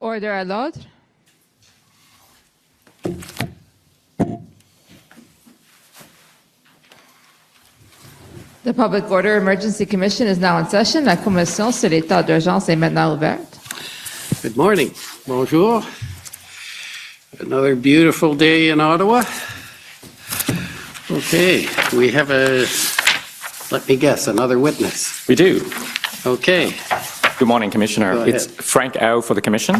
Order à l'ordre. The Public Order Emergency Commission is now in session. La commission sur l'état d'urgence est maintenant ouverte. Good morning. Bonjour. Another beautiful day in Ottawa. Okay, we have let me guess, another witness. We do. Okay. Good morning, Commissioner. Go ahead. It's Frank Au for the Commission,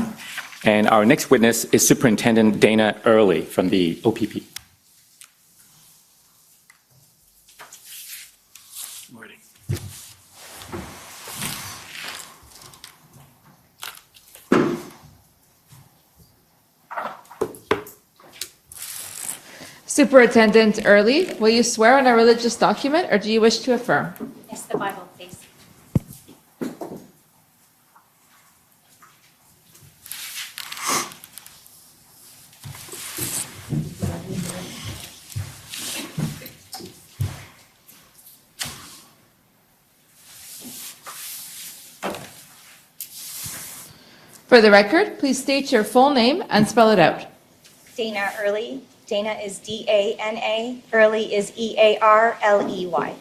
and our next witness is Superintendent Dana Early from the OPP. Morning. Superintendent Early, will you swear on a religious document or do you wish to affirm? Yes, the Bible, please. For the record, please state your full name and spell it out. Dana Early. Dana is D-A-N-A. Early is E-A-R-L-E-Y.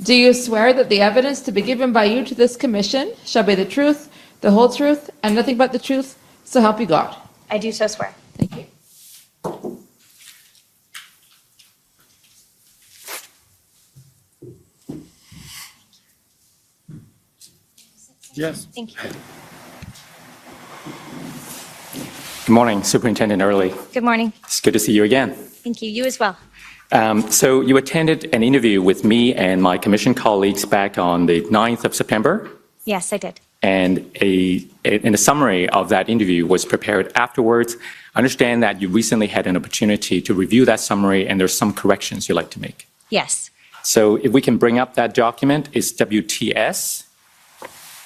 Do you swear that the evidence to be given by you to this commission shall be the truth, the whole truth, and nothing but the truth, so help you God? I do so swear. Thank you. Yes. Thank you. Good morning, Superintendent Early. Good morning. It's good to see you again. Thank you. You as well. So you attended an interview with me and my Commission colleagues back on the 9th of September, Yes, I did. and a summary of that interview was prepared afterwards. I understand that you recently had an opportunity to review that summary, and there's some corrections you'd like to make. Yes. So if we can bring up that document, it's WTS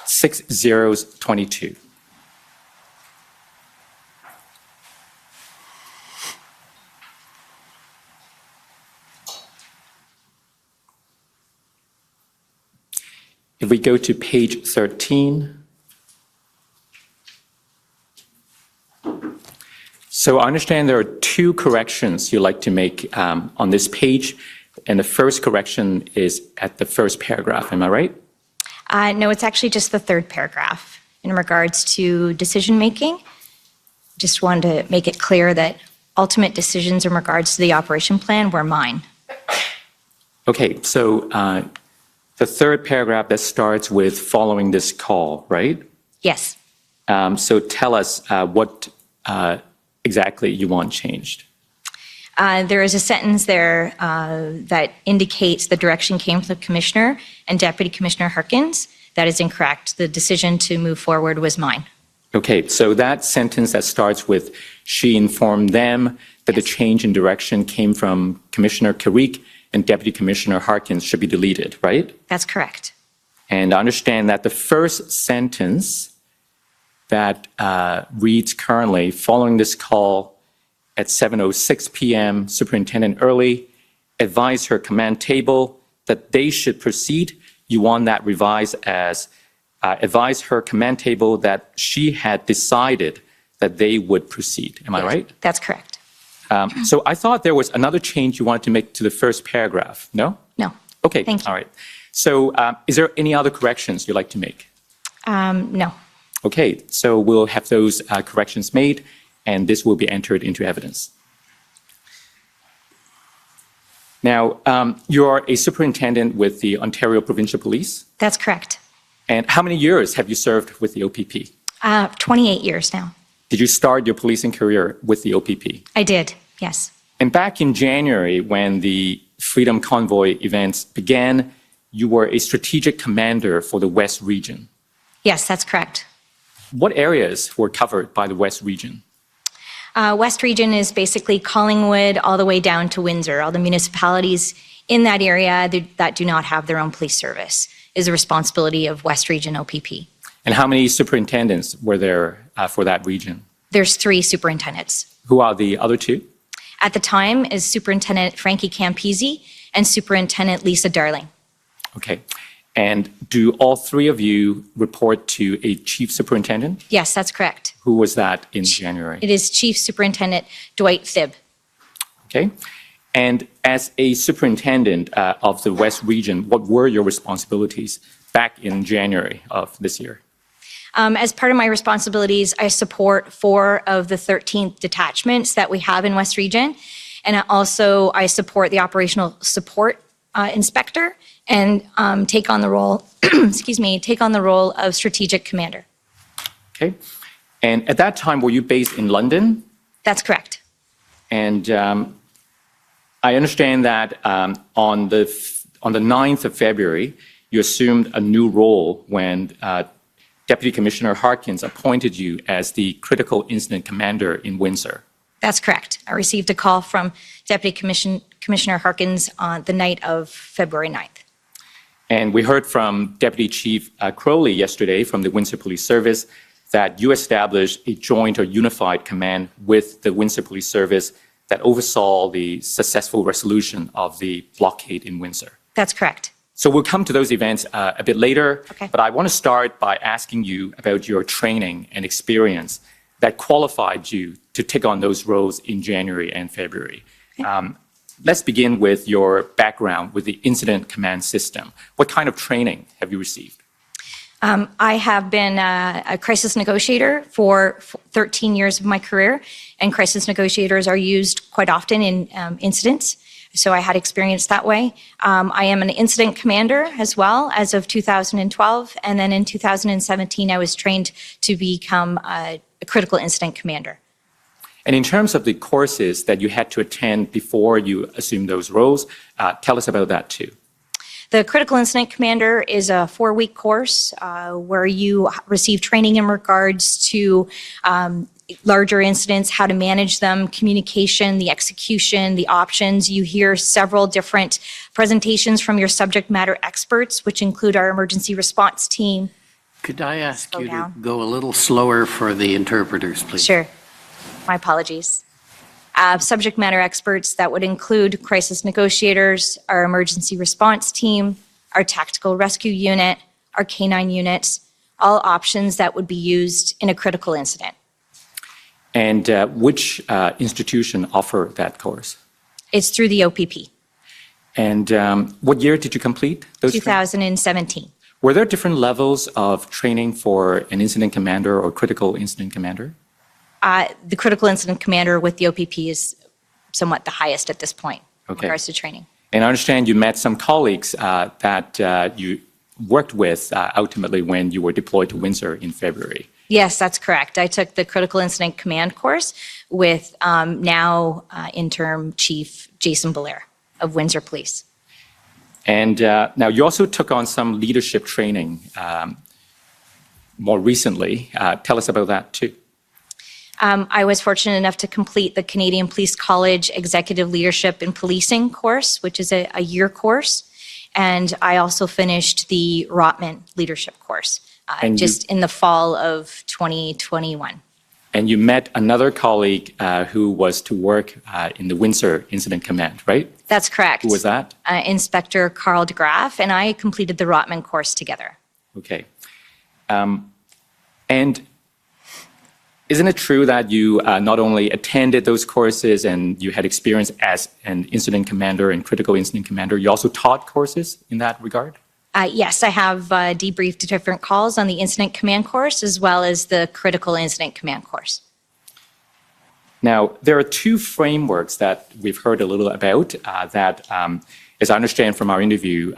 6022. If we go to page 13. So I understand there are two corrections you'd like to make on this page, and the first correction is at the first paragraph. Am I right? No, it's actually just the third paragraph in regards to decision-making. Just wanted to make it clear that ultimate decisions in regards to the operation plan were mine. Okay, so the third paragraph that starts with following this call, right? Yes. So tell us what exactly you want changed. There is a sentence there that indicates the direction came from the Commissioner and Deputy Commissioner Harkins. That is incorrect. The decision to move forward was mine. Okay, so that sentence that starts with she informed them that the Yes. change in direction came from Commissioner Carrick and Deputy Commissioner Harkins should be deleted, right? That's correct. And I understand that the first sentence that reads currently, following this call at 7:06 p.m., Superintendent Early advised her command table that they should proceed. You want that revised as advised her command table that she had decided that they would proceed. Am I right? That's correct. So I thought there was another change you wanted to make to the first paragraph. No? No. Okay. Thank you. All right. So is there any other corrections you'd like to make? No. Okay. So we'll have those corrections made, and this will be entered into evidence. Now, you are a superintendent with the Ontario Provincial Police. That's correct. And how many years have you served with the OPP? 28 years now. Did you start your policing career with the OPP? I did, yes. And back in January, when the Freedom Convoy events began, you were a strategic commander for the West region. Yes, that's correct. What areas were covered by the West region? West region is basically Collingwood all the way down to Windsor. All the municipalities in that area that do not have their own police service is the responsibility of West Region OPP. And how many superintendents were there for that region? There's 3 superintendents. Who are the other 2? At the time is Superintendent Frankie Campisi and Superintendent Lisa Darling. Okay. And do all three of you report to a chief superintendent? Yes, that's correct. Who was that in January? It is Chief Superintendent Dwight Thibb. Okay. And as a superintendent of the West Region, what were your responsibilities back in January of this year? As part of my responsibilities, I support 4 of the 13th detachments that we have in West Region. And I support the operational support inspector and take on the role, take on the role of strategic commander. Okay. And at that time, were you based in London? That's correct. And I understand that on the 9th of February, you assumed a new role when Deputy Commissioner Harkins appointed you as the critical incident commander in Windsor. That's correct. I received a call from Deputy Commissioner Harkins on the night of February 9th. And we heard from Deputy Chief Crowley yesterday from the Windsor Police Service that you established a joint or unified command with the Windsor Police Service that oversaw the successful resolution of the blockade in Windsor. That's correct. So we'll come to those events a bit later, Okay. but I want to start by asking you about your training and experience that qualified you to take on those roles in January and February. Let's begin with your background with the incident command system. What kind of training have you received? I have been a crisis negotiator for 13 years of my career, and crisis negotiators are used quite often in incidents. So I had experience that way. I am an incident commander as well as of 2012, and then in 2017 I was trained to become a critical incident commander. And in terms of the courses that you had to attend before you assumed those roles, tell us about that too. The Critical Incident Commander is a 4-week course where you receive training in regards to larger incidents, how to manage them, communication, the execution, the options. You hear several different presentations from your subject matter experts, which include our emergency response team. Could I ask Slow you down. to go a little slower for the interpreters, please? Sure. My apologies. Subject matter experts that would include crisis negotiators, our emergency response team, our tactical rescue unit, our K-9 units, all options that would be used in a critical incident. And which institution offer that course? It's through the OPP, And what year did you complete those trainings? 2017. Were there different levels of training for an incident commander or critical incident commander? The critical incident commander with the OPP is somewhat the highest at this point in Okay. regards to training. And I understand you met some colleagues that you worked with ultimately when you were deployed to Windsor in February. Yes, that's correct. I took the critical incident command course with now interim chief Jason Belair of Windsor Police. And now you also took on some leadership training more recently. Tell us about that too. I was fortunate enough to complete the Canadian Police College Executive Leadership in Policing course, which is a year course. And I also finished the Rotman Leadership course just in the fall of 2021. And you met another colleague who was to work in the Windsor Incident Command, right? That's correct. Who was that? Inspector Carl de Graaf and I completed the Rotman course together. Okay. And isn't it true that you not only attended those courses and you had experience as an incident commander and critical incident commander, you also taught courses in that regard? Yes, I have debriefed different calls on the incident command course as well as the critical incident command course. Now, there are two frameworks that we've heard a little about that, as I understand from our interview,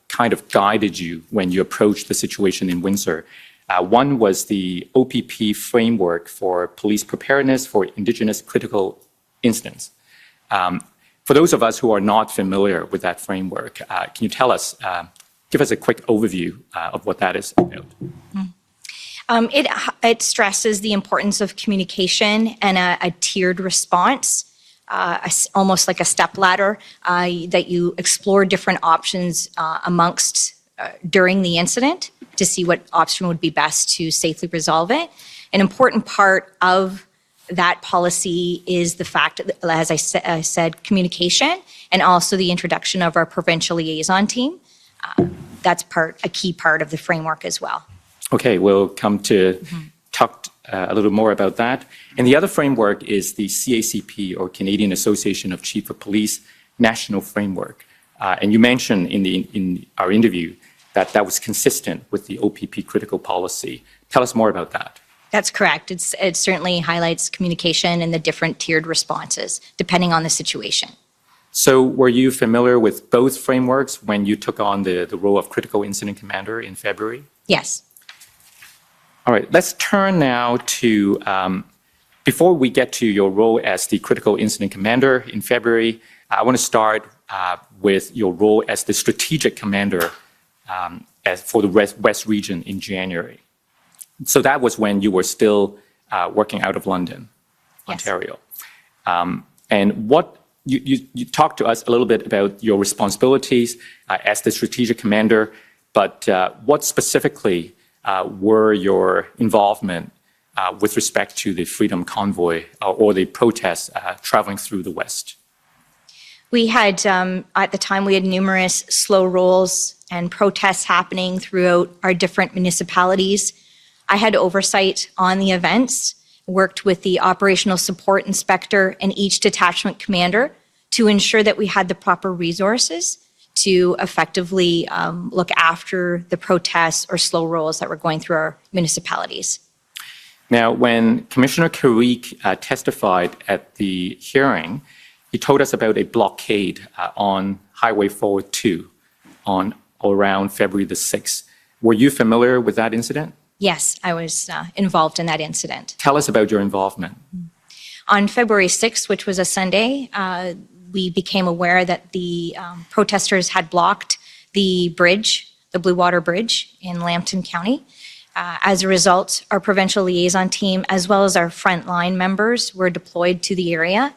kind of guided you when you approached the situation in Windsor. One was the OPP framework for police preparedness for Indigenous critical incidents. For those of us who are not familiar with that framework, can you tell us, give us a quick overview of what that is about? It stresses the importance of communication and a tiered response, almost like a step ladder, that you explore different options amongst during the incident to see what option would be best to safely resolve it. An important part of that policy is the fact, as I said, communication, and also the introduction of our provincial liaison team. That's a key part of the framework as well. Okay, we'll come to talk a little more about that. And the other framework is the CACP, or Canadian Association of Chief of Police National Framework. And you mentioned in our interview that that was consistent with the OPP critical policy. Tell us more about that. That's correct. It certainly highlights communication and the different tiered responses, depending on the situation. So were you familiar with both frameworks when you took on the role of critical incident commander in February? Yes. All right, let's turn now to, before we get to your role as the critical incident commander in February, I want to start with your role as the strategic commander for the West region in January. So that was when you were still working out of London, Yes. Ontario. And what you talked to us a little bit about your responsibilities as the strategic commander, but what specifically were your involvement with respect to the Freedom Convoy or the protests traveling through the West? We had, at the time, we had numerous slow rolls and protests happening throughout our different municipalities. I had oversight on the events, worked with the operational support inspector and each detachment commander to ensure that we had the proper resources to effectively look after the protests or slow rolls that were going through our municipalities. Now, when Commissioner Carrique testified at the hearing, he told us about a blockade on Highway 402 on around February the 6th. Were you familiar with that incident? Yes, I was involved in that incident. Tell us about your involvement. On February 6th, which was a Sunday, we became aware that the protesters had blocked the bridge, the Blue Water Bridge in Lambton County. As a result, our provincial liaison team, as well as our frontline members, were deployed to the area.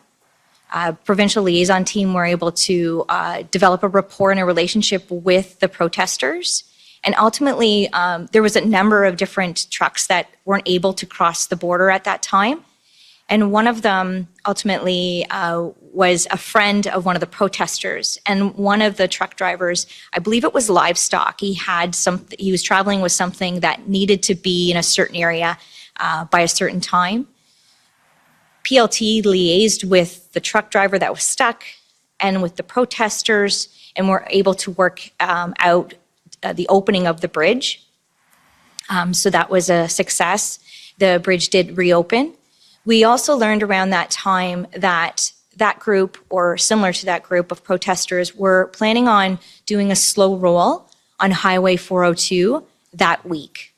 Provincial liaison team were able to develop a rapport and a relationship with the protesters. And ultimately, there was a number of different trucks that weren't able to cross the border at that time. And one of them ultimately was a friend of one of the protesters. And one of the truck drivers, I believe it was livestock, he was traveling with something that needed to be in a certain area by a certain time. PLT liaised with the truck driver that was stuck and with the protesters, and were able to work out the opening of the bridge. So that was a success. The bridge did reopen. We also learned around that time that that group, or similar to that group of protesters, were planning on doing a slow roll on Highway 402 that week.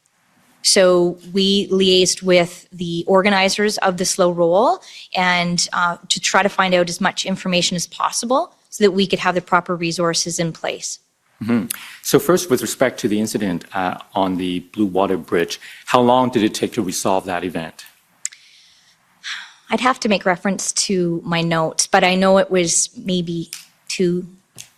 So we liaised with the organizers of the slow roll and to try to find out as much information as possible so that we could have the proper resources in place. Mm-hmm. So first, with respect to the incident on the Blue Water Bridge, how long did it take to resolve that event? I'd have to make reference to my notes, but I know it was maybe 2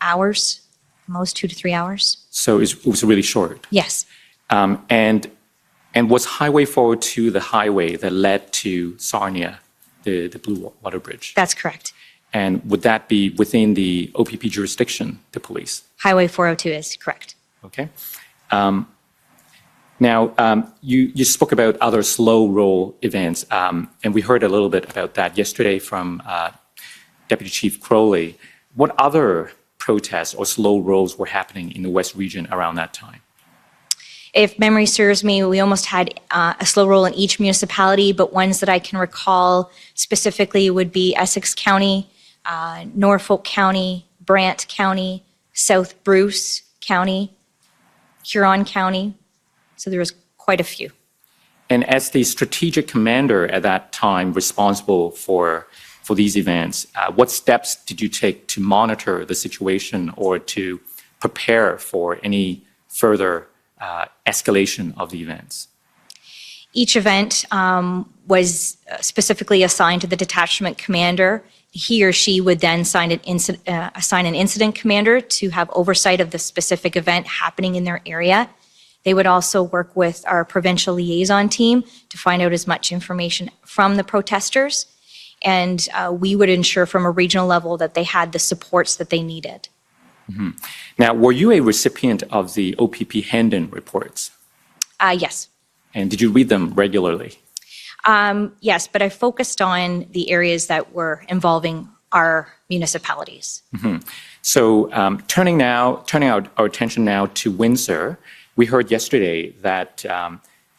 hours, most 2 to 3 hours. So it was really short. Yes. And was Highway 402 the highway that led to Sarnia, the Blue Water Bridge? That's correct. And would that be within the OPP jurisdiction, the police? Highway 402 is correct. Okay. Now, you spoke about other slow roll events, and we heard a little bit about that yesterday from Deputy Chief Crowley. What other protests or slow rolls were happening in the West region around that time? If memory serves me, we almost had a slow roll in each municipality, but ones that I can recall specifically would be Essex County, Norfolk County, Brant County, South Bruce County, Huron County. So there was quite a few. And as the strategic commander at that time responsible for these events, what steps did you take to monitor the situation or to prepare for any further escalation of the events? Each event was specifically assigned to the detachment commander. He or she would then assign an incident commander to have oversight of the specific event happening in their area. They would also work with our provincial liaison team to find out as much information from the protesters. And we would ensure from a regional level that they had the supports that they needed. Now, were you a recipient of the OPP Hendon reports? Yes. And did you read them regularly? Yes, but I focused on the areas that were involving our municipalities. So turning our attention now to Windsor, we heard yesterday that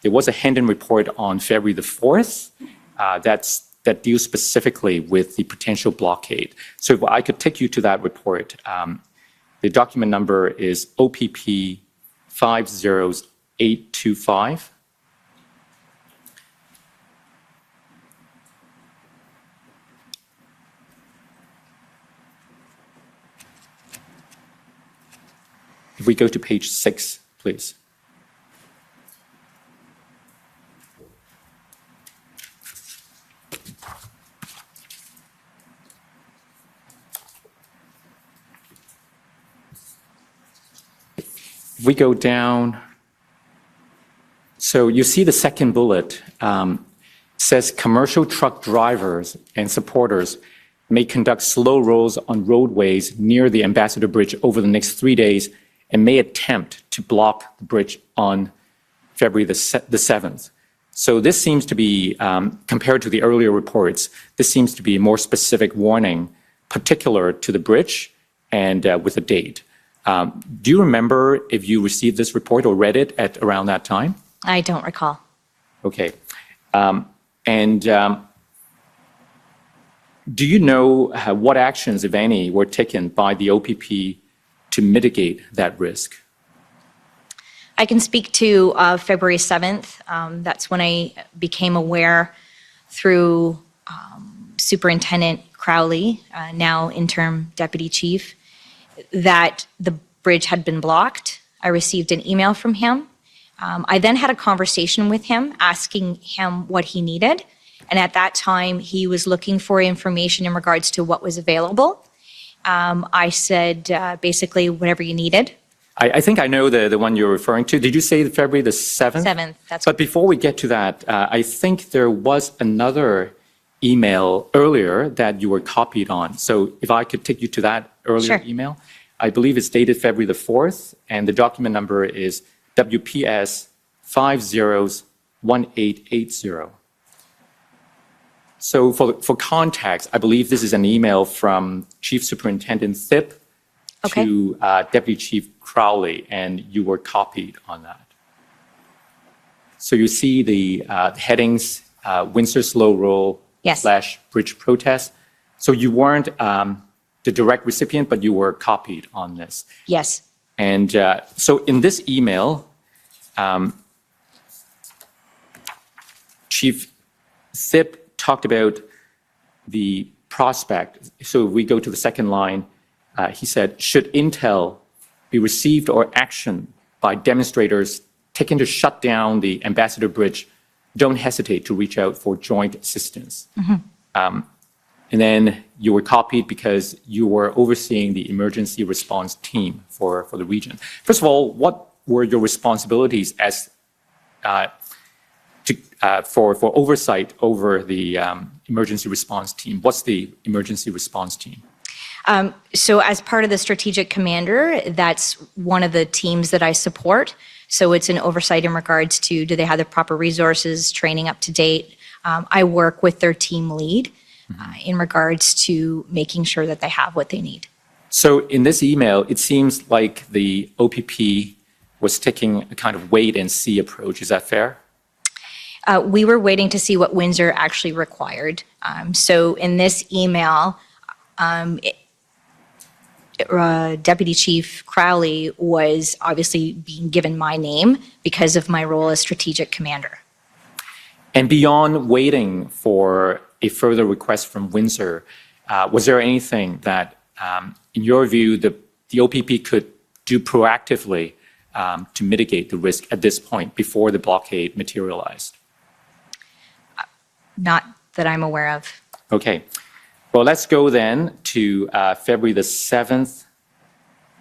there was a Hendon report on February the 4th that deals specifically with the potential blockade. So if I could take you to that report. The document number is OPP 50825. If we go to page 6, please. If we go down, so you see the second bullet says commercial truck drivers and supporters may conduct slow rolls on roadways near the Ambassador Bridge over the next 3 days and may attempt to block the bridge on February the 7th. So this seems to be, compared to the earlier reports, this seems to be a more specific warning, particular to the bridge and with a date. Do you remember if you received this report or read it at around that time? I don't recall. Okay. Do you know what actions, if any, were taken by the OPP to mitigate that risk? I can speak to February 7th. That's when I became aware through Superintendent Crowley, now interim deputy chief, that the bridge had been blocked. I received an email from him. I then had a conversation with him, asking him what he needed. And at that time, he was looking for information in regards to what was available. I said, basically, whatever you needed. I think I know the one you're referring to. Did you say February the 7th? 7th, that's But before we get to that, I think there was another email earlier that you were copied on. So if I could take you to that earlier Sure. email. I believe it's dated February the 4th, and the document number is WPS 501880. So for context, I believe this is an email from Chief Superintendent Thip Okay. to Deputy Chief Crowley, and you were copied on that. So you see the headings, Windsor slow roll Yes. / bridge protest. So you weren't the direct recipient, but you were copied on this. Yes. And so in this email, Chief Thip talked about the prospect. So if we go to the second line, he said, should intel be received or action by demonstrators taken to shut down the Ambassador Bridge, don't hesitate to reach out for joint assistance. And then you were copied because you were overseeing the emergency response team for the region. First of all, what were your responsibilities as for oversight over the emergency response team? What's the emergency response team? So as part of the strategic commander, that's one of the teams that I support. So it's an oversight in regards to, do they have the proper resources, training up to date? I work with their team lead in regards to making sure that they have what they need. So in this email, it seems like the OPP was taking a kind of wait and see approach. Is that fair? We were waiting to see what Windsor actually required. So in this email, Deputy Chief Crowley was obviously being given my name because of my role as strategic commander. And beyond waiting for a further request from Windsor, was there anything that, in your view, the OPP could do proactively to mitigate the risk at this point before the blockade materialized? Not that I'm aware of. Okay. Well, let's go then to February the 7th.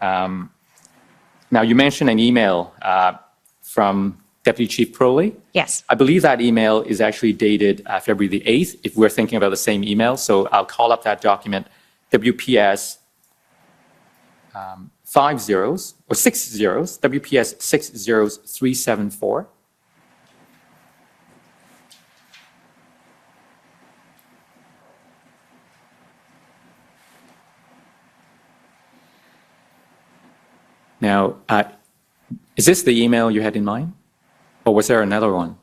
Now, you mentioned an email from Deputy Chief Crowley. Yes. I believe that email is actually dated February the 8th, if we're thinking about the same email. So I'll call up that document, WPS 5 zeros, or 6 zeros, WPS 60374. Now, is this the email you had in mind? Or was there another one?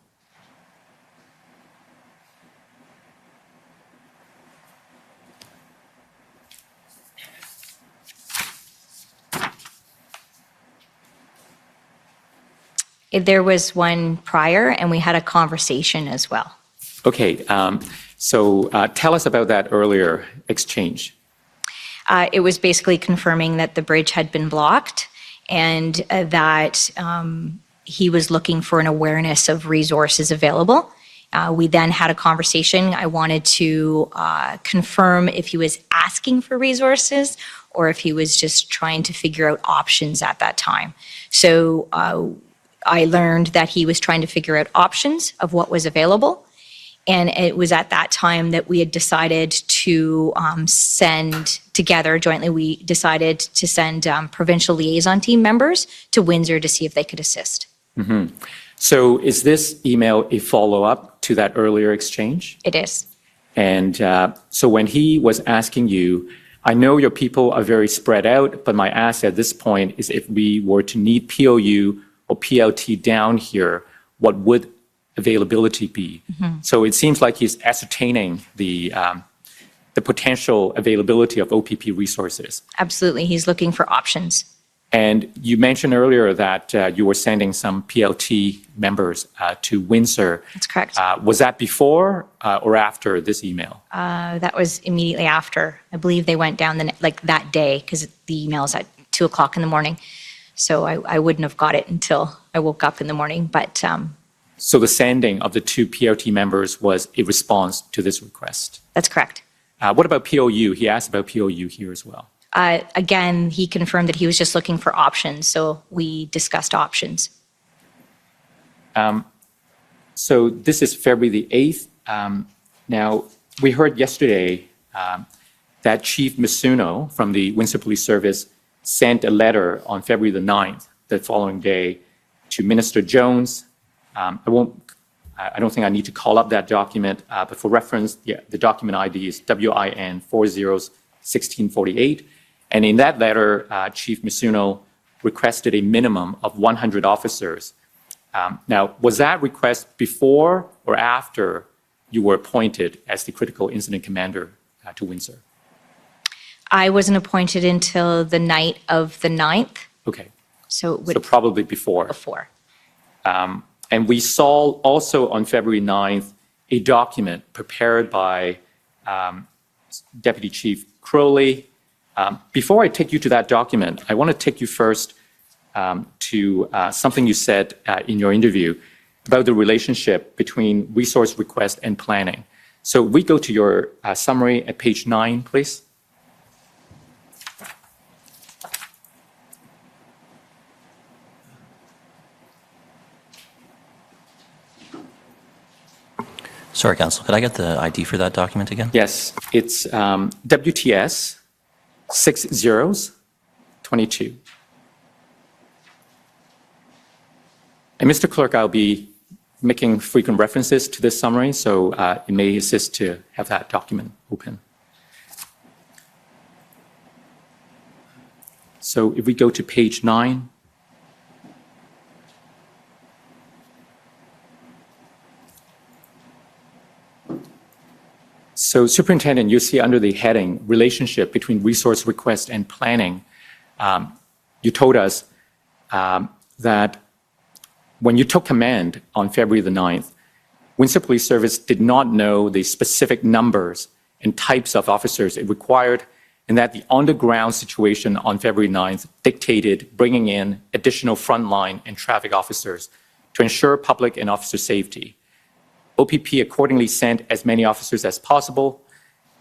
There was one prior, and we had a conversation as well. Okay, so tell us about that earlier exchange. It was basically confirming that the bridge had been blocked and that he was looking for an awareness of resources available. We then had a conversation. I wanted to confirm if he was asking for resources or if he was just trying to figure out options at that time. So I learned that he was trying to figure out options of what was available. And it was at that time that we had decided to send together, jointly, we decided to send provincial liaison team members to Windsor to see if they could assist. Mm-hmm. So is this email a follow-up to that earlier exchange? It is. And so when he was asking you, I know your people are very spread out, but my ask at this point is if we were to need POU or PLT down here, what would availability be? Mm-hmm. So it seems like he's ascertaining the potential availability of OPP resources. Absolutely. He's looking for options. And you mentioned earlier that you were sending some PLT members to Windsor. That's correct. Was that before or after this email? That was immediately after. I believe they went down that day because the email's at 2 o'clock in the morning. So I wouldn't have got it until I woke up in the morning. But so the sending of the 2 PLT members was a response to this request? That's correct. What about POU? He asked about POU here as well. Again, he confirmed that he was just looking for options, so we discussed options. So this is February the 8th. Now, we heard yesterday that Chief Masuno from the Windsor Police Service sent a letter on February the 9th, the following day, to Minister Jones. I don't think I need to call up that document, but for reference, the document ID is WIN 401648. And in that letter, Chief Masuno requested a minimum of 100 officers. Now, was that request before or after you were appointed as the critical incident commander to Windsor? I wasn't appointed until the night of the 9th. Okay. So it would So probably before. before. And we saw also on February 9th a document prepared by Deputy Chief Crowley. Before I take you to that document, I want to take you first to something you said in your interview about the relationship between resource request and planning. So we go to your summary at page 9, please. Sorry, Council, could I get the ID for that document again? Yes, it's WTS 6022. And Mr. Clerk, I'll be making frequent references to this summary, so it may assist to have that document open. So if we go to page 9. So Superintendent, you see under the heading, relationship between resource request and planning, you told us that when you took command on February the 9th, Windsor Police Service did not know the specific numbers and types of officers it required, and that the on-the-ground situation on February 9th dictated bringing in additional frontline and traffic officers to ensure public and officer safety. OPP accordingly sent as many officers as possible.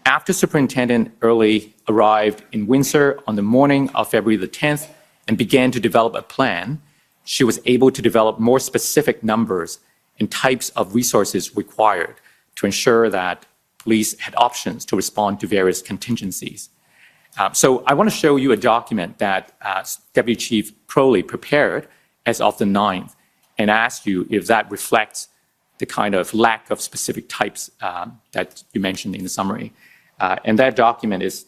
After Superintendent Early arrived in Windsor on the morning of February the 10th and began to develop a plan, she was able to develop more specific numbers and types of resources required to ensure that police had options to respond to various contingencies. So I want to show you a document that Deputy Chief Crowley prepared as of the 9th and ask you if that reflects the kind of lack of specific types that you mentioned in the summary. And that document is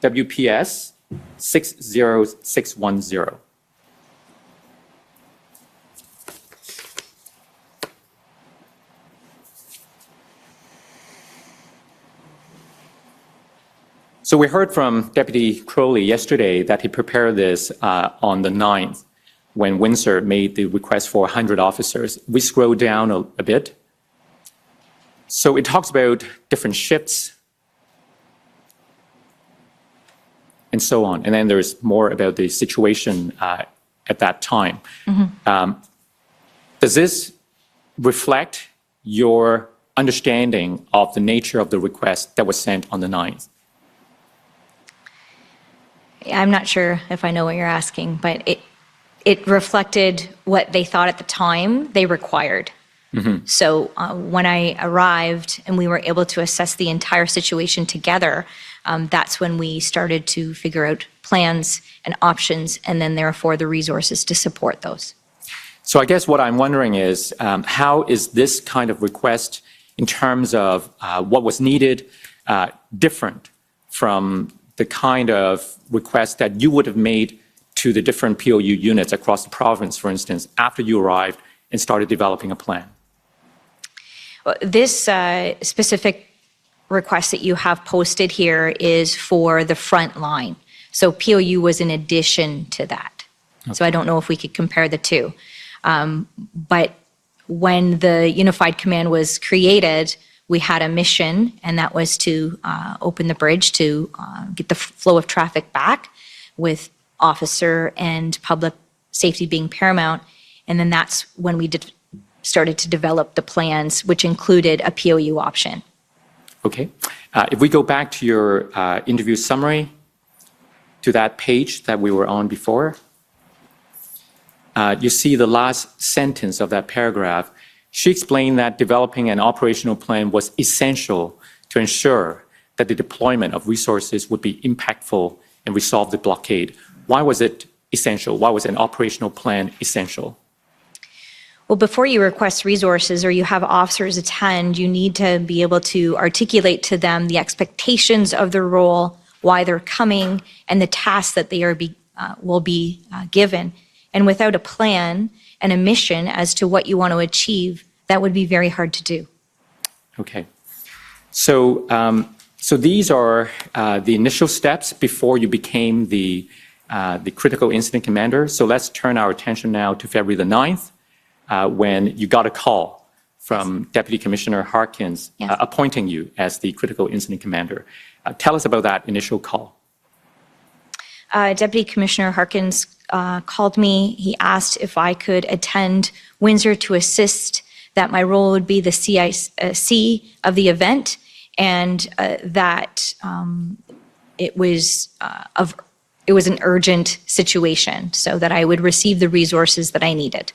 WPS 60610. So we heard from Deputy Crowley yesterday that he prepared this on the 9th when Windsor made the request for 100 officers. We scroll down a bit. So it talks about different shifts and so on. And then there's more about the situation at that time. Does this reflect your understanding of the nature of the request that was sent on the 9th? I'm not sure if I know what you're asking, but it reflected what they thought at the time they required. So when I arrived and we were able to assess the entire situation together, that's when we started to figure out plans and options, and then therefore the resources to support those. So I guess what I'm wondering is, how is this kind of request in terms of what was needed different from the kind of request that you would have made to the different POU units across the province, for instance, after you arrived and started developing a plan? This specific request that you have posted here is for the front line. So POU was in addition to that. Okay. So I don't know if we could compare the two. But when the Unified Command was created, we had a mission, and that was to open the bridge to get the flow of traffic back, with officer and public safety being paramount. And then that's when we started to develop the plans, which included a POU option. Okay. If we go back to your interview summary, to that page that we were on before, you see the last sentence of that paragraph. She explained that developing an operational plan was essential to ensure that the deployment of resources would be impactful and resolve the blockade. Why was it essential? Why was an operational plan essential? Well, before you request resources or you have officers attend, you need to be able to articulate to them the expectations of their role, why they're coming, and the tasks that they will be given. And without a plan and a mission as to what you want to achieve, that would be very hard to do. Okay. So these are the initial steps before you became the critical incident commander. So let's turn our attention now to February the 9th, when you got a call from Deputy Commissioner Harkins appointing you as the critical incident commander. Tell us about that initial call. Deputy Commissioner Harkins called me. He asked if I could attend Windsor to assist, that my role would be the CIC of the event, and that it was an urgent situation, so that I would receive the resources that I needed.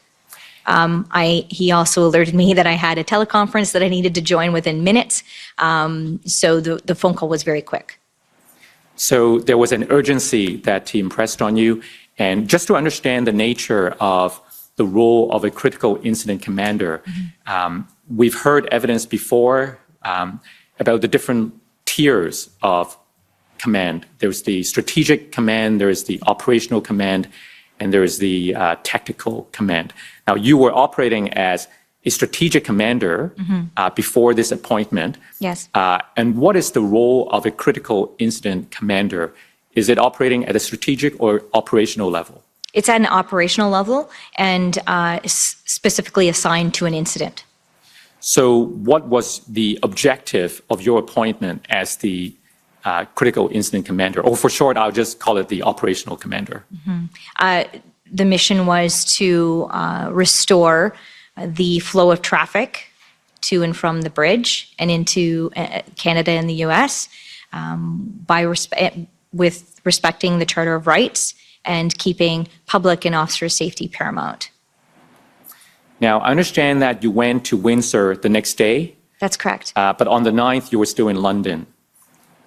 He also alerted me that I had a teleconference that I needed to join within minutes, so the phone call was very quick. So there was an urgency that he impressed on you. And just to understand the nature of the role of a critical incident commander, we've heard evidence before about the different tiers of command. There's the strategic command, there's the operational command, and there's the tactical command. Now, you were operating as a strategic commander before this appointment. Yes. And what is the role of a critical incident commander? Is it operating at a strategic or operational level? It's at an operational level and specifically assigned to an incident. So what was the objective of your appointment as the critical incident commander? Or for short, I'll just call it the operational commander. The mission was to restore the flow of traffic to and from the bridge and into Canada and the U.S. With respecting the Charter of Rights and keeping public and officer safety paramount. Now, I understand that you went to Windsor the next day. That's correct. But on the 9th, you were still in London.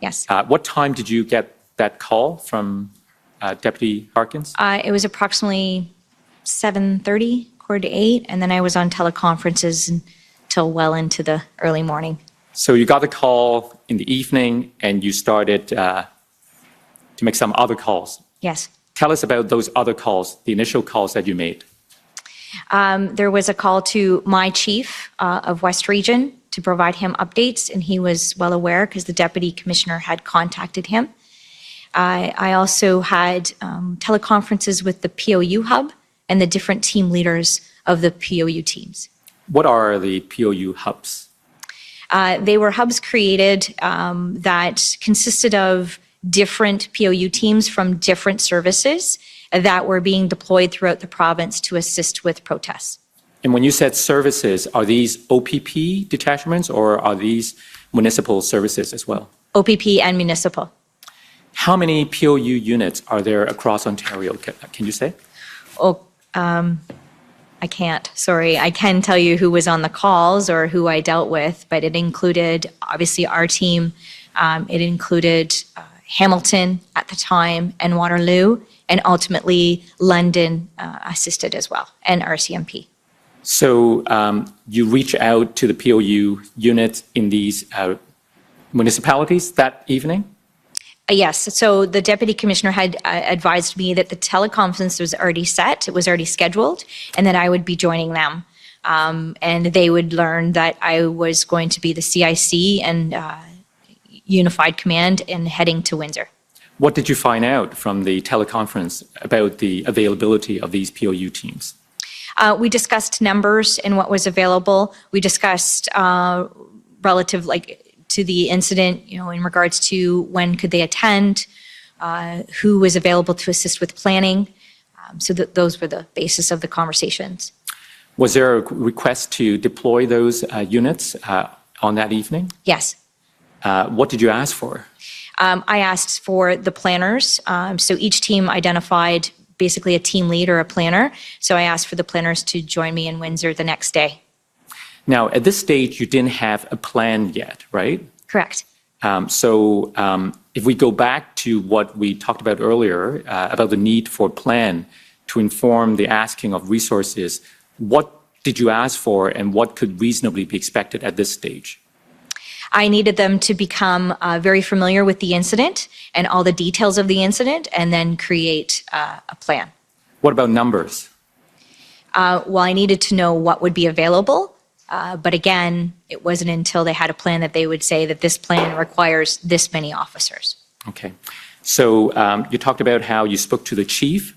Yes. What time did you get that call from Deputy Harkins? It was approximately 7:30, 7:45, and then I was on teleconferences until well into the early morning. So you got the call in the evening and you started to make some other calls. Yes. Tell us about those other calls, the initial calls that you made. There was a call to my chief of West Region to provide him updates, and he was well aware because the deputy commissioner had contacted him. I also had teleconferences with the POU hub and the different team leaders of the POU teams. What are the POU hubs? They were hubs created that consisted of different POU teams from different services that were being deployed throughout the province to assist with protests. And when you said services, are these OPP detachments or are these municipal services as well? OPP and municipal. How many POU units are there across Ontario? Can you say? Oh, I can't, sorry. I can tell you who was on the calls or who I dealt with, but it included, obviously, our team. It included Hamilton at the time and Waterloo, and ultimately London assisted as well, and RCMP. So you reach out to the POU units in these municipalities that evening? Yes, so the deputy commissioner had advised me that the teleconference was already set, it was already scheduled, and that I would be joining them. And they would learn that I was going to be the CIC and Unified Command and heading to Windsor. What did you find out from the teleconference about the availability of these POU teams? We discussed numbers and what was available. We discussed relative, to the incident, in regards to when could they attend, who was available to assist with planning. So those were the basis of the conversations. Was there a request to deploy those units on that evening? Yes. What did you ask for? I asked for the planners. So each team identified basically a team lead or a planner. So I asked for the planners to join me in Windsor the next day. Now, at this stage, you didn't have a plan yet, right? Correct. So if we go back to what we talked about earlier, about the need for a plan to inform the asking of resources, what did you ask for and what could reasonably be expected at this stage? I needed them to become very familiar with the incident and all the details of the incident and then create a plan. What about numbers? Well, I needed to know what would be available. But again, it wasn't until they had a plan that they would say that this plan requires this many officers. Okay. So you talked about how you spoke to the chief.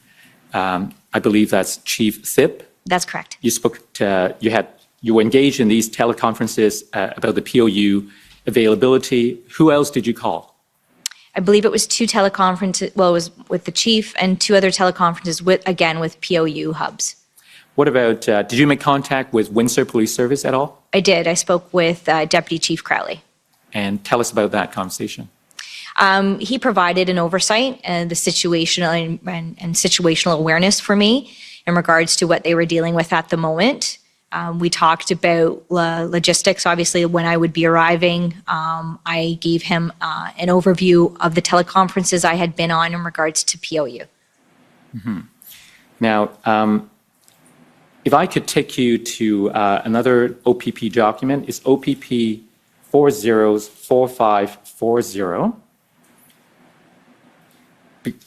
I believe that's Chief Thip. That's correct. You spoke to, you were engaged in these teleconferences about the POU availability. Who else did you call? I believe it was 2 teleconferences. Well, it was with the chief and 2 other teleconferences with POU hubs. What about, did you make contact with Windsor Police Service at all? I did. I spoke with Deputy Chief Crowley. And tell us about that conversation. He provided an oversight and the situational and situational awareness for me in regards to what they were dealing with at the moment. We talked about logistics, obviously, when I would be arriving. I gave him an overview of the teleconferences I had been on in regards to POU. Mm-hmm. Now, if I could take you to another OPP document, it's OPP 404540.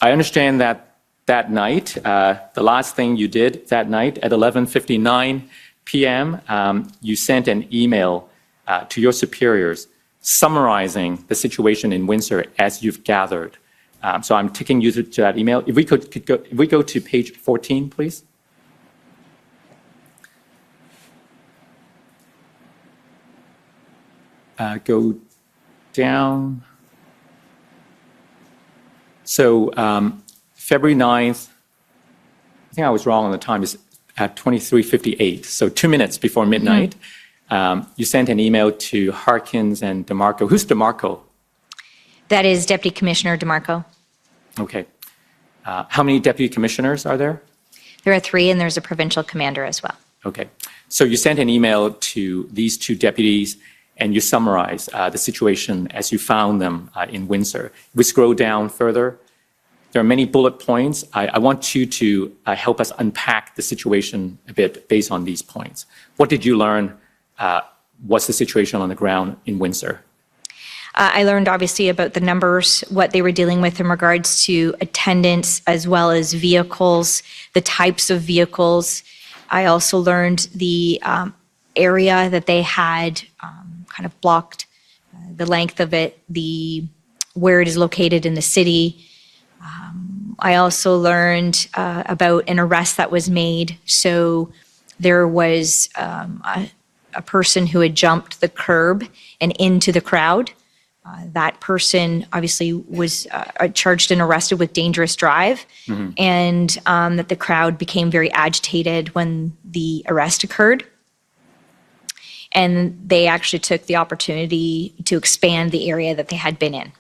I understand that that night, the last thing you did that night at 11:59 p.m., you sent an email to your superiors summarizing the situation in Windsor as you've gathered. So I'm taking you to that email. If we go to page 14, please. Go down. So February 9th, I think I was wrong on the time, is at 23:58, so 2 minutes before midnight. You sent an email to Harkins and DeMarco. Who's DeMarco? That is Deputy Commissioner DeMarco. Okay. How many deputy commissioners are there? There are 3, and there's a provincial commander as well. Okay. So you sent an email to these 2 deputies, and you summarize the situation as you found them in Windsor. If we scroll down further, there are many bullet points. I want you to help us unpack the situation a bit based on these points. What did you learn? What's the situation on the ground in Windsor? I learned obviously about the numbers, what they were dealing with in regards to attendance as well as vehicles, the types of vehicles. I also learned the area that they had kind of blocked, the length of it, where it is located in the city. I also learned about an arrest that was made. So there was a person who had jumped the curb and into the crowd. That person obviously was charged and arrested with dangerous drive, and that the crowd became very agitated when the arrest occurred. And they actually took the opportunity to expand the area that they had been in.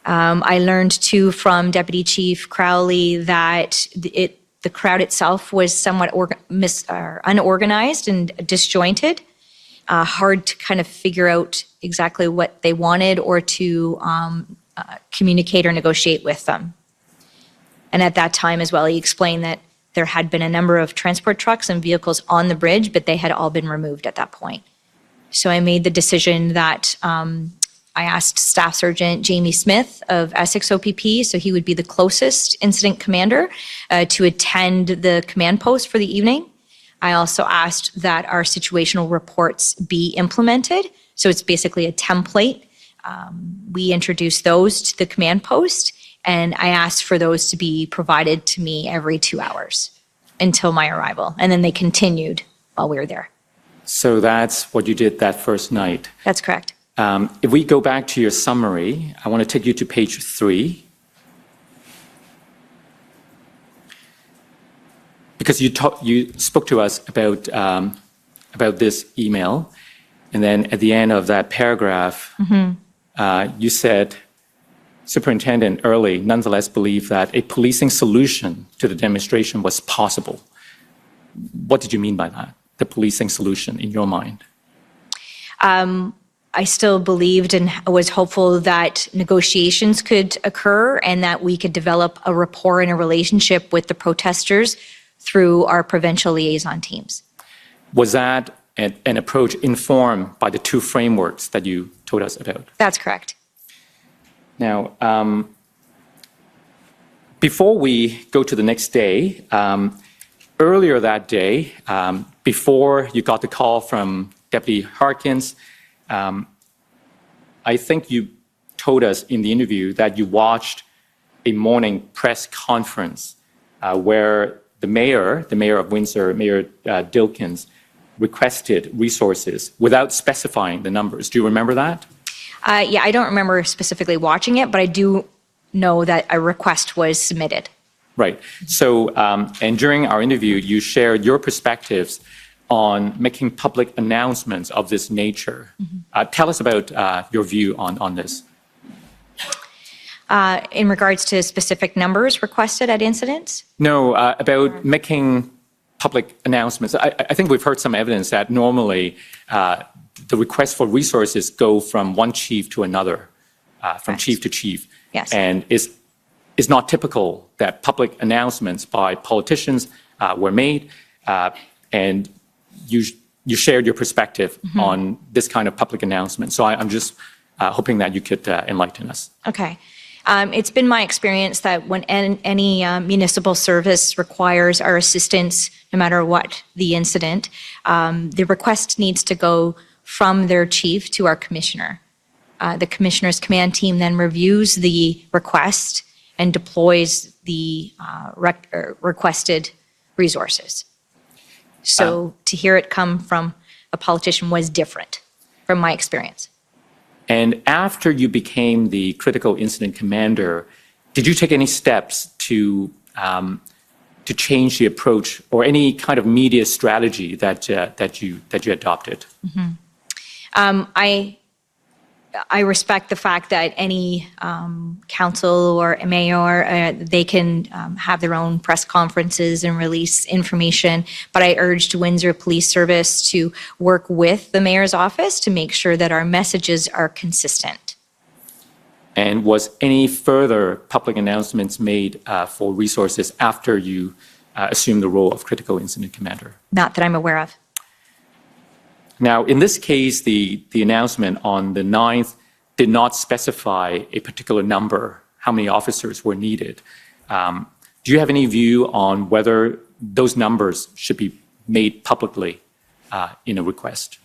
I learned too from Deputy Chief Crowley that the crowd itself was somewhat unorganized and disjointed, hard to kind of figure out exactly what they wanted or to communicate or negotiate with them. And at that time as well, he explained that there had been a number of transport trucks and vehicles on the bridge, but they had all been removed at that point. So I made the decision that I asked Staff Sergeant Jamie Smith of Essex OPP, so he would be the closest incident commander, to attend the command post for the evening. I also asked that our situational reports be implemented. So it's basically a template. We introduced those to the command post, and I asked for those to be provided to me every 2 hours until my arrival. And then they continued while we were there. So that's what you did that first night. That's correct. If we go back to your summary, I want to take you to page 3. Because you spoke to us about this email, and then at the end of that paragraph, you said, Superintendent Early nonetheless believed that a policing solution to the demonstration was possible. What did you mean by that, the policing solution in your mind? I still believed and was hopeful that negotiations could occur and that we could develop a rapport and a relationship with the protesters through our provincial liaison teams. Was that an approach informed by the 2 frameworks that you told us about? That's correct. Now, before we go to the next day, earlier that day, before you got the call from Deputy Harkins, I think you told us in the interview that you watched a morning press conference where the mayor of Windsor, Mayor Dilkins, requested resources without specifying the numbers. Do you remember that? Yeah, I don't remember specifically watching it, but I do know that a request was submitted. Right. So, and during our interview, you shared your perspectives on making public announcements of this nature. Tell us about your view on this. In regards to specific numbers requested at incidents? No, about making public announcements. I think we've heard some evidence that normally the request for resources go from one chief to another, from chief to chief. Yes. And it's not typical that public announcements by politicians were made, and you shared your perspective on this kind of public announcement. So I'm just hoping that you could enlighten us. Okay. It's been my experience that when any municipal service requires our assistance, no matter what the incident, the request needs to go from their chief to our commissioner. The commissioner's command team then reviews the request and deploys the requested resources. So to hear it come from a politician was different from my experience. And after you became the critical incident commander, did you take any steps to change the approach or any kind of media strategy that you adopted? I respect the fact that any council or mayor, they can have their own press conferences and release information, but I urged Windsor Police Service to work with the mayor's office to make sure that our messages are consistent. And was any further public announcements made for resources after you assumed the role of critical incident commander? Not that I'm aware of. Now, in this case, the announcement on the 9th did not specify a particular number, how many officers were needed. Do you have any view on whether those numbers should be made publicly in a request?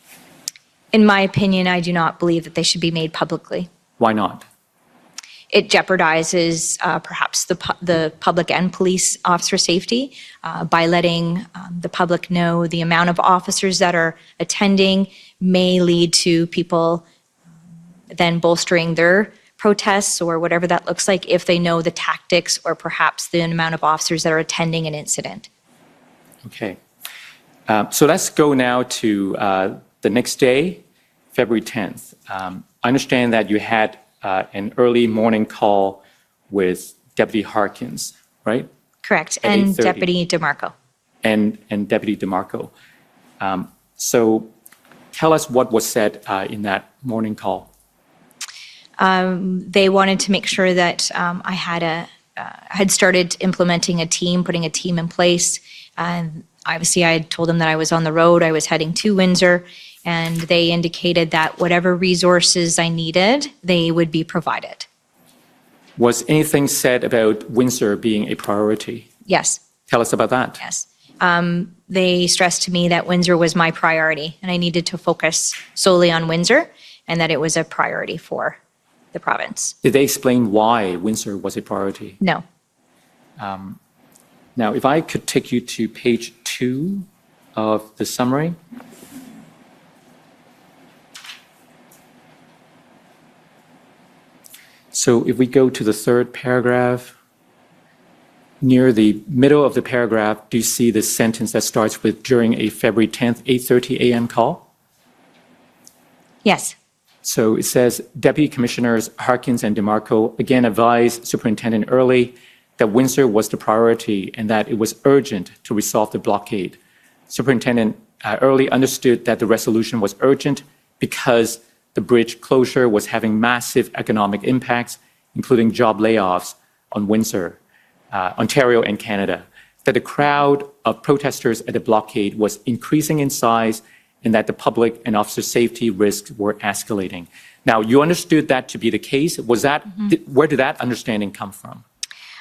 In my opinion, I do not believe that they should be made publicly. Why not? It jeopardizes perhaps the public and police officer safety by letting the public know the amount of officers that are attending may lead to people then bolstering their protests or whatever that looks like if they know the tactics or perhaps the amount of officers that are attending an incident. Okay. So let's go now to the next day, February 10th. I understand that you had an early morning call with Deputy Harkins, right? Correct, At and 8:30. Deputy DeMarco. And Deputy DeMarco. So tell us what was said in that morning call. They wanted to make sure that I had started implementing a team, putting a team in place. Obviously, I had told them that I was on the road, I was heading to Windsor, and they indicated that whatever resources I needed, they would be provided. Was anything said about Windsor being a priority? Yes, Tell us about that. yes. They stressed to me that Windsor was my priority, and I needed to focus solely on Windsor, and that it was a priority for the province. Did they explain why Windsor was a priority? No. Now, if I could take you to page 2 of the summary. So if we go to the third paragraph, near the middle of the paragraph, do you see the sentence that starts with during a February 10th, 8:30 a.m. call? Yes. So it says, Deputy Commissioners Harkins and DeMarco again advised Superintendent Early that Windsor was the priority and that it was urgent to resolve the blockade. Superintendent Early understood that the resolution was urgent because the bridge closure was having massive economic impacts, including job layoffs on Windsor, Ontario, and Canada, that the crowd of protesters at the blockade was increasing in size and that the public and officer safety risks were escalating. Now, you understood that to be the case. Was that, where did that understanding come from?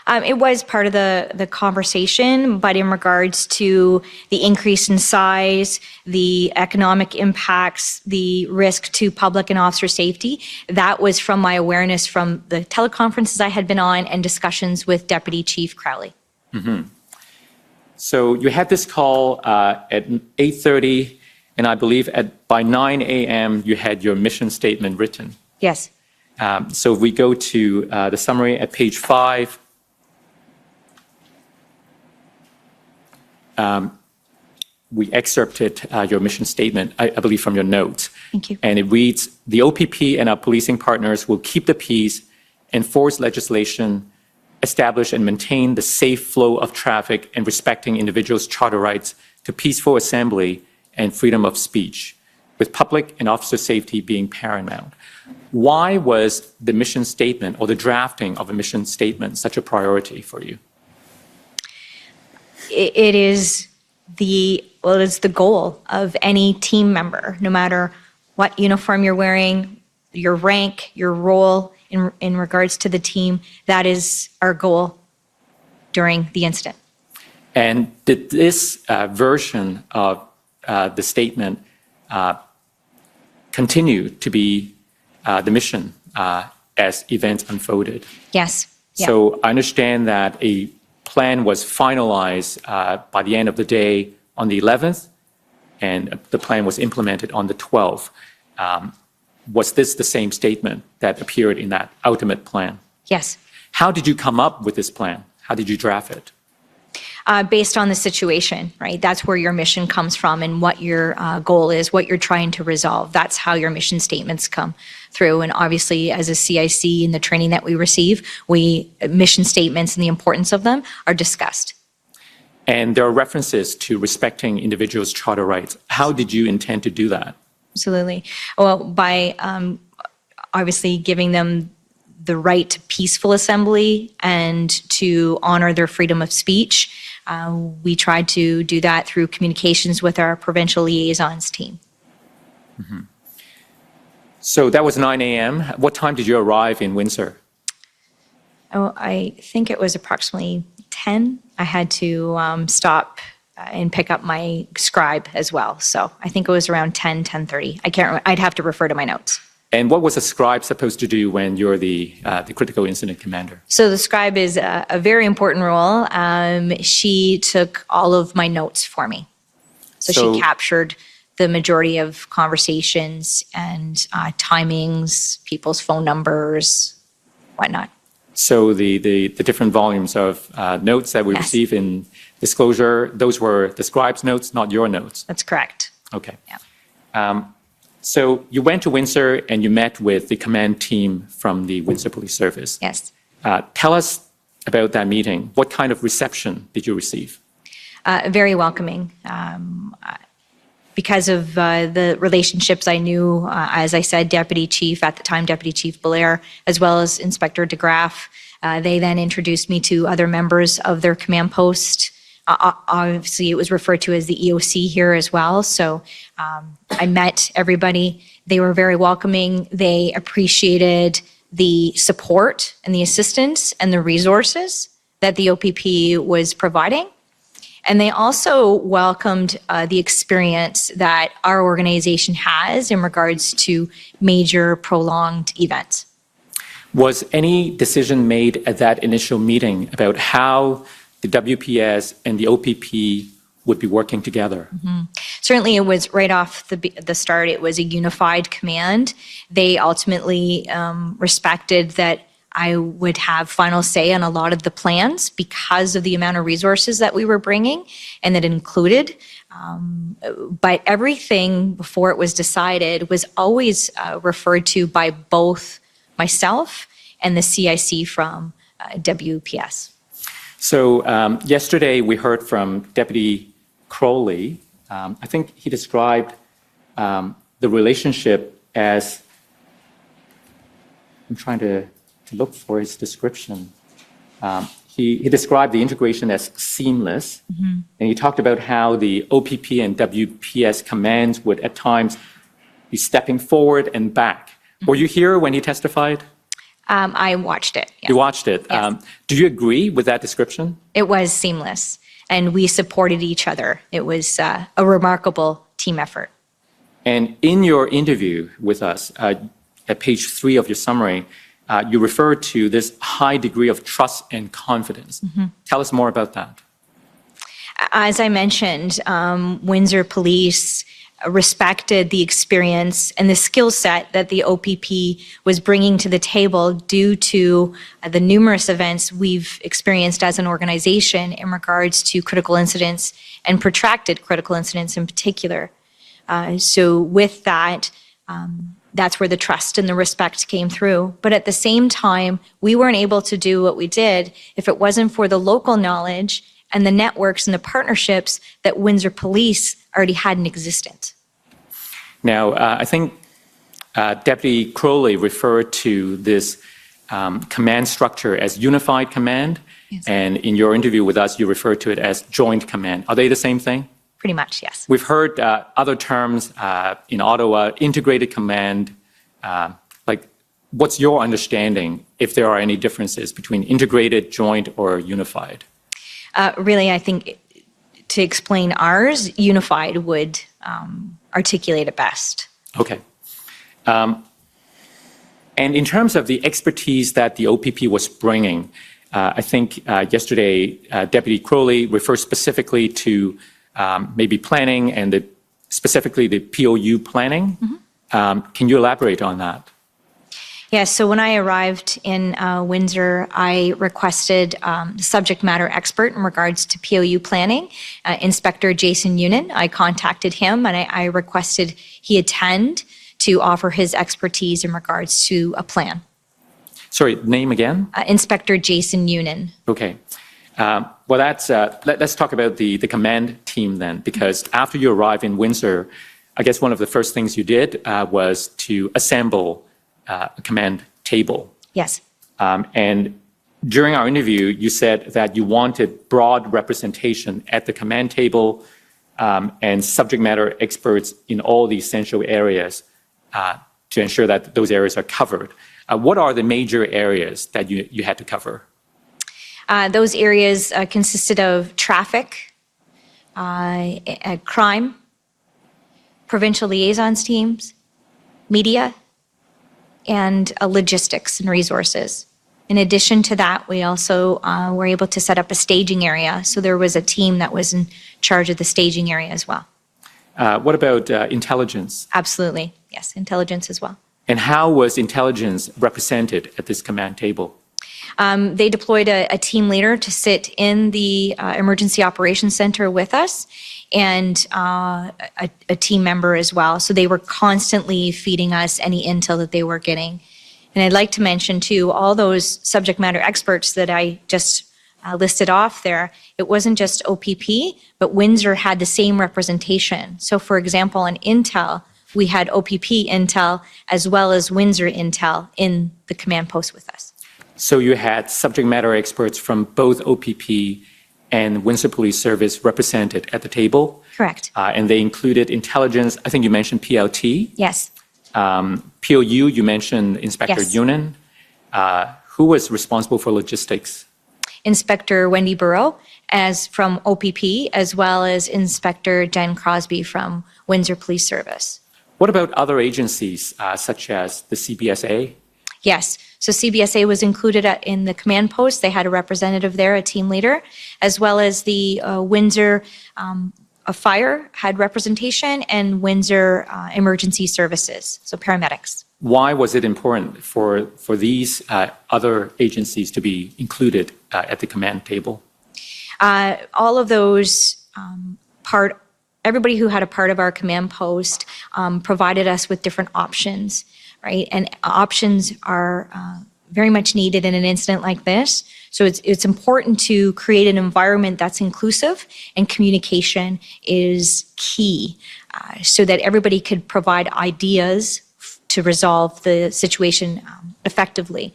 It was part of the conversation, but in regards to the increase in size, the economic impacts, the risk to public and officer safety, that was from my awareness from the teleconferences I had been on and discussions with Deputy Chief Crowley. So you had this call at 8:30, and I believe by 9 a.m. you had your mission statement written. Yes. So if we go to the summary at page 5, we excerpted your mission statement, I believe, from your notes. Thank you. And it reads, the OPP and our policing partners will keep the peace, enforce legislation, establish and maintain the safe flow of traffic and respecting individuals' charter rights to peaceful assembly and freedom of speech, with public and officer safety being paramount. Why was the mission statement or the drafting of a mission statement such a priority for you? It is it's the goal of any team member, no matter what uniform you're wearing, your rank, your role in regards to the team. That is our goal during the incident. And did this version of the statement continue to be the mission as events unfolded? Yes. Yeah. So I understand that a plan was finalized by the end of the day on the 11th, and the plan was implemented on the 12th. Was this the same statement that appeared in that ultimate plan? Yes. How did you come up with this plan? How did you draft it? Based on the situation, right? That's where your mission comes from and what your goal is, what you're trying to resolve. That's how your mission statements come through. And obviously, as a CIC in the training that we receive, mission statements and the importance of them are discussed. And there are references to respecting individuals' charter rights. How did you intend to do that? Absolutely. Well, by obviously giving them the right to peaceful assembly and to honor their freedom of speech. We tried to do that through communications with our provincial liaisons team. Mm-hmm. So that was 9 a.m. What time did you arrive in Windsor? Oh, I think it was approximately 10. I had to stop and pick up my scribe as well. So I think it was around 10:30. I can't remember. I'd have to refer to my notes. And what was a scribe supposed to do when you're the critical incident commander? So the scribe is a very important role. She took all of my notes for me. So she captured the majority of conversations and timings, people's phone numbers, whatnot. So the different volumes of notes that we receive in disclosure, those were the scribe's notes, not your notes? That's correct. Okay. Yeah. So you went to Windsor and you met with the command team from the Windsor Police Service. Yes. Tell us about that meeting. What kind of reception did you receive? Very welcoming. Because of the relationships I knew, as I said, Deputy Chief, at the time Deputy Chief Belair, as well as Inspector DeGraff, they then introduced me to other members of their command post. Obviously, it was referred to as the EOC here as well. So I met everybody. They were very welcoming. They appreciated the support and the assistance and the resources that the OPP was providing. And they also welcomed the experience that our organization has in regards to major prolonged events. Was any decision made at that initial meeting about how the WPS and the OPP would be working together? Mm-hmm. Certainly, it was right off the start, it was a unified command. They ultimately respected that I would have final say on a lot of the plans because of the amount of resources that we were bringing, and that included. But everything before it was decided was always referred to by both myself and the CIC from WPS. So yesterday we heard from Deputy Crowley. I think he described the relationship as, I'm trying to look for his description. He described the integration as seamless, and he talked about how the OPP and WPS commands would at times be stepping forward and back. Were you here when he testified? I watched it. Yes. You watched it. Yes. Do you agree with that description? It was seamless, and we supported each other. It was a remarkable team effort. And in your interview with us, at page 3 of your summary, you referred to this high degree of trust and confidence. Tell us more about that. As I mentioned, Windsor Police respected the experience and the skill set that the OPP was bringing to the table due to the numerous events we've experienced as an organization in regards to critical incidents and protracted critical incidents in particular. So with that, that's where the trust and the respect came through. But at the same time, we weren't able to do what we did if it wasn't for the local knowledge and the networks and the partnerships that Windsor Police already had in existence. Now, I think Deputy Crowley referred to this command structure as unified command. Yes. And in your interview with us, you referred to it as joint command. Are they the same thing? Pretty much, yes. We've heard other terms in Ottawa, integrated command. Like, what's your understanding, if there are any differences between integrated, joint, or unified? Really, I think to explain ours, unified would articulate it best. Okay. And in terms of the expertise that the OPP was bringing, I think yesterday Deputy Crowley referred specifically to maybe planning and specifically the POU planning. Can you elaborate on that? Yes, so when I arrived in Windsor, I requested the subject matter expert in regards to POU planning, Inspector Jason Unin. I contacted him and I requested he attend to offer his expertise in regards to a plan. Sorry, name again? Inspector Jason Unin. Okay. Well, let's talk about the command team then, because after you arrived in Windsor, I guess one of the first things you did was to assemble a command table. Yes. And during our interview, you said that you wanted broad representation at the command table and subject matter experts in all the essential areas to ensure that those areas are covered. What are the major areas that you had to cover? Those areas consisted of traffic, crime, provincial liaisons teams, media, and logistics and resources. In addition to that, we also were able to set up a staging area. So there was a team that was in charge of the staging area as well. What about intelligence? Absolutely. Yes, intelligence as well. And how was intelligence represented at this command table? They deployed a team leader to sit in the Emergency Operations Center with us, and a team member as well. So they were constantly feeding us any intel that they were getting. And I'd like to mention too, all those subject matter experts that I just listed off there, it wasn't just OPP, but Windsor had the same representation. So for example, on Intel, we had OPP Intel as well as Windsor Intel in the command post with us. So you had subject matter experts from both OPP and Windsor Police Service represented at the table? Correct. And they included intelligence, I think you mentioned PLT. Yes. POU, you mentioned Inspector Yes. Unin. Who was responsible for logistics? Inspector Wendy Burrow as from OPP, as well as Inspector Jen Crosby from Windsor Police Service. What about other agencies, such as the CBSA? Yes. So CBSA was included in the command post. They had a representative there, a team leader, as well as the Windsor Fire had representation, and Windsor Emergency Services, so paramedics. Why was it important for these other agencies to be included at the command table? All of those everybody who had a part of our command post provided us with different options, right? And options are very much needed in an incident like this. So it's important to create an environment that's inclusive, and communication is key so that everybody could provide ideas to resolve the situation effectively.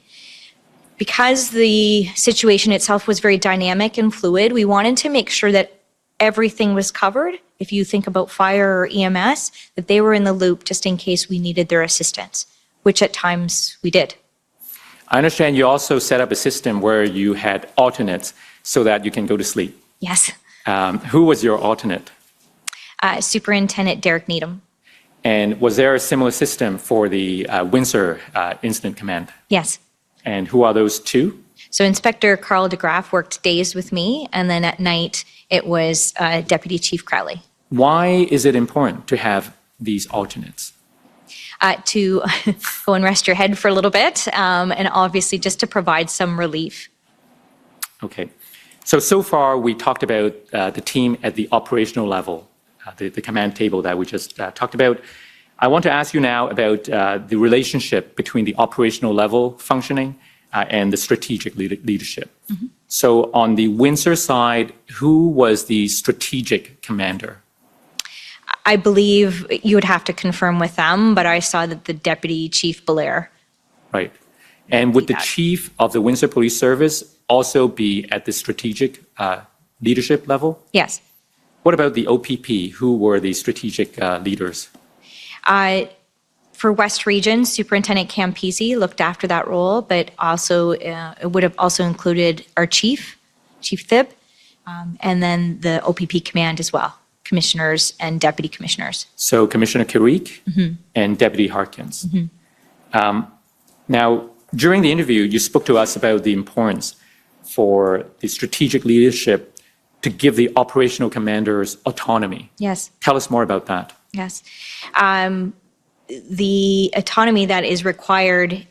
Because the situation itself was very dynamic and fluid, we wanted to make sure that everything was covered. If you think about fire or EMS, that they were in the loop just in case we needed their assistance, which at times we did. I understand you also set up a system where you had alternates so that you can go to sleep. Yes. Who was your alternate? Superintendent Derek Needham. And was there a similar system for the Windsor Incident Command? Yes. And who are those two? So Inspector Carl DeGraff worked days with me, and then at night it was Deputy Chief Crowley. Why is it important to have these alternates? To go and rest your head for a little bit, and obviously just to provide some relief. Okay. So far we talked about the team at the operational level, the command table that we just talked about. I want to ask you now about the relationship between the operational level functioning and the strategic leadership. Mm-hmm. So on the Windsor side, who was the strategic commander? I believe you would have to confirm with them, but I saw that the Deputy Chief Belair. Right. And would the chief of the Windsor Police Service also be at the strategic leadership level? Yes. What about the OPP? Who were the strategic leaders? For West Region, Superintendent Campisi looked after that role, but also it would have also included our Chief Thib, and then the OPP command as well, commissioners and deputy commissioners. So Commissioner Kirik and Deputy Harkins. Now, during the interview, you spoke to us about the importance for the strategic leadership to give the operational commanders autonomy. Yes. Tell us more about that. Yes. The autonomy that is required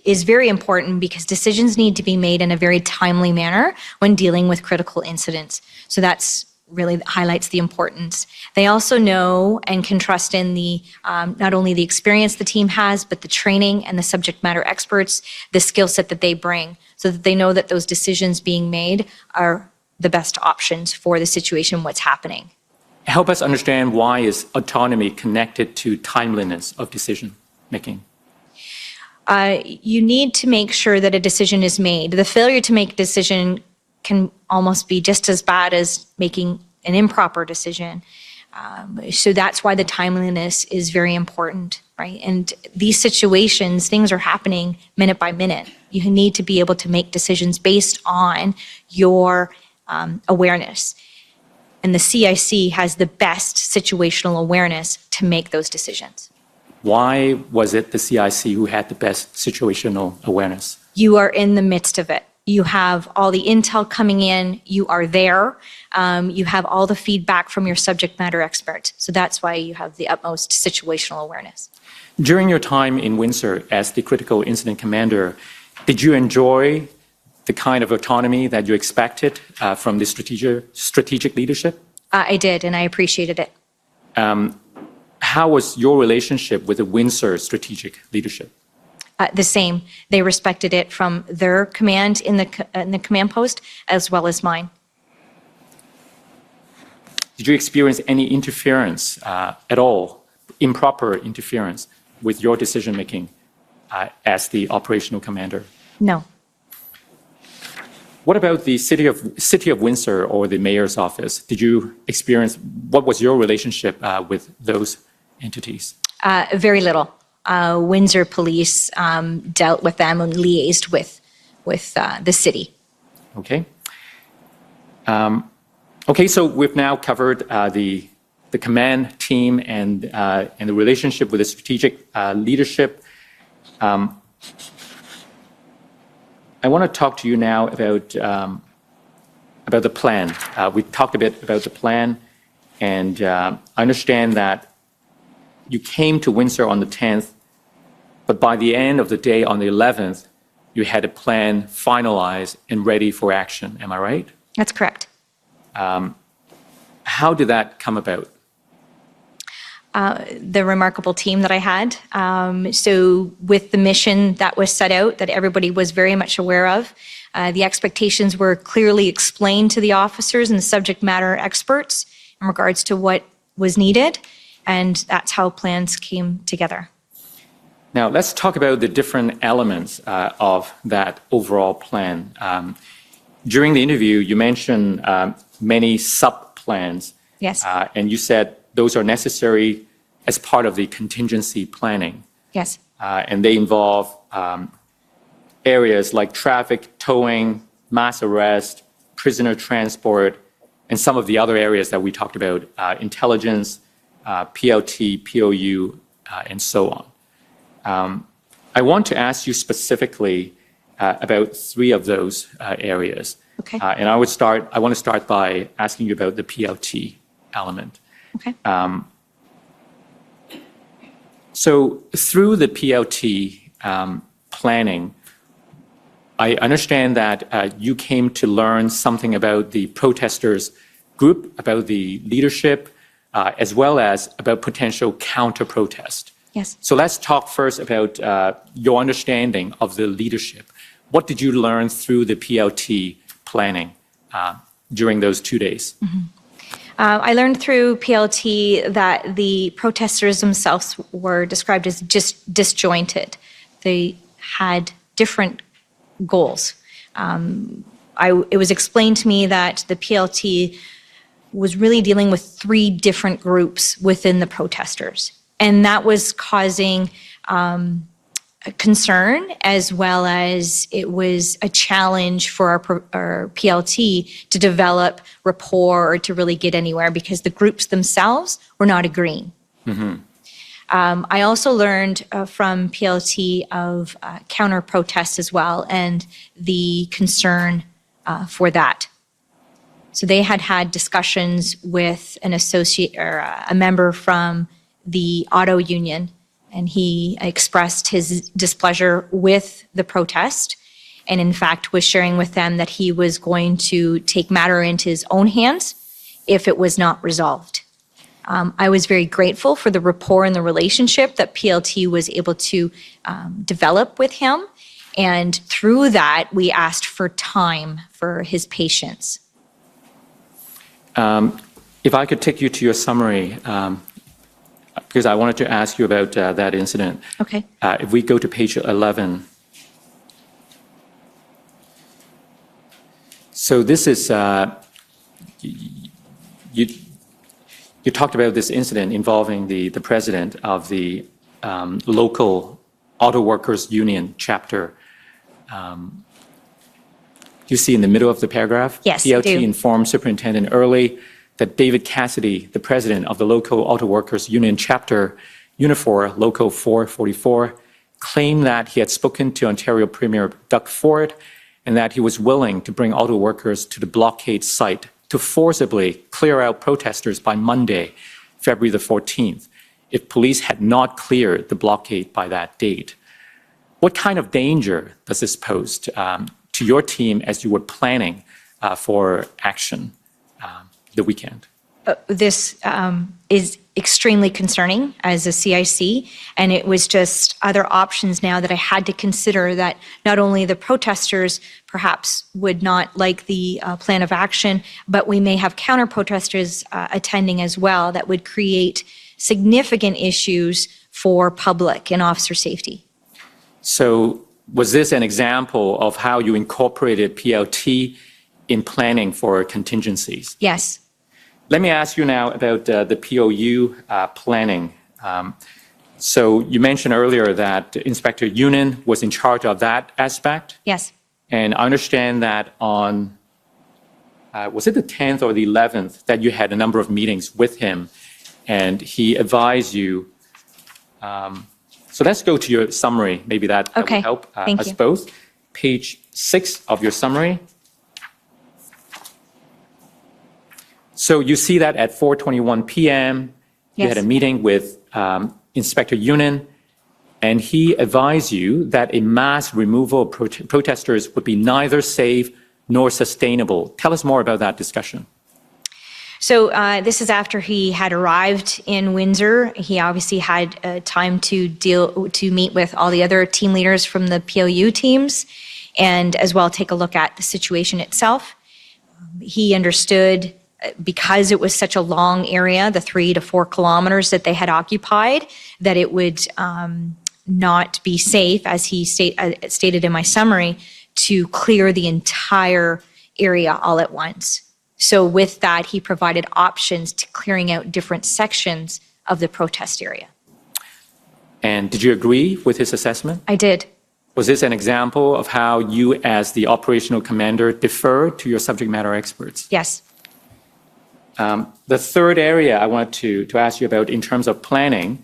is very important because decisions need to be made in a very timely manner when dealing with critical incidents. So that's really highlights the importance. They also know and can trust in the not only the experience the team has, but the training and the subject matter experts, the skill set that they bring, so that they know that those decisions being made are the best options for the situation, what's happening. Help us understand, why is autonomy connected to timeliness of decision making? You need to make sure that a decision is made. The failure to make a decision can almost be just as bad as making an improper decision. So that's why the timeliness is very important, right? And these situations, things are happening minute by minute. You need to be able to make decisions based on your awareness. And the CIC has the best situational awareness to make those decisions. Why was it the CIC who had the best situational awareness? You are in the midst of it. You have all the intel coming in, you are there, you have all the feedback from your subject matter experts. So that's why you have the utmost situational awareness. During your time in Windsor as the critical incident commander, did you enjoy the kind of autonomy that you expected from the strategic leadership? I did, and I appreciated it. How was your relationship with the Windsor strategic leadership? The same. They respected it from their command in the command post as well as mine. Did you experience any interference at all, improper interference with your decision making as the operational commander? No. What about the city of Windsor or the mayor's office? Did you experience, what was your relationship with those entities? Very little. Windsor Police dealt with them and liaised with the city. Okay. Okay, so we've now covered the command team and the relationship with the strategic leadership. I want to talk to you now about the plan. We talked a bit about the plan, and I understand that you came to Windsor on the 10th, but by the end of the day, on the 11th, you had a plan finalized and ready for action. Am I right? That's correct. How did that come about? The remarkable team that I had. So with the mission that was set out, that everybody was very much aware of, the expectations were clearly explained to the officers and the subject matter experts in regards to what was needed, and that's how plans came together. Now, let's talk about the different elements of that overall plan. During the interview, you mentioned many sub-plans. Yes. And you said those are necessary as part of the contingency planning. Yes. And they involve areas like traffic, towing, mass arrest, prisoner transport, and some of the other areas that we talked about, intelligence, PLT, POU, and so on. I want to ask you specifically about three of those areas. Okay. And I want to start by asking you about the PLT element. Okay. So through the PLT planning, I understand that you came to learn something about the protesters group, about the leadership, as well as about potential counter-protest. Yes. So let's talk first about your understanding of the leadership. What did you learn through the PLT planning during those 2 days? Mm-hmm. I learned through PLT that the protesters themselves were described as just disjointed. They had different goals. It was explained to me that the PLT was really dealing with three different groups within the protesters. And that was causing a concern, as well as it was a challenge for our PLT to develop rapport or to really get anywhere, because the groups themselves were not agreeing. Mm-hmm. I also learned from PLT of counter protests as well, and the concern for that. So they had discussions with an associate or a member from the auto union, and he expressed his displeasure with the protest, and in fact was sharing with them that he was going to take matter into his own hands if it was not resolved. I was very grateful for the rapport and the relationship that PLT was able to develop with him. And through that, we asked for time for his patience. If I could take you to your summary, because I wanted to ask you about that incident. Okay. If we go to page 11. So this is, you talked about this incident involving the president of the local auto workers union chapter. You see in the middle of the paragraph? Yes, I PLT do. informed Superintendent Early that David Cassidy, the president of the local auto workers union chapter, Unifor Local 444, claimed that he had spoken to Ontario Premier Doug Ford and that he was willing to bring auto workers to the blockade site to forcibly clear out protesters by Monday, February the 14th, if police had not cleared the blockade by that date. What kind of danger does this pose to your team as you were planning for action the weekend? This is extremely concerning as a CIC, and it was just other options now that I had to consider, that not only the protesters perhaps would not like the plan of action, but we may have counter protesters attending as well that would create significant issues for public and officer safety. So was this an example of how you incorporated PLT in planning for contingencies? Yes. Let me ask you now about the POU planning. So you mentioned earlier that Inspector Yunin was in charge of that aspect. Yes. And I understand that on, was it the 10th or the 11th, that you had a number of meetings with him and he advised you. So let's go to your summary. Maybe that will help Thank us you. both. Page 6 of your summary. So you see that at 4:21 p.m., you had a meeting with Inspector Yunin, and he advised you that a mass removal of protesters would be neither safe nor sustainable. Tell us more about that discussion. So this is after he had arrived in Windsor. He obviously had time to meet with all the other team leaders from the POU teams, and as well take a look at the situation itself. He understood, because it was such a long area, the 3 to 4 kilometers that they had occupied, that it would not be safe, as he stated in my summary, to clear the entire area all at once. So with that, he provided options to clearing out different sections of the protest area. And did you agree with his assessment? I did. Was this an example of how you, as the operational commander, defer to your subject matter experts? Yes. The third area I want to ask you about in terms of planning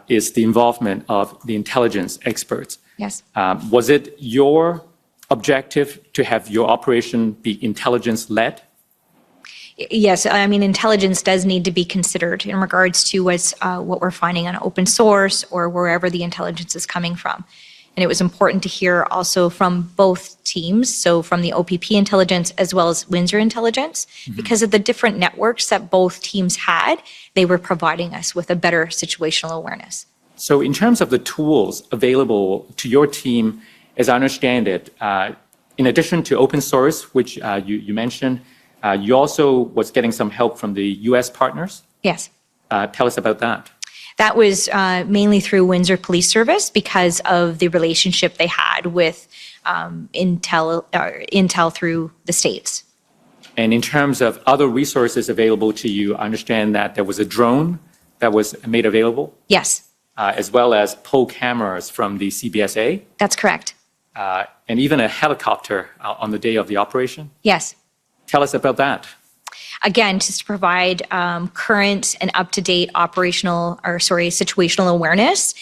is the involvement of the intelligence experts. Yes. Was it your objective to have your operation be intelligence-led? Yes, I mean, intelligence does need to be considered in regards to what we're finding on open source or wherever the intelligence is coming from. And it was important to hear also from both teams, so from the OPP intelligence as well as Windsor intelligence, because of the different networks that both teams had, they were providing us with a better situational awareness. So in terms of the tools available to your team, as I understand it, in addition to open source, which you mentioned, you also was getting some help from the U.S. partners? Yes. Tell us about that. That was mainly through Windsor Police Service because of the relationship they had with Intel through the States. And in terms of other resources available to you, I understand that there was a drone that was made available? Yes. As well as poll cameras from the CBSA? That's correct. And even a helicopter on the day of the operation? Yes. Tell us about that. Again, just to provide current and up-to-date situational awareness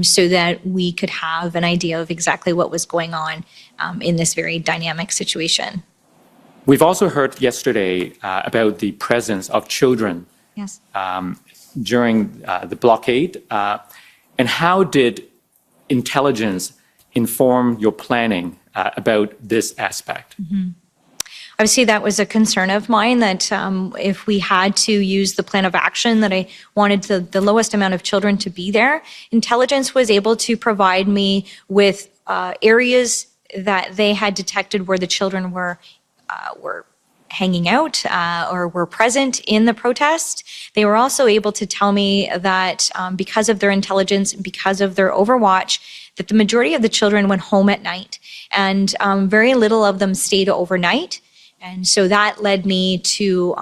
so that we could have an idea of exactly what was going on in this very dynamic situation. We've also heard yesterday about the presence of children Yes. during the blockade. And how did intelligence inform your planning about this aspect? Obviously, that was a concern of mine, that if we had to use the plan of action, that I wanted the lowest amount of children to be there. Intelligence was able to provide me with areas that they had detected where the children were hanging out or were present in the protest. They were also able to tell me that because of their intelligence and because of their overwatch, that the majority of the children went home at night, and very little of them stayed overnight. And so that led me to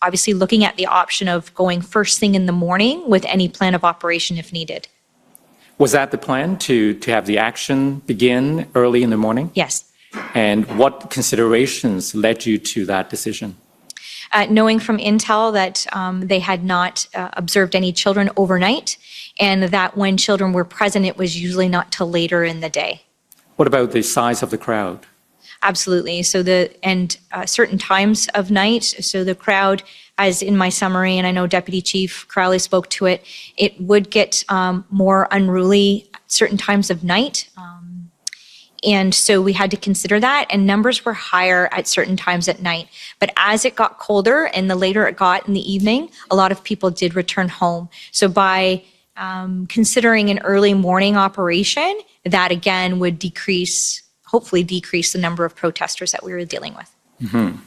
obviously looking at the option of going first thing in the morning with any plan of operation if needed. Was that the plan, to have the action begin early in the morning? Yes. And what considerations led you to that decision? Knowing from intel that they had not observed any children overnight, and that when children were present, it was usually not till later in the day. What about the size of the crowd? Absolutely. So certain times of night. So the crowd, as in my summary, and I know Deputy Chief Crowley spoke to it, it would get more unruly at certain times of night. And so we had to consider that, and numbers were higher at certain times at night. But as it got colder and the later it got in the evening, a lot of people did return home. So by considering an early morning operation, that again would hopefully decrease the number of protesters that we were dealing with. Mm-hmm.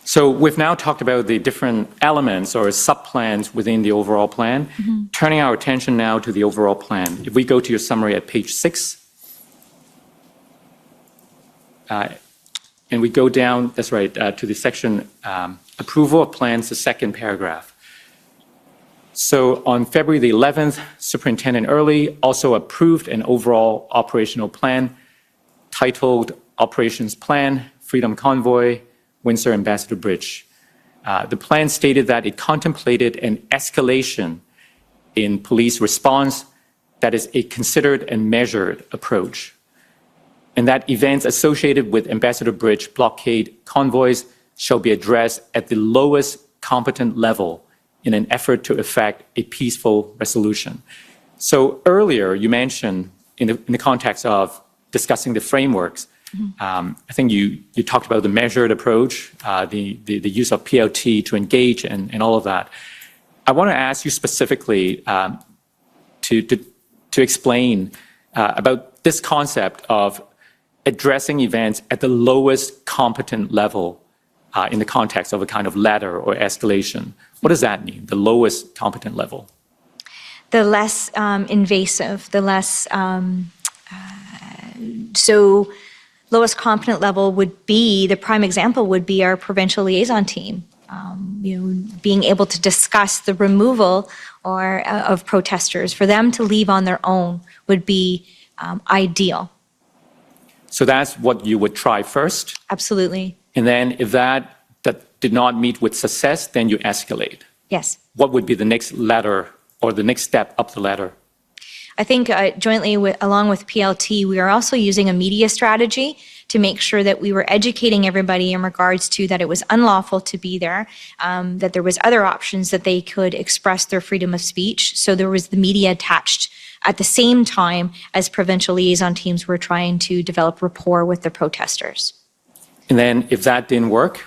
So we've now talked about the different elements or sub-plans within the overall plan. Mm-hmm. Turning our attention now to the overall plan. If we go to your summary at page 6, and we go down, that's right, to the section approval of plans, the second paragraph. So on February the 11th, Superintendent Early also approved an overall operational plan titled Operations Plan, Freedom Convoy, Windsor Ambassador Bridge. The plan stated that it contemplated an escalation in police response that is a considered and measured approach, and that events associated with Ambassador Bridge blockade convoys shall be addressed at the lowest competent level in an effort to effect a peaceful resolution. So earlier you mentioned in the context of discussing the frameworks, I think you talked about the measured approach, the use of PLT to engage and all of that. I want to ask you specifically to explain about this concept of addressing events at the lowest competent level in the context of a kind of ladder or escalation. What does that mean, the lowest competent level? The less invasive, the less, so lowest competent level would be, the prime example would be our provincial liaison team. Being able to discuss the removal of protesters, for them to leave on their own would be ideal. So that's what you would try first? Absolutely. And then if that did not meet with success, then you escalate? Yes. What would be the next ladder or the next step up the ladder? I think jointly along with PLT, we are also using a media strategy to make sure that we were educating everybody in regards to that it was unlawful to be there, that there was other options that they could express their freedom of speech. So there was the media attached at the same time as provincial liaison teams were trying to develop rapport with the protesters. And then if that didn't work?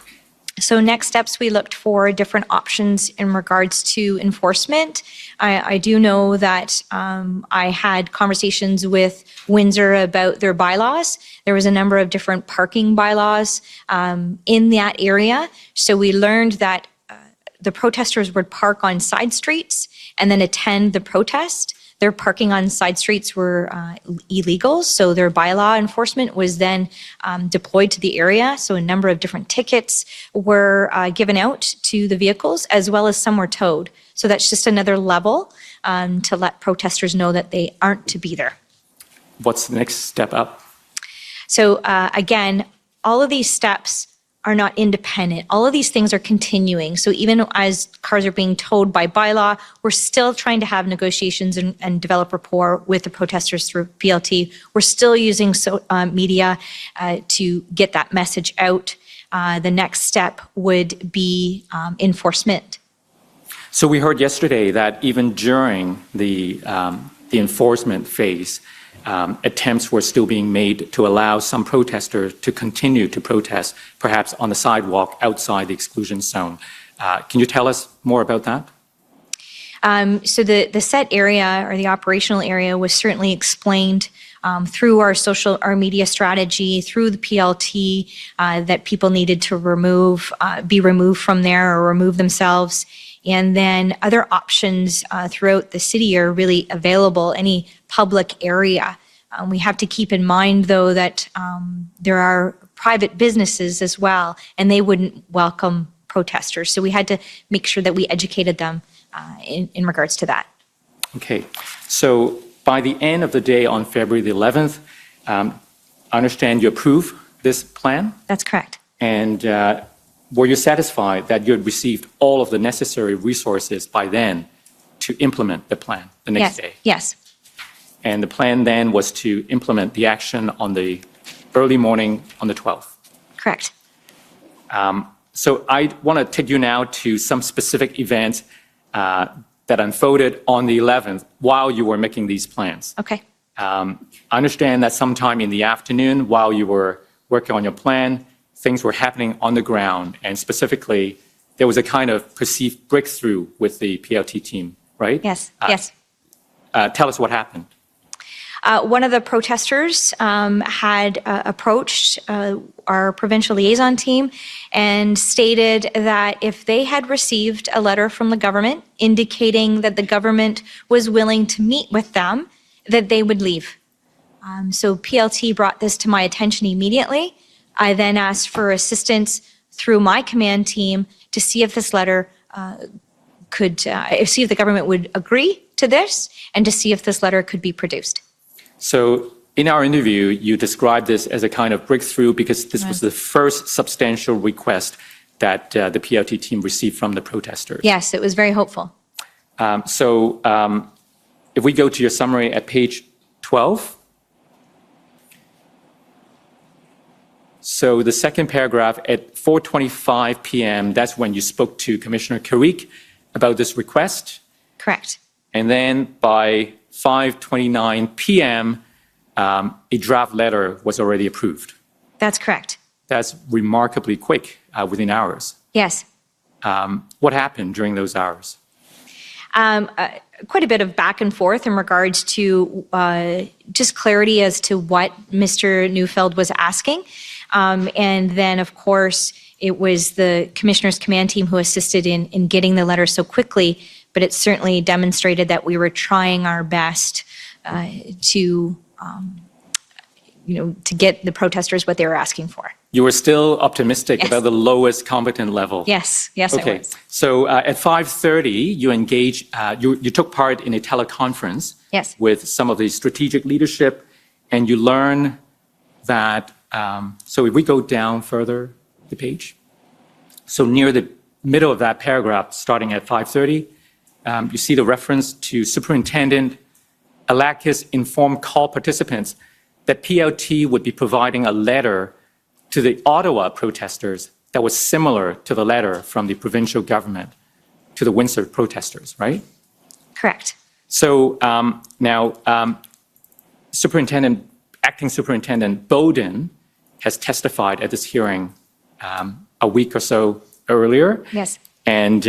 So next steps, we looked for different options in regards to enforcement. I do know that I had conversations with Windsor about their bylaws. There was a number of different parking bylaws in that area. So we learned that the protesters would park on side streets and then attend the protest. Their parking on side streets were illegal, so their bylaw enforcement was then deployed to the area. So a number of different tickets were given out to the vehicles, as well as some were towed. So that's just another level to let protesters know that they aren't to be there. What's the next step up? So again, all of these steps are not independent. All of these things are continuing. So even as cars are being towed by bylaw, we're still trying to have negotiations and develop rapport with the protesters through PLT. We're still using media to get that message out. The next step would be enforcement. So we heard yesterday that even during the enforcement phase, attempts were still being made to allow some protesters to continue to protest, perhaps on the sidewalk outside the exclusion zone. Can you tell us more about that? So the set area or the operational area was certainly explained through our media strategy, through the PLT, that people needed to be removed from there or remove themselves. And then other options throughout the city are really available, any public area. We have to keep in mind, though, that there are private businesses as well, and they wouldn't welcome protesters. So we had to make sure that we educated them in regards to that. Okay. So by the end of the day on February the 11th, I understand you approve this plan? That's correct. And were you satisfied that you had received all of the necessary resources by then to implement the plan the next day? Yes. And the plan then was to implement the action on the early morning on the 12th? Correct. So I want to take you now to some specific events that unfolded on the 11th while you were making these plans. Okay. I understand that sometime in the afternoon while you were working on your plan, things were happening on the ground, and specifically, there was a kind of perceived breakthrough with the PLT team, right? Yes. Yes. Tell us what happened. One of the protesters had approached our provincial liaison team and stated that if they had received a letter from the government indicating that the government was willing to meet with them, that they would leave. So PLT brought this to my attention immediately. I then asked for assistance through my command team to see if this letter see if the government would agree to this and to see if this letter could be produced. So in our interview, you described this as a kind of breakthrough because this was the first substantial request that the PLT team received from the protesters. Yes, it was very hopeful. If we go to your summary at page 12, so the second paragraph at 4:25 p.m., that's when you spoke to Commissioner Carrick about this request. Correct. And then by 5:29 p.m., a draft letter was already approved. That's correct. That's remarkably quick, within hours. Yes. What happened during those hours? Quite a bit of back and forth in regards to just clarity as to what Mr. Neufeld was asking. And then, of course, it was the Commissioner's command team who assisted in getting the letter so quickly, but it certainly demonstrated that we were trying our best to get the protesters what they were asking for. You were still optimistic Yes. about the lowest competent level. Yes, I was. So at 5:30, you engaged, you took part in a teleconference Yes. with some of the strategic leadership, and you learn that, so if we go down further the page, so near the middle of that paragraph, starting at 5:30, you see the reference to Superintendent Alakis informed call participants that PLT would be providing a letter to the Ottawa protesters that was similar to the letter from the provincial government to the Windsor protesters, right? Correct. So now, Acting Superintendent Bowden has testified at this hearing a week or so earlier. Yes. And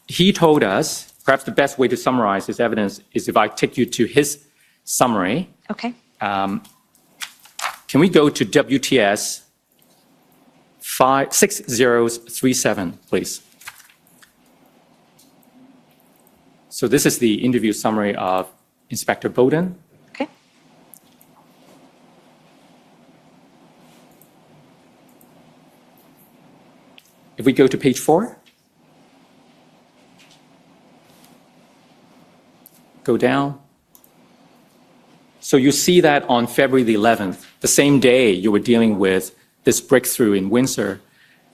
he told us, perhaps the best way to summarize his evidence is if I take you to his summary. Okay. Can we go to WTS 6037, please? So this is the interview summary of Inspector Bowden. Okay. If we go to page 4, go down. So you see that on February the 11th, the same day you were dealing with this breakthrough in Windsor.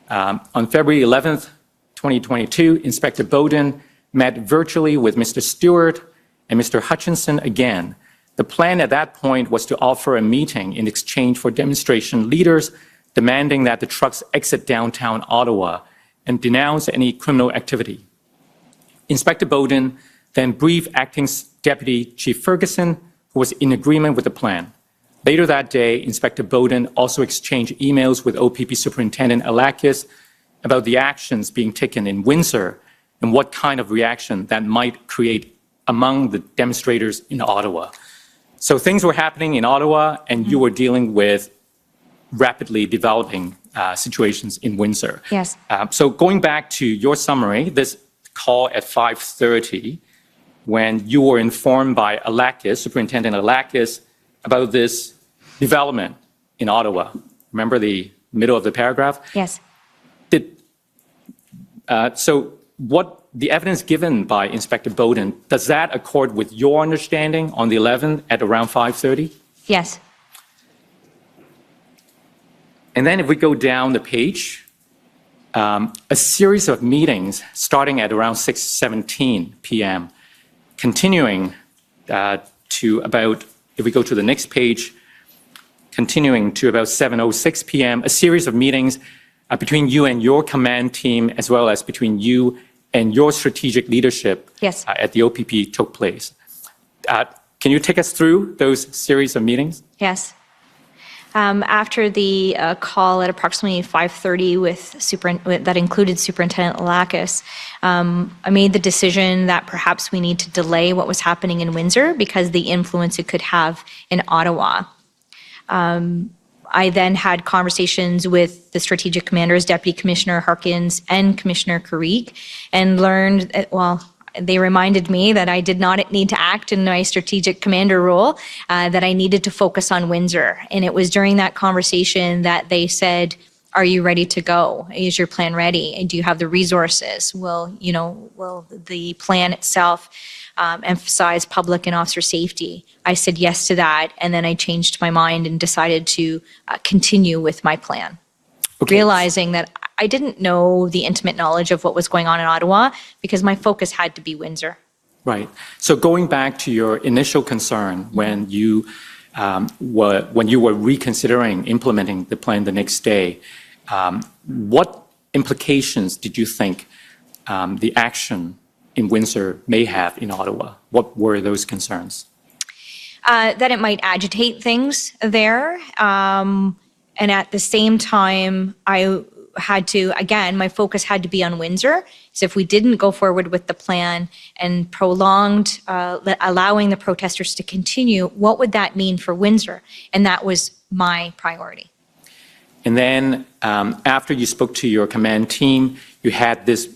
On February 11th, 2022, Inspector Bowden met virtually with Mr. Stewart and Mr. Hutchinson again. The plan at that point was to offer a meeting in exchange for demonstration leaders demanding that the trucks exit downtown Ottawa and denounce any criminal activity. Inspector Bowden then briefed Acting Deputy Chief Ferguson, who was in agreement with the plan. Later that day, Inspector Bowden also exchanged emails with OPP Superintendent Alakis about the actions being taken in Windsor and what kind of reaction that might create among the demonstrators in Ottawa. So things were happening in Ottawa, and you were dealing with rapidly developing situations in Windsor. Yes. So going back to your summary, this call at 5:30, when you were informed by Alakis, Superintendent Alakis, about this development in Ottawa. Remember the middle of the paragraph? Yes. So what the evidence given by Inspector Bowden, does that accord with your understanding on the 11th at around 5:30? Yes. And then if we go down the page, a series of meetings starting at around 6:17 p.m., continuing to about, if we go to the next page, continuing to about 7:06 p.m., a series of meetings between you and your command team, as well as between you and your strategic leadership Yes. at the OPP took place. Can you take us through those series of meetings? Yes. After the call at approximately 5:30 that included Superintendent Alakis, I made the decision that perhaps we need to delay what was happening in Windsor because the influence it could have in Ottawa. I then had conversations with the strategic commanders, Deputy Commissioner Harkins and Commissioner Karik, and learned, they reminded me that I did not need to act in my strategic commander role, that I needed to focus on Windsor. And it was during that conversation that they said, are you ready to go? Is your plan ready? And do you have the resources? Will the plan itself emphasize public and officer safety? I said yes to that, and then I changed my mind and decided to continue with my plan, realizing that I didn't know the intimate knowledge of what was going on in Ottawa because my focus had to be Windsor. Right. So going back to your initial concern when you were reconsidering implementing the plan the next day, what implications did you think the action in Windsor may have in Ottawa? What were those concerns? That it might agitate things there. And at the same time, I had to, again, my focus had to be on Windsor. So if we didn't go forward with the plan and prolonged, allowing the protesters to continue, what would that mean for Windsor? And that was my priority. And then after you spoke to your command team, you had this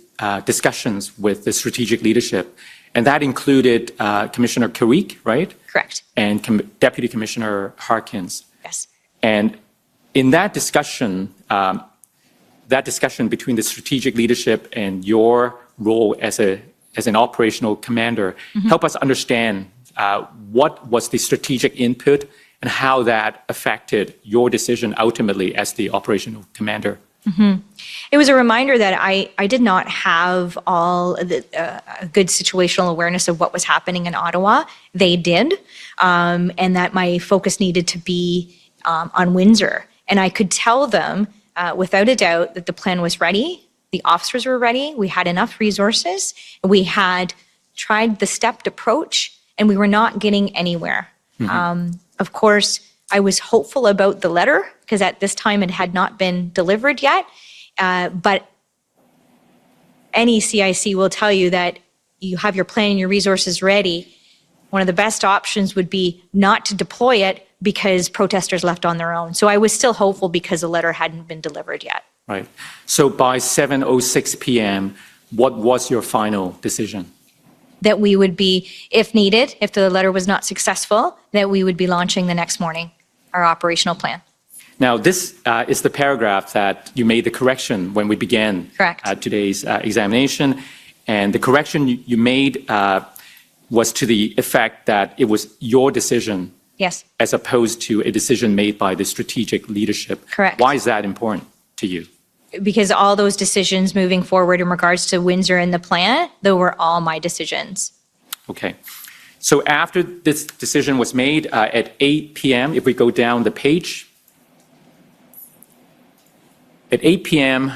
discussions with the strategic leadership. And that included Commissioner Karik, right? Correct. And Deputy Commissioner Harkins. Yes. And in that discussion between the strategic leadership and your role as an operational commander, help us understand what was the strategic input and how that affected your decision ultimately as the operational commander. It was a reminder that I did not have all the good situational awareness of what was happening in Ottawa. They did, and that my focus needed to be on Windsor. And I could tell them without a doubt that the plan was ready, the officers were ready, we had enough resources, we had tried the stepped approach, and we were not getting anywhere. Of course, I was hopeful about the letter because at this time it had not been delivered yet. But any CIC will tell you that you have your plan and your resources ready. One of the best options would be not to deploy it because protesters left on their own. So I was still hopeful because the letter hadn't been delivered yet. Right. So by 7:06 p.m., what was your final decision? That we would be, if needed, if the letter was not successful, that we would be launching the next morning our operational plan. Now, this is the paragraph that you made the correction when we began today's examination. And the correction you made was to the effect that it was your decision. Yes. As opposed to a decision made by the strategic leadership. Correct. Why is that important to you? Because all those decisions moving forward in regards to Windsor and the plan, those were all my decisions. Okay. So after this decision was made at 8 p.m., if we go down the page, at 8 p.m.,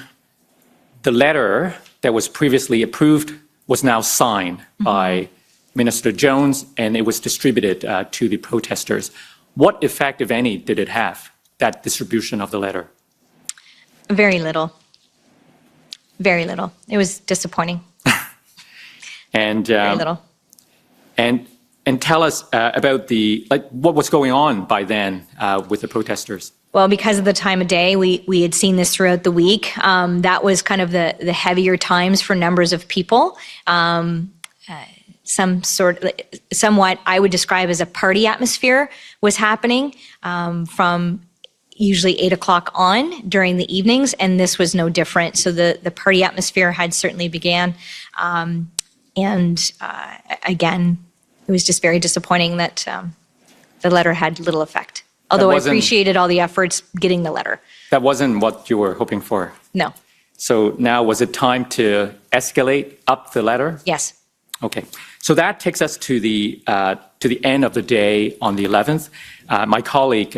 the letter that was previously approved was now signed by Minister Jones, and it was distributed to the protesters. What effect, if any, did it have, that distribution of the letter? Very little. Very little. It was disappointing. And Very little. and tell us about what was going on by then with the protesters. Well, because of the time of day, we had seen this throughout the week. That was kind of the heavier times for numbers of people. Somewhat, I would describe as a party atmosphere was happening from usually 8 o'clock on during the evenings, and this was no different. So the party atmosphere had certainly began. Again, it was just very disappointing that the letter had little effect. Although I appreciated all the efforts getting the letter. That wasn't what you were hoping for. No. So now, was it time to escalate up the letter? Yes. Okay. So that takes us to the end of the day on the 11th. My colleague,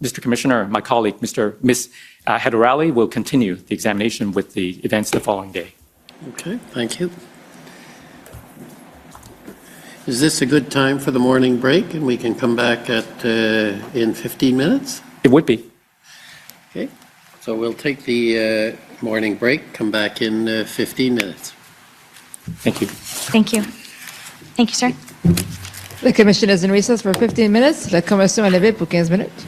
Mr. Commissioner, Ms. Hedorali will continue the examination with the events the following day. Okay, thank you. Is this a good time for the morning break, and we can come back in 15 minutes? It would be. Okay, so we'll take the morning break, come back in 15 minutes. Thank you. Thank you. Thank you, sir. The commission is in recess for 15 minutes. La commission est levée pour 15 minutes.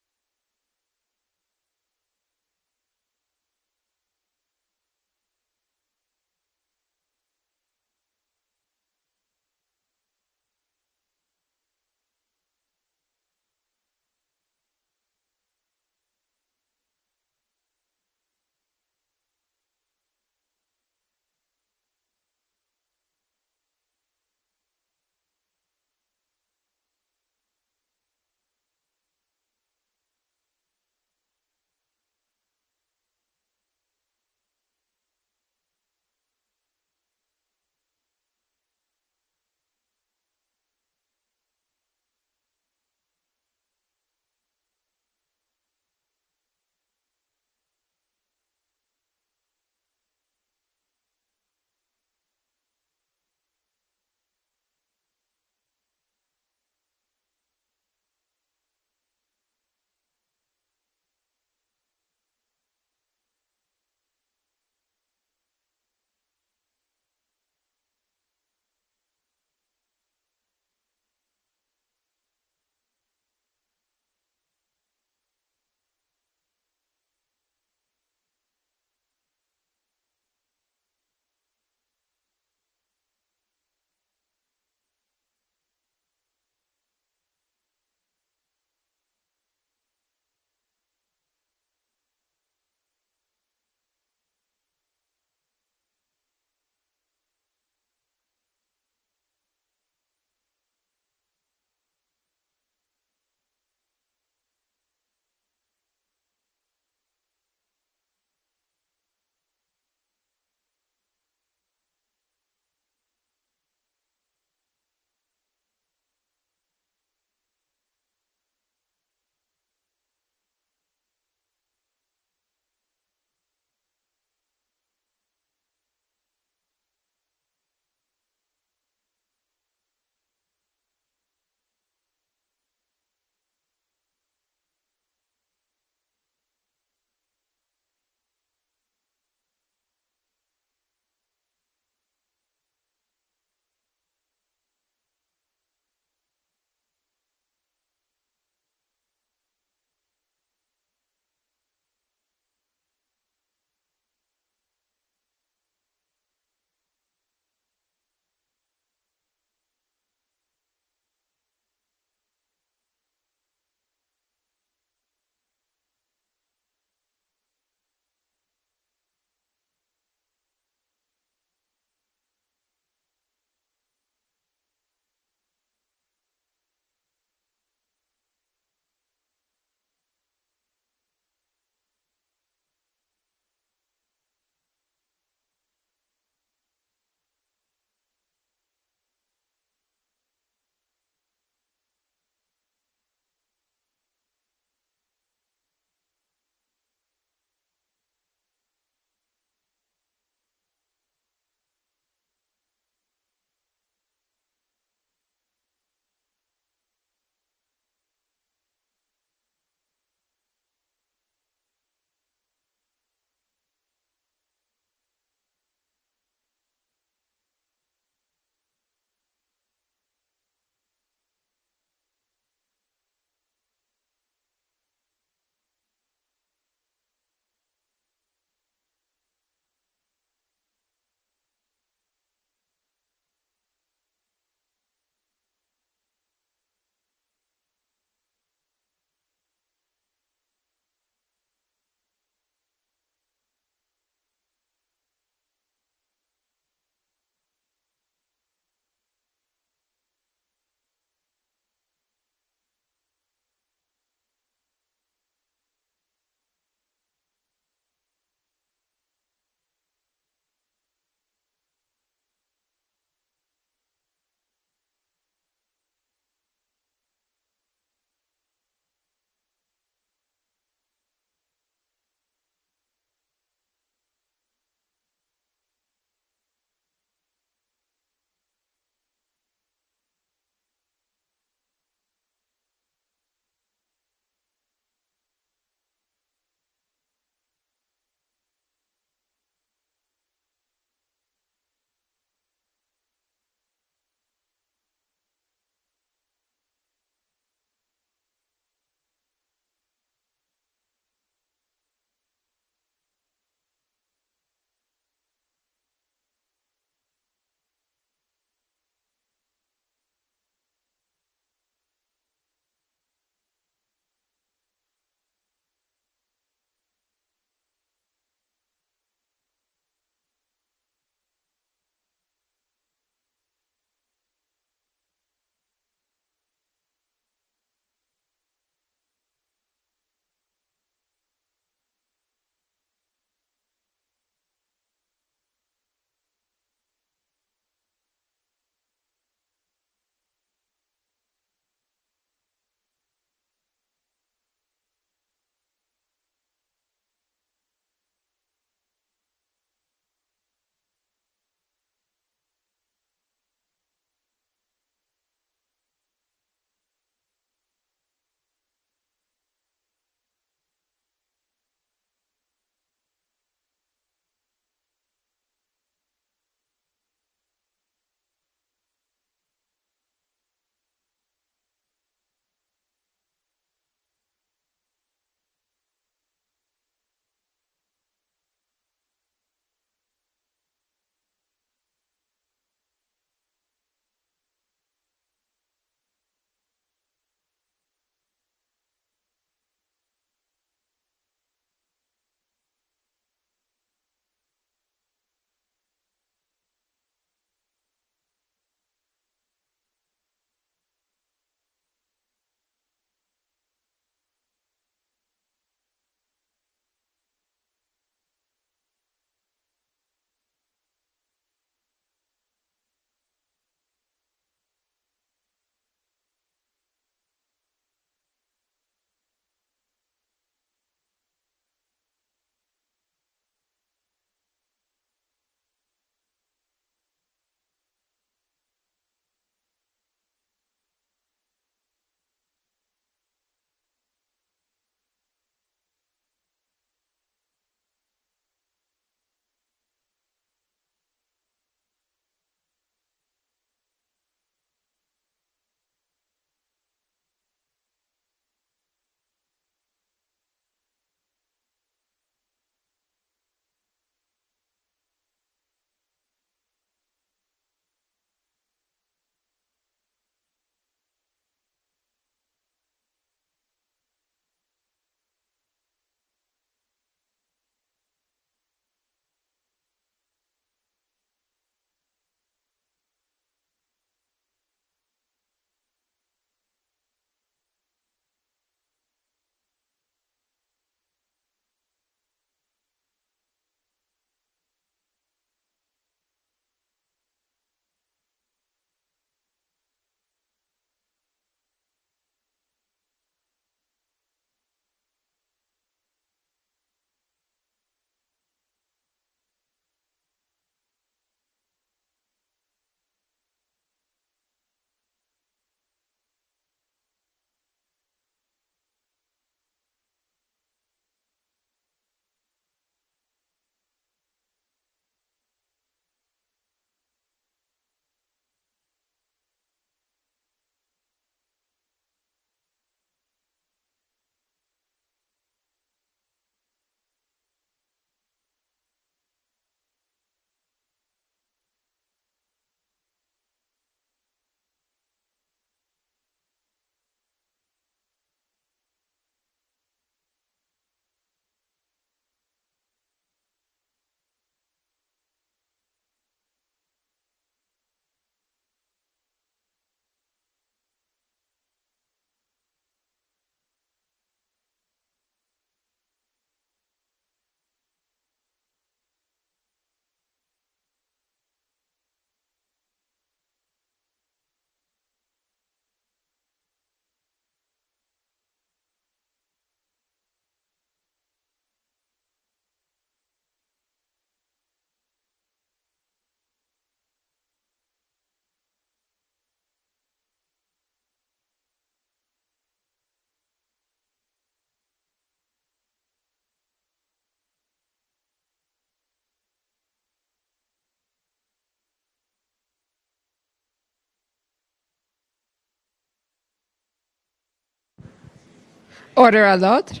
Order à l'ordre.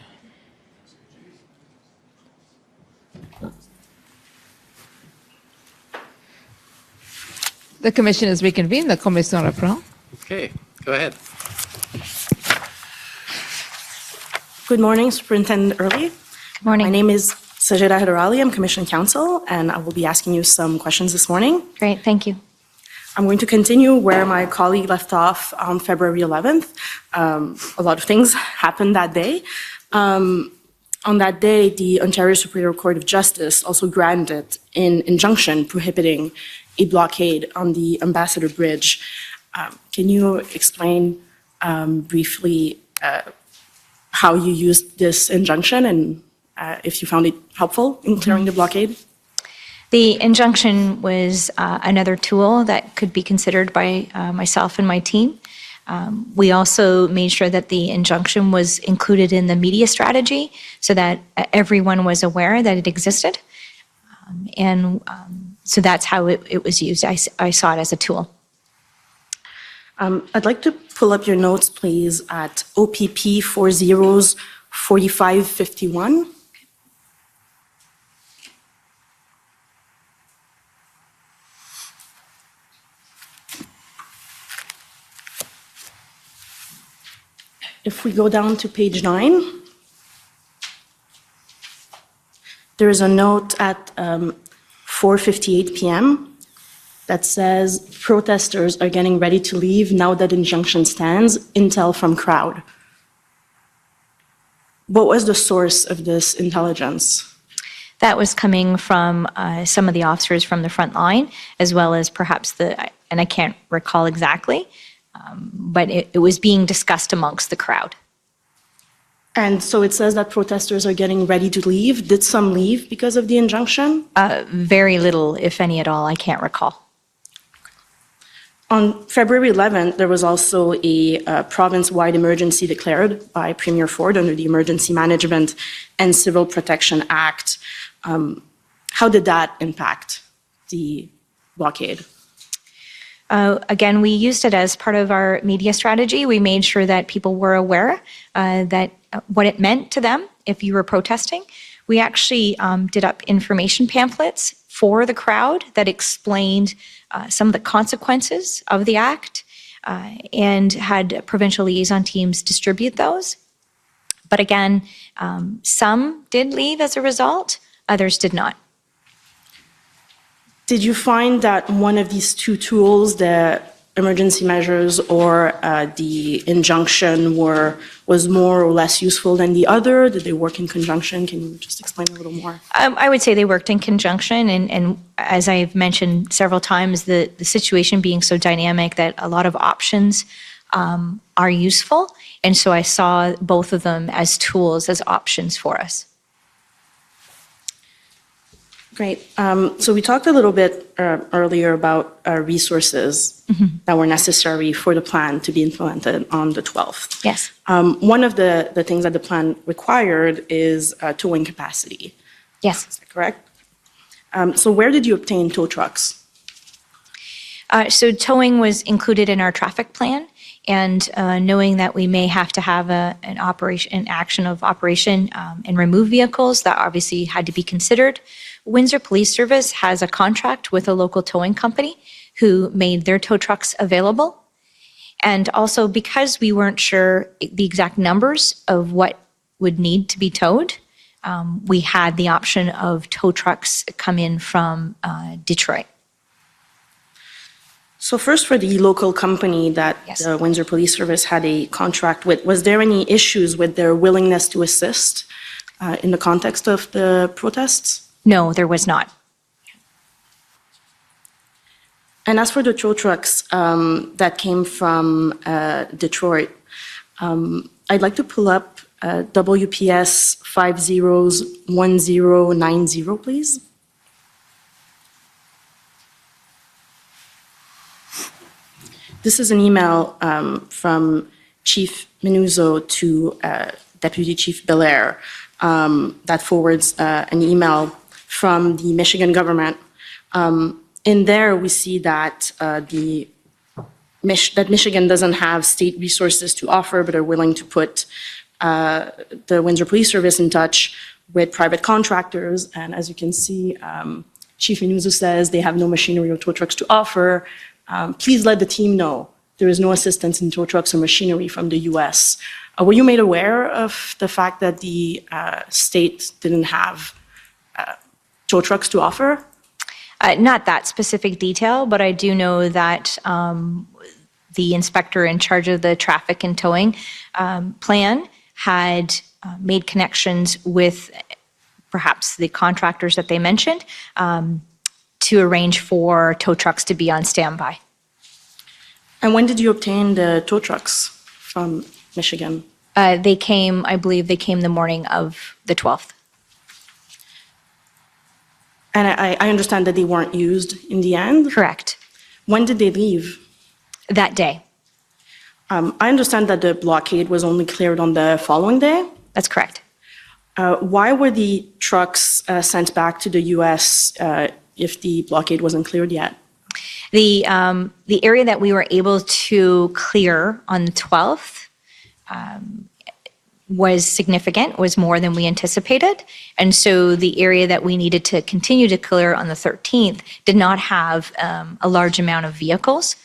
The commission is reconvened. La commission reprend. Okay, go ahead. Good morning, Superintendent Early. Morning. My name is Sajida Hidarali. I'm Commission Counsel, and I will be asking you some questions this morning. Great, thank you. I'm going to continue where my colleague left off on February 11th. A lot of things happened that day. On that day, the Ontario Superior Court of Justice also granted an injunction prohibiting a blockade on the Ambassador Bridge. Can you explain briefly how you used this injunction and if you found it helpful in clearing the blockade? The injunction was another tool that could be considered by myself and my team. We also made sure that the injunction was included in the media strategy so that everyone was aware that it existed. So that's how it was used. I saw it as a tool. I'd like to pull up your notes, please, at OPP 40s 4551. If we go down to page 9, there is a note at 4:58 p.m. that says protesters are getting ready to leave now that injunction stands, intel from crowd. What was the source of this intelligence? That was coming from some of the officers from the front line, as well as perhaps and I can't recall exactly, but it was being discussed amongst the crowd. And so it says that protesters are getting ready to leave. Did some leave because of the injunction? Very little, if any at all, I can't recall. On February 11th, there was also a province-wide emergency declared by Premier Ford under the Emergency Management and Civil Protection Act. How did that impact the blockade? Again, we used it as part of our media strategy. We made sure that people were aware that what it meant to them if you were protesting. We actually did up information pamphlets for the crowd that explained some of the consequences of the act and had provincial liaison teams distribute those. But again, some did leave as a result, others did not. Did you find that one of these two tools, the emergency measures or the injunction, was more or less useful than the other? Did they work in conjunction? Can you just explain a little more? I would say they worked in conjunction, and as I've mentioned several times, the situation being so dynamic that a lot of options are useful, and so I saw both of them as tools, as options for us. Great. So we talked a little bit earlier about resources that were necessary for the plan to be implemented on the 12th. Yes. One of the things that the plan required is towing capacity. Yes. Is that correct? So where did you obtain tow trucks? So towing was included in our traffic plan, and knowing that we may have to have an action of operation and remove vehicles, that obviously had to be considered. Windsor Police Service has a contract with a local towing company who made their tow trucks available. And also because we weren't sure the exact numbers of what would need to be towed, we had the option of tow trucks come in from Detroit. So first, for the local company that Yes. the Windsor Police Service had a contract with, was there any issues with their willingness to assist in the context of the protests? No, there was not. And as for the tow trucks that came from Detroit, I'd like to pull up WPS 501090, please. This is an email from Chief Menuzzo to Deputy Chief Belair that forwards an email from the Michigan government. In there, we see that Michigan doesn't have state resources to offer, but are willing to put the Windsor Police Service in touch with private contractors. And as you can see, Chief Inuzu says they have no machinery or tow trucks to offer. Please let the team know there is no assistance in tow trucks or machinery from the U.S. Were you made aware of the fact that the state didn't have tow trucks to offer? Not that specific detail, but I do know that the inspector in charge of the traffic and towing plan had made connections with perhaps the contractors that they mentioned to arrange for tow trucks to be on standby. And when did you obtain the tow trucks from Michigan? They came, I believe they came the morning of the 12th. And I understand that they weren't used in the end. Correct. When did they leave? That day. I understand that the blockade was only cleared on the following day. That's correct. Why were the trucks sent back to the U.S. If the blockade wasn't cleared yet? The area that we were able to clear on the 12th was significant, was more than we anticipated. And so the area that we needed to continue to clear on the 13th did not have a large amount of vehicles.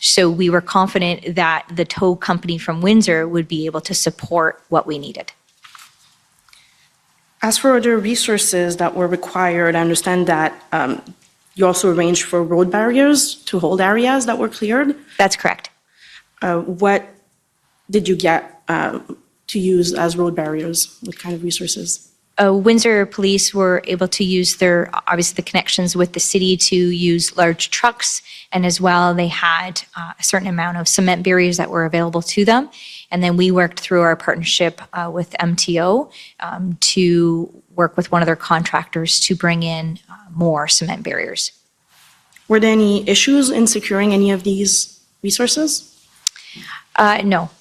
So we were confident that the tow company from Windsor would be able to support what we needed. As for other resources that were required, I understand that you also arranged for road barriers to hold areas that were cleared. That's correct. What did you get to use as road barriers? What kind of resources? Windsor Police were able to use their, obviously the connections with the city to use large trucks, and as well they had a certain amount of cement barriers that were available to them. And then we worked through our partnership with MTO to work with one of their contractors to bring in more cement barriers. Were there any issues in securing any of these resources? No.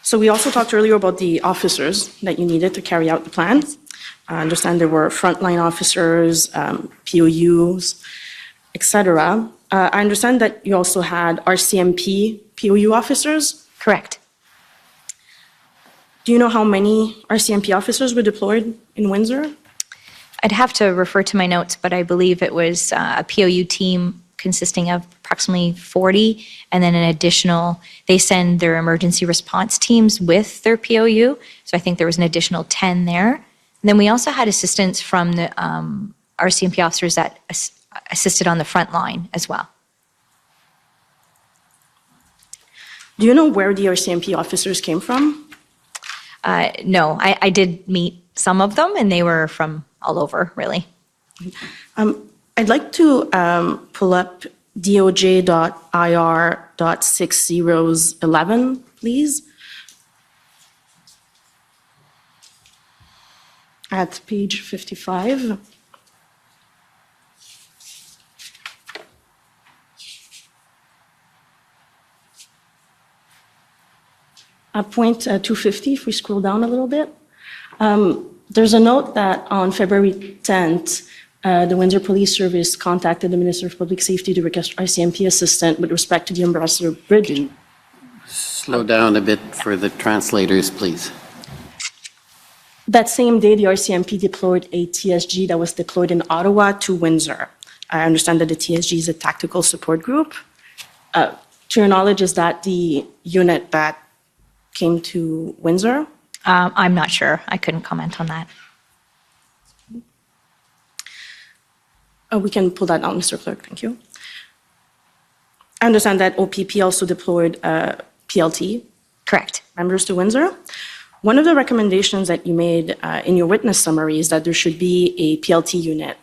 So we also talked earlier about the officers that you needed to carry out the plan. I understand there were frontline officers, POUs, etc. I understand that you also had RCMP POU officers. Correct. Do you know how many RCMP officers were deployed in Windsor? I'd have to refer to my notes, but I believe it was a POU team consisting of approximately 40, and then an additional, they send their emergency response teams with their POU, so I think there was an additional 10 there. And then we also had assistance from the RCMP officers that assisted on the front line as well. Do you know where the RCMP officers came from? No, I did meet some of them, and they were from all over, really. I'd like to pull up doj.ir.6011, please. At page 55. At point 250, if we scroll down a little bit, there's a note that on February 10th, the Windsor Police Service contacted the Minister of Public Safety to request RCMP assistance with respect to the Ambassador Bridge. Slow down a bit for the translators, please. That same day, the RCMP deployed a TSG that was deployed in Ottawa to Windsor. I understand that the TSG is a tactical support group. To your knowledge, is that the unit that came to Windsor? I'm not sure. I couldn't comment on that. We can pull that out, Mr. Clerk, thank you. I understand that OPP also deployed PLT Correct. members to Windsor. One of the recommendations that you made in your witness summary is that there should be a PLT unit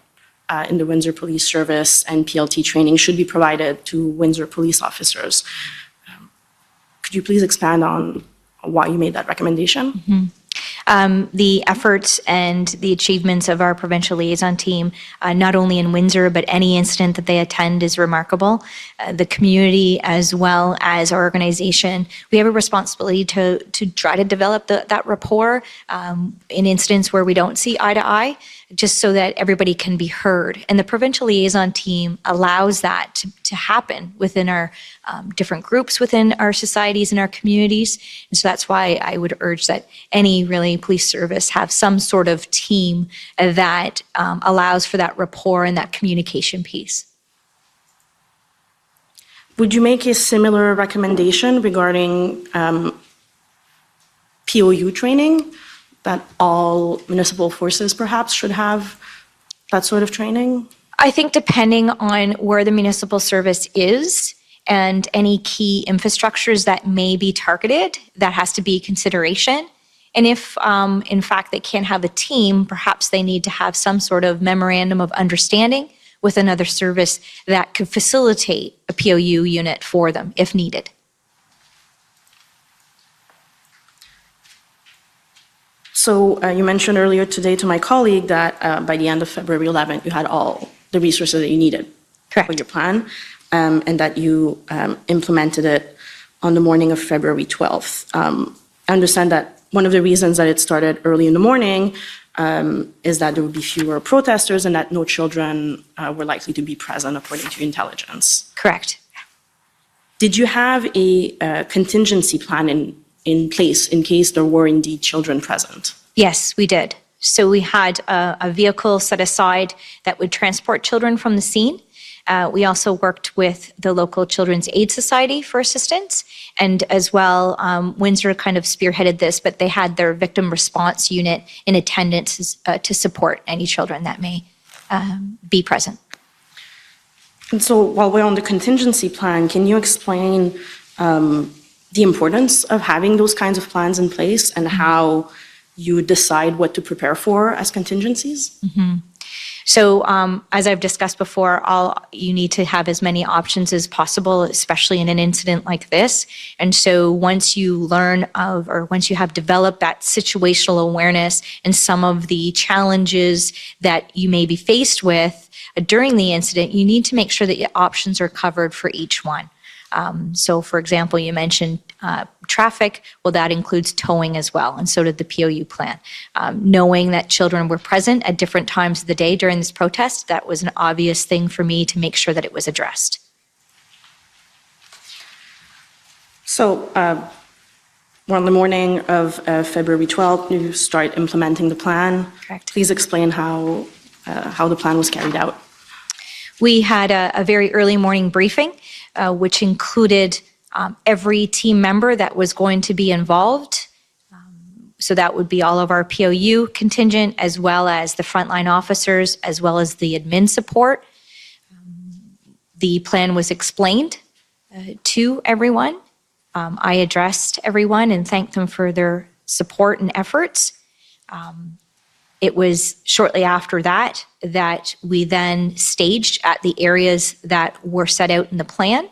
in the Windsor Police Service, and PLT training should be provided to Windsor police officers. Could you please expand on why you made that recommendation? Mm-hmm. The efforts and the achievements of our provincial liaison team, not only in Windsor, but any incident that they attend is remarkable. The community, as well as our organization, we have a responsibility to try to develop that rapport in incidents where we don't see eye to eye, just so that everybody can be heard. And the provincial liaison team allows that to happen within our different groups within our societies and our communities. And so that's why I would urge that any really police service have some sort of team that allows for that rapport and that communication piece. Would you make a similar recommendation regarding POU training, that all municipal forces perhaps should have that sort of training? I think depending on where the municipal service is and any key infrastructures that may be targeted, that has to be consideration. And if, in fact, they can't have a team, perhaps they need to have some sort of memorandum of understanding with another service that could facilitate a POU unit for them if needed. So you mentioned earlier today to my colleague that by the end of February 11th, you had all the resources that you needed Correct. for your plan, and that you implemented it on the morning of February 12th. I understand that one of the reasons that it started early in the morning is that there would be fewer protesters and that no children were likely to be present, according to intelligence. Correct. Did you have a contingency plan in place in case there were indeed children present? Yes, we did. So we had a vehicle set aside that would transport children from the scene. We also worked with the local Children's Aid Society for assistance, and as well, Windsor kind of spearheaded this, but they had their victim response unit in attendance to support any children that may be present. And so while we're on the contingency plan, can you explain the importance of having those kinds of plans in place and how you decide what to prepare for as contingencies? So as I've discussed before, you need to have as many options as possible, especially in an incident like this. And so once you learn of, or once you have developed that situational awareness and some of the challenges that you may be faced with during the incident, you need to make sure that your options are covered for each one. So for example, you mentioned traffic. Well, that includes towing as well, and so did the POU plan. Knowing that children were present at different times of the day during this protest, that was an obvious thing for me to make sure that it was addressed. So we're on the morning of February 12th, you start implementing the plan. Correct. Please explain how the plan was carried out. We had a very early morning briefing, which included every team member that was going to be involved. So that would be all of our POU contingent, as well as the frontline officers, as well as the admin support. The plan was explained to everyone. I addressed everyone and thanked them for their support and efforts. It was shortly after that that we then staged at the areas that were set out in the plan.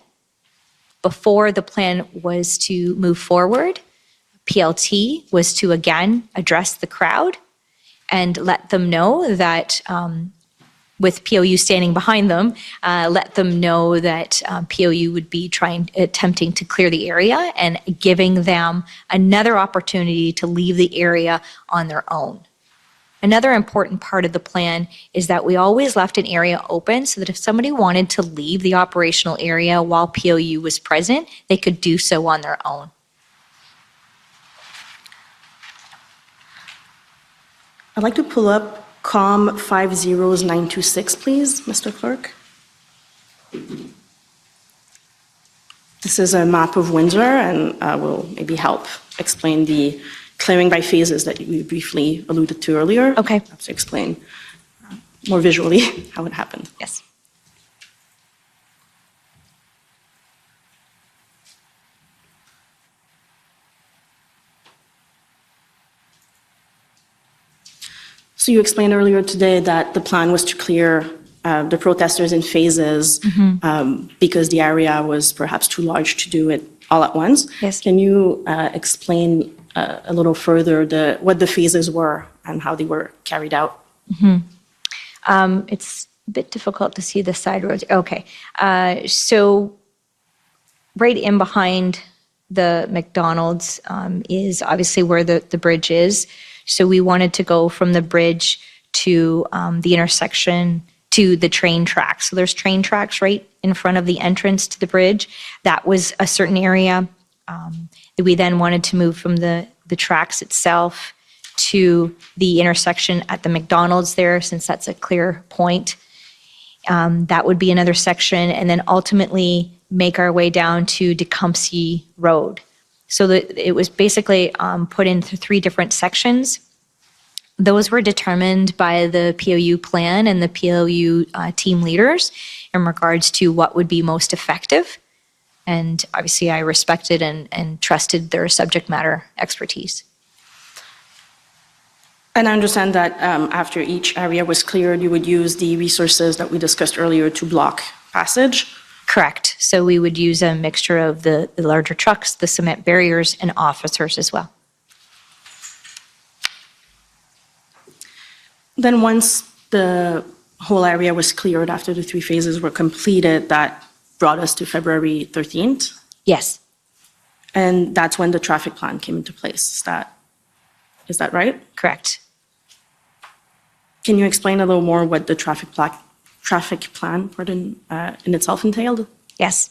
Before the plan was to move forward, PLT was to again address the crowd and let them know that, with POU standing behind them, let them know that POU would be attempting to clear the area and giving them another opportunity to leave the area on their own. Another important part of the plan is that we always left an area open so that if somebody wanted to leave the operational area while POU was present, they could do so on their own. I'd like to pull up COM 50926, please, Mr. Clerk. This is a map of Windsor and will maybe help explain the clearing by phases that you briefly alluded to earlier. Okay. Perhaps to explain more visually how it happened. Yes. So you explained earlier today that the plan was to clear the protesters in phases because the area was perhaps too large to do it all at once. Yes. Can you explain a little further what the phases were and how they were carried out? It's a bit difficult to see the side roads. Okay. So right in behind the McDonald's is obviously where the bridge is. So we wanted to go from the bridge to the intersection to the train tracks. So there's train tracks right in front of the entrance to the bridge. That was a certain area that we then wanted to move from the tracks itself to the intersection at the McDonald's there, since that's a clear point. That would be another section, and then ultimately make our way down to Tecumseh Road. So that it was basically put into 3 different sections. Those were determined by the POU plan and the POU team leaders in regards to what would be most effective. And obviously I respected and trusted their subject matter expertise. And I understand that after each area was cleared, you would use the resources that we discussed earlier to block passage? Correct. So we would use a mixture of the larger trucks, the cement barriers, and officers as well. Then once the whole area was cleared after the 3 phases were completed, that brought us to February 13th. Yes. And that's when the traffic plan came into place. Is that right? Correct. Can you explain a little more what the traffic plan in itself entailed? Yes.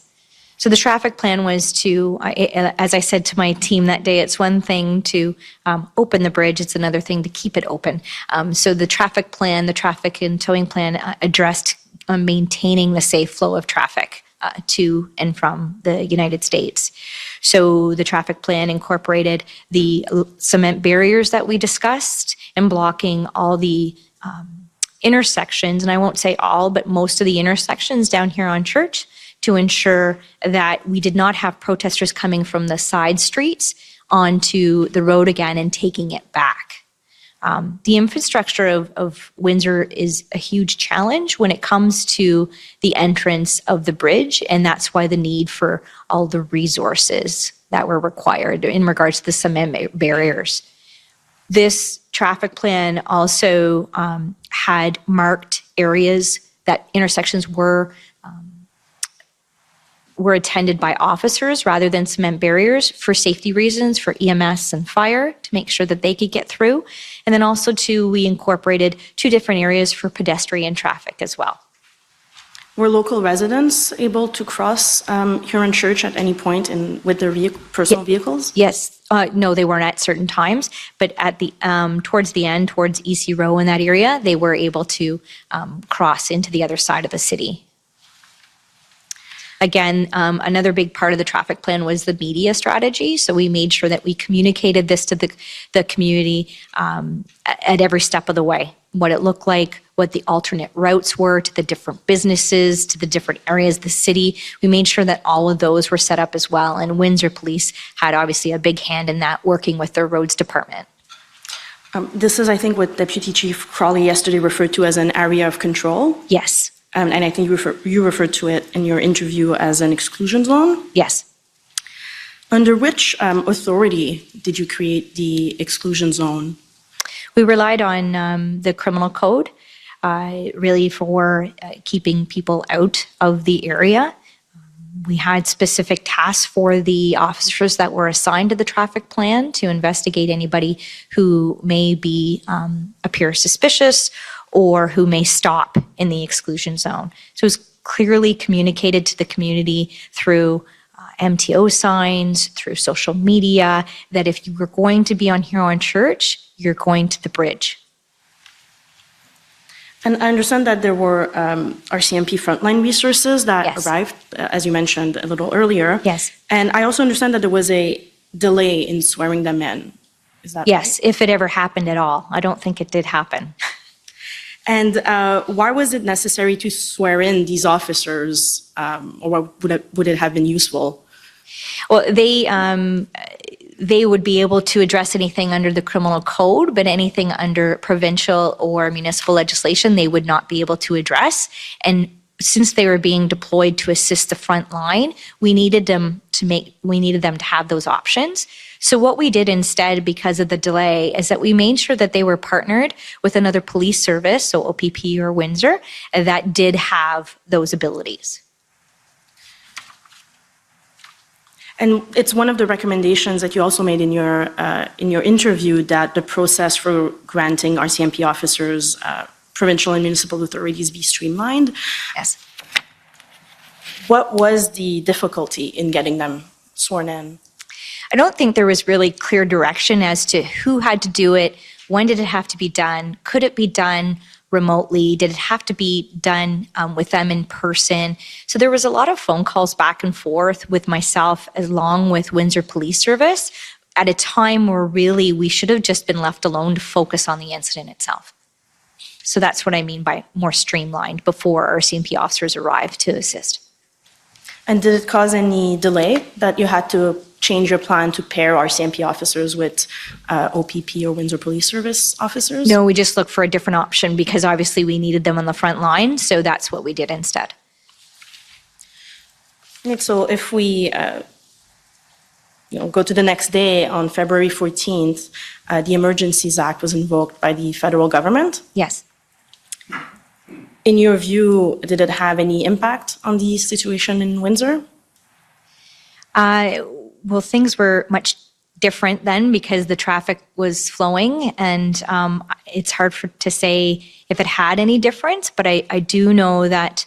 So the traffic plan was to, as I said to my team that day, it's one thing to open the bridge, it's another thing to keep it open. So the traffic plan, the traffic and towing plan addressed maintaining the safe flow of traffic to and from the United States. So the traffic plan incorporated the cement barriers that we discussed and blocking all the intersections, and I won't say all, but most of the intersections down here on Church, to ensure that we did not have protesters coming from the side streets onto the road again and taking it back. The infrastructure of Windsor is a huge challenge when it comes to the entrance of the bridge, and that's why the need for all the resources that were required in regards to the cement barriers. This traffic plan also had marked areas that intersections were attended by officers rather than cement barriers for safety reasons, for EMS and fire, to make sure that they could get through. And then also we incorporated 2 different areas for pedestrian traffic as well. Were local residents able to cross Huron Church at any point with their personal vehicles? Yes. No, they weren't at certain times, but at the towards the end, towards EC Row in that area, they were able to cross into the other side of the city. Again, another big part of the traffic plan was the media strategy. So we made sure that we communicated this to the community at every step of the way. What it looked like, what the alternate routes were to the different businesses, to the different areas of the city. We made sure that all of those were set up as well. And Windsor Police had obviously a big hand in that, working with their roads department. This is, I think, what Deputy Chief Crawley yesterday referred to as an area of control. Yes. And I think you referred to it in your interview as an exclusion zone. Yes. Under which authority did you create the exclusion zone? We relied on the criminal code, really for keeping people out of the area. We had specific tasks for the officers that were assigned to the traffic plan to investigate anybody who may appear suspicious or who may stop in the exclusion zone. So it was clearly communicated to the community through MTO signs, through social media, that if you were going to be on Huron Church, you're going to the bridge. And I understand that there were RCMP frontline resources that arrived, as you mentioned a little earlier. Yes. And I also understand that there was a delay in swearing them in. Is that yes, right? if it ever happened at all. I don't think it did happen. And why was it necessary to swear in these officers, or would it have been useful? Well, they would be able to address anything under the criminal code, but anything under provincial or municipal legislation, they would not be able to address. And since they were being deployed to assist the front line, we needed them to have those options. So what we did instead, because of the delay, is that we made sure that they were partnered with another police service, so OPP or Windsor, that did have those abilities. And it's one of the recommendations that you also made in your interview, that the process for granting RCMP officers provincial and municipal authorities be streamlined. Yes. What was the difficulty in getting them sworn in? I don't think there was really clear direction as to who had to do it, when did it have to be done, could it be done remotely, did it have to be done with them in person. So there was a lot of phone calls back and forth with myself along with Windsor Police Service at a time where really we should have just been left alone to focus on the incident itself. So that's what I mean by more streamlined before our CMP officers arrived to assist. And did it cause any delay that you had to change your plan to pair our CMP officers with OPP or Windsor Police Service officers? No, we just looked for a different option because obviously we needed them on the front line, so that's what we did instead. Right, so if we go to the next day on February 14th, the Emergencies Act was invoked by the federal government. Yes. In your view, did it have any impact on the situation in Windsor? Well, things were much different then because the traffic was flowing, and it's hard to say if it had any difference, but I do know that,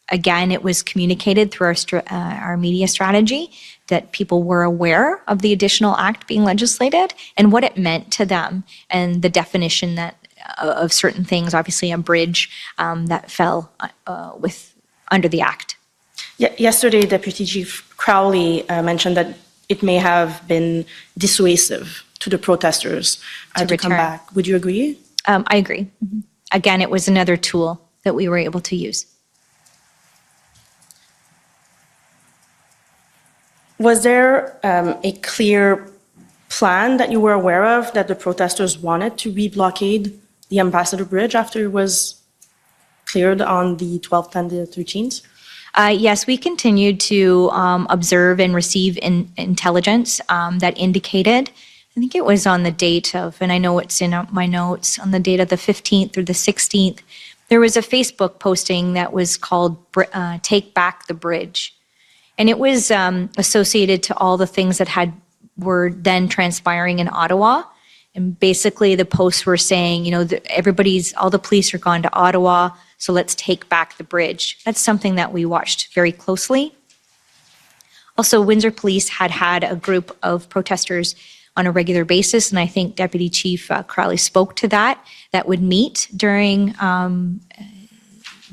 again, it was communicated through our media strategy that people were aware of the additional act being legislated and what it meant to them and the definition that of certain things, obviously a bridge that fell under the act. Yesterday, Deputy Chief Crowley mentioned that it may have been dissuasive to the protesters to come back. Would you agree? I agree. Mm-hmm. Again, it was another tool that we were able to use. Was there a clear plan that you were aware of that the protesters wanted to re-blockade the Ambassador Bridge after it was cleared on the 12th and the 13th? Yes, we continued to observe and receive intelligence that indicated, I think it was on the date of, and I know it's in my notes, on the date of the 15th or the 16th, there was a Facebook posting that was called Take Back the Bridge. And it was associated to all the things that were then transpiring in Ottawa. And basically the posts were saying, all the police are gone to Ottawa, so let's take back the bridge. That's something that we watched very closely. Also, Windsor Police had a group of protesters on a regular basis, and I think Deputy Chief Crowley spoke to that would meet during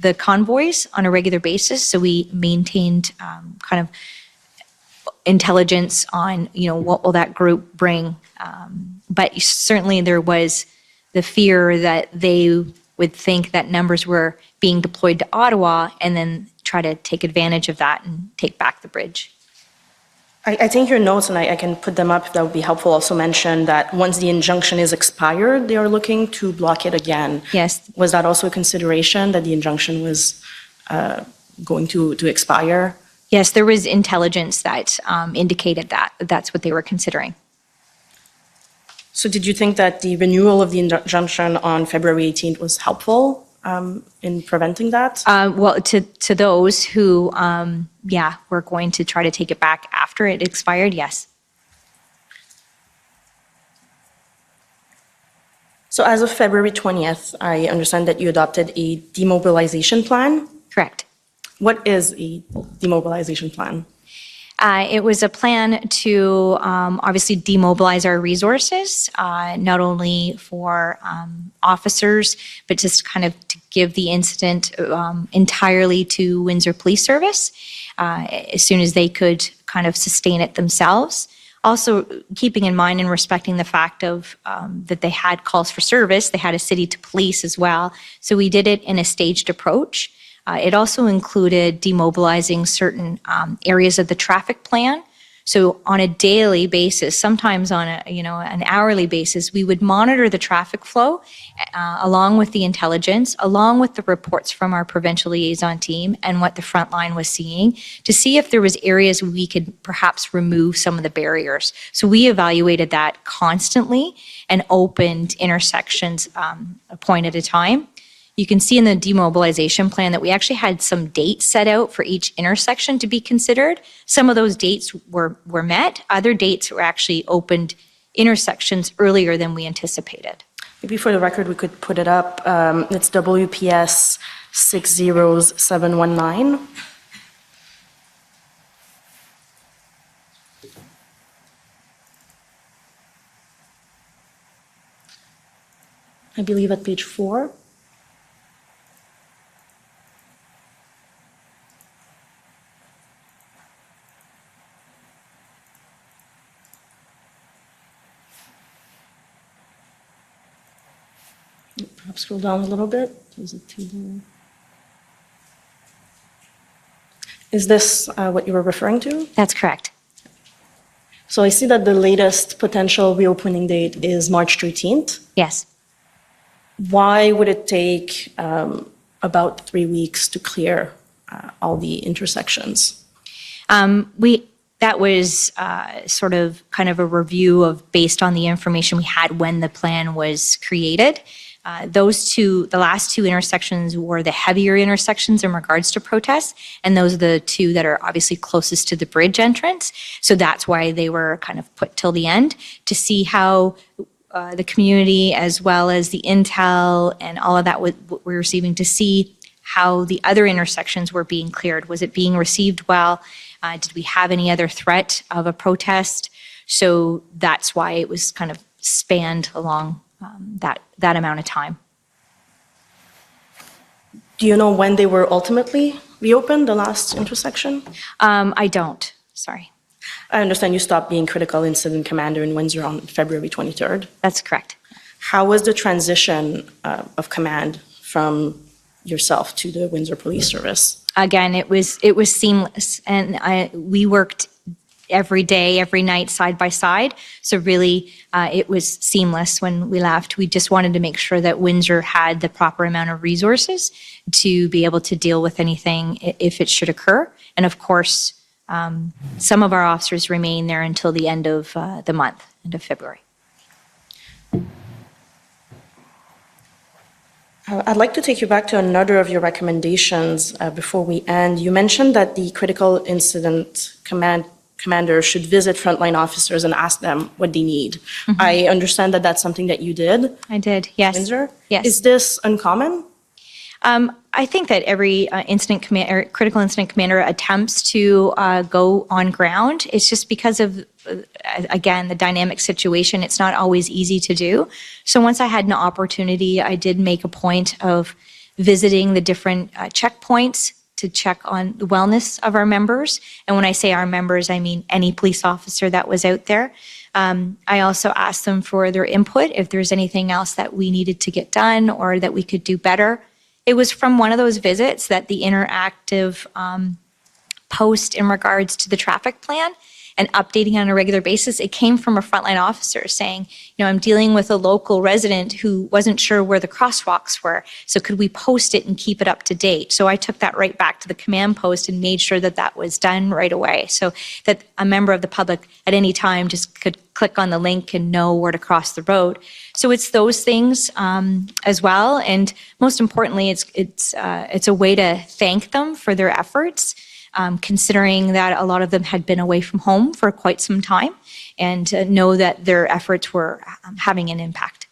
the convoys on a regular basis. So we maintained kind of intelligence on, what will that group bring. But certainly there was the fear that they would think that numbers were being deployed to Ottawa and then try to take advantage of that and take back the bridge. I think your notes, and I can put them up if that would be helpful, also mention that once the injunction is expired, they are looking to block it again. Yes. Was that also a consideration that the injunction was going to expire? Yes, there was intelligence that indicated that. That's what they were considering. So did you think that the renewal of the injunction on February 18th was helpful in preventing that? Well, to those who, were going to try to take it back after it expired, yes. So as of February 20th, I understand that you adopted a demobilization plan. Correct. What is a demobilization plan? It was a plan to obviously demobilize our resources, not only for officers, but just kind of to give the incident entirely to Windsor Police Service as soon as they could kind of sustain it themselves. Also keeping in mind and respecting the fact of that they had calls for service, they had a city to police as well. So we did it in a staged approach. It also included demobilizing certain areas of the traffic plan. So on a daily basis, sometimes on an hourly basis, we would monitor the traffic flow along with the intelligence, along with the reports from our provincial liaison team and what the front line was seeing to see if there was areas we could perhaps remove some of the barriers. So we evaluated that constantly and opened intersections a point at a time. You can see in the demobilization plan that we actually had some dates set out for each intersection to be considered. Some of those dates were met. Other dates were actually opened intersections earlier than we anticipated. Maybe for the record, we could put it up. It's WPS 60719. I believe at page 4. Perhaps scroll down a little bit. Is it too low? Is this what you were referring to? That's correct. So I see that the latest potential reopening date is March 13th. Yes. Why would it take about 3 weeks to clear all the intersections? That was sort of kind of a review of based on the information we had when the plan was created. The last two intersections were the heavier intersections in regards to protests, and those are the two that are obviously closest to the bridge entrance. So that's why they were kind of put till the end to see how the community, as well as the intel and all of that what we're receiving, to see how the other intersections were being cleared. Was it being received well? Did we have any other threat of a protest? So that's why it was kind of spanned along that amount of time. Do you know when they were ultimately reopened, the last intersection? I don't, sorry. I understand you stopped being critical incident commander in Windsor on February 23rd. That's correct. How was the transition of command from yourself to the Windsor Police Service? Again, it was seamless, and we worked every day, every night, side by side. So really, it was seamless when we left. We just wanted to make sure that Windsor had the proper amount of resources to be able to deal with anything if it should occur. And of course, some of our officers remain there until the end of the month, end of February. I'd like to take you back to another of your recommendations before we end. You mentioned that the critical incident commander should visit frontline officers and ask them what they need. Mm-hmm. I understand that that's something that you did. I did, yes. Windsor? Yes. Is this uncommon? I think that every critical incident commander attempts to go on ground. It's just because of, again, the dynamic situation. It's not always easy to do. So once I had an opportunity, I did make a point of visiting the different checkpoints to check on the wellness of our members. And when I say our members, I mean any police officer that was out there. I also asked them for their input if there's anything else that we needed to get done or that we could do better. It was from one of those visits that the interactive post in regards to the traffic plan and updating on a regular basis, it came from a frontline officer saying, I'm dealing with a local resident who wasn't sure where the crosswalks were, so could we post it and keep it up to date? So I took that right back to the command post and made sure that that was done right away, so that a member of the public at any time just could click on the link and know where to cross the road. So it's those things as well, and most importantly, it's a way to thank them for their efforts. Considering that a lot of them had been away from home for quite some time, and know that their efforts were having an impact.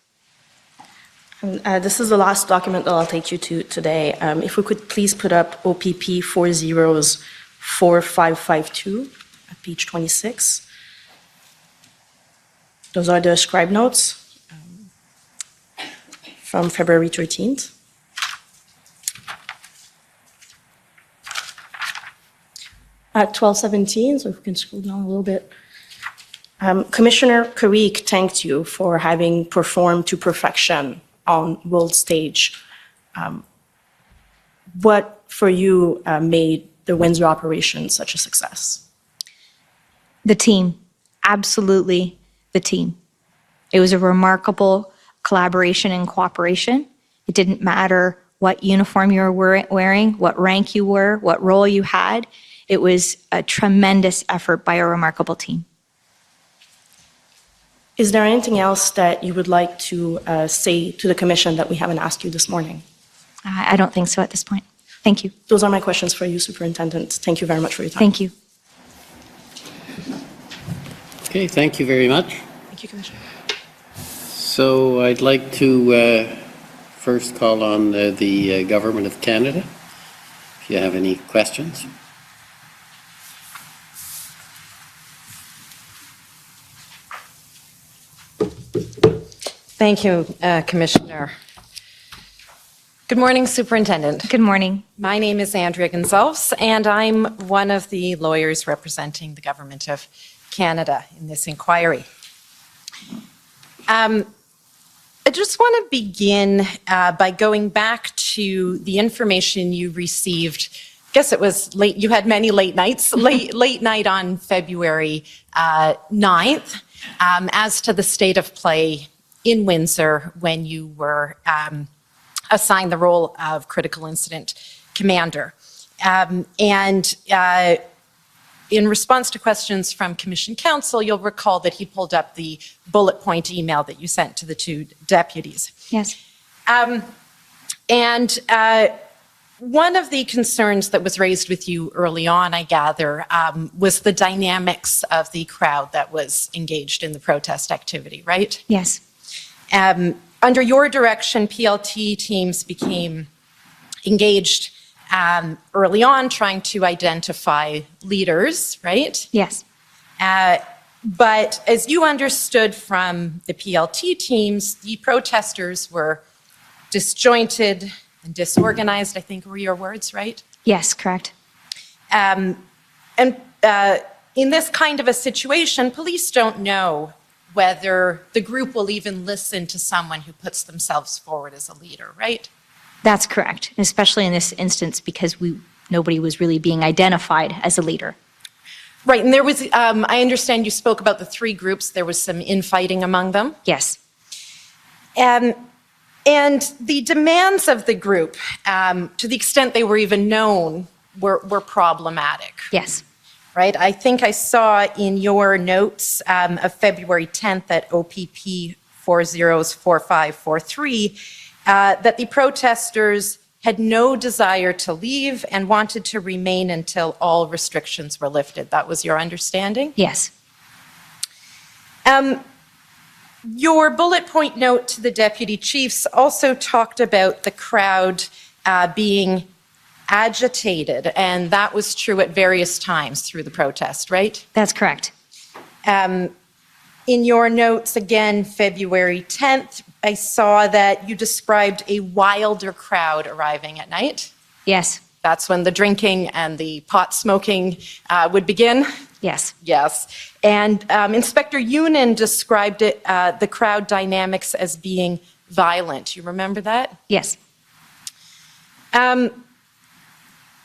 This is the last document that I'll take you to today. If we could please put up OPP 404552 at page 26. Those are the scribe notes from February 13th. At 12:17, so if we can scroll down a little bit, Commissioner Carrick thanked you for having performed to perfection on world stage. What for you made the Windsor operation such a success? The team, absolutely the team. It was a remarkable collaboration and cooperation. It didn't matter what uniform you were wearing, what rank you were, what role you had. It was a tremendous effort by a remarkable team. Is there anything else that you would like to say to the Commission that we haven't asked you this morning? I don't think so at this point. Thank you. Those are my questions for you, Superintendent. Thank you very much for your time. Thank you. Okay, thank you very much. Thank you, Commissioner. So I'd like to first call on the Government of Canada. If you have any questions. Thank you, Commissioner. Good morning, Superintendent. Good morning. My name is Andrea Gonzalez, and I'm one of the lawyers representing the Government of Canada in this inquiry. I just want to begin by going back to the information you received. I guess it was late, you had many late nights, late night on February 9th, as to the state of play in Windsor when you were assigned the role of critical incident commander. In response to questions from Commission Counsel, you'll recall that he pulled up the bullet point email that you sent to the two deputies. Yes. One of the concerns that was raised with you early on, I gather, was the dynamics of the crowd that was engaged in the protest activity, right? Yes. Under your direction, PLT teams became engaged early on trying to identify leaders, right? Yes. But as you understood from the PLT teams, the protesters were disjointed and disorganized, I think were your words, right? Yes, correct. In this kind of a situation, police don't know whether the group will even listen to someone who puts themselves forward as a leader, right? That's correct, especially in this instance because nobody was really being identified as a leader. Right, and there was, I understand you spoke about the three groups, there was some infighting among them. Yes. And the demands of the group, to the extent they were even known, were problematic. Yes. Right, I think I saw in your notes of February 10th at OPP 404543 that the protesters had no desire to leave and wanted to remain until all restrictions were lifted. That was your understanding? Yes. Your bullet point note to the deputy chiefs also talked about the crowd being agitated, and that was true at various times through the protest, right? That's correct. In your notes, again, February 10th, I saw that you described a wilder crowd arriving at night. Yes. That's when the drinking and the pot smoking would begin. Yes. Yes. And Inspector Yunin described it, the crowd dynamics as being violent. You remember that? Yes.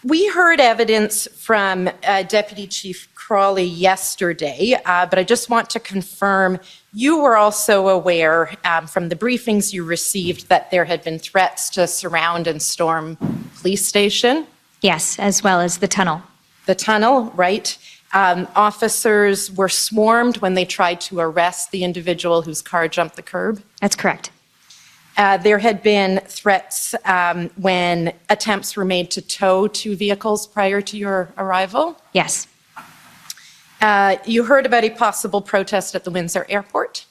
We heard evidence from Deputy Chief Crawley yesterday, but I just want to confirm you were also aware from the briefings you received that there had been threats to surround and storm police station. Yes, as well as the tunnel. The tunnel, right? Officers were swarmed when they tried to arrest the individual whose car jumped the curb. That's correct. There had been threats when attempts were made to tow two vehicles prior to your arrival. Yes. You heard about a possible protest at the Windsor airport?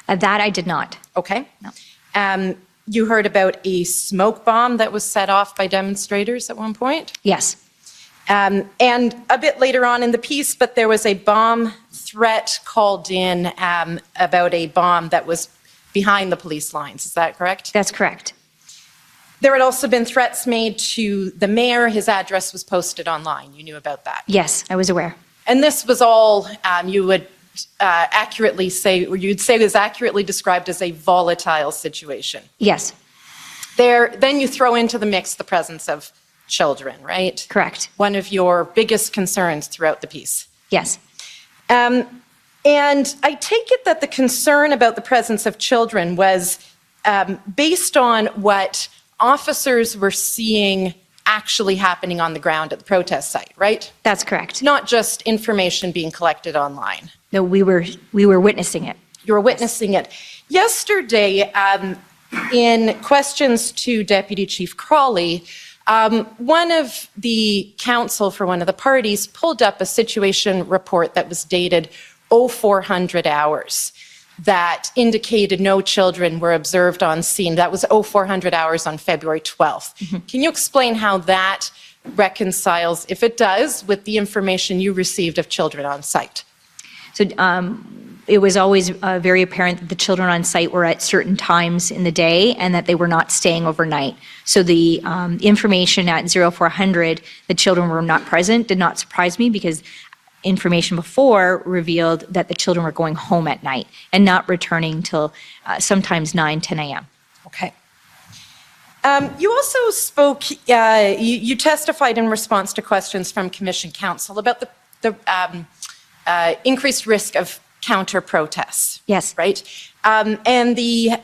That I did not. Okay. No. You heard about a smoke bomb that was set off by demonstrators at one point? Yes. And a bit later on in the piece, but there was a bomb threat called in about a bomb that was behind the police lines. Is that correct? That's correct. There had also been threats made to the mayor. His address was posted online. You knew about that. Yes, I was aware. And this was all you would accurately say, or you'd say was accurately described as a volatile situation. Yes. Then you throw into the mix the presence of children, right? Correct. One of your biggest concerns throughout the piece. Yes. And I take it that the concern about the presence of children was based on what officers were seeing actually happening on the ground at the protest site, right? That's correct. Not just information being collected online. No, we were witnessing it. You were witnessing it. Yesterday, in questions to Deputy Chief Crawley, one of the counsel for one of the parties pulled up a situation report that was dated 0400 hours. that indicated no children were observed on scene. That was 0400 hours on February 12th. Can you explain how that reconciles, if it does, with the information you received of children on site? So it was always very apparent that the children on site were at certain times in the day and that they were not staying overnight. So the information at 0400, the children were not present, did not surprise me because information before revealed that the children were going home at night and not returning till sometimes 9, 10 a.m. Okay. You also spoke, you testified in response to questions from Commission Counsel about the increased risk of counter-protests. Yes. Right? And the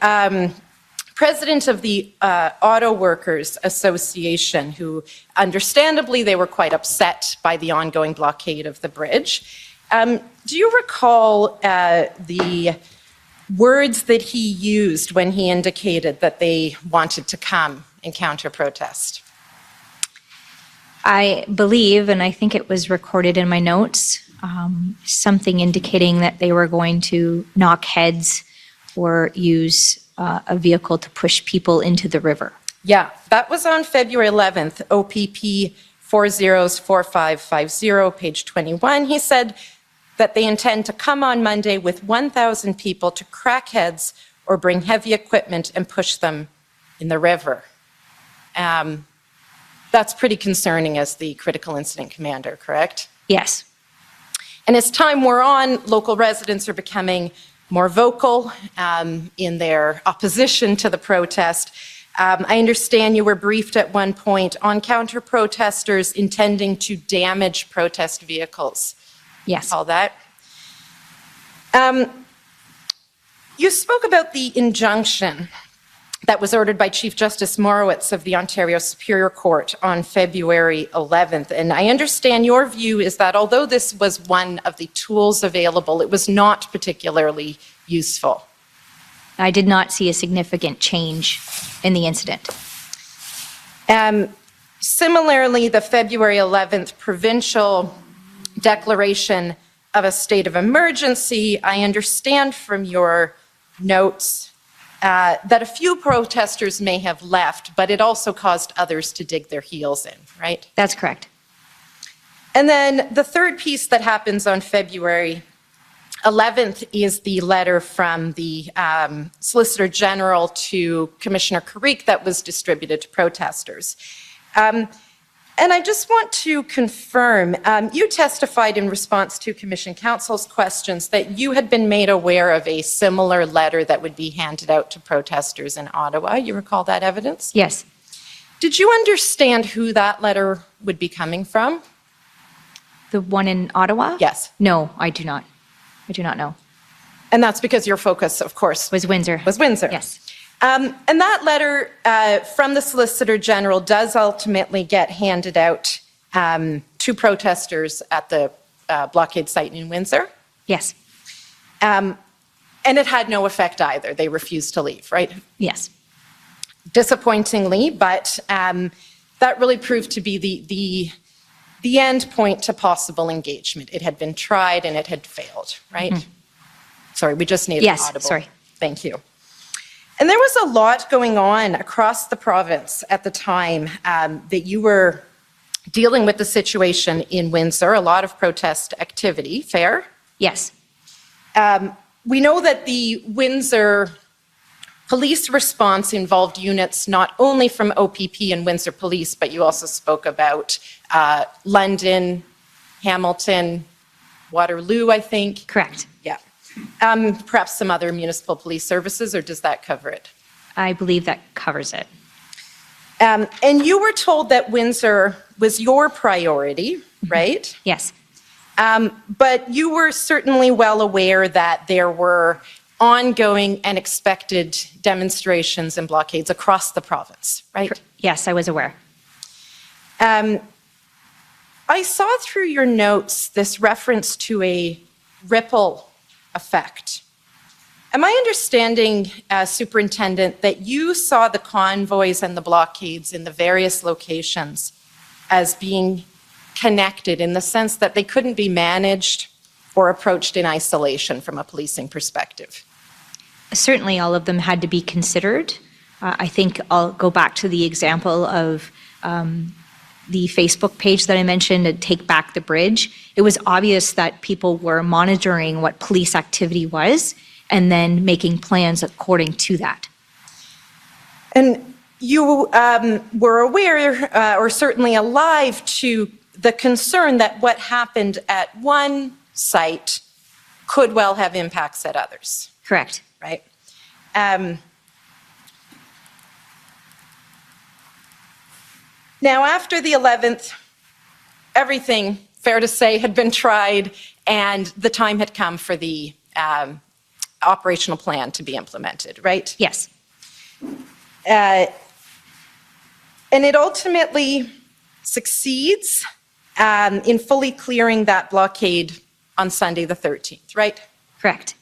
president of the Auto Workers Association, who understandably they were quite upset by the ongoing blockade of the bridge. Do you recall the words that he used when he indicated that they wanted to come and counter-protest? I believe, and I think it was recorded in my notes, something indicating that they were going to knock heads or use a vehicle to push people into the river. Yeah, that was on February 11th, OPP 404550, page 21. He said that they intend to come on Monday with 1,000 people to crack heads or bring heavy equipment and push them in the river. That's pretty concerning as the critical incident commander, correct? Yes. And as time wore on, local residents are becoming more vocal in their opposition to the protest. I understand you were briefed at one point on counter-protesters intending to damage protest vehicles. Yes. All that. You spoke about the injunction that was ordered by Chief Justice Morowitz of the Ontario Superior Court on February 11th. And I understand your view is that although this was one of the tools available, it was not particularly useful. I did not see a significant change in the incident. Similarly, the February 11th provincial declaration of a state of emergency, I understand from your notes that a few protesters may have left, but it also caused others to dig their heels in, right? That's correct. And then the third piece that happens on February 11th is the letter from the Solicitor General to Commissioner Carrick that was distributed to protesters. And I just want to confirm, you testified in response to Commission Counsel's questions that you had been made aware of a similar letter that would be handed out to protesters in Ottawa. You recall that evidence? Yes. Did you understand who that letter would be coming from? The one in Ottawa? Yes. No, I do not. I do not know. And that's because your focus, of course, Was Windsor. was Windsor. Yes. And that letter from the Solicitor General does ultimately get handed out to protesters at the blockade site in Windsor. Yes. And it had no effect either. They refused to leave, right? Yes. Disappointingly, but that really proved to be the end point to possible engagement. It had been tried and it had failed, right? Sorry, we just needed Yes, audible. sorry. Thank you. And there was a lot going on across the province at the time that you were dealing with the situation in Windsor, a lot of protest activity, fair? Yes. We know that the Windsor police response involved units not only from OPP and Windsor Police, but you also spoke about London, Hamilton, Waterloo, I think. Correct. Yeah. Perhaps some other municipal police services, or does that cover it? I believe that covers it. And you were told that Windsor was your priority, right? Yes. But you were certainly well aware that there were ongoing and expected demonstrations and blockades across the province, right? Yes, I was aware. I saw through your notes this reference to a ripple effect. Am I understanding, Superintendent, that you saw the convoys and the blockades in the various locations as being connected in the sense that they couldn't be managed or approached in isolation from a policing perspective? Certainly, all of them had to be considered. I think I'll go back to the example of the Facebook page that I mentioned, Take Back the Bridge. It was obvious that people were monitoring what police activity was and then making plans according to that. And you were aware, or certainly alive to the concern that what happened at one site could well have impacts at others, Correct. right? Now, after the 11th, everything, fair to say, had been tried, and the time had come for the operational plan to be implemented, right? Yes. And it ultimately succeeds in fully clearing that blockade on Sunday the 13th, right? Correct.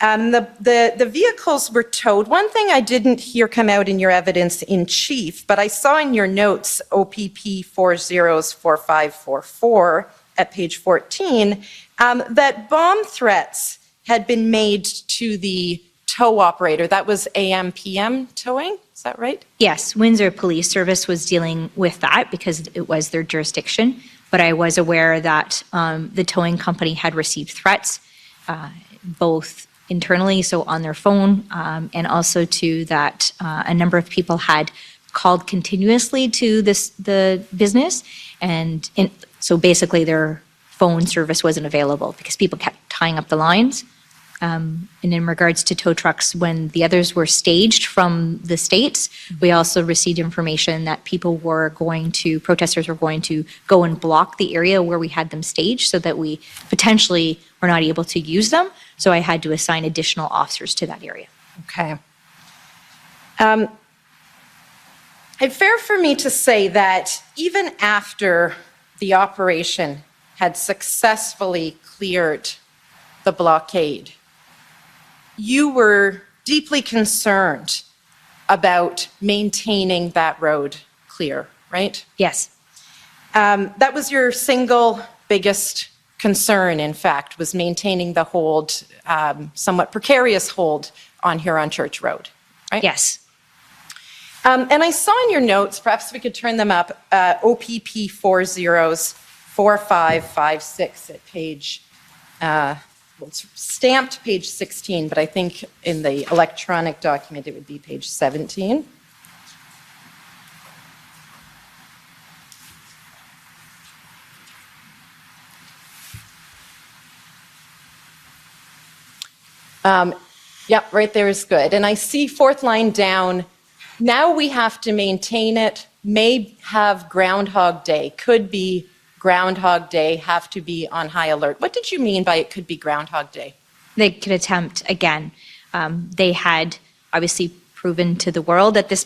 The vehicles were towed. One thing I didn't hear come out in your evidence in chief, but I saw in your notes, OPP 404544 at page 14, that bomb threats had been made to the tow operator. That was AM/PM towing, is that right? Yes, Windsor Police Service was dealing with that because it was their jurisdiction, but I was aware that the towing company had received threats, both internally, so on their phone, and also to that a number of people had called continuously to the business, and so basically their phone service wasn't available because people kept tying up the lines. And in regards to tow trucks, when the others were staged from the States, we also received information that protesters were going to go and block the area where we had them staged so that we potentially were not able to use them. So I had to assign additional officers to that area. Okay. It's fair for me to say that even after the operation had successfully cleared the blockade, you were deeply concerned about maintaining that road clear, right? Yes, That was your single biggest concern, in fact, was maintaining the hold, somewhat precarious hold on Huron Church Road, right? yes, And I saw in your notes, perhaps we could turn them up, OPP 404556 at page, well, it's stamped page 16, but I think in the electronic document it would be page 17. Yep, right there is good. And I see fourth line down, now we have to maintain it, may have Groundhog Day, could be Groundhog Day, have to be on high alert. What did you mean by it could be Groundhog Day? they could attempt again. They had obviously proven to the world at this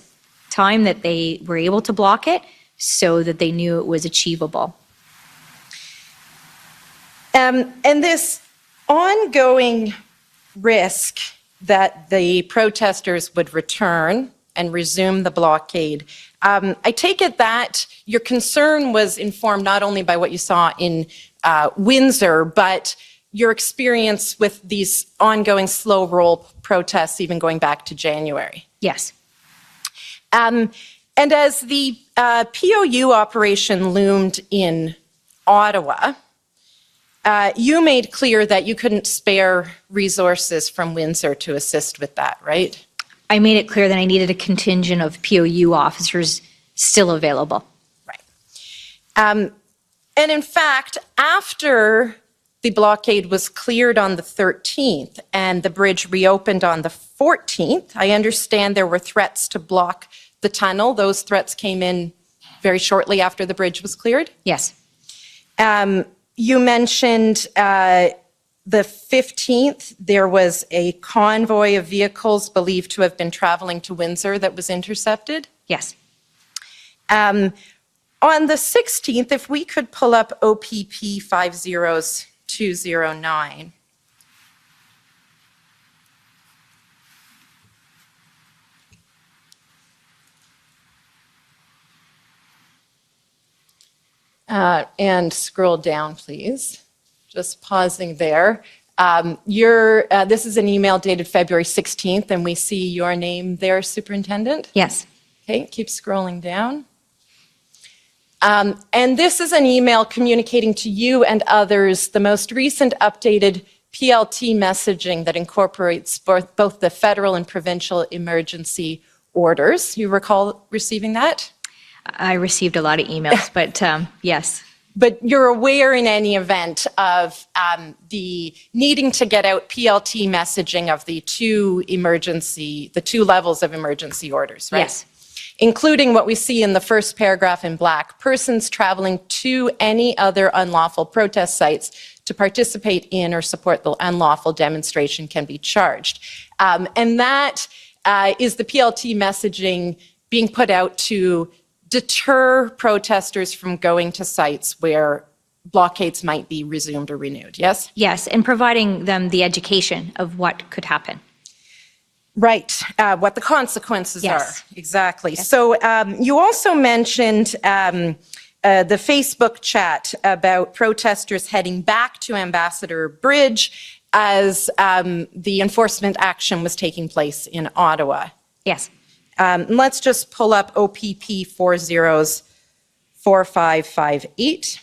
time that they were able to block it, so that they knew it was achievable. And this ongoing risk that the protesters would return and resume the blockade, I take it that your concern was informed not only by what you saw in Windsor, but your experience with these ongoing slow roll protests, even going back to January. Yes. And as the POU operation loomed in Ottawa, you made clear that you couldn't spare resources from Windsor to assist with that, right? I made it clear that I needed a contingent of POU officers still available. Right. And in fact, after the blockade was cleared on the 13th and the bridge reopened on the 14th, I understand there were threats to block the tunnel. Those threats came in very shortly after the bridge was cleared. Yes. You mentioned the 15th, there was a convoy of vehicles believed to have been traveling to Windsor that was intercepted. Yes. On the 16th, if we could pull up OPP 50209. And scroll down, please. Just pausing there. This is an email dated February 16th, and we see your name there, Superintendent. Yes. Okay, keep scrolling down. And this is an email communicating to you and others the most recent updated PLT messaging that incorporates both the federal and provincial emergency orders. You recall receiving that? I received a lot of emails, but yes. But you're aware in any event of the needing to get out PLT messaging of the two levels of emergency orders, right? Yes. Including what we see in the first paragraph in black, persons traveling to any other unlawful protest sites to participate in or support the unlawful demonstration can be charged. And that is the PLT messaging being put out to deter protesters from going to sites where blockades might be resumed or renewed, yes? Yes, and providing them the education of what could happen. Right, what the consequences Yes. are, exactly. So you also mentioned the Facebook chat about protesters heading back to Ambassador Bridge as the enforcement action was taking place in Ottawa. Yes. Let's just pull up OPP 404558.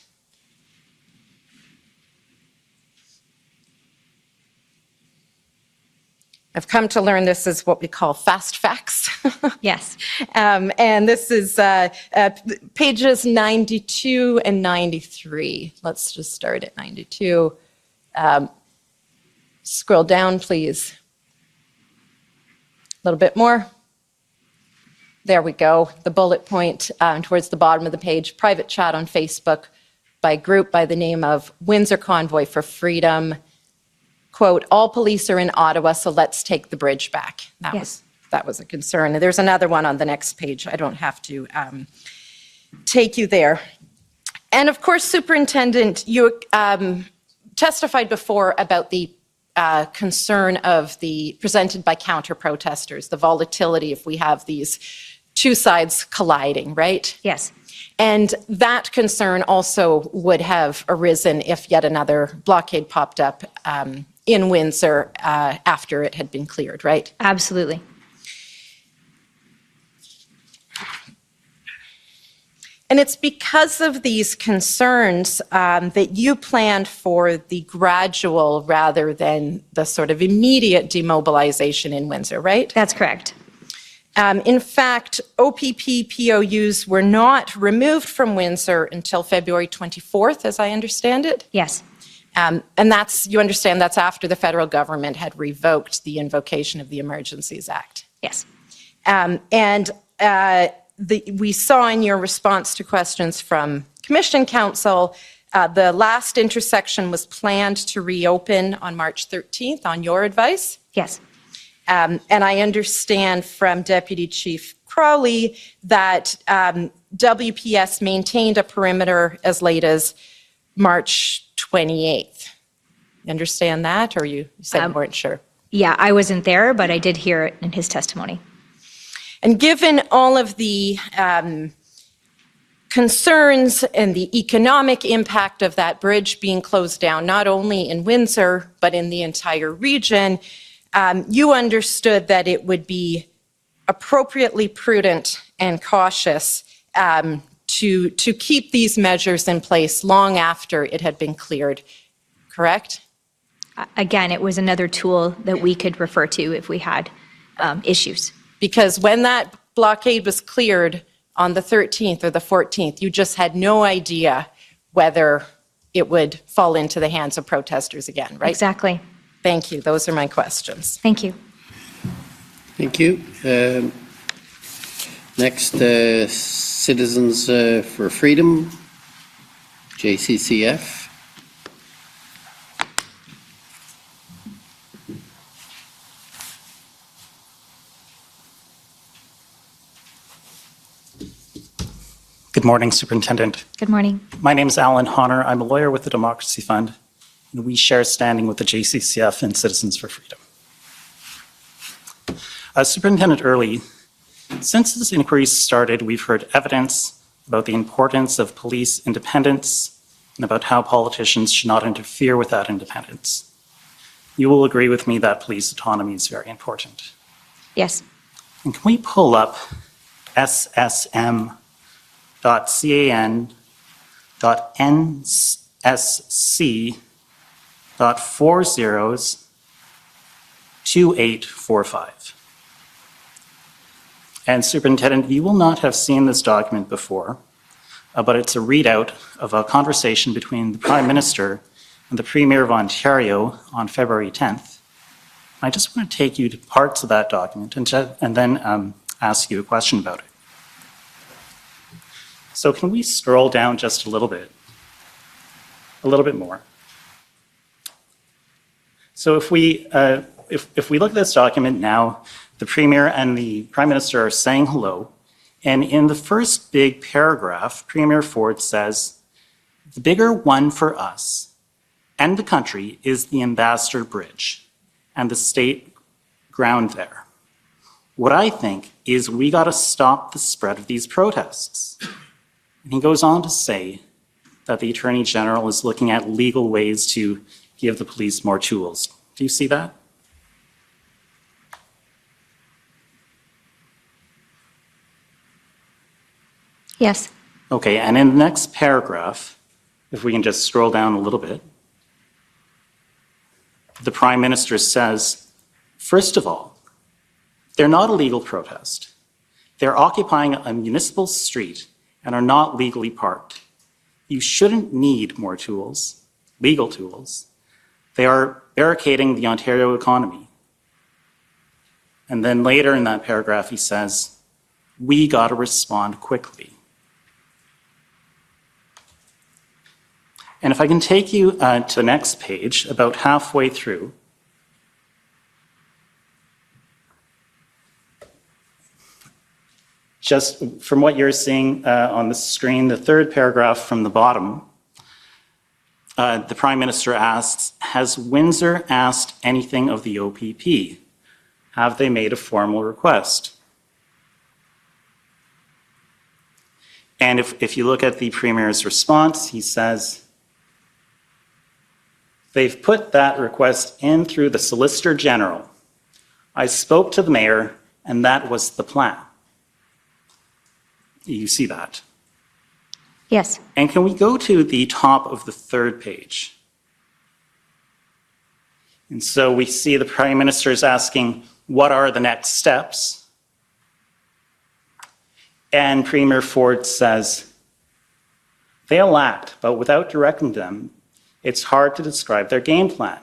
I've come to learn this is what we call fast facts. Yes. And this is pages 92 and 93. Let's just start at 92. Scroll down, please. A little bit more. There we go. The bullet point towards the bottom of the page. Private chat on Facebook by a group by the name of Windsor Convoy for Freedom. Quote, all police are in Ottawa, so let's take the bridge back. That was a concern. And there's another one on the next page. I don't have to take you there. And of course, Superintendent, you testified before about the concern of the presented by counter-protesters, the volatility if we have these two sides colliding, right? Yes. And that concern also would have arisen if yet another blockade popped up in Windsor after it had been cleared, right? Absolutely. And it's because of these concerns that you planned for the gradual rather than the sort of immediate demobilization in Windsor, right? That's correct. In fact, OPP POUs were not removed from Windsor until February 24th, as I understand it. Yes. And you understand that's after the federal government had revoked the invocation of the Emergencies Act. Yes. We saw in your response to questions from Commission Council, the last intersection was planned to reopen on March 13th on your advice. Yes. And I understand from Deputy Chief Crowley that WPS maintained a perimeter as late as March 28th. You understand that, or you said you weren't sure? Yeah, I wasn't there, but I did hear it in his testimony. And given all of the concerns and the economic impact of that bridge being closed down, not only in Windsor, but in the entire region, you understood that it would be appropriately prudent and cautious to keep these measures in place long after it had been cleared, correct? Again, it was another tool that we could refer to if we had issues. Because when that blockade was cleared on the 13th or the 14th, you just had no idea whether it would fall into the hands of protesters again, right? Exactly. Thank you. Those are my questions. Thank you. Thank you. Next, Citizens for Freedom, JCCF. Good morning, Superintendent. Good morning. My name is Alan Honor. I'm a lawyer with the Democracy Fund, and we share standing with the JCCF and Citizens for Freedom. Superintendent Early, since this inquiry started, we've heard evidence about the importance of police independence and about how politicians should not interfere with that independence. you will agree with me that police autonomy is very important. Yes. And can we pull up ssm.can.nsc.402845? And Superintendent, you will not have seen this document before, but it's a readout of a conversation between the Prime Minister and the Premier of Ontario on February 10th. I just want to take you to parts of that document and then ask you a question about it. So can we scroll down just a little bit more? So if we look at this document now, the Premier and the Prime Minister are saying hello, and in the first big paragraph, Premier Ford says, "The bigger one for us and the country is the Ambassador Bridge and the state ground there. What I think is we got to stop the spread of these protests." And he goes on to say that the Attorney General is looking at legal ways to give the police more tools. Do you see that? Yes. Okay, and in the next paragraph, if we can just scroll down a little bit, the Prime Minister says, first of all, they're not a legal protest. They're occupying a municipal street and are not legally parked. You shouldn't need more tools, legal tools. They are barricading the Ontario economy. And then later in that paragraph, he says, we got to respond quickly. And if I can take you to the next page, about halfway through, just from what you're seeing on the screen, the third paragraph from the bottom, the Prime Minister asks, has Windsor asked anything of the OPP? Have they made a formal request? And if you look at the Premier's response, he says, they've put that request in through the Solicitor General. I spoke to the Mayor, and that was the plan. You see that? Yes. And can we go to the top of the third page? And so we see the Prime Minister is asking, what are the next steps? And Premier Ford says, they'll act, but without directing them, it's hard to describe their game plan.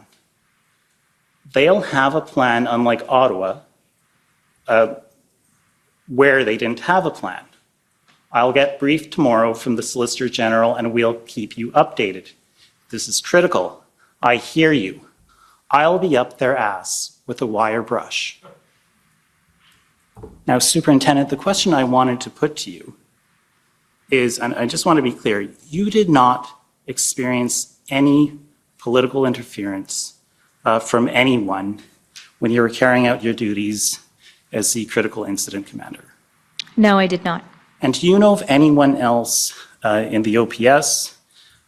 They'll have a plan, unlike Ottawa, where they didn't have a plan. I'll get briefed tomorrow from the Solicitor General and we'll keep you updated. This is critical. I hear you. I'll be up their ass with a wire brush. Now, Superintendent, the question I wanted to put to you is, and I just want to be clear, you did not experience any political interference from anyone when you were carrying out your duties as the critical incident commander. No, I did not. And do you know of anyone else in the OPS,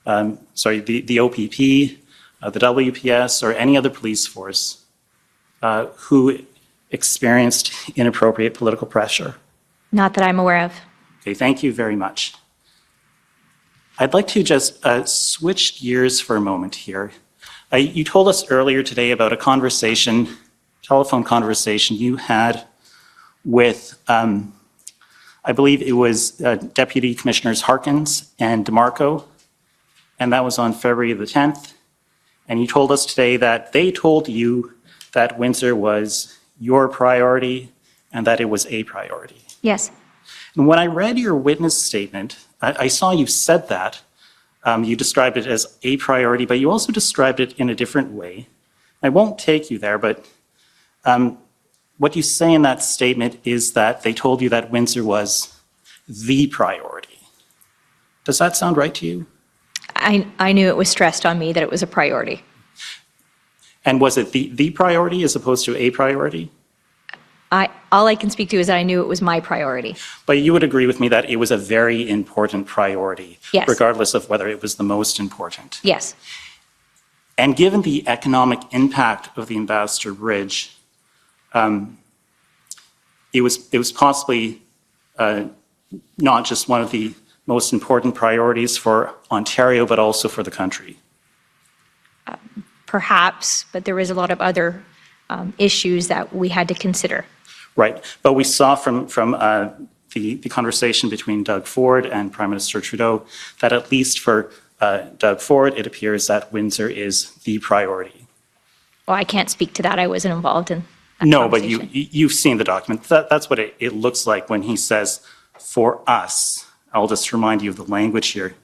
the OPP, the WPS, or any other police force who experienced inappropriate political pressure? Not that I'm aware of. Okay, thank you very much. I'd like to just switch gears for a moment here. You told us earlier today about a telephone conversation you had with, I believe it was Deputy Commissioners Harkins and DeMarco, and that was on February the 10th. And you told us today that they told you that Windsor was your priority and that it was a priority. Yes. And when I read your witness statement, I saw you said that. You described it as a priority, but you also described it in a different way. I won't take you there, but what you say in that statement is that they told you that Windsor was the priority. Does that sound right to you? I knew it was stressed on me that it was a priority. And was it the priority as opposed to a priority? All I can speak to is that I knew it was my priority. But you would agree with me that it was a very important priority, Yes. regardless of whether it was the most important. Yes. And given the economic impact of the Ambassador Bridge, it was possibly not just one of the most important priorities for Ontario, but also for the country. Perhaps, but there was a lot of other issues that we had to consider. Right, but we saw from the conversation between Doug Ford and Prime Minister Trudeau that at least for Doug Ford, it appears that Windsor is the priority. Well, I can't speak to that. I wasn't involved in that No, but conversation. you've seen the document. That's what it looks like when he says, for us. I'll just remind you of the language here.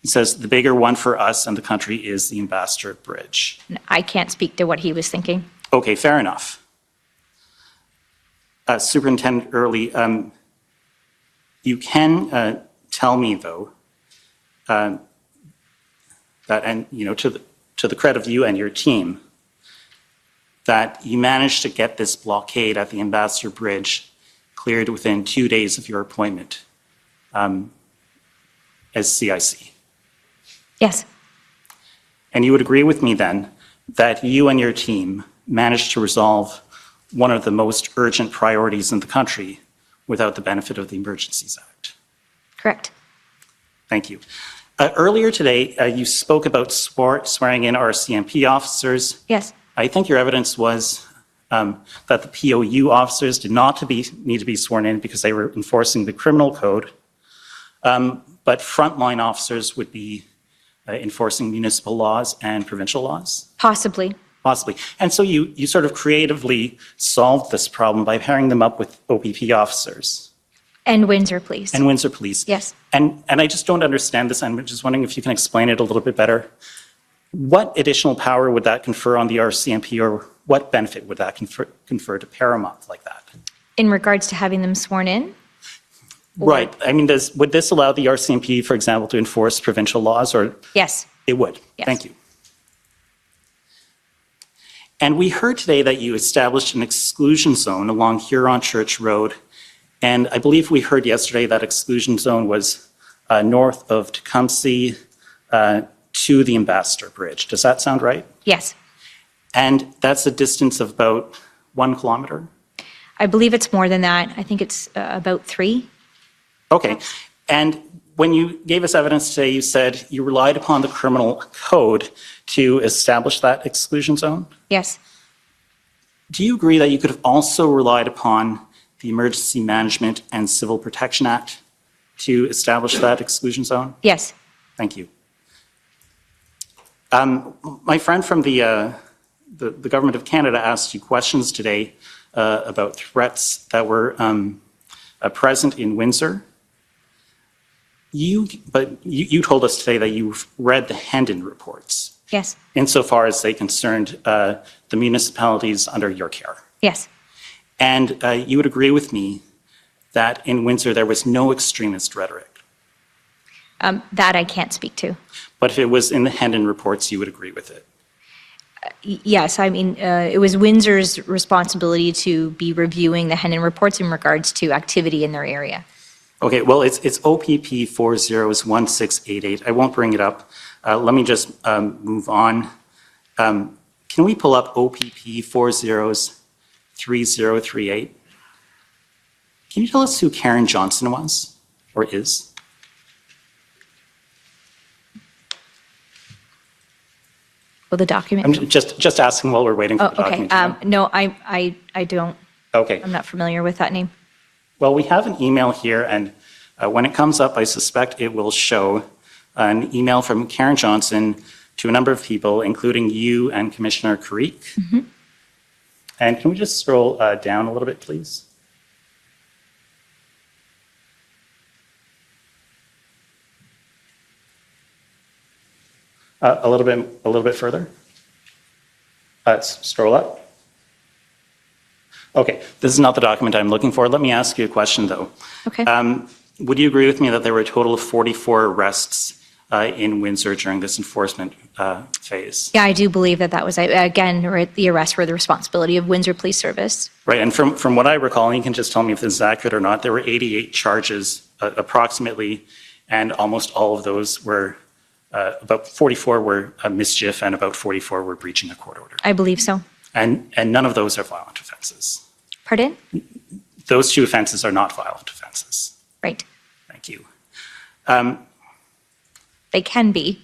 He says, the bigger one for us and the country is the Ambassador Bridge. I can't speak to what he was thinking. Okay, fair enough. Superintendent Early, you can tell me, though, that, and to the credit of you and your team, that you managed to get this blockade at the Ambassador Bridge cleared within 2 days of your appointment as CIC. Yes, And you would agree with me then that you and your team managed to resolve one of the most urgent priorities in the country without the benefit of the Emergencies Act. correct. Thank you. Earlier today, you spoke about swearing in RCMP officers. Yes, I think your evidence was that the POU officers did not need to be sworn in because they were enforcing the criminal code, but frontline officers would be enforcing municipal laws and provincial laws? possibly. Possibly. And so you sort of creatively solved this problem by pairing them up with OPP officers. And Windsor, please. And Windsor Police. Yes. And I just don't understand this. I'm just wondering if you can explain it a little bit better. What additional power would that confer on the RCMP, or what benefit would that confer to pair them up like that? In regards to having them sworn in? Right. I mean, would this allow the RCMP, for example, to enforce provincial laws, or? Yes. It would. Yes. Thank you. And we heard today that you established an exclusion zone along Huron Church Road. And I believe we heard yesterday that exclusion zone was north of Tecumseh to the Ambassador Bridge. Does that sound right? Yes. And that's a distance of about 1 kilometer? I believe it's more than that. I think it's about 3. Okay. And when you gave us evidence today, you said you relied upon the criminal code to establish that exclusion zone? Yes. Do you agree that you could have also relied upon the Emergency Management and Civil Protection Act to establish that exclusion zone? Yes. Thank you. My friend from the Government of Canada asked you questions today about threats that were present in Windsor. But you told us today that you've read the Hendon reports Yes. insofar as they concerned the municipalities under your care. Yes. And you would agree with me that in Windsor there was no extremist rhetoric. That I can't speak to. But if it was in the Hendon reports, you would agree with it. Yes, I mean, it was Windsor's responsibility to be reviewing the Hendon reports in regards to activity in their area. Okay, well, it's OPP 401688. I won't bring it up. Let me just move on. Can we pull up OPP 403038? Can you tell us who Karen Johnson was or is? Well, the document. I'm just asking while we're waiting for Oh, the okay. document. to come. No, I don't. Okay. I'm not familiar with that name. Well, we have an email here, and when it comes up, I suspect it will show an email from Karen Johnson to a number of people, including you and Commissioner Carrick. And can we just scroll down a little bit, please? A little bit further. Scroll up. Okay, this is not the document I'm looking for. Let me ask you a question, though. Okay. Would you agree with me that there were a total of 44 arrests in Windsor during this enforcement phase? Yeah, I do believe that was, again, the arrests were the responsibility of Windsor Police Service. Right, and from what I recall, and you can just tell me if this is accurate or not, there were 88 charges approximately, and almost all of those were about 44 were mischief and about 44 were breaching a court order. I believe so. And none of those are violent offenses. Pardon? Those two offenses are not violent offenses. Right. Thank you. They can be.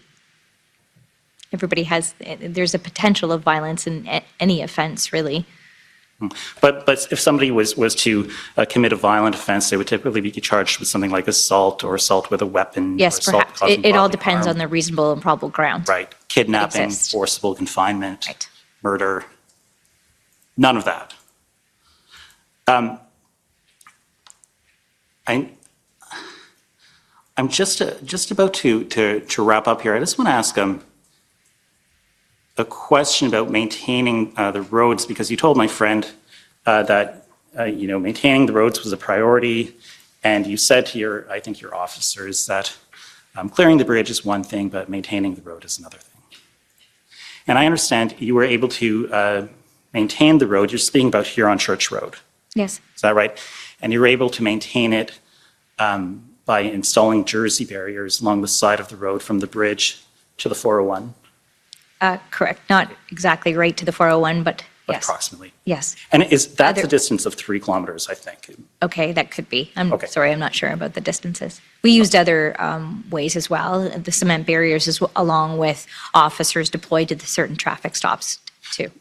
There's a potential of violence in any offense, really. But if somebody was to commit a violent offense, they would typically be charged with something like assault or assault with a weapon. Yes, or assault perhaps. causing It all bodily depends harm. on the reasonable and probable ground. Right. Kidnapping, Exist. forcible confinement, Right. murder. None of that. I'm just about to wrap up here. I just want to ask a question about maintaining the roads, because you told my friend that maintaining the roads was a priority, and you said to I think your officers that clearing the bridge is one thing, but maintaining the road is another thing. And I understand you were able to maintain the road. You're speaking about here on Church Road. Yes. Is that right? And you were able to maintain it by installing jersey barriers along the side of the road from the bridge to the 401? Correct. Not exactly right to the 401, but yes. Approximately. Yes. And that's Other- a distance of 3 kilometers, I think. Okay, that could be. I'm Okay. sorry, I'm not sure about the distances. We used other ways as well, the cement barriers along with officers deployed to the certain traffic stops too.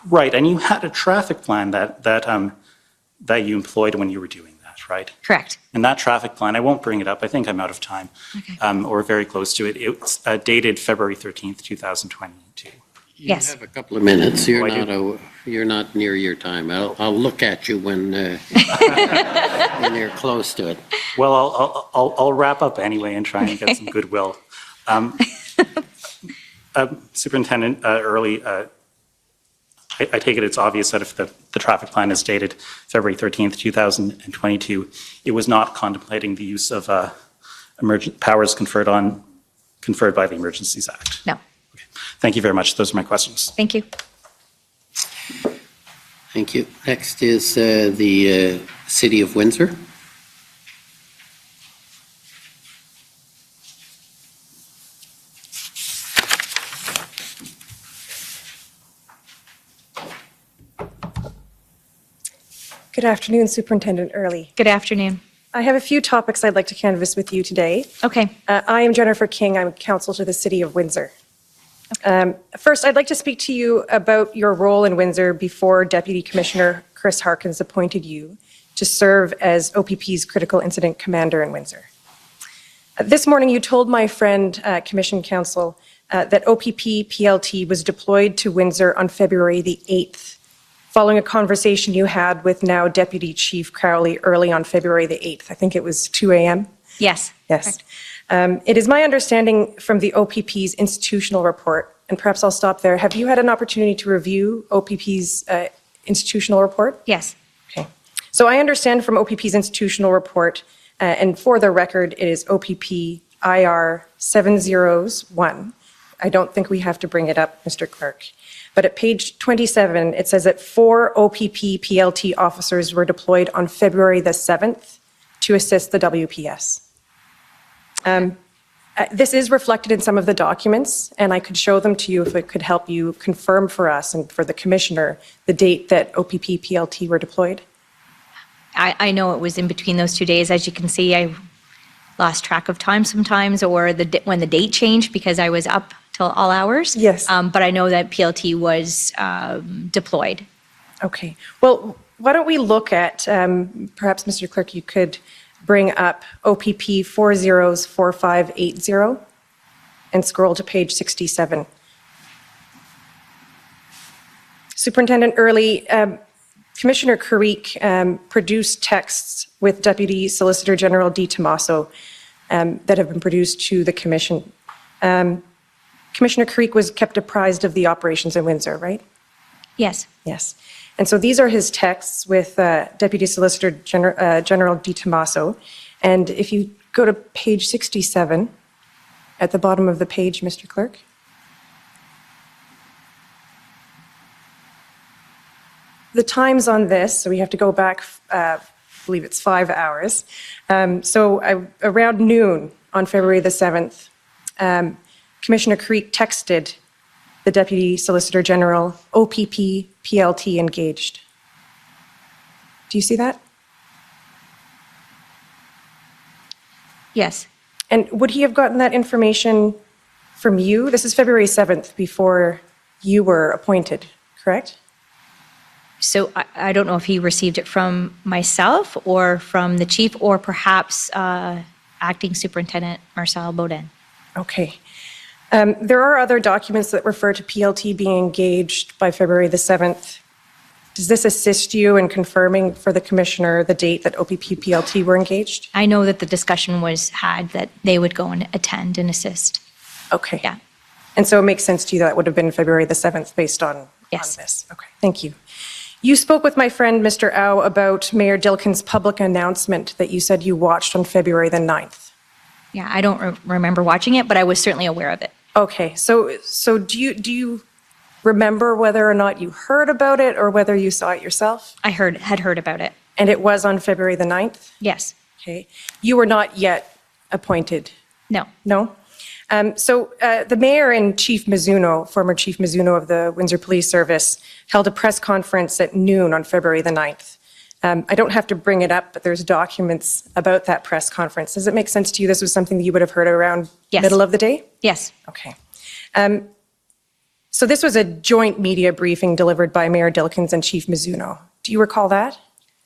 Right, and you had a traffic plan that you employed when you were doing that, right? Correct. And that traffic plan, I won't bring it up, I think I'm out of time, or very close to it. It's dated February 13th, 2022. You Yes. have a couple of minutes. You're I you're not near your time. I'll look at you when when you're close to it. Well, I'll wrap up anyway and try and get some goodwill. Superintendent Early, I take it it's obvious that if the traffic plan is dated February 13th, 2022, it was not contemplating the use of emergent powers conferred by the Emergencies Act. No. Thank you very much. Those are my questions. Thank you. Thank you. Next is the City of Windsor. Good afternoon, Superintendent Early. Good afternoon. I have a few topics I'd like to canvass with you today. Okay. I am Jennifer King. I'm counsel to the City of Windsor. First, I'd like to speak to you about your role in Windsor before Deputy Commissioner Chris Harkins appointed you to serve as OPP's Critical Incident Commander in Windsor. This morning, you told my friend, Commission Counsel, that OPP PLT was deployed to Windsor on February the 8th, following a conversation you had with now Deputy Chief Crowley early on February the 8th. I think it was 2 a.m. Yes. Yes. It is my understanding from the OPP's institutional report, and perhaps I'll stop there. Have you had an opportunity to review OPP's institutional report? Yes. Okay. So I understand from OPP's institutional report, and for the record, it is OPP IR 701. I don't think we have to bring it up, Mr. Clerk. But at page 27, it says that 4 OPP PLT officers were deployed on February the 7th to assist the WPS. This is reflected in some of the documents, and I could show them to you if it could help you confirm for us and for the Commissioner the date that OPP PLT were deployed. I know it was in between those 2 days. As you can see, I lost track of time sometimes, or when the date changed because I was up till all hours. Yes. But I know that PLT was deployed. Okay. Well, why don't we look at, perhaps, Mr. Clerk, you could bring up OPP 404580 and scroll to page 67. Superintendent Early, Commissioner Carrique produced texts with Deputy Solicitor General D. Tomaso that have been produced to the Commission. Commissioner Carrique was kept apprised of the operations in Windsor, right? Yes. Yes. And so these are his texts with Deputy Solicitor General D. Tomaso. And if you go to page 67, at the bottom of the page, Mr. Clerk. The times on this, so we have to go back, I believe it's 5 hours. Around noon on February the 7th, Commissioner Creek texted the Deputy Solicitor General, OPP, PLT engaged. Do you see that? Yes. And would he have gotten that information from you? This is February 7th, before you were appointed, correct? So I don't know if he received it from myself or from the chief or perhaps Acting Superintendent Marcel Baudin. Okay. There are other documents that refer to PLT being engaged by February the 7th. Does this assist you in confirming for the commissioner the date that OPP PLT were engaged? I know that the discussion was had that they would go and attend and assist. Okay. Yeah. And so it makes sense to you that it would have been February the 7th based on Yes. this? Okay, thank you. You spoke with my friend, Mr. Au, about Mayor Dilkin's public announcement that you said you watched on February the 9th. Yeah, I don't remember watching it, but I was certainly aware of it. Okay, so do you remember whether or not you heard about it or whether you saw it yourself? I had heard about it. And it was on February the 9th? Yes. Okay. You were not yet appointed? No. No? So the mayor and Chief Mizuno, former Chief Mizuno of the Windsor Police Service, held a press conference at noon on February the 9th. I don't have to bring it up, but there's documents about that press conference. Does it make sense to you this was something that you would have heard around Yes. middle of the day? Yes. Okay. So this was a joint media briefing delivered by Mayor Dilkins and Chief Mizuno. Do you recall that?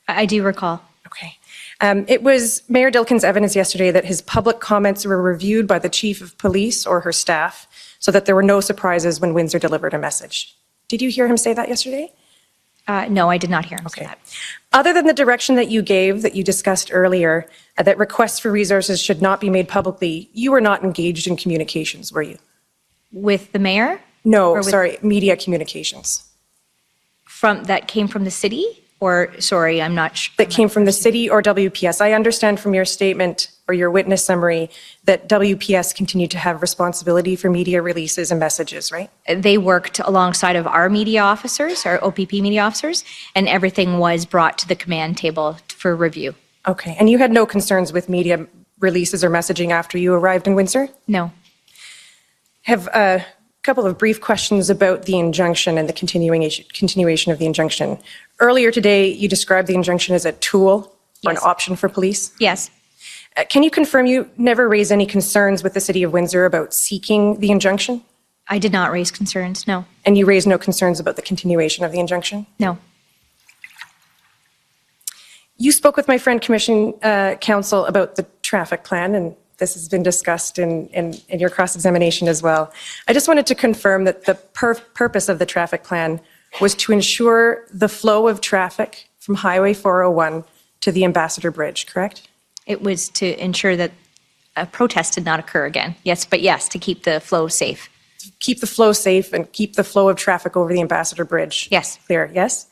I do recall. Okay. It was Mayor Dilkins' evidence yesterday that his public comments were reviewed by the chief of police or her staff so that there were no surprises when Windsor delivered a message. Did you hear him say that yesterday? No, I did not hear him say Okay. that. Other than the direction that you gave, that you discussed earlier, that requests for resources should not be made publicly, you were not engaged in communications, were you? With the mayor? No, Or with- sorry, media communications. That came from the city? Or, sorry, I'm not sure. That came from the city or WPS. I understand from your statement or your witness summary that WPS continued to have responsibility for media releases and messages, right? They worked alongside of our media officers, our OPP media officers, and everything was brought to the command table for review. Okay, and you had no concerns with media releases or messaging after you arrived in Windsor? No. Have a couple of brief questions about the injunction and the continuation of the injunction. Earlier today, you described the injunction as a tool or an Yes. option for police. Yes. Can you confirm you never raised any concerns with the city of Windsor about seeking the injunction? I did not raise concerns. No. And you raised no concerns about the continuation of the injunction? No. You spoke with my friend Commission Counsel about the traffic plan, and this has been discussed in your cross-examination as well. I just wanted to confirm that the purpose of the traffic plan was to ensure the flow of traffic from Highway 401 to the Ambassador Bridge, correct? It was to ensure that a protest did not occur again. Yes, but yes, to keep the flow safe. Keep the flow safe and keep the flow of traffic over the Ambassador Bridge Yes. clear, yes?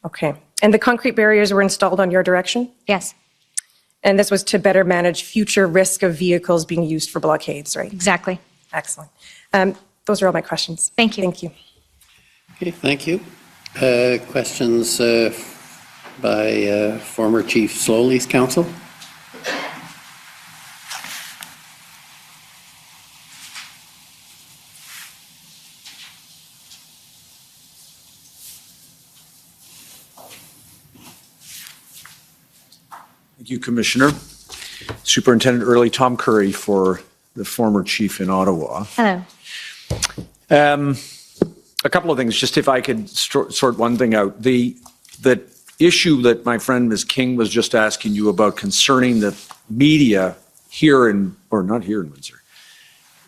Okay. And the concrete barriers were installed on your direction? Yes. And this was to better manage future risk of vehicles being used for blockades, right? Exactly. Excellent. Those are all my questions. Thank you. Thank you. Okay, thank you. Questions by former Chief Slowly's counsel? Thank you, Commissioner. Superintendent Early, Tom Curry for the former chief in Ottawa. Hello. A couple of things, just if I could sort one thing out. The issue that my friend Ms. King was just asking you about concerning the media here in, or not here in Windsor,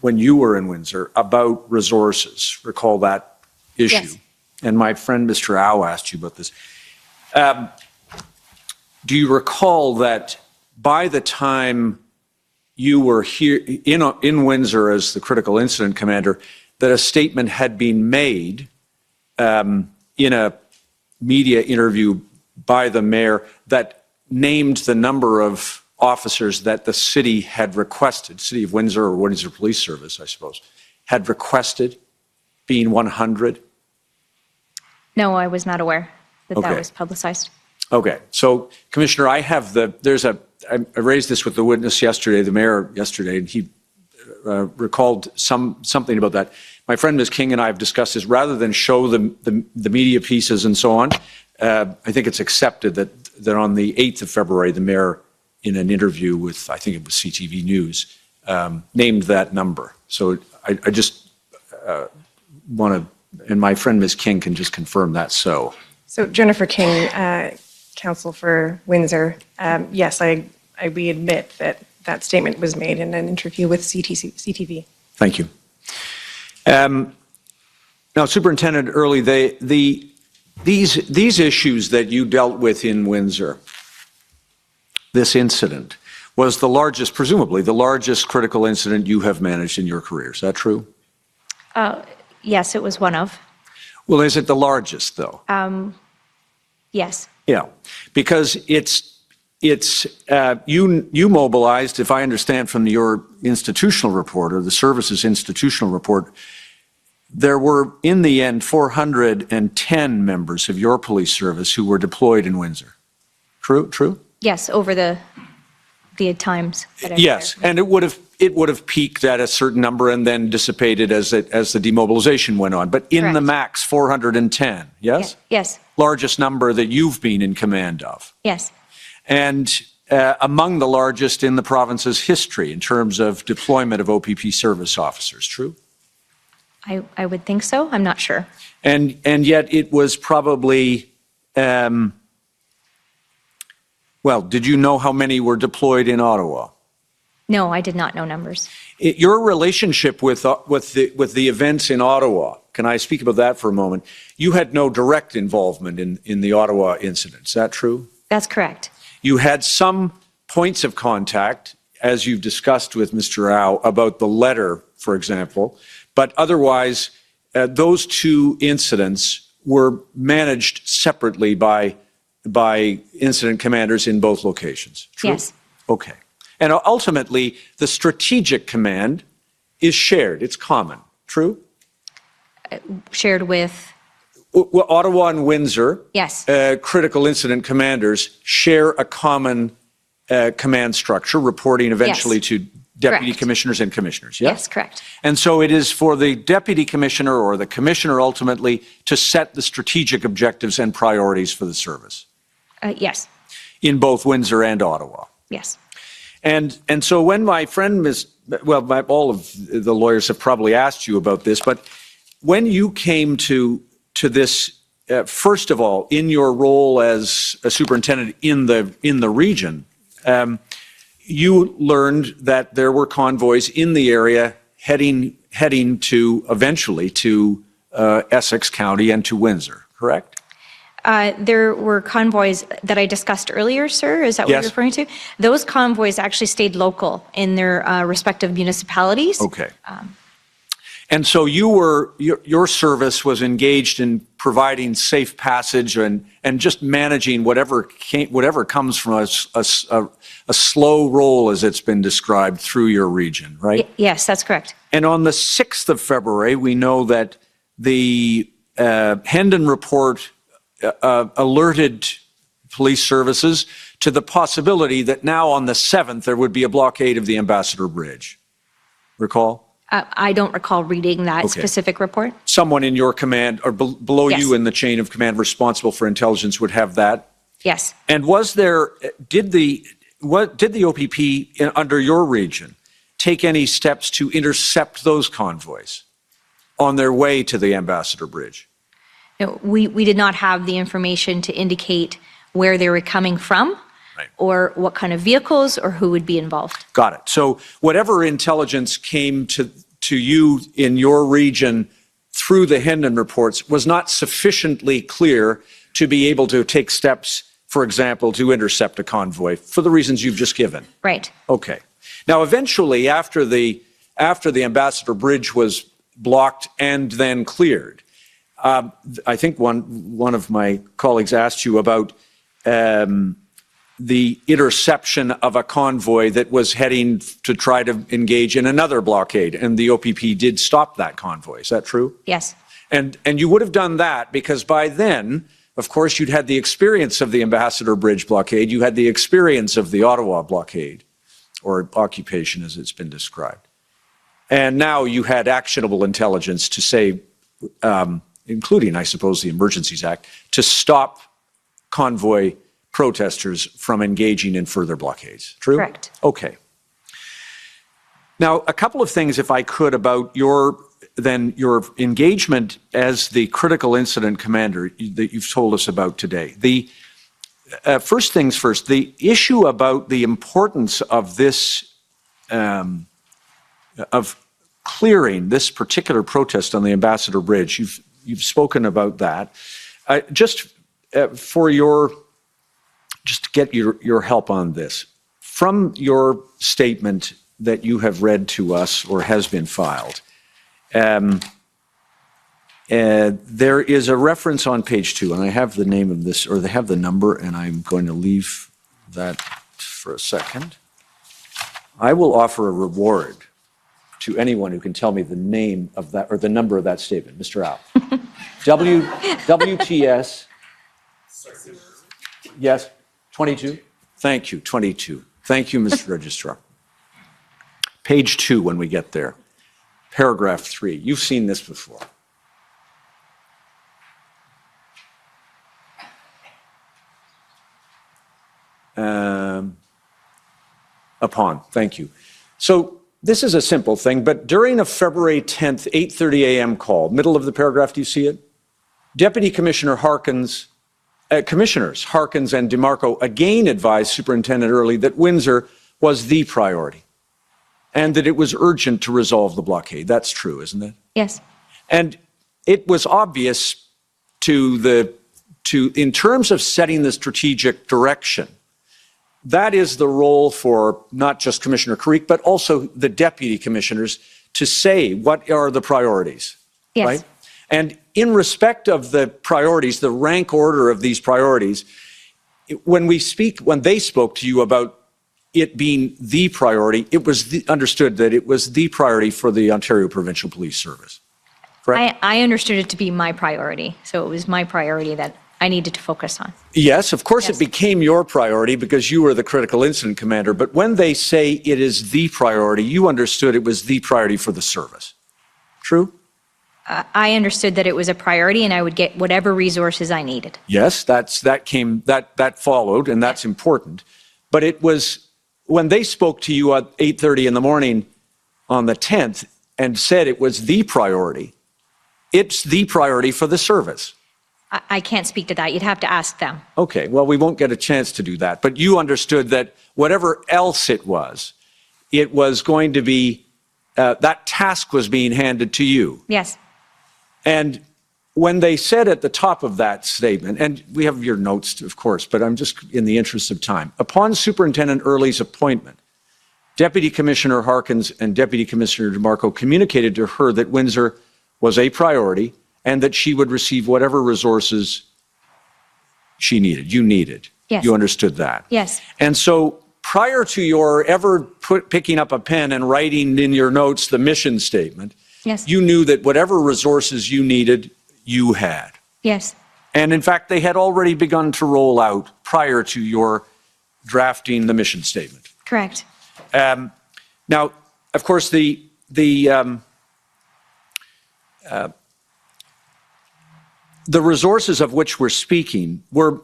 when you were in Windsor, about resources. Recall that issue? Yes. And my friend Mr. Au asked you about this. Do you recall that by the time you were here in Windsor as the critical incident commander, that a statement had been made in a media interview by the mayor that named the number of officers that the city had requested, City of Windsor or Windsor Police Service, I suppose, had requested, being 100? No, I was not aware that Okay. that was publicized. Okay, so Commissioner, I raised this with the witness yesterday, the mayor yesterday, and he recalled something about that. My friend Ms. King and I have discussed this. Rather than show the media pieces and so on, I think it's accepted that on the 8th of February, the mayor, in an interview with, I think it was CTV News, named that number. So I just want to, and my friend Ms. King can just confirm that so. So Jennifer King, counsel for Windsor, yes, we admit that that statement was made in an interview with CTV. Thank you. Now, Superintendent Early, these issues that you dealt with in Windsor, this incident, was the largest, presumably, the largest critical incident you have managed in your career. Is that true? Yes, it was one of. Well, is it the largest, though? Yes. Yeah, because you mobilized, if I understand from your institutional report or the service's institutional report, there were, in the end, 410 members of your police service who were deployed in Windsor. True? Yes, over the times that I was Yes, there. and it would have peaked at a certain number and then dissipated as the demobilization went on. But in the Correct. max, 410, yes? Yes, Largest number that you've been in command of. yes, And among the largest in the province's history in terms of deployment of OPP service officers, true? I would think so. I'm not sure. And yet it was probably, well, did you know how many were deployed in Ottawa? No, I did not know numbers. Your relationship with the events in Ottawa, can I speak about that for a moment? You had no direct involvement in the Ottawa incident. Is that true? That's correct. You had some points of contact, as you've discussed with Mr. Rao, about the letter, for example, but otherwise, those two incidents were managed separately by incident commanders in both locations. True? Yes. Okay. And ultimately, the strategic command is shared. It's common. True? Shared with, Well, Ottawa and Windsor, yes, critical incident commanders share a common command structure, reporting eventually Yes. to deputy Correct. commissioners and commissioners. Yes? yes, correct. And so it is for the deputy commissioner or the commissioner ultimately to set the strategic objectives and priorities for the service Yes, in both Windsor and Ottawa. yes. And so when my friend all of the lawyers have probably asked you about this, but when you came to this, first of all, in your role as a superintendent in the region, you learned that there were convoys in the area heading to eventually to Essex County and to Windsor, correct? There were convoys that I discussed earlier, sir. Is that what Yes. you're referring to? Those convoys actually stayed local in their respective municipalities. Okay. And so your service was engaged in providing safe passage and just managing whatever comes from a slow roll, as it's been described, through your region, right? Yes, that's correct. And on the 6th of February, we know that the Hendon report alerted police services to the possibility that now on the 7th there would be a blockade of the Ambassador Bridge. Recall? I don't recall reading that Okay. specific report. Someone in your command or below Yes. you in the chain of command responsible for intelligence would have that. Yes. And did the OPP under your region take any steps to intercept those convoys on their way to the Ambassador Bridge? No, we did not have the information to indicate where they were coming from, Right. or what kind of vehicles, or who would be involved. Got it. So whatever intelligence came to you in your region through the Hendon reports was not sufficiently clear to be able to take steps, for example, to intercept a convoy for the reasons you've just given. Right. Okay. Now, eventually, after the Ambassador Bridge was blocked and then cleared, I think one of my colleagues asked you about the interception of a convoy that was heading to try to engage in another blockade, and the OPP did stop that convoy. Is that true? Yes. And you would have done that because by then, of course, you'd had the experience of the Ambassador Bridge blockade. You had the experience of the Ottawa blockade, or occupation as it's been described. And now you had actionable intelligence to say, including, I suppose, the Emergencies Act, to stop convoy protesters from engaging in further blockades. True? Correct. Okay. Now, a couple of things, if I could, about your engagement as the critical incident commander that you've told us about today. The first things first, the issue about the importance of this, of clearing this particular protest on the Ambassador Bridge. You've spoken about that. Just to get your help on this, from your statement that you have read to us or has been filed, there is a reference on page 2, and I have the name of this, or they have the number, and I'm going to leave that for a second. I will offer a reward to anyone who can tell me the name of that, or the number of that statement. Mr. Al. WTS. Yes, 22? Thank you, 22. Thank you, Mr. Registrar. Page 2 when we get there. Paragraph 3. You've seen this before. Upon, thank you. So this is a simple thing, but during a February 10th, 8:30 a.m. call, middle of the paragraph, do you see it? Deputy Commissioner Harkins, Commissioners Harkins and DeMarco again advised Superintendent Early that Windsor was the priority and that it was urgent to resolve the blockade. That's true, isn't it? Yes. And it was obvious in terms of setting the strategic direction, that is the role for not just Commissioner Creek, but also the deputy commissioners to say what are the priorities, Yes. right? And in respect of the priorities, the rank order of these priorities, when they spoke to you about it being the priority, it was understood that it was the priority for the Ontario Provincial Police Service, correct? I understood it to be my priority, so it was my priority that I needed to focus on. Yes, of course Yes. it became your priority because you were the critical incident commander, but when they say it is the priority, you understood it was the priority for the service. True? I understood that it was a priority and I would get whatever resources I needed. Yes, that followed, and that's important. But it was when they spoke to you at 8:30 in the morning on the 10th and said it was the priority, it's the priority for the service. I can't speak to that. You'd have to ask them. Okay, well, we won't get a chance to do that. But you understood that whatever else it was going to be, that task was being handed to you. Yes. And when they said at the top of that statement, and we have your notes, of course, but I'm just in the interest of time. Upon Superintendent Early's appointment, Deputy Commissioner Harkins and Deputy Commissioner DeMarco communicated to her that Windsor was a priority and that she would receive whatever resources she needed, you needed. Yes. You understood that. Yes. And so prior to your ever picking up a pen and writing in your notes the mission statement, Yes. you knew that whatever resources you needed, you had. Yes. And in fact, they had already begun to roll out prior to your drafting the mission statement. Correct. Now, of course, the resources of which we're speaking were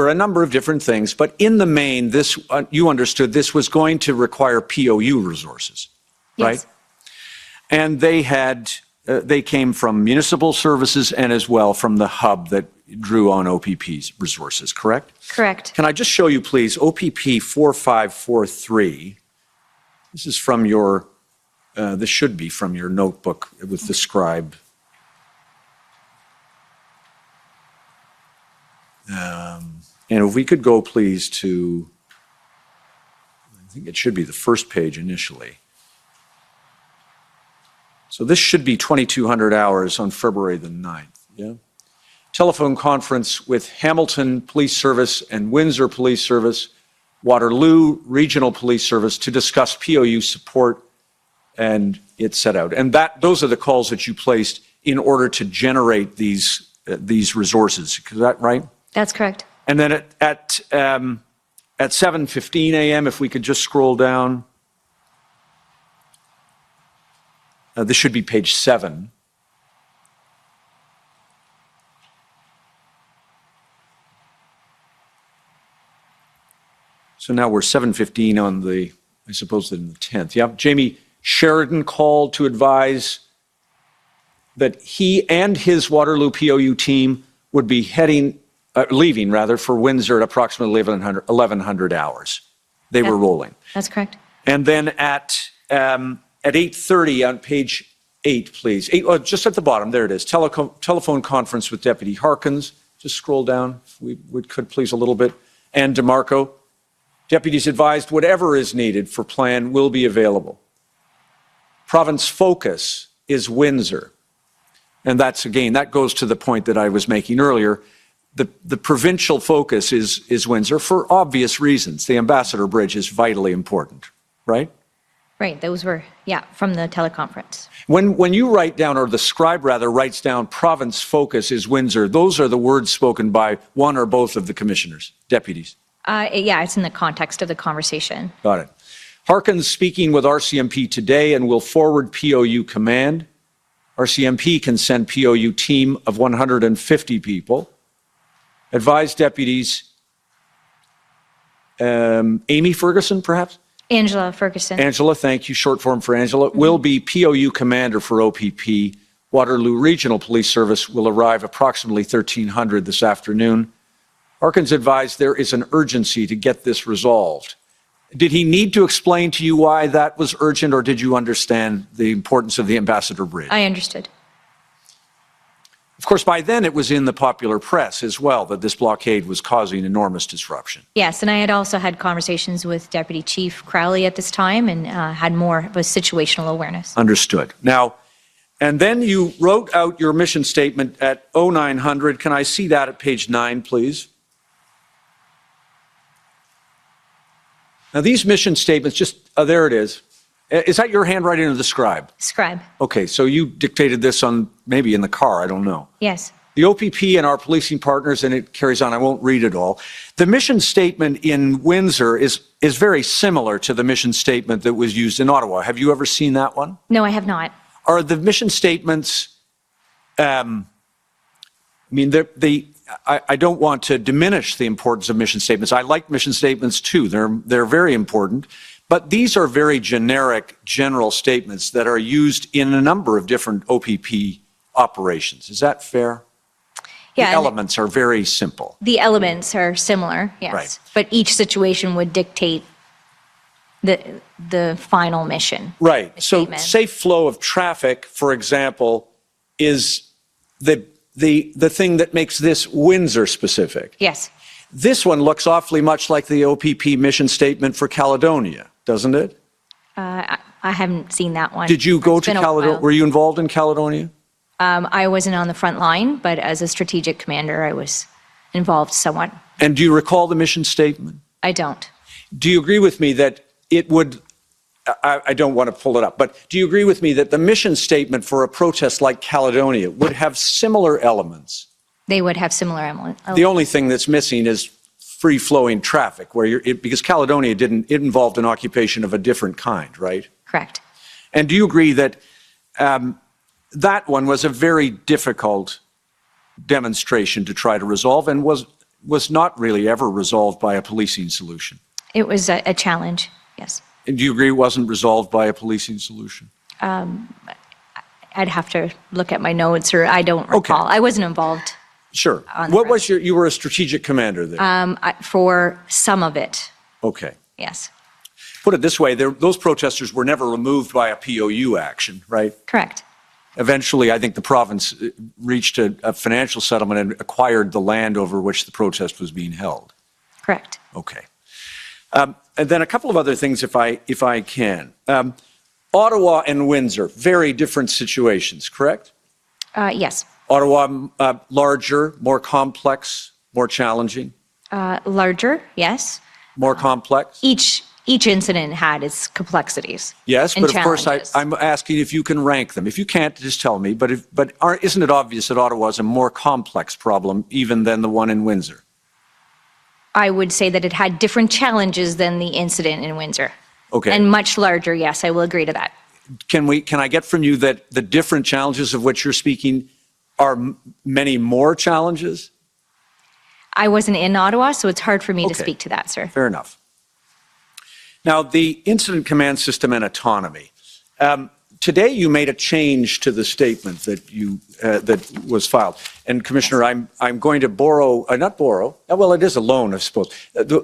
a number of different things, but in the main, this you understood this was going to require POU resources, right? Yes. And they came from municipal services and as well from the hub that drew on OPP's resources, correct? Correct. Can I just show you, please, OPP 4543. This is from your, this should be from your notebook with the scribe. And if we could go, please, to, I think it should be the first page initially. So this should be 2,200 hours on February the 9th, yeah? Telephone conference with Hamilton Police Service and Windsor Police Service, Waterloo Regional Police Service to discuss POU support, and it's set out. And those are the calls that you placed in order to generate these resources. Is that right? That's correct. And then at 7:15 a.m., if we could just scroll down. This should be page 7. So now we're 7:15 on the, I suppose, the 10th. Yeah, Jamie Sheridan called to advise that he and his Waterloo POU team would be leaving for Windsor at approximately 1100 hours. They were rolling. That's correct. And then at 8:30 on page 8, please. Just at the bottom, there it is. Telephone conference with Deputy Harkins. Just scroll down, if we could please a little bit. And DeMarco. Deputies advised whatever is needed for plan will be available. Province focus is Windsor. And that goes to the point that I was making earlier. The provincial focus is Windsor for obvious reasons. The Ambassador Bridge is vitally important, right? Right, those were, from the teleconference. When you write down, or the scribe rather writes down, province focus is Windsor, those are the words spoken by one or both of the commissioners, deputies. It's in the context of the conversation. Got it. Harkins speaking with RCMP today and will forward POU command. RCMP can send POU team of 150 people. Advise deputies, Amy Ferguson, perhaps? Angela Ferguson. Angela, thank you. Short form for Angela. Will be POU commander for OPP. Waterloo Regional Police Service will arrive approximately 1300 this afternoon. Harkins advised there is an urgency to get this resolved. Did he need to explain to you why that was urgent, or did you understand the importance of the Ambassador Bridge? I understood. Of course, by then it was in the popular press as well that this blockade was causing enormous disruption. Yes, and I had also had conversations with Deputy Chief Crowley at this time and had more of a situational awareness. Understood. Now, and then you wrote out your mission statement at 0900. Can I see that at page 9, please? Now, these mission statements, there it is. Is that your handwriting or the scribe? Scribe. Okay, so you dictated this maybe in the car, I don't know. Yes. The OPP and our policing partners, and it carries on, I won't read it all. The mission statement in Windsor is very similar to the mission statement that was used in Ottawa. Have you ever seen that one? No, I have not. Are the mission statements, I don't want to diminish the importance of mission statements. I like mission statements too. They're very important. But these are very generic, general statements that are used in a number of different OPP operations. Is that fair? Yeah. The elements are very simple. The elements are similar, yes. Right. But each situation would dictate the final mission. Right. So statement. safe flow of traffic, for example, is the thing that makes this Windsor specific. Yes. This one looks awfully much like the OPP mission statement for Caledonia, doesn't it? I haven't seen that one. Did you go It's to been a Caledonia? while. Were you involved in Caledonia? I wasn't on the front line, but as a strategic commander, I was involved somewhat. And do you recall the mission statement? I don't. Do you agree with me that it would, I don't want to pull it up, but do you agree with me that the mission statement for a protest like Caledonia would have similar elements? They would have similar elements. The only thing that's missing is free-flowing traffic, because Caledonia it involved an occupation of a different kind, right? Correct. And do you agree that that one was a very difficult demonstration to try to resolve and was not really ever resolved by a policing solution? It was a challenge, yes. And do you agree it wasn't resolved by a policing solution? I'd have to look at my notes, or I don't recall. I wasn't involved. Sure. On the What ground. was you were a strategic commander there? For some of it, Okay. yes. Put it this way, those protesters were never removed by a POU action, right? Correct. Eventually, I think the province reached a financial settlement and acquired the land over which the protest was being held. Correct. Okay. And then a couple of other things, if I can. Ottawa and Windsor, very different situations, correct? Yes. Ottawa, larger, more complex, more challenging, Larger, yes. more complex? Each incident had its complexities. Yes, and but of course, challenges. I'm asking if you can rank them. If you can't, just tell me. But isn't it obvious that Ottawa is a more complex problem even than the one in Windsor? I would say that it had different challenges than the incident in Windsor. Okay. And much larger, yes, I will agree to that. can I get from you that the different challenges of which you're speaking are many more challenges? I wasn't in Ottawa, so it's hard for me to Okay. speak to that, sir. Fair enough. Now, the incident command system and autonomy. Today, you made a change to the statement that that was filed. And Commissioner, I'm going to borrow, not borrow, well, it is a loan, I suppose.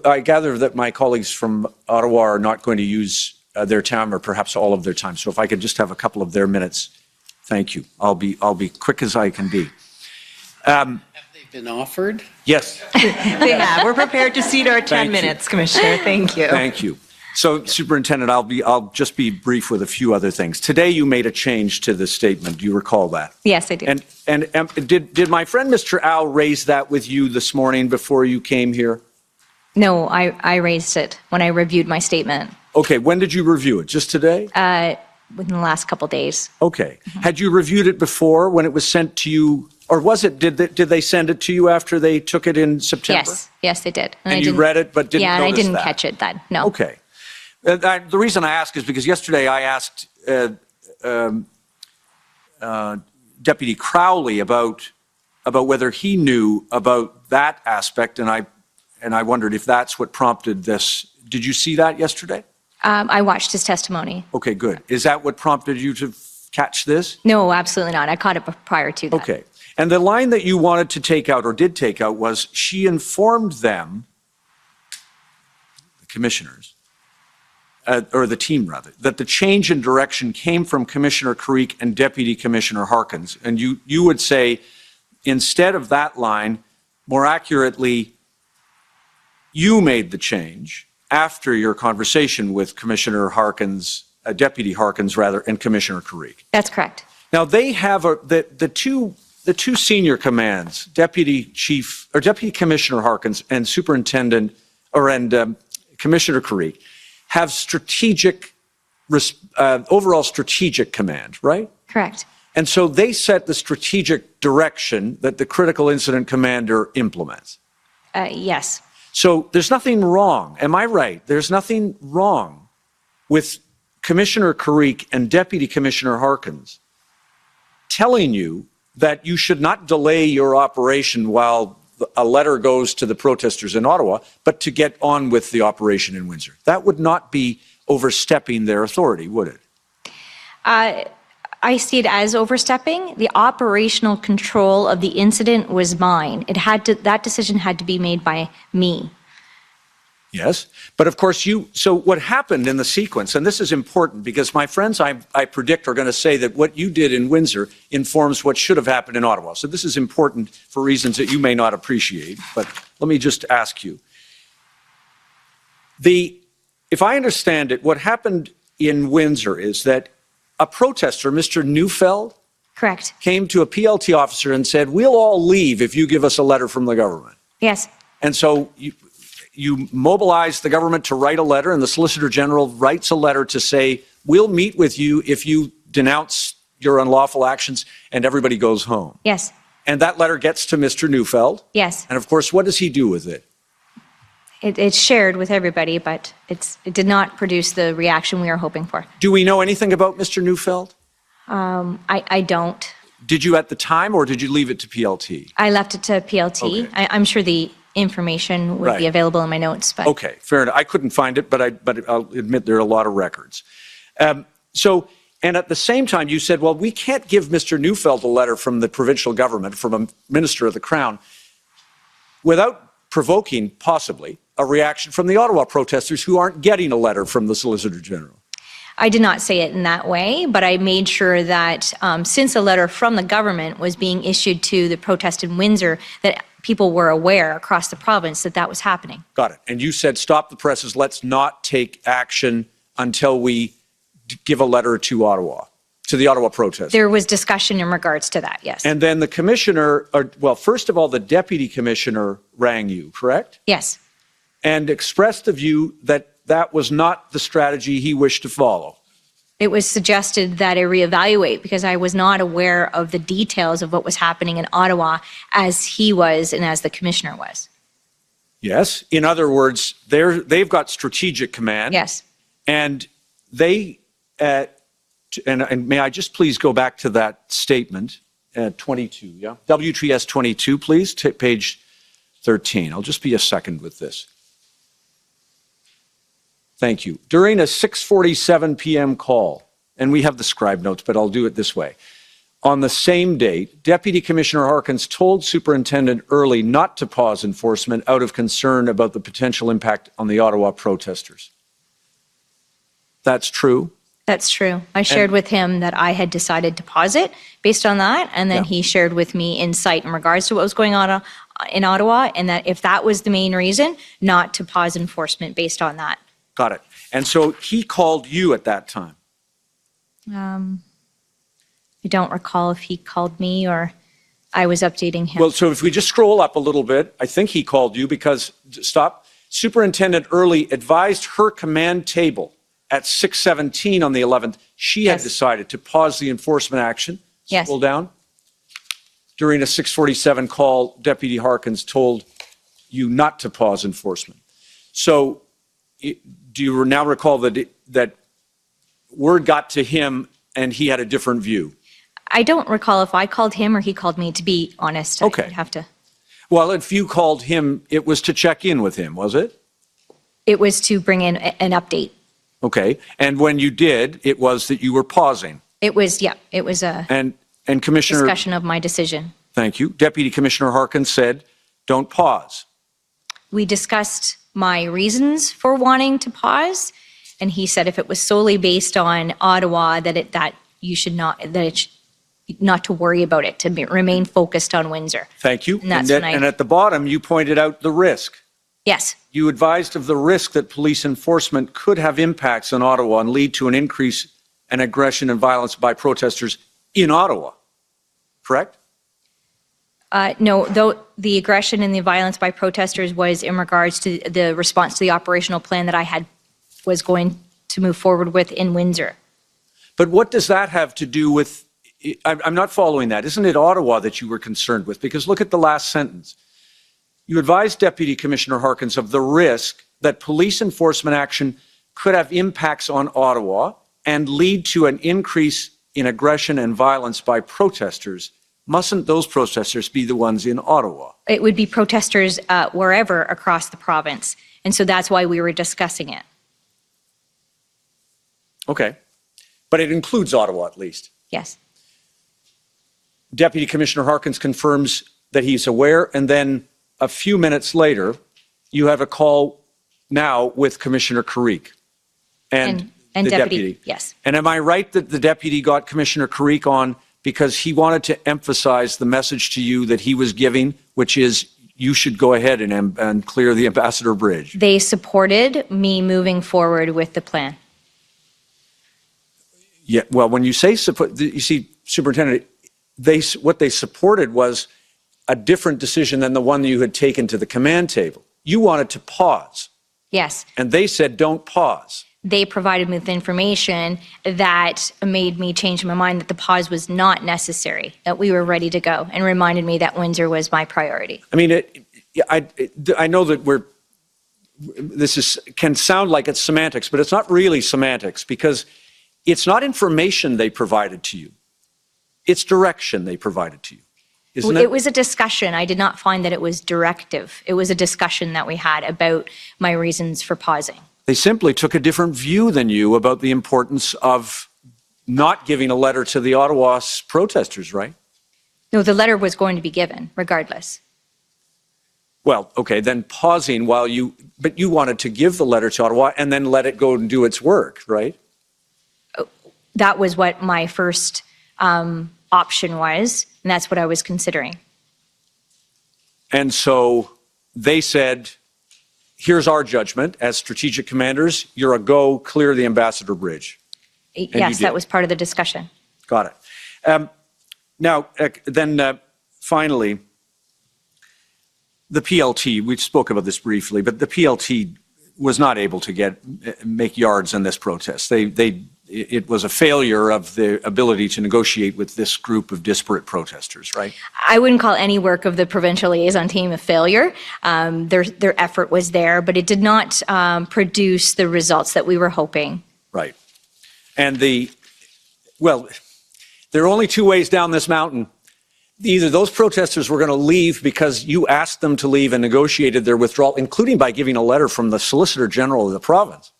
I gather that my colleagues from Ottawa are not going to use their time, or perhaps all of their time. So if I could just have a couple of their minutes, thank you. I'll be quick as I can be. Have they been offered? Yes. They have. We're prepared to cede our 10 Thank you. minutes, Commissioner. Thank you. Thank you. So, Superintendent, I'll just be brief with a few other things. Today, you made a change to the statement. Do you recall that? Yes, I do. And did my friend Mr. Al raise that with you this morning before you came here? No, I raised it when I reviewed my statement Okay, when did you review it? Just today? within the last couple days. Okay. Had you reviewed it before when it was sent to you, or was it, did they send it to you after they took it in September? Yes, they did. And I you didn't- read it but didn't Yeah, and I notice didn't that? catch it then, no. Okay. The reason I ask is because yesterday I asked Deputy Crowley about whether he knew about that aspect, and I wondered if that's what prompted this. Did you see that yesterday? I watched his testimony. Okay, good. Is that what prompted you to catch this? No, absolutely not. I caught it prior to that. Okay. And the line that you wanted to take out, or did take out, was she informed them, the commissioners, or the team rather, that the change in direction came from Commissioner Creek and Deputy Commissioner Harkins. And you would say, instead of that line, more accurately, you made the change after your conversation with Commissioner Harkins, Deputy Harkins rather, and Commissioner Creek. That's correct. Now they have the two senior commands, Deputy Chief or Deputy Commissioner Harkins and Superintendent Commissioner Creek, have overall strategic command, right? Correct. And so they set the strategic direction that the critical incident commander implements. Yes. So there's nothing wrong, am I right? There's nothing wrong with Commissioner Creek and Deputy Commissioner Harkins telling you that you should not delay your operation while a letter goes to the protesters in Ottawa, but to get on with the operation in Windsor. That would not be overstepping their authority, would it? I see it as overstepping. The operational control of the incident was mine. That decision had to be made by me. Yes, but of course so what happened in the sequence, and this is important because my friends, I predict, are going to say that what you did in Windsor informs what should have happened in Ottawa. So this is important for reasons that you may not appreciate, but let me just ask you. If I understand it, what happened in Windsor is that a protester, Mr. Neufeld, Correct. came to a PLT officer and said, "We'll all leave if you give us a letter from the government." Yes. And so you mobilize the government to write a letter, and the Solicitor General writes a letter to say, "We'll meet with you if you denounce your unlawful actions," and everybody goes home. Yes. And that letter gets to Mr. Neufeld. Yes. And of course, what does he do with it? It's shared with everybody, but it did not produce the reaction we were hoping for. Do we know anything about Mr. Neufeld? I don't. Did you at the time, or did you leave it to PLT? I left it to PLT. Okay. I'm sure the information would be Right. available in my notes, but Okay, fair enough. I couldn't find it, but I'll admit there are a lot of records. And at the same time, you said, well, we can't give Mr. Neufeld a letter from the provincial government, from a minister of the Crown, without provoking, possibly, a reaction from the Ottawa protesters who aren't getting a letter from the Solicitor General. I did not say it in that way, but I made sure that since a letter from the government was being issued to the protest in Windsor, that people were aware across the province that that was happening. Got it. And you said, stop the presses, let's not take action until we give a letter to Ottawa, to the Ottawa protesters. There was discussion in regards to that, yes. And then the commissioner, well, first of all, the deputy commissioner rang you, correct? Yes. And expressed the view that that was not the strategy he wished to follow. It was suggested that I reevaluate because I was not aware of the details of what was happening in Ottawa as he was and as the commissioner was. Yes. In other words, they've got strategic command. Yes. And they and may I just please go back to that statement, 22, yeah? WTS 22, please, page 13. I'll just be a second with this. Thank you. During a 6:47 p.m. call, and we have the scribe notes, but I'll do it this way. On the same date, Deputy Commissioner Harkins told Superintendent Early not to pause enforcement out of concern about the potential impact on the Ottawa protesters. That's true? That's true. I shared with him that I had decided to pause it based on that, and then he shared with me insight in regards to what was going on in Ottawa, and that if that was the main reason, not to pause enforcement based on that. Got it. And so he called you at that time? I don't recall if he called me or I was updating him. Well, so if we just scroll up a little bit, I think he called you because, stop, Superintendent Early advised her command table at 6:17 on the 11th, she had decided to pause the enforcement action. Yes. Scroll down. During a 6:47 call, Deputy Harkins told you not to pause enforcement. So do you now recall that word got to him and he had a different view? I don't recall if I called him or he called me, to be honest. Okay. I'd have to. Well, if you called him, it was to check in with him, was it? It was to bring in an update. Okay. And when you did, it was that you were pausing. It was, it was a And Commissioner, discussion of my decision. thank you. Deputy Commissioner Harkins said, don't pause. We discussed my reasons for wanting to pause, and he said if it was solely based on Ottawa, that you should not, not to worry about it, to remain focused on Windsor. Thank you. And that's And at the bottom, you pointed out the risk. Yes, You advised of the risk that police enforcement could have impacts on Ottawa and lead to an increase in aggression and violence by protesters in Ottawa, correct? no, though the aggression and the violence by protesters was in regards to the response to the operational plan that was going to move forward with in Windsor. But what does that have to do with, I'm not following that. Isn't it Ottawa that you were concerned with? Because look at the last sentence. You advised Deputy Commissioner Harkins of the risk that police enforcement action could have impacts on Ottawa and lead to an increase in aggression and violence by protesters. Mustn't those protesters be the ones in Ottawa? It would be protesters wherever across the province, and so that's why we were discussing it. Okay. But it includes Ottawa at least. Yes. Deputy Commissioner Harkins confirms that he's aware, and then a few minutes later, you have a call now with Commissioner Carrick and the deputy. Yes. And am I right that the deputy got Commissioner Carrick on because he wanted to emphasize the message to you that he was giving, which is you should go ahead and clear the Ambassador Bridge? They supported me moving forward with the plan. Yeah, well, when you say support, you see, Superintendent, what they supported was a different decision than the one that you had taken to the command table. You wanted to pause. Yes. And they said, don't pause. They provided me with information that made me change my mind that the pause was not necessary, that we were ready to go, and reminded me that Windsor was my priority. I mean, I know that can sound like it's semantics, but it's not really semantics because it's not information they provided to you. It's direction they provided to you. Isn't it? It was a discussion. I did not find that it was directive. It was a discussion that we had about my reasons for pausing. They simply took a different view than you about the importance of not giving a letter to the Ottawa protesters, right? No, the letter was going to be given regardless. Well, okay, then pausing but you wanted to give the letter to Ottawa and then let it go and do its work, right? That was what my first option was, and that's what I was considering. And so they said, here's our judgment as strategic commanders, you're a go, clear the Ambassador Bridge. Yes, that was part of the discussion. Got it. Now, then finally, the PLT, we spoke about this briefly, but the PLT was not able to make yards in this protest. It was a failure of the ability to negotiate with this group of disparate protesters, right? I wouldn't call any work of the provincial liaison team a failure. Their effort was there, but it did not produce the results that we were hoping. Right. And the well, there are only two ways down this mountain. Either those protesters were going to leave because you asked them to leave and negotiated their withdrawal, including by giving a letter from the Solicitor General of the province,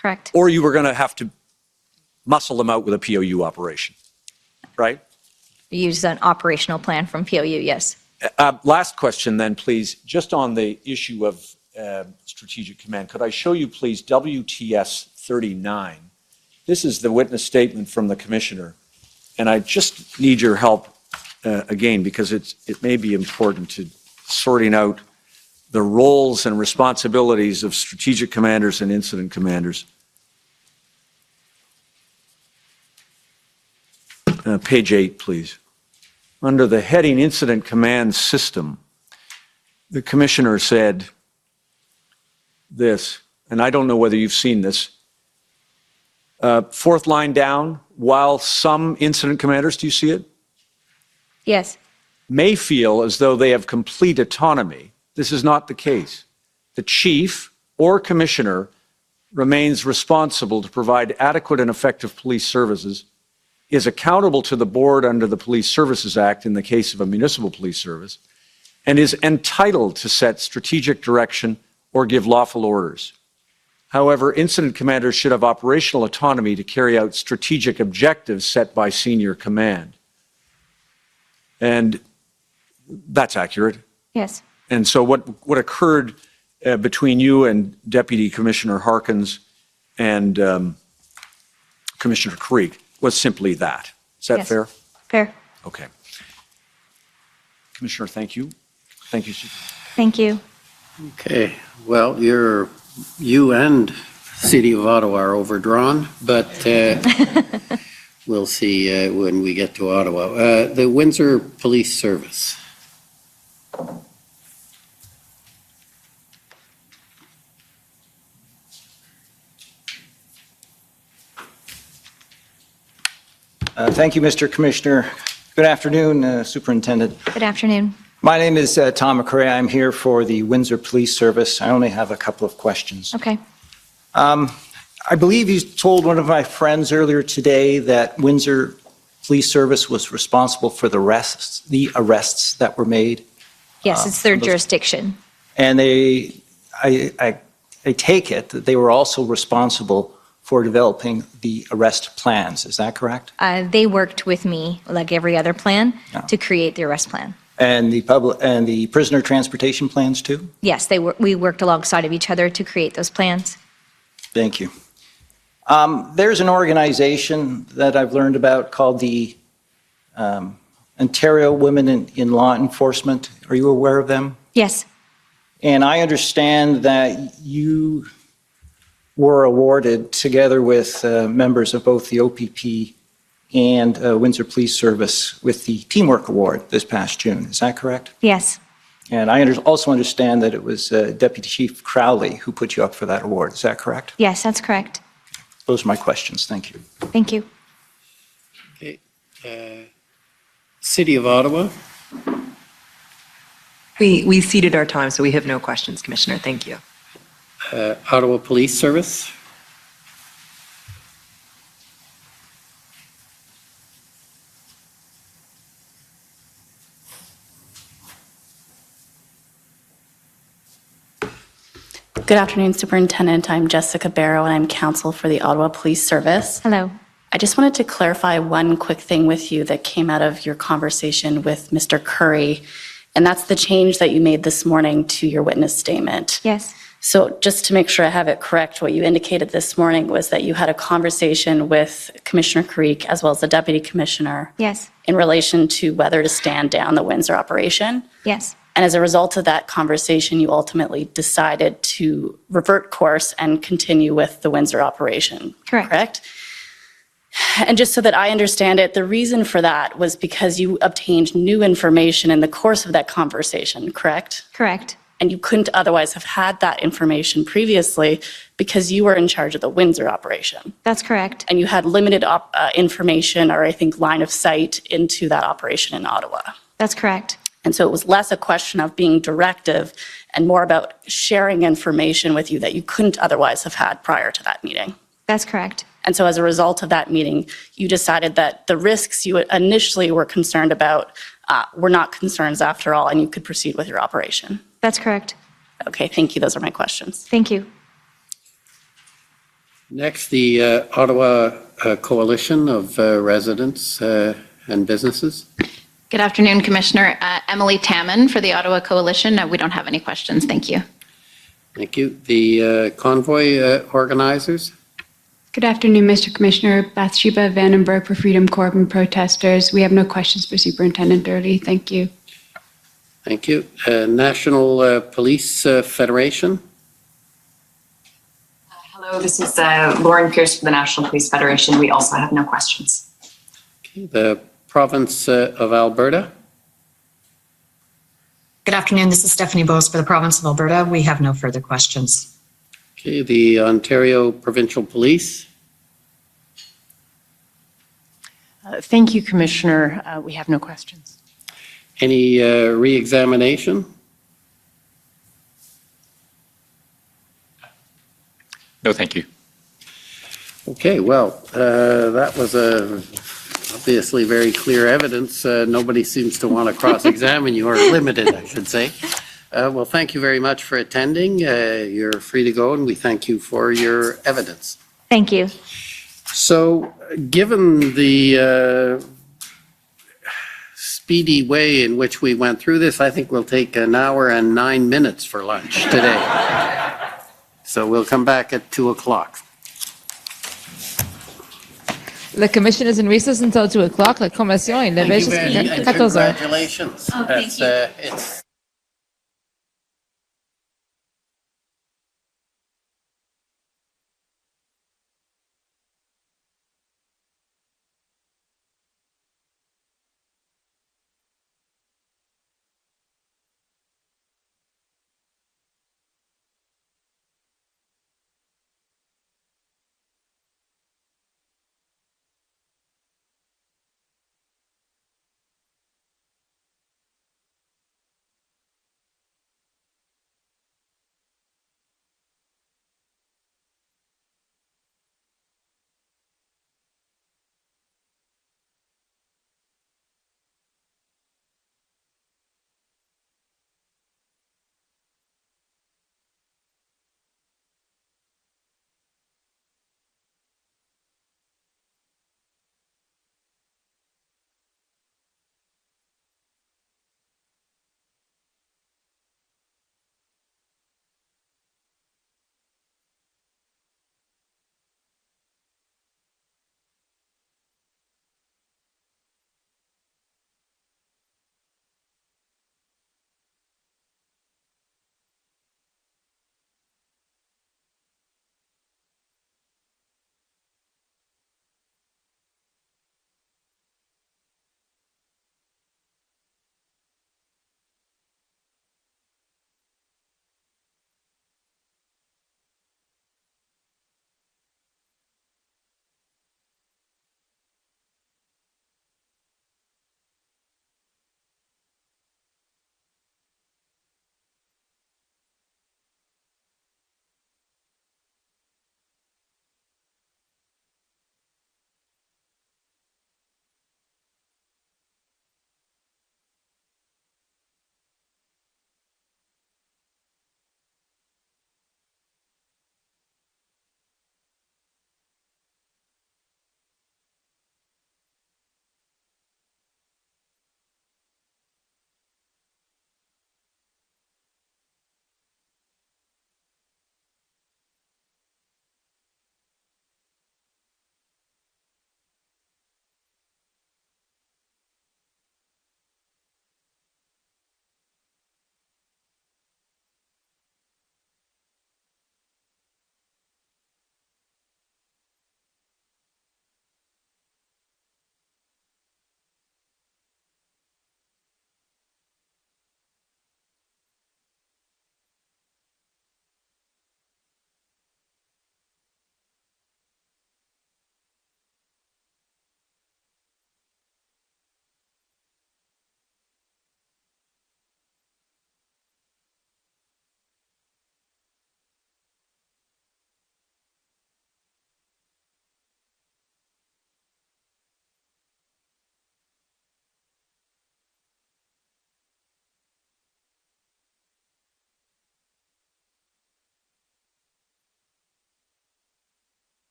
Correct. or you were going to have to muscle them out with a POU operation, right? Use an operational plan from POU, yes. Last question then, please, just on the issue of Strategic Command. Could I show you, please, WTS 39? This is the witness statement from the Commissioner, and I just need your help again, because it may be important to sorting out the roles and responsibilities of strategic commanders and incident commanders. Page 8, please. Under the heading Incident Command System, the Commissioner said this, and I don't know whether you've seen this. Fourth line down, while some incident commanders, do you see it? Yes. May feel as though they have complete autonomy. This is not the case. The chief or commissioner remains responsible to provide adequate and effective police services, is accountable to the board under the Police Services Act in the case of a municipal police service, and is entitled to set strategic direction or give lawful orders. However, incident commanders should have operational autonomy to carry out strategic objectives set by senior command. And that's accurate. Yes. And so what occurred between you and Deputy Commissioner Harkins and Commissioner Creek was simply that. Is that Yes. fair? Fair. Okay. Commissioner, thank you. Thank you. Thank you. Okay, well, you and City of Ottawa are overdrawn, but we'll see when we get to Ottawa. The Windsor Police Service. Thank you, Mr. Commissioner. Good afternoon, Superintendent. Good afternoon. My name is Tom McCrae. I'm here for the Windsor Police Service. I only have a couple of questions. Okay. I believe you told one of my friends earlier today that Windsor Police Service was responsible for the arrests that were made. Yes, it's their jurisdiction. And I take it that they were also responsible for developing the arrest plans. Is that correct? They worked with me, like every other plan, to create the arrest plan. And the prisoner transportation plans too? Yes, we worked alongside of each other to create those plans. Thank you. There's an organization that I've learned about called the Ontario Women in Law Enforcement. Are you aware of them? Yes. And I understand that you were awarded, together with members of both the OPP and Windsor Police Service, with the Teamwork Award this past June. Is that correct? Yes. And I also understand that it was Deputy Chief Crowley who put you up for that award. Is that correct? Yes, that's correct. Those are my questions. Thank you. Thank you. Okay. City of Ottawa. We ceded our time, so we have no questions, Commissioner. Thank you. Ottawa Police Service. Good afternoon, Superintendent. I'm Jessica Barrow, and I'm counsel for the Ottawa Police Service. Hello. I just wanted to clarify one quick thing with you that came out of your conversation with Mr. Curry, and that's the change that you made this morning to your witness statement. Yes. So just to make sure I have it correct, what you indicated this morning was that you had a conversation with Commissioner Creek as well as the Deputy Commissioner. Yes. In relation to whether to stand down the Windsor operation. Yes. And as a result of that conversation, you ultimately decided to revert course and continue with the Windsor operation. Correct? And just so that I understand it, the reason for that was because you obtained new information in the course of that conversation, correct? Correct. And you couldn't otherwise have had that information previously because you were in charge of the Windsor operation. That's correct. And you had limited information, or I think line of sight, into that operation in Ottawa. That's correct. And so it was less a question of being directive and more about sharing information with you that you couldn't otherwise have had prior to that meeting. That's correct. And so as a result of that meeting, you decided that the risks you initially were concerned about were not concerns after all, and you could proceed with your operation. That's correct. Okay, thank you. Those are my questions. Thank you. Next, the Ottawa Coalition of Residents and Businesses. Good afternoon, Commissioner. Emily Tamman for the Ottawa Coalition. We don't have any questions. Thank you. Thank you. The convoy organizers. Good afternoon, Mr. Commissioner. Bathsheba Vandenberg for Freedom Corp and protesters. We have no questions for Superintendent Dirty. Thank you. Thank you. National Police Federation. Hello, this is Lauren Pierce for the National Police Federation. We also have no questions. Okay. The Province of Alberta. Good afternoon. This is Stephanie Bose for the Province of Alberta. We have no further questions. Okay. The Ontario Provincial Police. Thank you, Commissioner. We have no questions. Any re-examination? No, thank you. Okay, well, that was obviously very clear evidence. Nobody seems to want to cross-examine you, or limited, I should say. Well, thank you very much for attending. You're free to go, and we thank you for your evidence. Thank you. So, given the speedy way in which we went through this, I think we'll take an hour and 9 minutes for lunch today. So we'll come back at 2 o'clock. The commission is in recess until 2 o'clock. La commission est levée jusqu'à 14 heures. Congratulations. Oh, thank you. It's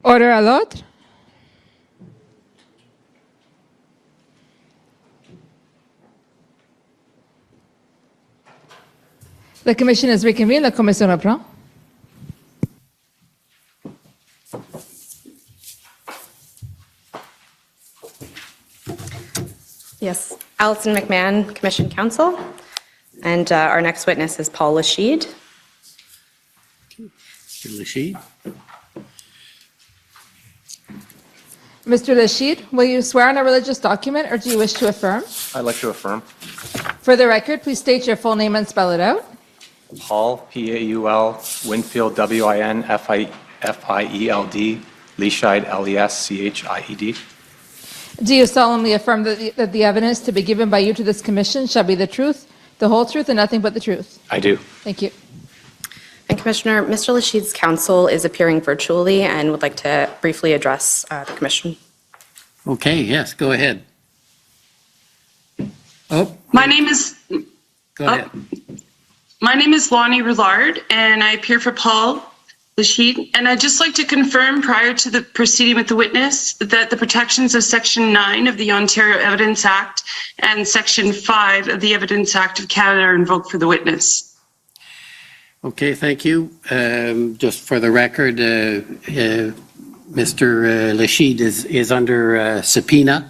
Order à l'ordre. The commission is reconvened. La commission reprend. Yes, Alison McMahon, Commission Counsel. And our next witness is Paul Rouleau. Mr. Lachid? Mr. Lachid, will you swear on a religious document or do you wish to affirm? I'd like to affirm. For the record, please state your full name and spell it out. Paul, P-A-U-L, Winfield, W-I-N-F-I-E-L-D, Leschide, L-E-S-C-H-I-E-D. Do you solemnly affirm that the evidence to be given by you to this commission shall be the truth, the whole truth, and nothing but the truth? I do. Thank you. And Commissioner, Mr. Lachid's counsel is appearing virtually and would like to briefly address the commission. Okay, yes, go ahead. Oh, My name is go ahead. my name is Lonnie Roulard, and I appear for Paul Rouleau. And I'd just like to confirm prior to the proceeding with the witness that the protections of Section 9 of the Ontario Evidence Act and Section 5 of the Evidence Act of Canada are invoked for the witness. Okay, thank you. Just for the record, Mr. Lachid is under subpoena,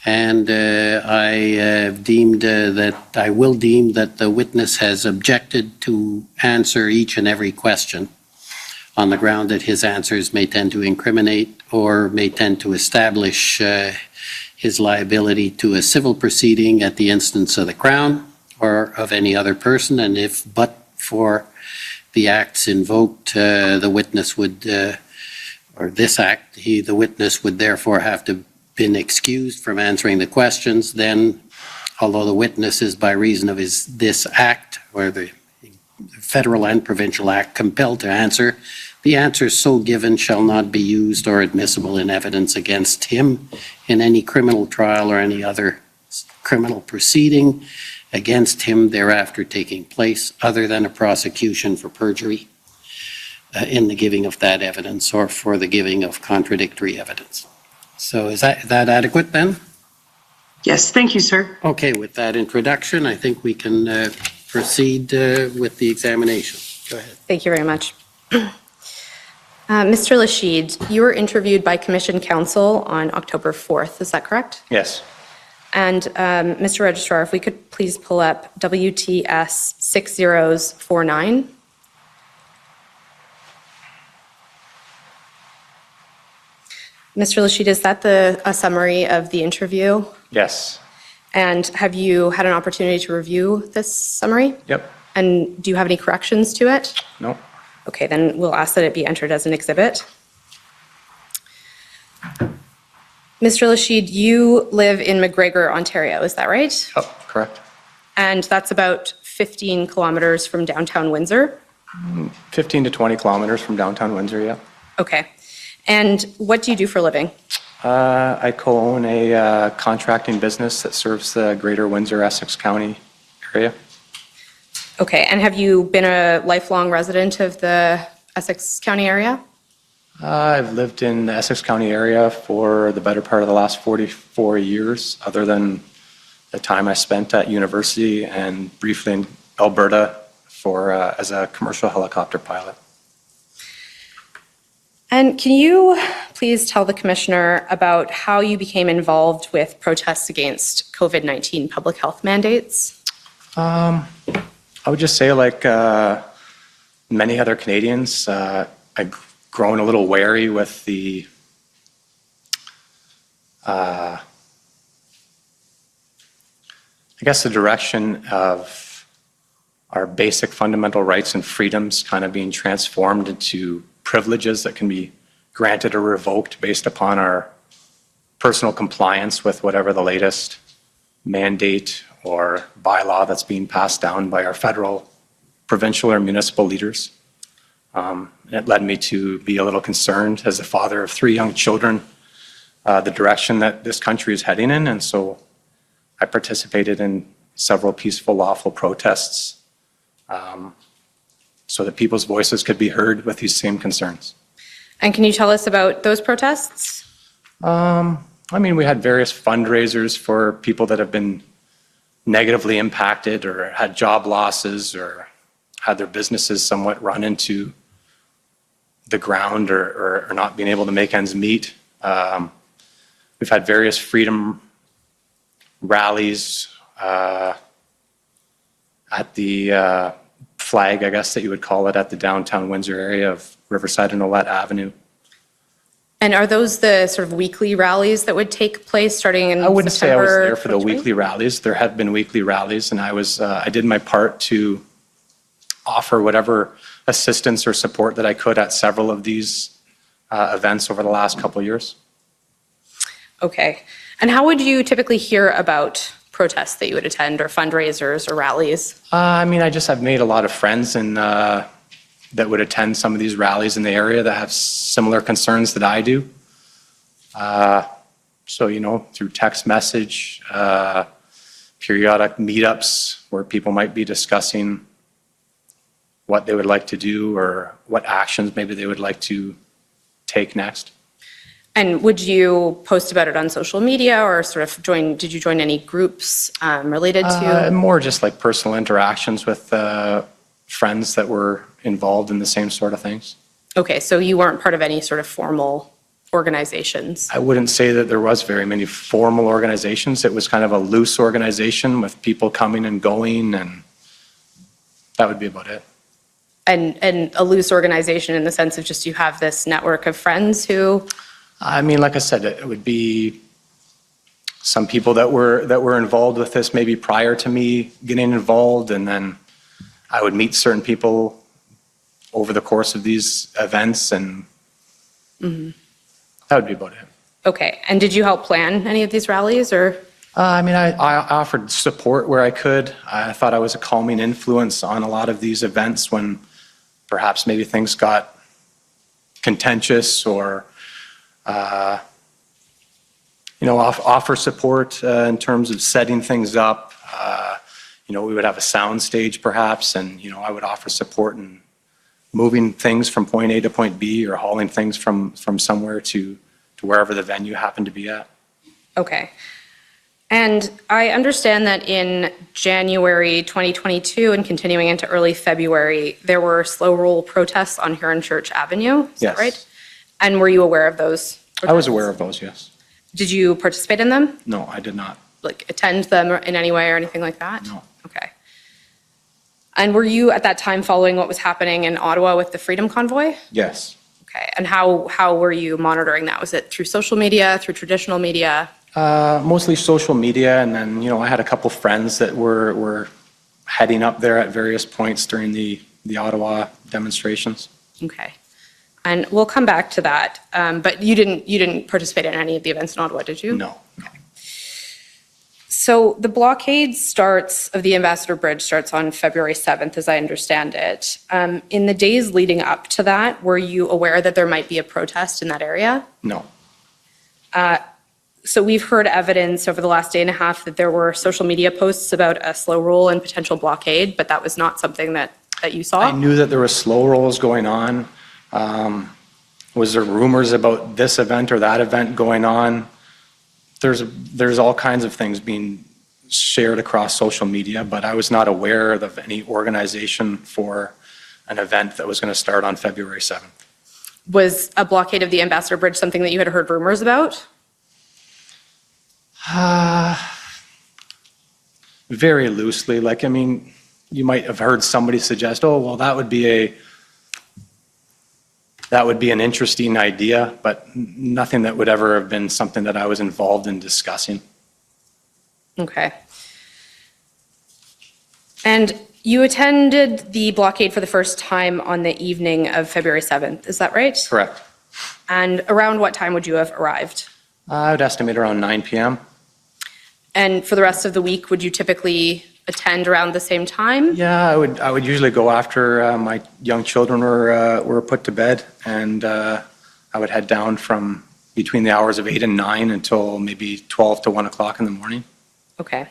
and I will deem that the witness has objected to answer each and every question on the ground that his answers may tend to incriminate or may tend to establish his liability to a civil proceeding at the instance of the Crown or of any other person, and if but for the acts invoked, the witness would, or this act, the witness would therefore have to been excused from answering the questions. Then, although the witness is by reason of this act, or the federal and provincial act, compelled to answer, the answers so given shall not be used or admissible in evidence against him in any criminal trial or any other criminal proceeding against him thereafter taking place, other than a prosecution for perjury in the giving of that evidence or for the giving of contradictory evidence. So is that adequate then? Yes, thank you, sir. Okay, with that introduction, I think we can proceed with the examination. Go ahead. Thank you very much. Mr. Lachid, you were interviewed by Commission Counsel on October 4th, is that correct? Yes. And Mr. Registrar, if we could please pull up WTS 6049. Mr. Lachid, is that a summary of the interview? Yes. And have you had an opportunity to review this summary? Yep. And do you have any corrections to it? No. Okay, then we'll ask that it be entered as an exhibit. Mr. Lachid, you live in McGregor, Ontario, is that right? Oh, correct. And that's about 15 kilometers from downtown Windsor? 15 to 20 kilometers from downtown Windsor, yeah. Okay. And what do you do for a living? I co-own a contracting business that serves the greater Windsor, Essex County area. Okay, and have you been a lifelong resident of the Essex County area? I've lived in the Essex County area for the better part of the last 44 years, other than the time I spent at university and briefly in Alberta as a commercial helicopter pilot. And can you please tell the Commissioner about how you became involved with protests against COVID-19 public health mandates? I would just say, like many other Canadians, I've grown a little wary with the I guess the direction of our basic fundamental rights and freedoms kind of being transformed into privileges that can be granted or revoked based upon our personal compliance with whatever the latest mandate or bylaw that's being passed down by our federal, provincial, or municipal leaders. It led me to be a little concerned as a father of 3 young children, the direction that this country is heading in. And so I participated in several peaceful, lawful protests so that people's voices could be heard with these same concerns. And can you tell us about those protests? I mean, we had various fundraisers for people that have been negatively impacted or had job losses or had their businesses somewhat run into the ground or not being able to make ends meet. We've had various freedom rallies at the flag, I guess that you would call it, at the downtown Windsor area of Riverside and Olette Avenue. And are those the sort of weekly rallies that would take place starting in September? I wouldn't say I was there for the weekly rallies. There have been weekly rallies, and I did my part to offer whatever assistance or support that I could at several of these events over the last couple of years. Okay. And how would you typically hear about protests that you would attend or fundraisers or rallies? I mean, I've made a lot of friends and that would attend some of these rallies in the area that have similar concerns that I do. So, through text message, periodic meetups where people might be discussing what they would like to do or what actions maybe they would like to take next. And would you post about it on social media or sort of did you join any groups related to? More just like personal interactions with friends that were involved in the same sort of things. Okay, so you weren't part of any sort of formal organizations? I wouldn't say that there was very many formal organizations. It was kind of a loose organization with people coming and going, and that would be about it. And a loose organization in the sense of just you have this network of friends who? I mean, like I said, it would be some people that were involved with this maybe prior to me getting involved, and then I would meet certain people over the course of these events, and that would be about it. Okay, and did you help plan any of these rallies, or? I mean, I offered support where I could. I thought I was a calming influence on a lot of these events when perhaps maybe things got contentious, or offer support in terms of setting things up. We would have a sound stage perhaps, and I would offer support in moving things from point A to point B, or hauling things from somewhere to wherever the venue happened to be at. Okay. And I understand that in January 2022 and continuing into early February, there were slow roll protests on Huron Church Avenue. Is that right? And were you aware of those protests? I was aware of those, yes. Did you participate in them? No, I did not. Like attend them in any way or anything like that? No. Okay. And were you at that time following what was happening in Ottawa with the Freedom Convoy? Yes. Okay. And how were you monitoring that? Was it through social media, through traditional media? Mostly social media, and then I had a couple friends that were heading up there at various points during the Ottawa demonstrations. Okay. And we'll come back to that. But you didn't participate in any of the events in Ottawa, did you? No. Okay. So the blockade of the Ambassador Bridge starts on February 7th, as I understand it. In the days leading up to that, were you aware that there might be a protest in that area? No. So we've heard evidence over the last day and a half that there were social media posts about a slow roll and potential blockade, but that was not something that you saw? I knew that there were slow rolls going on. Was there rumors about this event or that event going on? There's all kinds of things being shared across social media, but I was not aware of any organization for an event that was going to start on February 7th. Was a blockade of the Ambassador Bridge something that you had heard rumors about? Very loosely. You might have heard somebody suggest, oh, well, that would be an interesting idea, but nothing that would ever have been something that I was involved in discussing. Okay. And you attended the blockade for the first time on the evening of February 7th, is that right? Correct. And around what time would you have arrived? I would estimate around 9 p.m. And for the rest of the week, would you typically attend around the same time? Yeah, I would usually go after my young children were put to bed, and I would head down from between the hours of 8 and 9 until maybe 12 to 1 o'clock in the morning. Okay.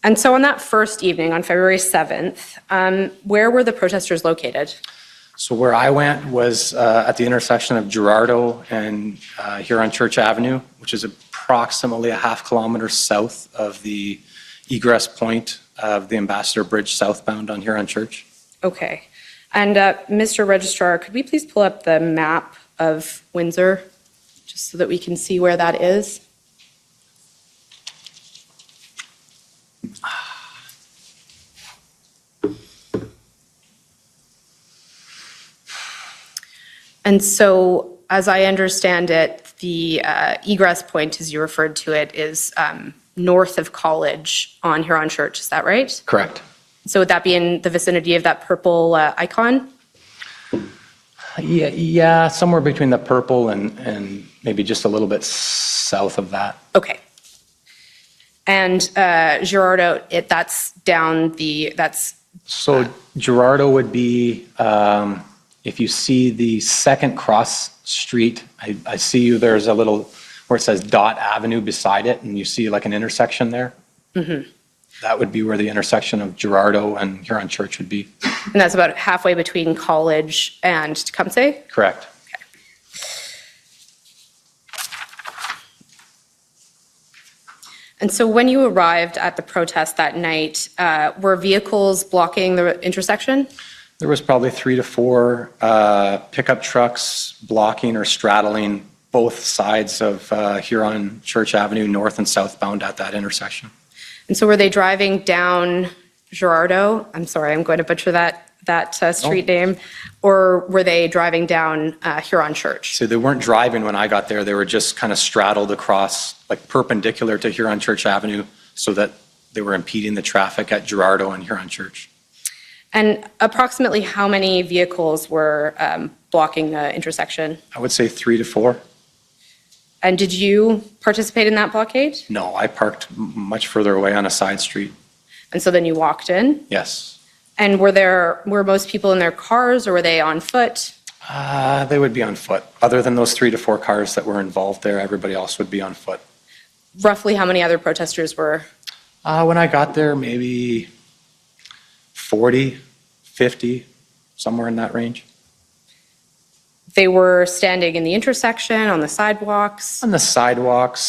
And so on that first evening, on February 7th, where were the protesters located? So where I went was at the intersection of Gerardo and Huron Church Avenue, which is approximately a half-kilometer south of the egress point of the Ambassador Bridge southbound on Huron Church. Okay. And Mr. Registrar, could we please pull up the map of Windsor, just so that we can see where that is? And so, as I understand it, the egress point, as you referred to it, is north of College on Huron Church. Is that right? Correct. So would that be in the vicinity of that purple icon? Yeah, somewhere between the purple and maybe just a little bit south of that. Okay. And Gerardo, that's down the, So Gerardo would be, if you see the second cross street, I see you, there's a little, where it says Dot Avenue beside it, and you see like an intersection there. Mm-hmm. That would be where the intersection of Gerardo and Huron Church would be. And that's about halfway between College and Tecumseh? Correct. And so when you arrived at the protest that night, were vehicles blocking the intersection? There was probably 3 to 4 pickup trucks blocking or straddling both sides of Huron Church Avenue, north and southbound at that intersection. And so were they driving down Gerardo? I'm sorry, I'm going to butcher that street name. Or were they driving down Huron Church? So they weren't driving when I got there. They were just kind of straddled across, like perpendicular to Huron Church Avenue, so that they were impeding the traffic at Gerardo and Huron Church. And approximately how many vehicles were blocking the intersection? I would say 3 to 4. And did you participate in that blockade? No, I parked much further away on a side street. And so then you walked in? Yes. And were most people in their cars, or were they on foot? They would be on foot. Other than those 3 to 4 cars that were involved there, everybody else would be on foot. Roughly how many other protesters were? When I got there, maybe 40, 50, somewhere in that range. They were standing in the intersection, on the sidewalks? On the sidewalks,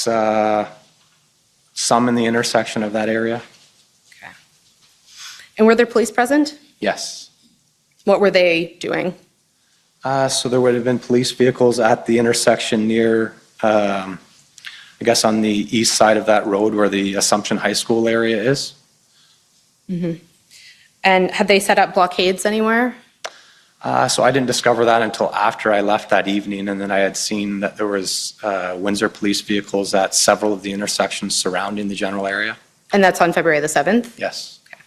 some in the intersection of that area. Okay. And were there police present? Yes. What were they doing? So there would have been police vehicles at the intersection near, I guess on the east side of that road where the Assumption High School area is. Mm-hmm. And had they set up blockades anywhere? So I didn't discover that until after I left that evening, and then I had seen that there was Windsor police vehicles at several of the intersections surrounding the general area. And that's on February the 7th? Yes. Okay.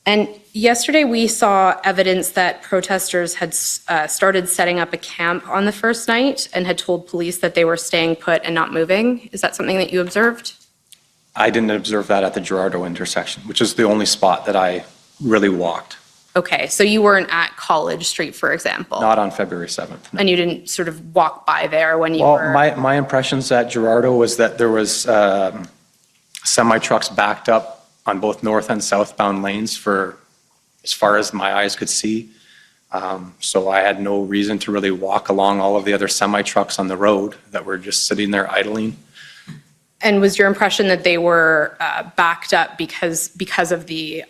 And yesterday we saw evidence that protesters had started setting up a camp on the first night and had told police that they were staying put and not moving. Is that something that you observed? I didn't observe that at the Gerardo intersection, which is the only spot that I really walked. Okay, so you weren't at College Street, for example? Not on February 7th. No. And you didn't sort of walk by there when you Well, were? my impressions at Gerardo was that there was semi-trucks backed up on both north and southbound lanes for as far as my eyes could see. So I had no reason to really walk along all of the other semi-trucks on the road that were just sitting there idling. And was your impression that they were backed up because of the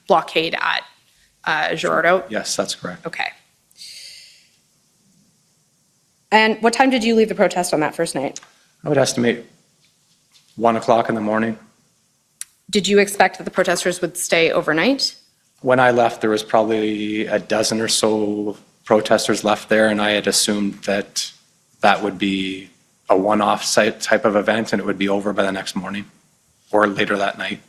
blockade at Gerardo? Yes, that's correct. Okay. And what time did you leave the protest on that first night? I would estimate 1 o'clock in the morning. Did you expect that the protesters would stay overnight? When I left, there was probably a dozen or so protesters left there, and I had assumed that that would be a one-off type of event and it would be over by the next morning or later that night.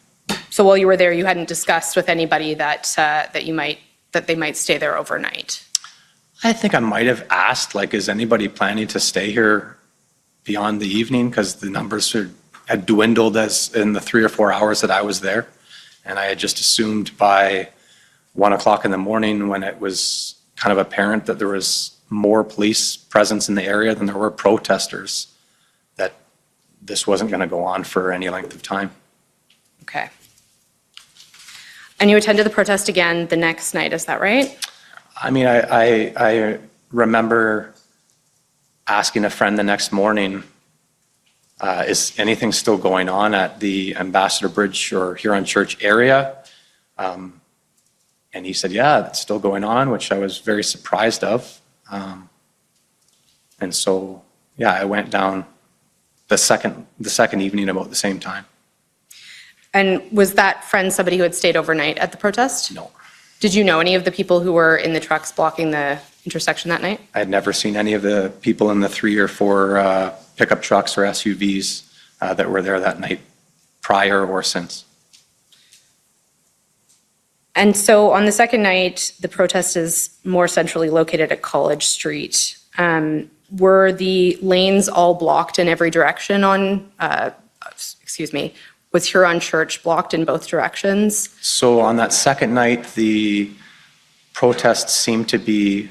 So while you were there, you hadn't discussed with anybody that they might stay there overnight? I think I might have asked, like, is anybody planning to stay here beyond the evening? Because the numbers had dwindled as in the 3 or 4 hours that I was there. And I had just assumed by 1 o'clock in the morning, when it was kind of apparent that there was more police presence in the area than there were protesters, that this wasn't going to go on for any length of time. Okay. And you attended the protest again the next night, is that right? I mean, I remember asking a friend the next morning, is anything still going on at the Ambassador Bridge or Huron Church area? And he said, yeah, it's still going on, which I was very surprised of. And so, yeah, I went down the second evening about the same time. And was that friend somebody who had stayed overnight at the protest? No. Did you know any of the people who were in the trucks blocking the intersection that night? I had never seen any of the people in the 3 or 4 pickup trucks or SUVs that were there that night prior or since. And so on the second night, the protest is more centrally located at College Street. Were the lanes all blocked in every direction on, was Huron Church blocked in both directions? So on that second night, the protests seemed to be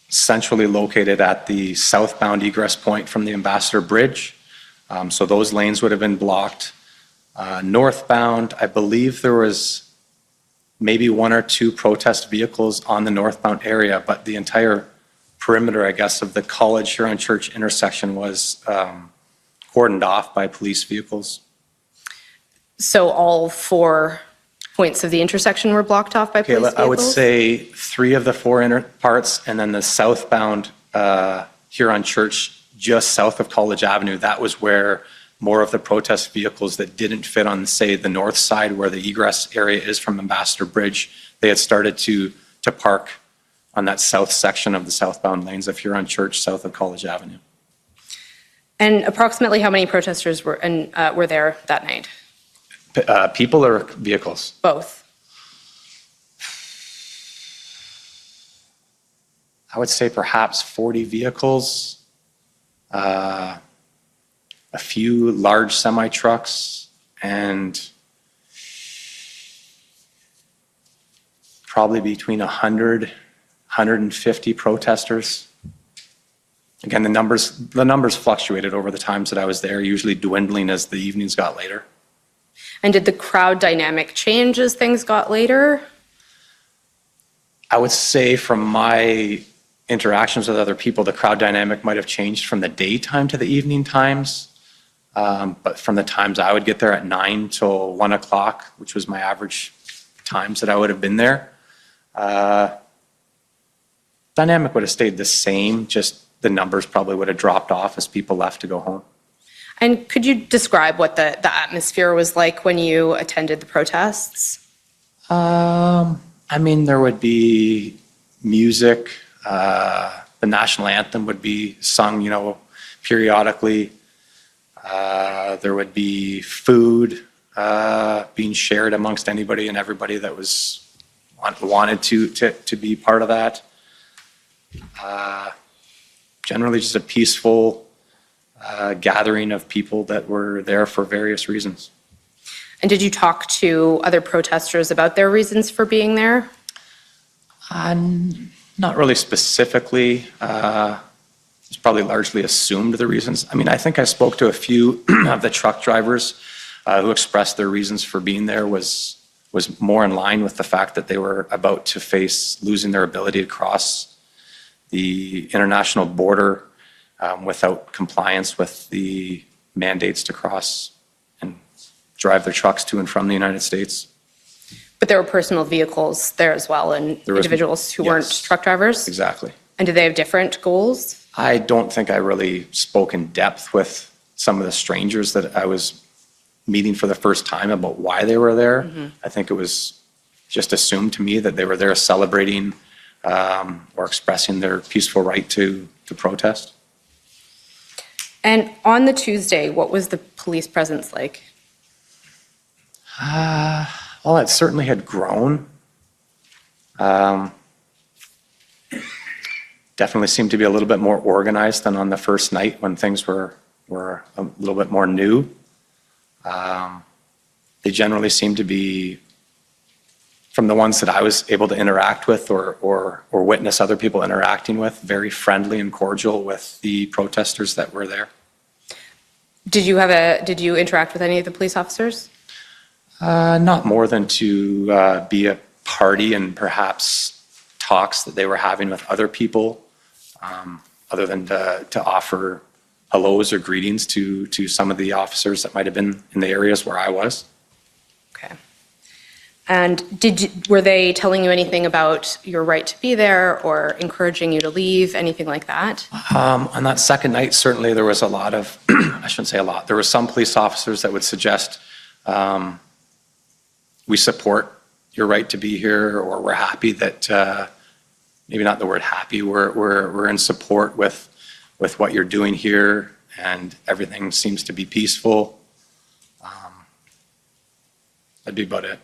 centrally located at the southbound egress point from the Ambassador Bridge. So those lanes would have been blocked. Northbound, I believe there was maybe 1 or 2 protest vehicles on the northbound area, but the entire perimeter, I guess, of the College Huron Church intersection was cordoned off by police vehicles. So all 4 points of the intersection were blocked off by police vehicles? I would say 3 of the 4 parts, and then the southbound Huron Church just south of College Avenue, that was where more of the protest vehicles that didn't fit on, say, the north side where the egress area is from Ambassador Bridge, they had started to park on that south section of the southbound lanes of Huron Church south of College Avenue. And approximately how many protesters were there that night? People or vehicles? Both. I would say perhaps 40 vehicles, a few large semi-trucks, and probably between 100, 150 protesters. Again, the numbers fluctuated over the times that I was there, usually dwindling as the evenings got later. And did the crowd dynamic change as things got later? I would say from my interactions with other people, the crowd dynamic might have changed from the daytime to the evening times. But from the times I would get there at 9 till 1 o'clock, which was my average times that I would have been there, dynamic would have stayed the same, just the numbers probably would have dropped off as people left to go home. And could you describe what the atmosphere was like when you attended the protests? I mean, there would be music. The national anthem would be sung, periodically. There would be food being shared amongst anybody and everybody that wanted to be part of that. Generally just a peaceful gathering of people that were there for various reasons. And did you talk to other protesters about their reasons for being there? Not really specifically. It's probably largely assumed the reasons. I mean, I think I spoke to a few of the truck drivers who expressed their reasons for being there was more in line with the fact that they were about to face losing their ability to cross the international border without compliance with the mandates to cross and drive their trucks to and from the United States. But there were personal vehicles there as well, and individuals who weren't truck drivers? Exactly. And did they have different goals? I don't think I really spoke in depth with some of the strangers that I was meeting for the first time about why they were there. Mm-hmm. I think it was just assumed to me that they were there celebrating or expressing their peaceful right to protest. And on the Tuesday, what was the police presence like? Well, it certainly had grown. Definitely seemed to be a little bit more organized than on the first night when things were a little bit more new. They generally seemed to be, from the ones that I was able to interact with or witness other people interacting with, very friendly and cordial with the protesters that were there. Did you interact with any of the police officers? Not more than to be a party and perhaps talks that they were having with other people, other than to offer hellos or greetings to some of the officers that might have been in the areas where I was. Okay. And were they telling you anything about your right to be there or encouraging you to leave, anything like that? On that second night, certainly there was a lot of, I shouldn't say a lot, there were some police officers that would suggest we support your right to be here, or we're happy that, maybe not the word happy, we're in support with what you're doing here, and everything seems to be peaceful. That'd be about it.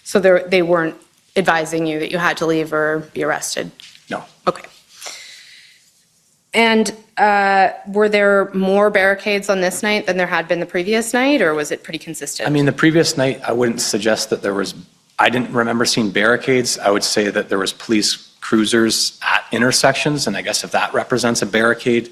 So they weren't advising you that you had to leave or be arrested? No. Okay. And were there more barricades on this night than there had been the previous night, or was it pretty consistent? I mean, the previous night, I wouldn't suggest that there was, I didn't remember seeing barricades. I would say that there was police cruisers at intersections, and I guess if that represents a barricade,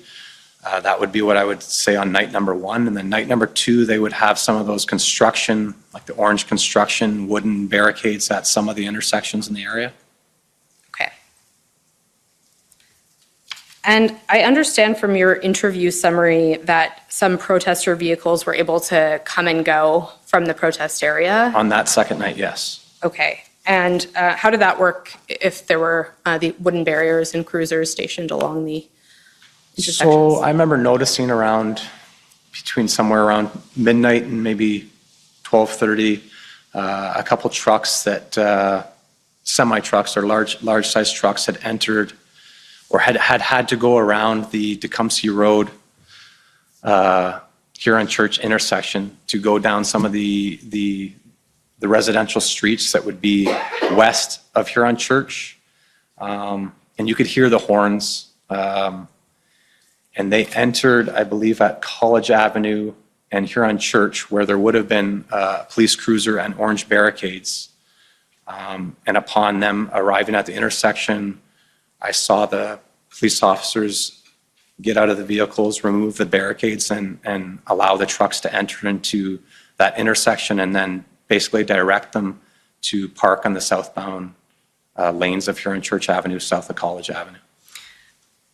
that would be what I would say on night number one. And then night number two, they would have some of those construction, like the orange construction, wooden barricades at some of the intersections in the area. Okay. And I understand from your interview summary that some protester vehicles were able to come and go from the protest area? On that second night, yes. Okay. And how did that work if there were the wooden barriers and cruisers stationed along the intersections? So I remember noticing between somewhere around midnight and maybe 12:30, a couple trucks that, semi-trucks or large-sized trucks had entered or had to go around the Tecumseh Road Huron Church intersection to go down some of the residential streets that would be west of Huron Church. And you could hear the horns. And they entered, I believe, at College Avenue and Huron Church, where there would have been a police cruiser and orange barricades. And upon them arriving at the intersection, I saw the police officers get out of the vehicles, remove the barricades, and allow the trucks to enter into that intersection, and then basically direct them to park on the southbound lanes of Huron Church Avenue, south of College Avenue.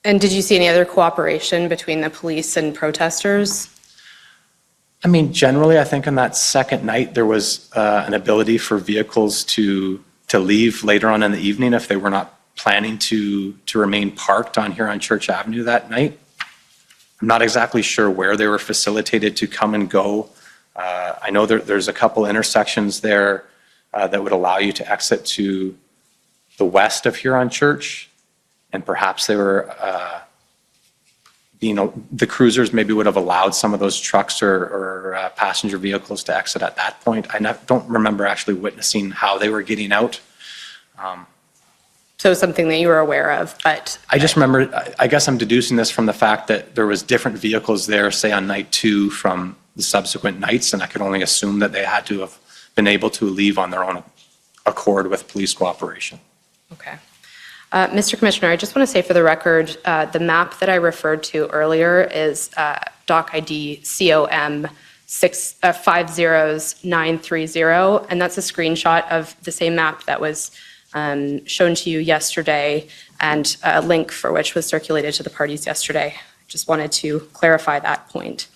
And did you see any other cooperation between the police and protesters? I mean, generally, I think on that second night, there was an ability for vehicles to leave later on in the evening if they were not planning to remain parked on Huron Church Avenue that night. I'm not exactly sure where they were facilitated to come and go. I know there's a couple intersections there that would allow you to exit to the west of Huron Church. And perhaps they were, the cruisers maybe would have allowed some of those trucks or passenger vehicles to exit at that point. I don't remember actually witnessing how they were getting out. So something that you were aware of, but... I just remember, I guess I'm deducing this from the fact that there was different vehicles there, say on night two from the subsequent nights, and I could only assume that they had to have been able to leave on their own accord with police cooperation. Okay. Mr. Commissioner, I just want to say for the record, the map that I referred to earlier is doc ID COM 50930, and that's a screenshot of the same map that was shown to you yesterday, and a link for which was circulated to the parties yesterday. Just wanted to clarify that point.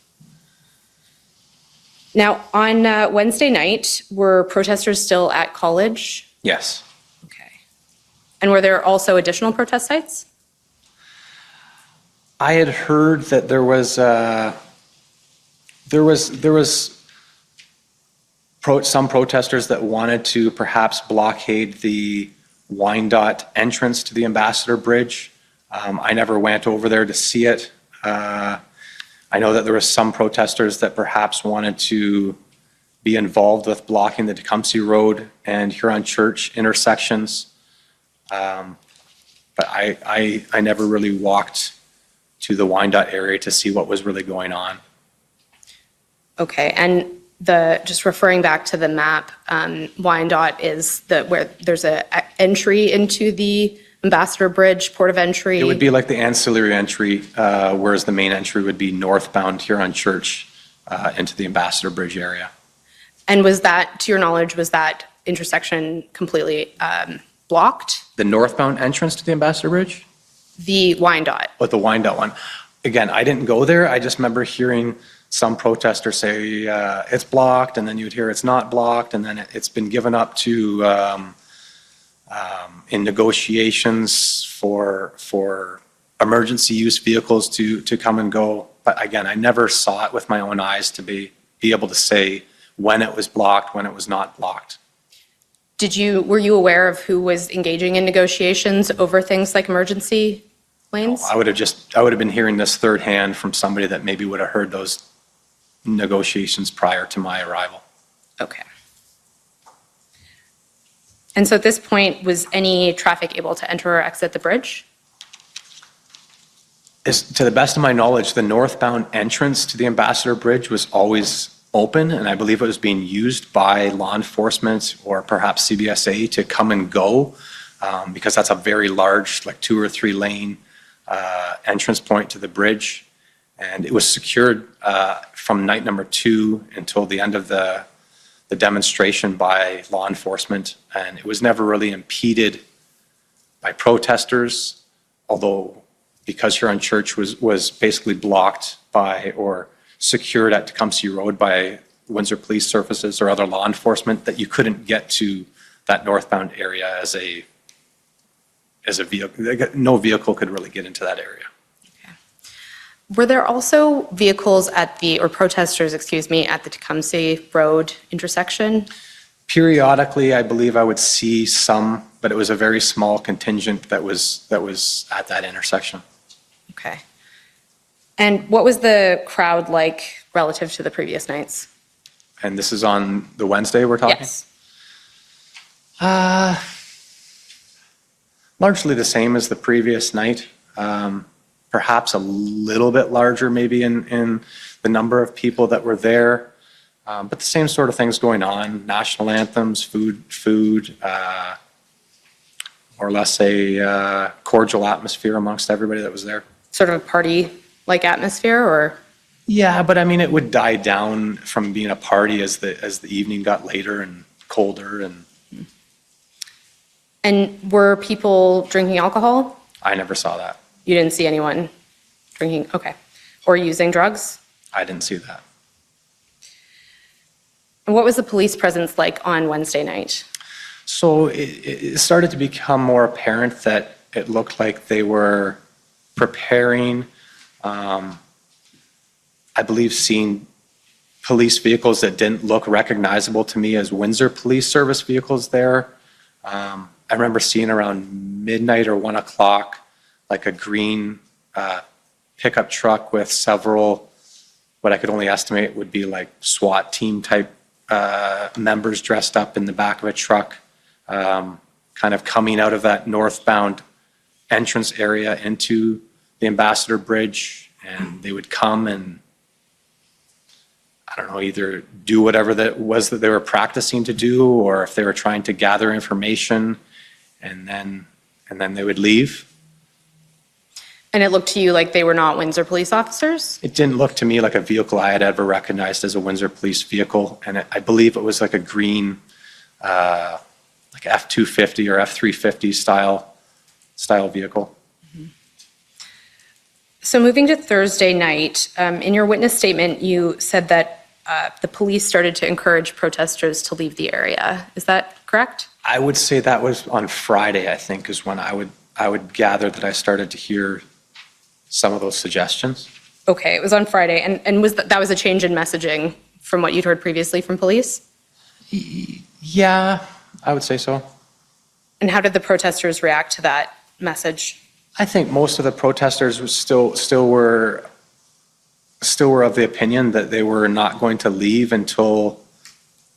Now, on Wednesday night, were protesters still at College? Yes. And were there also additional protest sites? I had heard that there was some protesters that wanted to perhaps blockade the Wyandotte entrance to the Ambassador Bridge. I never went over there to see it. I know that there were some protesters that perhaps wanted to be involved with blocking the Tecumseh Road and Huron Church intersections. But I never really walked to the Wyandotte area to see what was really going on. Okay, and just referring back to the map, Wyandotte is where there's an entry into the Ambassador Bridge, port of entry. It would be like the ancillary entry, whereas the main entry would be northbound Huron Church into the Ambassador Bridge area. And was that, to your knowledge, was that intersection completely blocked? The northbound entrance to the Ambassador Bridge? The Wyandotte? But the Wyandotte one. Again, I didn't go there. I just remember hearing some protesters say it's blocked, and then you'd hear it's not blocked, and then it's been given up to in negotiations for emergency use vehicles to come and go. But again, I never saw it with my own eyes to be able to say when it was blocked, when it was not blocked. Were you aware of who was engaging in negotiations over things like emergency lanes? I would have been hearing this third hand from somebody that maybe would have heard those negotiations prior to my arrival. Okay. And so at this point, was any traffic able to enter or exit the bridge? To the best of my knowledge, the northbound entrance to the Ambassador Bridge was always open, and I believe it was being used by law enforcement or perhaps CBSA to come and go, because that's a very large, like 2 or 3 lane entrance point to the bridge. And it was secured from night number 2 until the end of the demonstration by law enforcement, and it was never really impeded by protesters, although because Huron Church was basically blocked by or secured at Tecumseh Road by Windsor Police Services or other law enforcement, that you couldn't get to that northbound area as a vehicle. No vehicle could really get into that area. Were there also vehicles or protesters, excuse me, at the Tecumseh Road intersection? Periodically, I believe I would see some, but it was a very small contingent that was at that intersection. Okay. And what was the crowd like relative to the previous nights? And this is on the Wednesday we're talking? Yes. Largely the same as the previous night. Perhaps a little bit larger maybe in the number of people that were there. But the same sort of things going on, national anthems, food, more or less a cordial atmosphere amongst everybody that was there. Sort of a party-like atmosphere, or? Yeah, but I mean, it would die down from being a party as the evening got later and colder. And were people drinking alcohol? I never saw that. You didn't see anyone drinking, okay. Or using drugs? I didn't see that. And what was the police presence like on Wednesday night? So it started to become more apparent that it looked like they were preparing, I believe seeing police vehicles that didn't look recognizable to me as Windsor Police Service vehicles there. I remember seeing around midnight or 1 o'clock, like a green pickup truck with several, what I could only estimate would be like SWAT team type members dressed up in the back of a truck, kind of coming out of that northbound entrance area into the Ambassador Bridge, and they would come and, I don't know, either do whatever that was that they were practicing to do, or if they were trying to gather information, and then they would leave. And it looked to you like they were not Windsor police officers? It didn't look to me like a vehicle I had ever recognized as a Windsor police vehicle, and I believe it was like a green, like F-250 or F-350 style vehicle. So moving to Thursday night, in your witness statement, you said that the police started to encourage protesters to leave the area. Is that correct? I would say that was on Friday, I think, is when I would gather that I started to hear some of those suggestions. Okay, it was on Friday, and that was a change in messaging from what you'd heard previously from police? Yeah, I would say so. And how did the protesters react to that message? I think most of the protesters were still were of the opinion that they were not going to leave until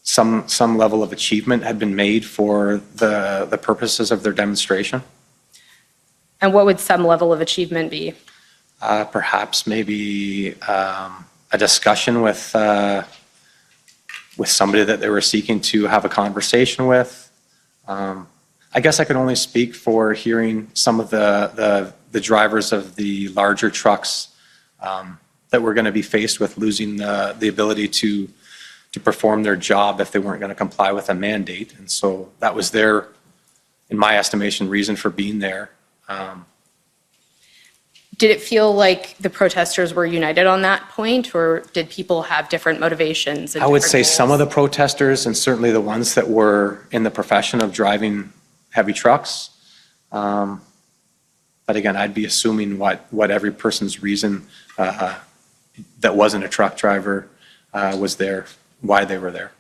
some level of achievement had been made for the purposes of their demonstration. And what would some level of achievement be? Perhaps maybe a discussion with somebody that they were seeking to have a conversation with. I guess I could only speak for hearing some of the drivers of the larger trucks that were going to be faced with losing the ability to to perform their job if they weren't going to comply with a mandate. And so that was their, in my estimation, reason for being there. Did it feel like the protesters were united on that point, or did people have different motivations? I would say some of the protesters, and certainly the ones that were in the profession of driving heavy trucks. But again, I'd be assuming what every person's reason that wasn't a truck driver was there, why they were there.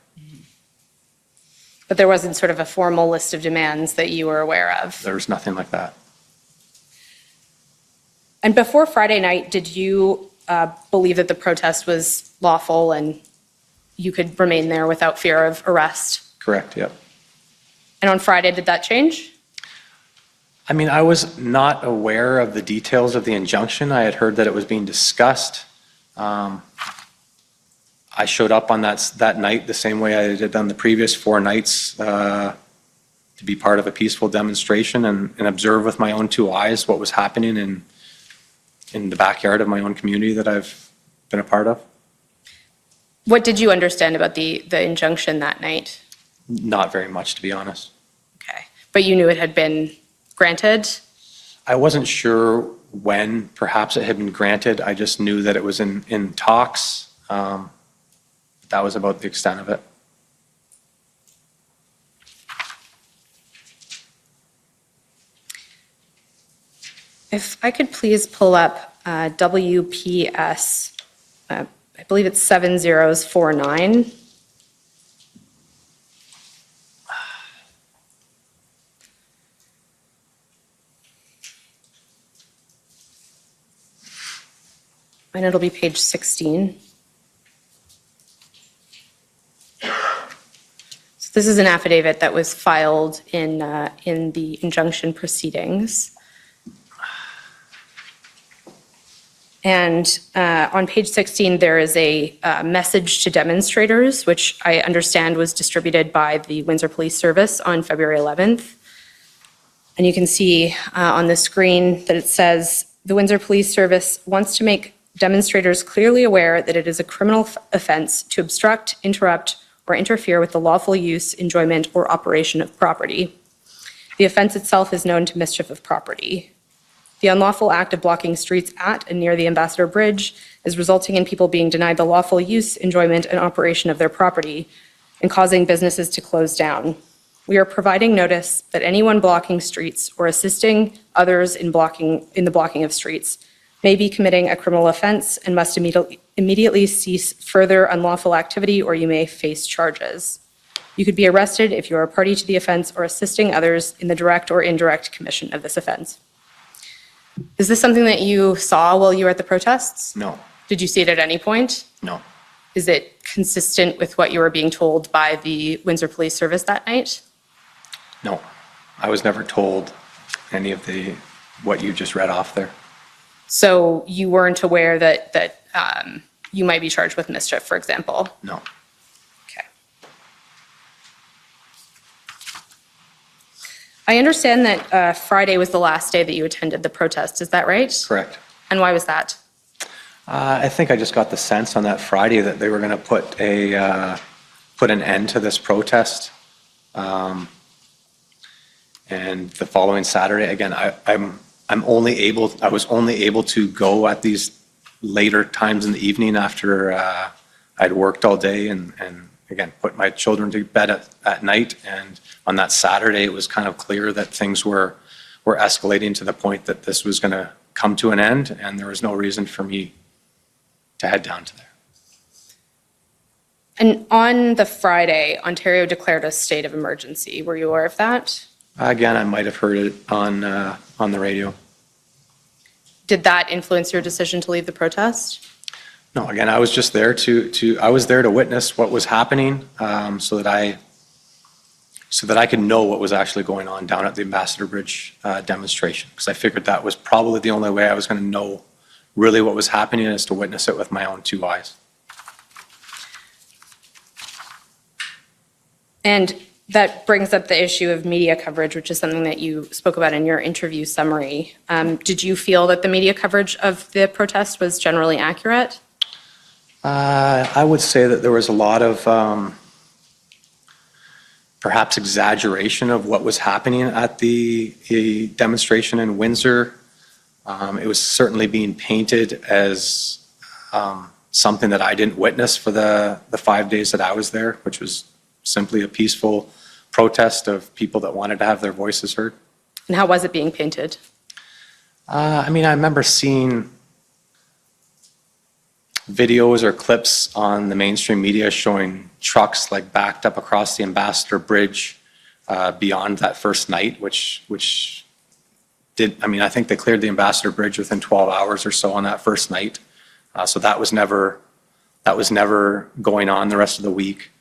But there wasn't sort of a formal list of demands that you were aware of? There was nothing like that. And before Friday night, did you believe that the protest was lawful and you could remain there without fear of arrest? Correct, yep. And on Friday, did that change? I mean, I was not aware of the details of the injunction. I had heard that it was being discussed. I showed up on that night the same way I had done the previous 4 nights to be part of a peaceful demonstration and observe with my own 2 eyes what was happening in the backyard of my own community that I've been a part of. What did you understand about the injunction that night? Not very much, to be honest. Okay. But you knew it had been granted? I wasn't sure when perhaps it had been granted. I just knew that it was in talks. That was about the extent of it. If I could please pull up WPS, I believe it's 7049. And it'll be page 16. So this is an affidavit that was filed in the injunction proceedings. And on page 16, there is a message to demonstrators, which I understand was distributed by the Windsor Police Service on February 11th. And you can see on the screen that it says, the Windsor Police Service wants to make demonstrators clearly aware that it is a criminal offense to obstruct, interrupt, or interfere with the lawful use, enjoyment, or operation of property. The offense itself is known to mischief of property. The unlawful act of blocking streets at and near the Ambassador Bridge is resulting in people being denied the lawful use, enjoyment, and operation of their property and causing businesses to close down. We are providing notice that anyone blocking streets or assisting others in the blocking of streets may be committing a criminal offense and must immediately cease further unlawful activity, or you may face charges. You could be arrested if you are a party to the offense or assisting others in the direct or indirect commission of this offense. Is this something that you saw while you were at the protests? No. Did you see it at any point? No. Is it consistent with what you were being told by the Windsor Police Service that night? No. I was never told any of what you just read off there. So you weren't aware that you might be charged with mischief, for example? No. Okay. I understand that Friday was the last day that you attended the protest. Is that right? Correct. And why was that? I think I just got the sense on that Friday that they were going to put an end to this protest. And the following Saturday, again, I was only able to go at these later times in the evening after I'd worked all day and again, put my children to bed at night. And on that Saturday, it was kind of clear that things were escalating to the point that this was going to come to an end, and there was no reason for me to head down to there. And on the Friday, Ontario declared a state of emergency. Were you aware of that? Again, I might have heard it on the radio. Did that influence your decision to leave the protest? No, again, I was just there I was there to witness what was happening, so that I could know what was actually going on down at the Ambassador Bridge demonstration, because I figured that was probably the only way I was going to know really what was happening, is to witness it with my own 2 eyes. And that brings up the issue of media coverage, which is something that you spoke about in your interview summary. Did you feel that the media coverage of the protest was generally accurate? I would say that there was a lot of perhaps exaggeration of what was happening at the demonstration in Windsor. It was certainly being painted as something that I didn't witness for the 5 days that I was there, which was simply a peaceful protest of people that wanted to have their voices heard. And how was it being painted? I mean, I remember seeing videos or clips on the mainstream media showing trucks like backed up across the Ambassador Bridge beyond that first night, which did, I mean, I think they cleared the Ambassador Bridge within 12 hours or so on that first night. So that was never going on the rest of the week.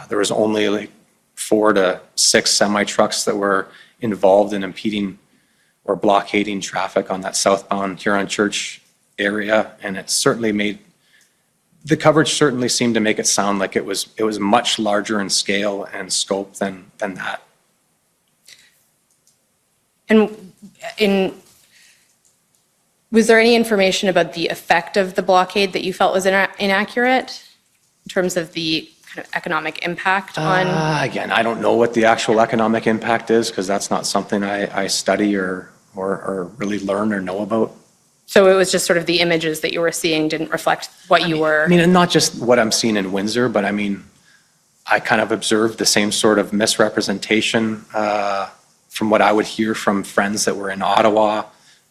There was only like 4 to 6 semi-trucks that were involved in impeding or blockading traffic on that southbound Huron Church area, and it certainly made the coverage certainly seemed to make it sound like it was much larger in scale and scope than that. And was there any information about the effect of the blockade that you felt was inaccurate in terms of the kind of economic impact on? Again, I don't know what the actual economic impact is because that's not something I study or really learn or know about. So it was just sort of the images that you were seeing didn't reflect what you were. I mean, and not just what I'm seeing in Windsor, but I mean, I kind of observed the same sort of misrepresentation from what I would hear from friends that were in Ottawa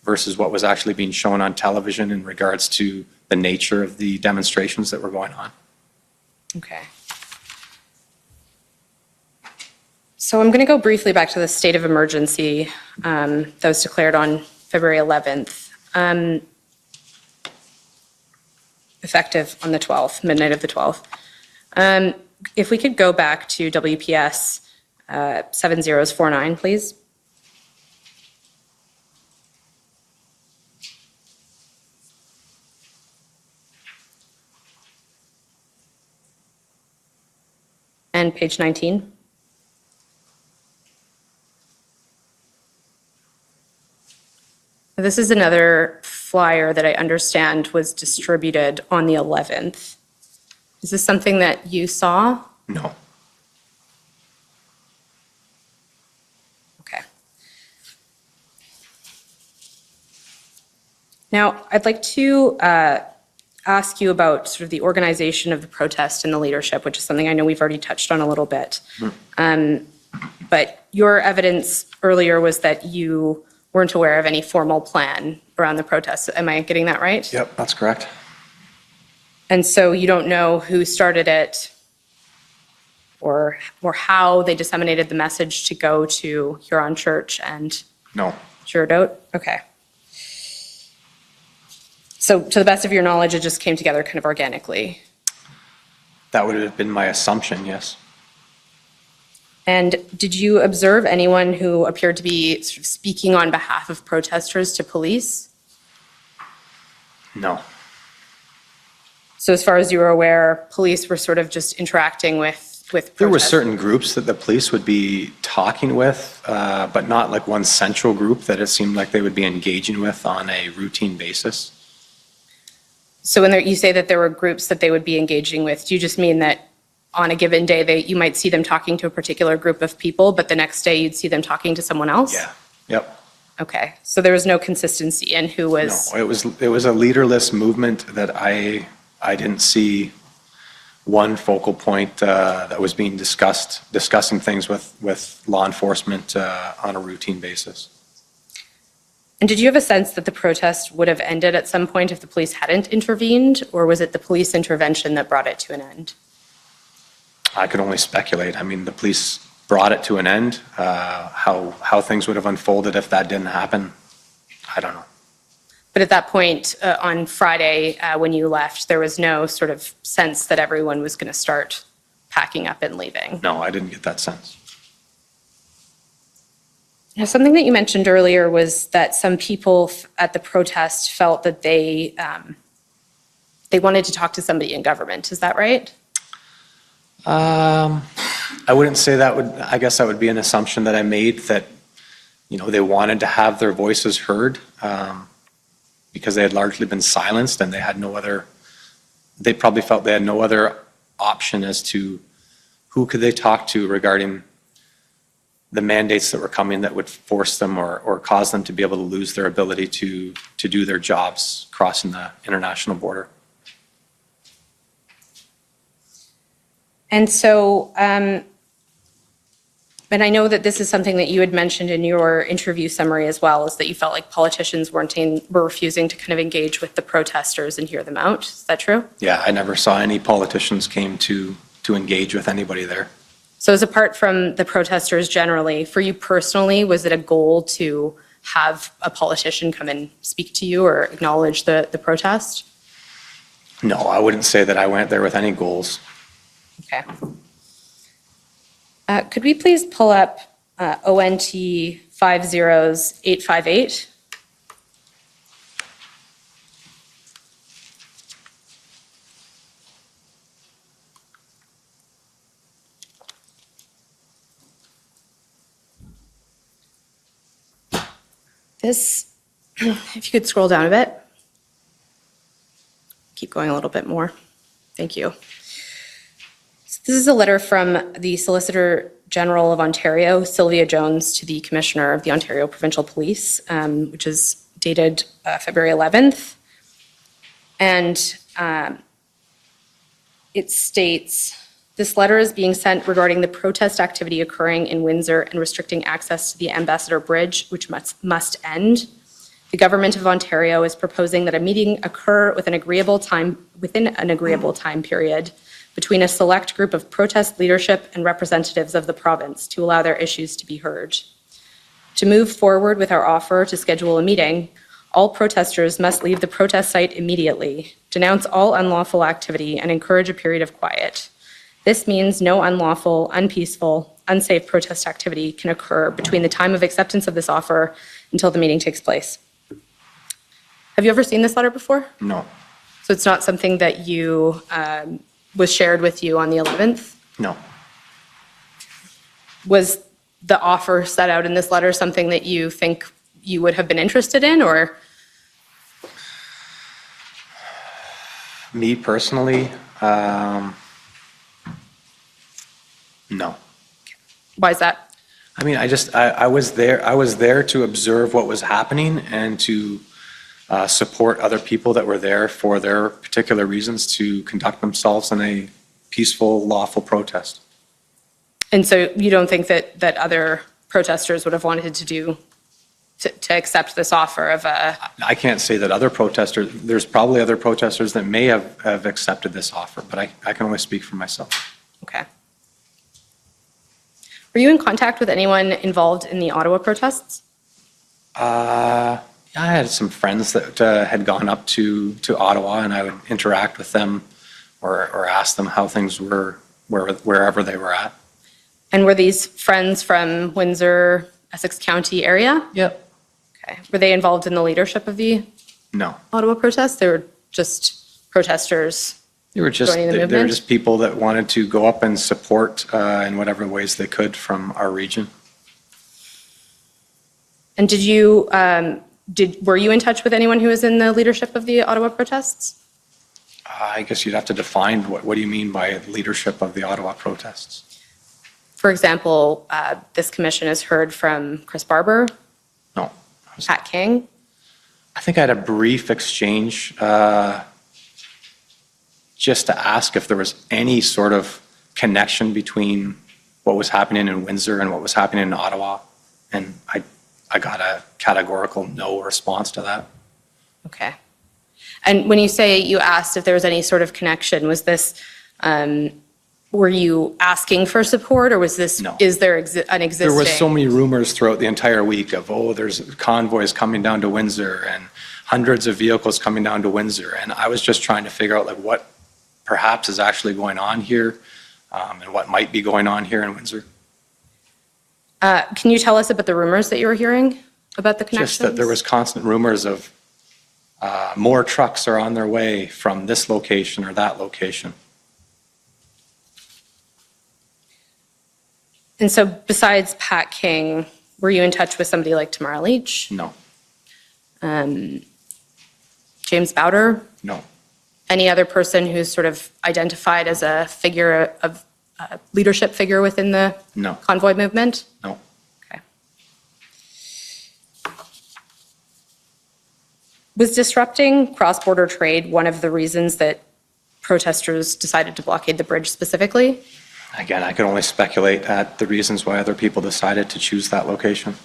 versus what was actually being shown on television in regards to the nature of the demonstrations that were going on. Okay. So I'm going to go briefly back to the state of emergency that was declared on February 11th. Effective on the 12th, midnight of the 12th. If we could go back to WPS 7049, please. And page 19. This is another flyer that I understand was distributed on the 11th. Is this something that you saw? No. Okay. Now, I'd like to ask you about sort of the organization of the protest and the leadership, which is something I know we've already touched on a little bit. But your evidence earlier was that you weren't aware of any formal plan around the protests. Am I getting that right? Yep, that's correct. And so you don't know who started it or how they disseminated the message to go to Huron Church and No. Girardeau? Okay. So to the best of your knowledge, it just came together kind of organically. That would have been my assumption, yes. And did you observe anyone who appeared to be sort of speaking on behalf of protesters to police? No. So as far as you were aware, police were sort of just interacting with protesters? There were certain groups that the police would be talking with, but not like one central group that it seemed like they would be engaging with on a routine basis. So when you say that there were groups that they would be engaging with, do you just mean that on a given day, you might see them talking to a particular group of people, but the next day you'd see them talking to someone else? Yeah, yep. Okay, so there was no consistency in who was... No, it was a leaderless movement that I didn't see one focal point that was being discussing things with law enforcement on a routine basis. And did you have a sense that the protest would have ended at some point if the police hadn't intervened, or was it the police intervention that brought it to an end? I could only speculate. I mean, the police brought it to an end. How things would have unfolded if that didn't happen, I don't know. But at that point, on Friday, when you left, there was no sort of sense that everyone was going to start packing up and leaving? No, I didn't get that sense. Now, something that you mentioned earlier was that some people at the protest felt that they wanted to talk to somebody in government. Is that right? I wouldn't say that would, I guess that would be an assumption that I made that, you know, they wanted to have their voices heard because they had largely been silenced and they had no other they probably felt they had no other option as to who could they talk to regarding the mandates that were coming that would force them or cause them to be able to lose their ability to do their jobs crossing the international border. And so, and I know that this is something that you had mentioned in your interview summary as well, is that you felt like politicians were refusing to kind of engage with the protesters and hear them out. Is that true? Yeah, I never saw any politicians came to engage with anybody there. So as apart from the protesters generally, for you personally, was it a goal to have a politician come and speak to you or acknowledge the protest? No, I wouldn't say that I went there with any goals. Okay. Could we please pull up ONT 50858? This, if you could scroll down a bit. Keep going a little bit more. Thank you. So this is a letter from the Solicitor General of Ontario, Sylvia Jones, to the Commissioner of the Ontario Provincial Police, which is dated February 11th. And it states, this letter is being sent regarding the protest activity occurring in Windsor and restricting access to the Ambassador Bridge, which must end. The Government of Ontario is proposing that a meeting occur within an agreeable time period between a select group of protest leadership and representatives of the province to allow their issues to be heard. To move forward with our offer to schedule a meeting, all protesters must leave the protest site immediately, denounce all unlawful activity, and encourage a period of quiet. This means no unlawful, unpeaceful, unsafe protest activity can occur between the time of acceptance of this offer until the meeting takes place. Have you ever seen this letter before? No. So it's not something that you was shared with you on the 11th? No. Was the offer set out in this letter something that you think you would have been interested in, or? Me personally, no. Why is that? I mean, I was there to observe what was happening and to support other people that were there for their particular reasons to conduct themselves in a peaceful, lawful protest. And so you don't think that other protesters would have wanted to accept this offer of a? I can't say that other protesters, there's probably other protesters that may have accepted this offer, but I can only speak for myself. Okay. Were you in contact with anyone involved in the Ottawa protests? I had some friends that had gone up to Ottawa, and I would interact with them or ask them how things were wherever they were at. And were these friends from Windsor, Essex County area? Yep. Okay. Were they involved in the leadership of the No. Ottawa protests? They were just protesters They were joining the movement? they were just people that wanted to go up and support in whatever ways they could from our region. And did you, were you in touch with anyone who was in the leadership of the Ottawa protests? I guess you'd have to define what do you mean by leadership of the Ottawa protests? For example, this commission has heard from Chris Barber. No. Pat King. I think I had a brief exchange just to ask if there was any sort of connection between what was happening in Windsor and what was happening in Ottawa. And I got a categorical no response to that. Okay. And when you say you asked if there was any sort of connection, was this, were you asking for support, or was this, No. is there an existing? There was so many rumors throughout the entire week of, there's convoys coming down to Windsor and hundreds of vehicles coming down to Windsor. And I was just trying to figure out like what perhaps is actually going on here and what might be going on here in Windsor. Can you tell us about the rumors that you were hearing about the connections? Just that there was constant rumors of more trucks are on their way from this location or that location. And so besides Pat King, were you in touch with somebody like Tamara Leach? No. James Bowder? No. Any other person who's sort of identified as a figure of a leadership figure within the No. convoy movement? No. Okay. Was disrupting cross-border trade one of the reasons that protesters decided to blockade the bridge specifically? Again, I can only speculate at the reasons why other people decided to choose that location.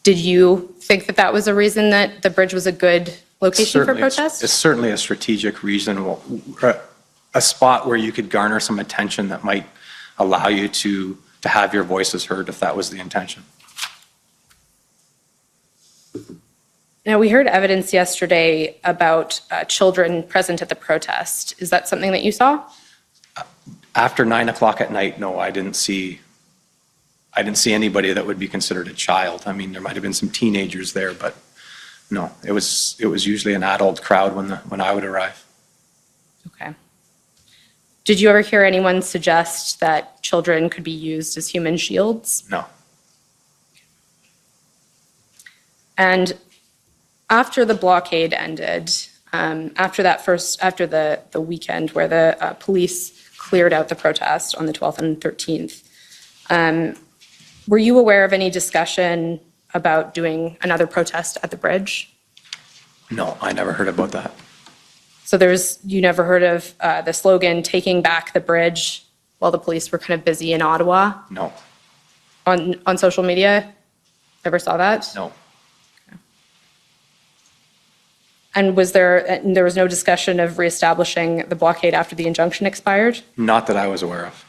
Did you think that that was a reason that the bridge was a good location for protest? It's certainly a strategic reason, a spot where you could garner some attention that might allow you to have your voices heard if that was the intention. Now, we heard evidence yesterday about children present at the protest. Is that something that you saw? After 9 o'clock at night, no, I didn't see anybody that would be considered a child. I mean, there might have been some teenagers there, but no, it was usually an adult crowd when I would arrive. Okay. Did you ever hear anyone suggest that children could be used as human shields? No. And after the blockade ended, after the weekend where the police cleared out the protest on the 12th and 13th, were you aware of any discussion about doing another protest at the bridge? No, I never heard about that. So you never heard of the slogan, "Taking back the bridge," while the police were kind of busy in Ottawa? No. On social media? Never saw that? No. And there was no discussion of reestablishing the blockade after the injunction expired? Not that I was aware of.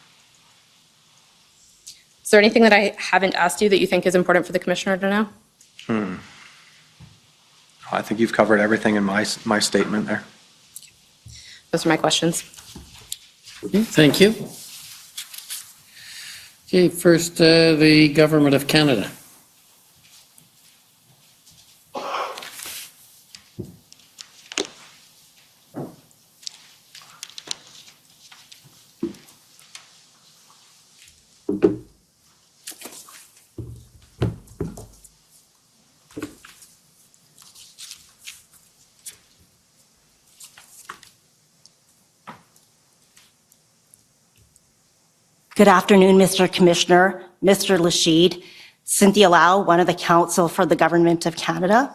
Is there anything that I haven't asked you that you think is important for the commissioner to know? I think you've covered everything in my statement there. Those are my questions. Okay, thank you. Okay, first, the Government of Canada. Good afternoon, Mr. Commissioner, Mr. Lashid. Cynthia Lau, one of the counsel for the Government of Canada.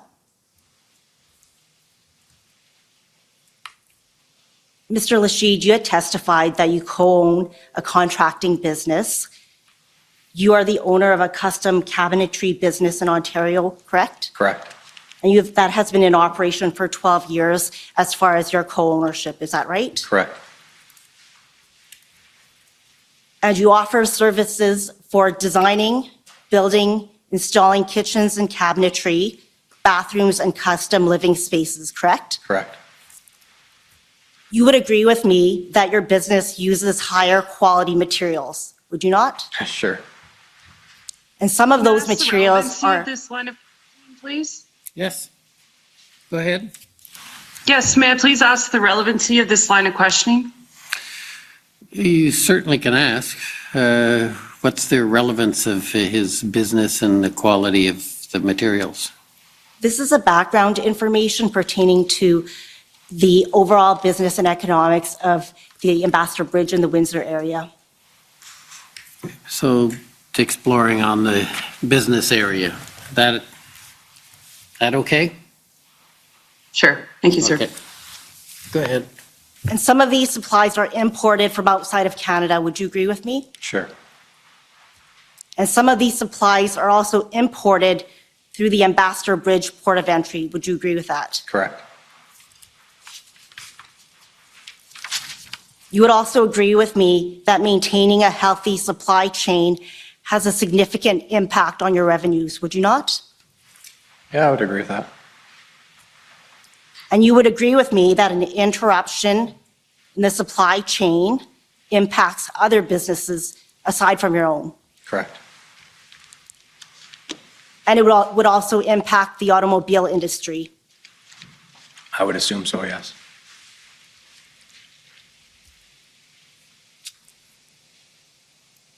Mr. Lashid, you had testified that you co-own a contracting business. You are the owner of a custom cabinetry business in Ontario, correct? Correct. And that has been in operation for 12 years as far as your co-ownership, is that right? Correct. And you offer services for designing, building, installing kitchens and cabinetry, bathrooms, and custom living spaces, correct? Correct. You would agree with me that your business uses higher quality materials, would you not? Sure. And some of those Can I ask the materials relevancy are... of this line of questioning, please? Yes. Go ahead. Yes, may I please ask the relevancy of this line of questioning? You certainly can ask. What's the relevance of his business and the quality of the materials? This is a background information pertaining to the overall business and economics of the Ambassador Bridge in the Windsor area. So it's exploring on the business area. That okay? Sure. Thank you, sir. Okay. Go ahead. And some of these supplies are imported from outside of Canada. Would you agree with me? Sure. And some of these supplies are also imported through the Ambassador Bridge port of entry. Would you agree with that? Correct. You would also agree with me that maintaining a healthy supply chain has a significant impact on your revenues, would you not? Yeah, I would agree with that. And you would agree with me that an interruption in the supply chain impacts other businesses aside from your own. Correct. And it would also impact the automobile industry. I would assume so, yes.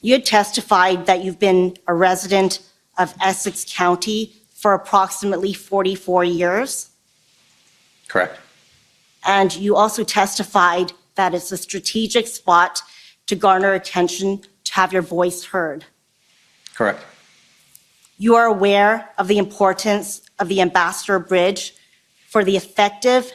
You had testified that you've been a resident of Essex County for approximately 44 years. Correct. And you also testified that it's a strategic spot to garner attention, to have your voice heard. Correct. You are aware of the importance of the Ambassador Bridge for the effective,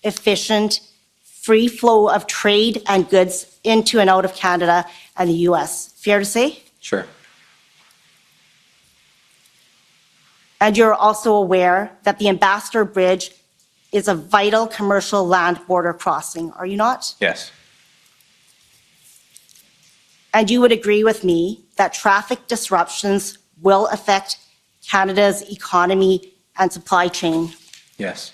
efficient, free flow of trade and goods into and out of Canada and the US. Fair to say? Sure. And you're also aware that the Ambassador Bridge is a vital commercial land border crossing, are you not? Yes. And you would agree with me that traffic disruptions will affect Canada's economy and supply chain. Yes.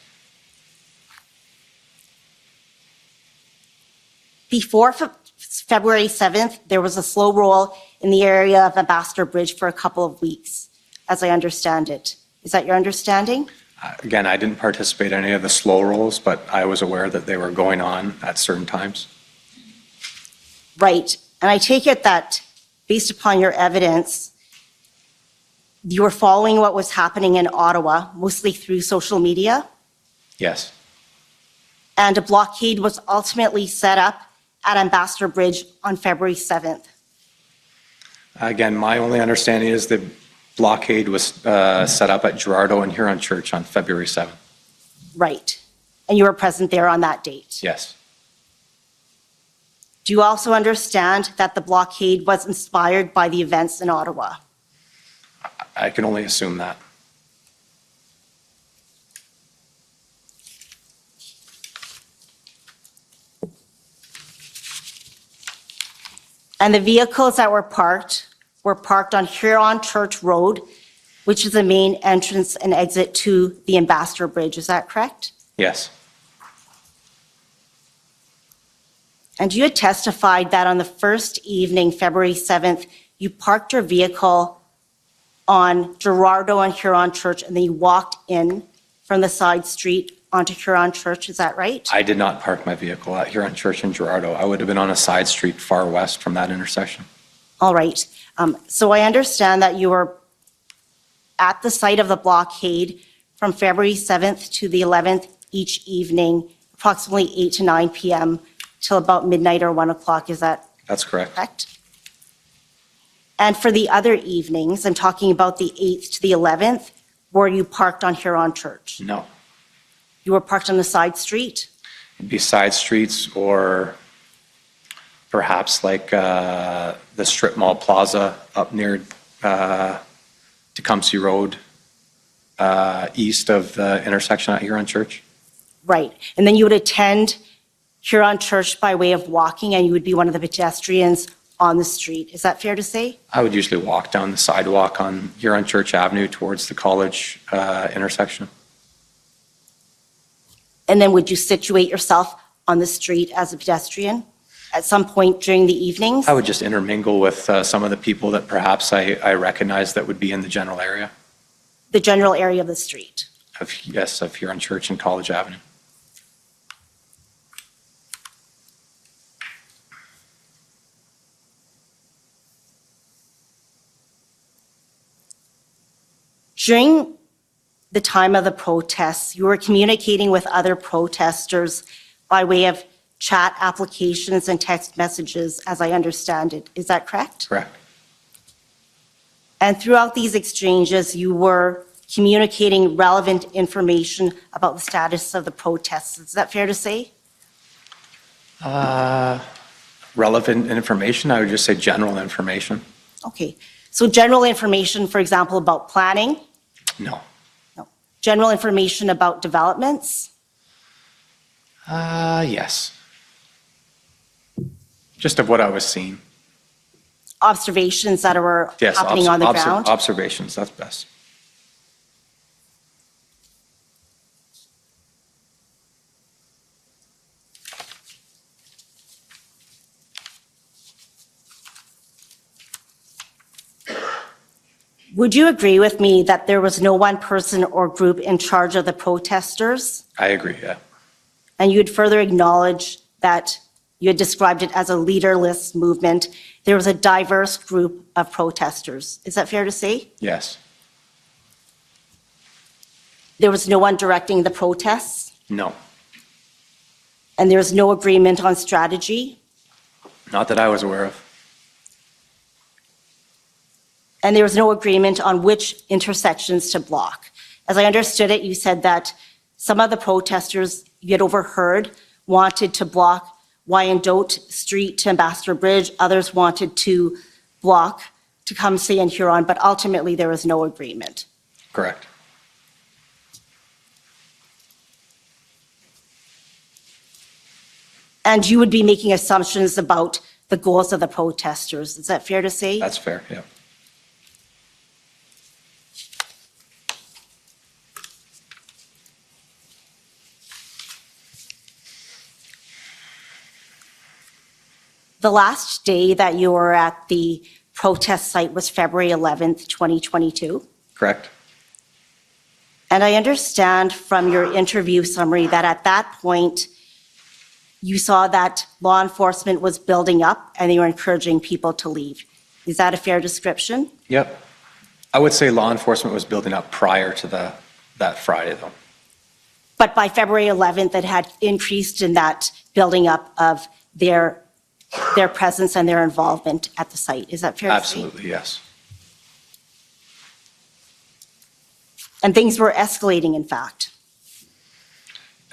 Before February 7th, there was a slow roll in the area of Ambassador Bridge for a couple of weeks, as I understand it. Is that your understanding? Again, I didn't participate in any of the slow rolls, but I was aware that they were going on at certain times. Right. And I take it that based upon your evidence, you were following what was happening in Ottawa, mostly through social media, Yes. and a blockade was ultimately set up at Ambassador Bridge on February 7th. Again, my only understanding is the blockade was set up at Gerardo and Huron Church on February 7th. Right. And you were present there on that date. Yes. Do you also understand that the blockade was inspired by the events in Ottawa? I can only assume that. And the vehicles that were parked on Huron Church Road, which is the main entrance and exit to the Ambassador Bridge. Is that correct? Yes. And you had testified that on the first evening, February 7th, you parked your vehicle on Gerardo and Huron Church, and then you walked in from the side street onto Huron Church. Is that right? I did not park my vehicle at Huron Church in Gerardo. I would have been on a side street far west from that intersection. All right. So I understand that you were at the site of the blockade from February 7th to the 11th each evening, approximately 8 to 9 p.m. till about midnight or 1 o'clock. Is that That's correct. correct? And for the other evenings, I'm talking about the 8th to the 11th, were you parked on Huron Church? No. You were parked on the side street? It'd be side streets or perhaps like the Strip Mall Plaza up near Tecumseh Road, east of the intersection at Huron Church. Right. And then you would attend Huron Church by way of walking, and you would be one of the pedestrians on the street. Is that fair to say? I would usually walk down the sidewalk on Huron Church Avenue towards the college intersection. And then would you situate yourself on the street as a pedestrian at some point during the evenings? I would just intermingle with some of the people that perhaps I recognize that would be in the general area The general area of the street. of Huron Church and College Avenue. During the time of the protests, you were communicating with other protesters by way of chat applications and text messages, as I understand it. Is that correct? Correct. And throughout these exchanges, you were communicating relevant information about the status of the protests. Is that fair to say? Relevant information, I would just say general information. Okay. So general information, for example, about planning? No. No. General information about developments? Yes. Just of what I was seeing. Observations that were Yes, happening on the ground? observations, that's best. Would you agree with me that there was no one person or group in charge of the protesters? I agree, yeah. And you'd further acknowledge that you had described it as a leaderless movement. There was a diverse group of protesters. Is that fair to say? Yes. There was no one directing the protests? No. And there's no agreement on strategy? Not that I was aware of. And there was no agreement on which intersections to block. As I understood it, you said that some of the protesters you had overheard wanted to block Wyandotte Street to Ambassador Bridge. Others wanted to block to come stay in Huron, but ultimately there was no agreement. Correct. And you would be making assumptions about the goals of the protesters. Is that fair to say? That's fair, yeah. The last day that you were at the protest site was February 11th, 2022. Correct. And I understand from your interview summary that at that point, you saw that law enforcement was building up and they were encouraging people to leave. Is that a fair description? Yep. I would say law enforcement was building up prior to that Friday, though. But by February 11th, it had increased in that building up of their presence and their involvement at the site. Is that fair to say? Absolutely, yes. And things were escalating, in fact.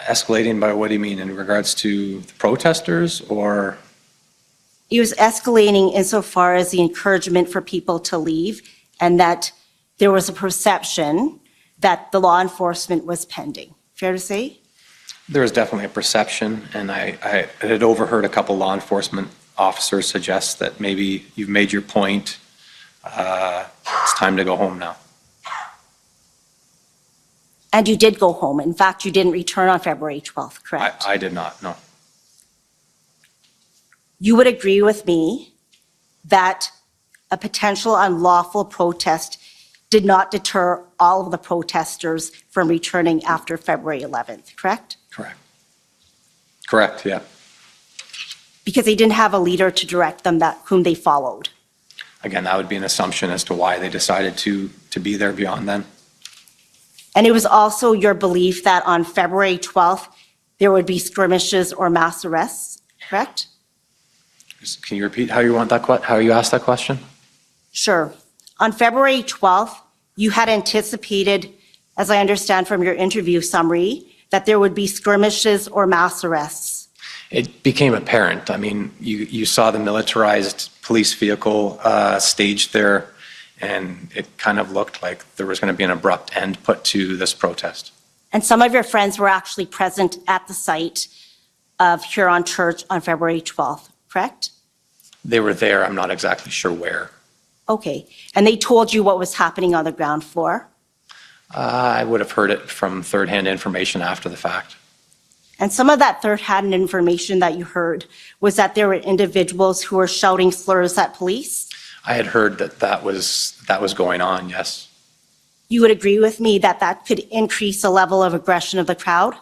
Escalating by what do you mean, in regards to the protesters or? It was escalating insofar as the encouragement for people to leave and that there was a perception that the law enforcement was pending. Fair to say? There was definitely a perception, and I had overheard a couple law enforcement officers suggest that maybe you've made your point, it's time to go home now. And you did go home. In fact, you didn't return on February 12th, correct? I did not, no. You would agree with me that a potential unlawful protest did not deter all of the protesters from returning after February 11th, correct? Correct. Correct, yeah. Because they didn't have a leader to direct them whom they followed. Again, that would be an assumption as to why they decided to be there beyond then. And it was also your belief that on February 12th, there would be skirmishes or mass arrests, correct? Can you repeat how you asked that question? Sure. On February 12th, you had anticipated, as I understand from your interview summary, that there would be skirmishes or mass arrests. It became apparent. I mean, you saw the militarized police vehicle staged there, and it kind of looked like there was going to be an abrupt end put to this protest. And some of your friends were actually present at the site of Huron Church on February 12th, correct? They were there. I'm not exactly sure where. Okay. And they told you what was happening on the ground floor? I would have heard it from third-hand information after the fact. And some of that third-hand information that you heard was that there were individuals who were shouting slurs at police? I had heard that was going on, yes. You would agree with me that that could increase the level of aggression of the crowd?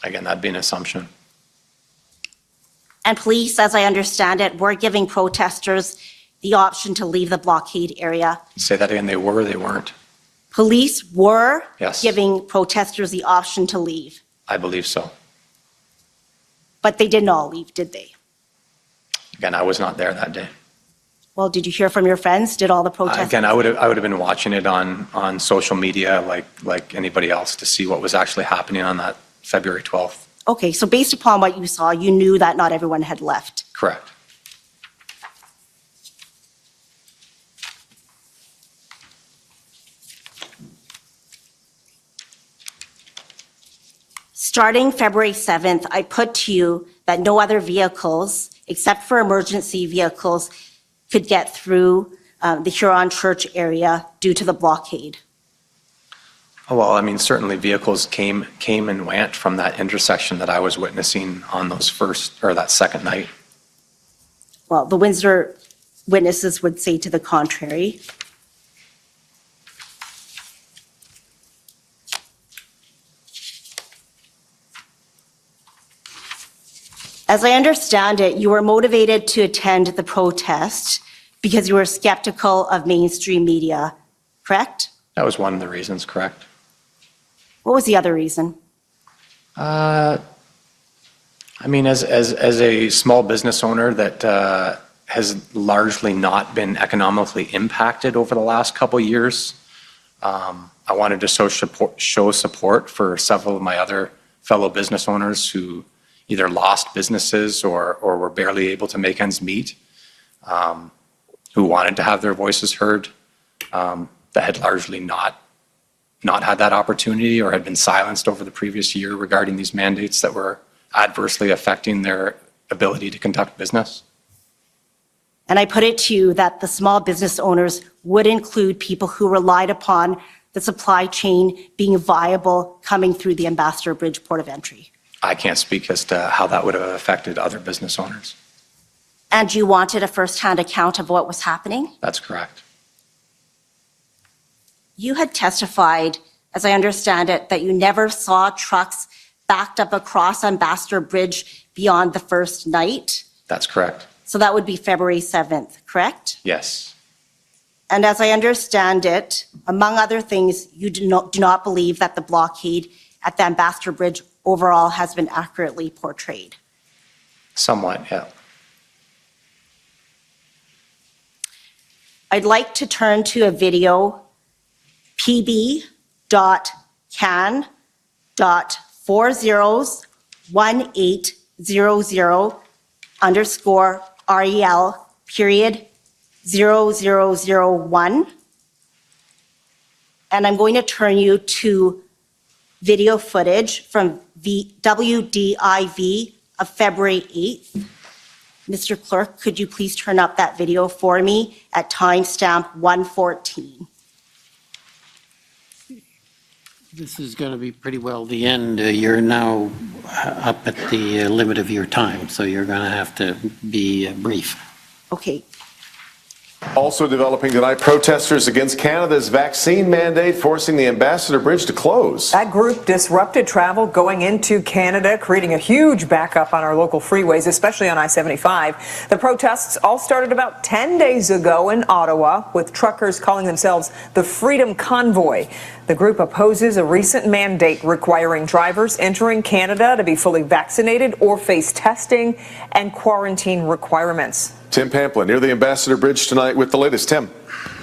Again, that'd be an assumption. And police, as I understand it, were giving protesters the option to leave the blockade area. Say that again, they weren't. Police were Yes. giving protesters the option to leave, I believe so. but they didn't all leave, did they? Again, I was not there that day. Well, did you hear from your friends? Did all the protesters? Again, I would have been watching it on social media like anybody else to see what was actually happening on that February 12th. Okay, so based upon what you saw, you knew that not everyone had left. Correct. Starting February 7th, I put to you that no other vehicles, except for emergency vehicles, could get through the Huron Church area due to the blockade. Oh, well, I mean, certainly vehicles came and went from that intersection that I was witnessing on that second night. Well, the Windsor witnesses would say to the contrary. As I understand it, you were motivated to attend the protest because you were skeptical of mainstream media, correct? That was one of the reasons, correct? What was the other reason? I mean, as a small business owner that has largely not been economically impacted over the last couple of years, I wanted to show support for several of my other fellow business owners who either lost businesses or were barely able to make ends meet, who wanted to have their voices heard, that had largely not had that opportunity or had been silenced over the previous year regarding these mandates that were adversely affecting their ability to conduct business. And I put it to you that the small business owners would include people who relied upon the supply chain being viable coming through the Ambassador Bridge port of entry. I can't speak as to how that would have affected other business owners. And you wanted a firsthand account of what was happening? That's correct. You had testified, as I understand it, that you never saw trucks backed up across Ambassador Bridge beyond the first night. That's correct. So that would be February 7th, correct? Yes. And as I understand it, among other things, you do not believe that the blockade at the Ambassador Bridge overall has been accurately portrayed. Somewhat, yeah. I'd like to turn to a video, pb.can.401800_REL_0001. And I'm going to turn you to video footage from WDIV of February 8th. Mr. Clerk, could you please turn up that video for me at timestamp 1:14? This is going to be pretty well the end. You're now up at the limit of your time, so you're going to have to be brief. Okay. Also developing tonight, protesters against Canada's vaccine mandate forcing the Ambassador Bridge to close. That group disrupted travel going into Canada, creating a huge backup on our local freeways, especially on I-75. The protests all started about 10 days ago in Ottawa, with truckers calling themselves the Freedom Convoy. The group opposes a recent mandate requiring drivers entering Canada to be fully vaccinated or face testing and quarantine requirements. Tim Pamplin near the Ambassador Bridge tonight with the latest. Tim.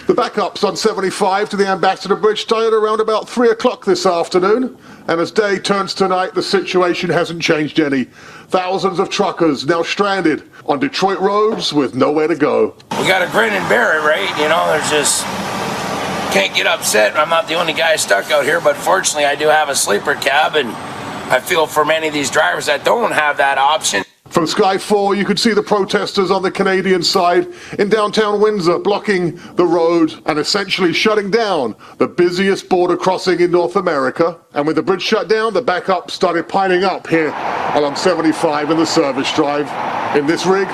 The backups on 75 to the Ambassador Bridge started around about 3 o'clock this afternoon. And as day turns to night, the situation hasn't changed any. Thousands of truckers now stranded on Detroit roads with nowhere to go. We got to grin and bear it, right? You know, there's just, can't get upset. I'm not the only guy stuck out here, but fortunately I do have a sleeper cab, and I feel for many of these drivers that don't have that option. From Sky 4, you could see the protesters on the Canadian side in downtown Windsor blocking the road and essentially shutting down the busiest border crossing in North America. And with the bridge shut down, the backup started piling up here along 75 in the service drive. In this rig,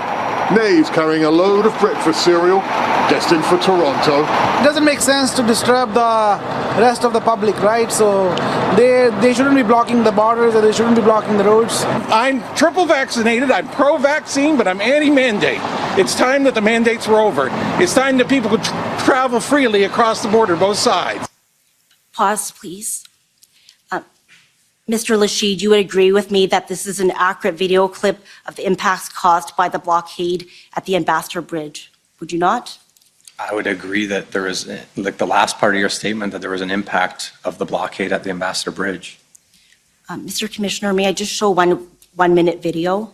Nays carrying a load of breakfast cereal destined for Toronto. It doesn't make sense to disturb the rest of the public, right? So they shouldn't be blocking the borders, or they shouldn't be blocking the roads. I'm triple vaccinated, I'm pro-vaccine, but I'm anti-mandate. It's time that the mandates were over. It's time that people could travel freely across the border, both sides. Pause, please. Mr. Lashid, you would agree with me that this is an accurate video clip of the impacts caused by the blockade at the Ambassador Bridge, would you not? I would agree that there is, like the last part of your statement, that there was an impact of the blockade at the Ambassador Bridge. Mr. Commissioner, may I just show one minute video?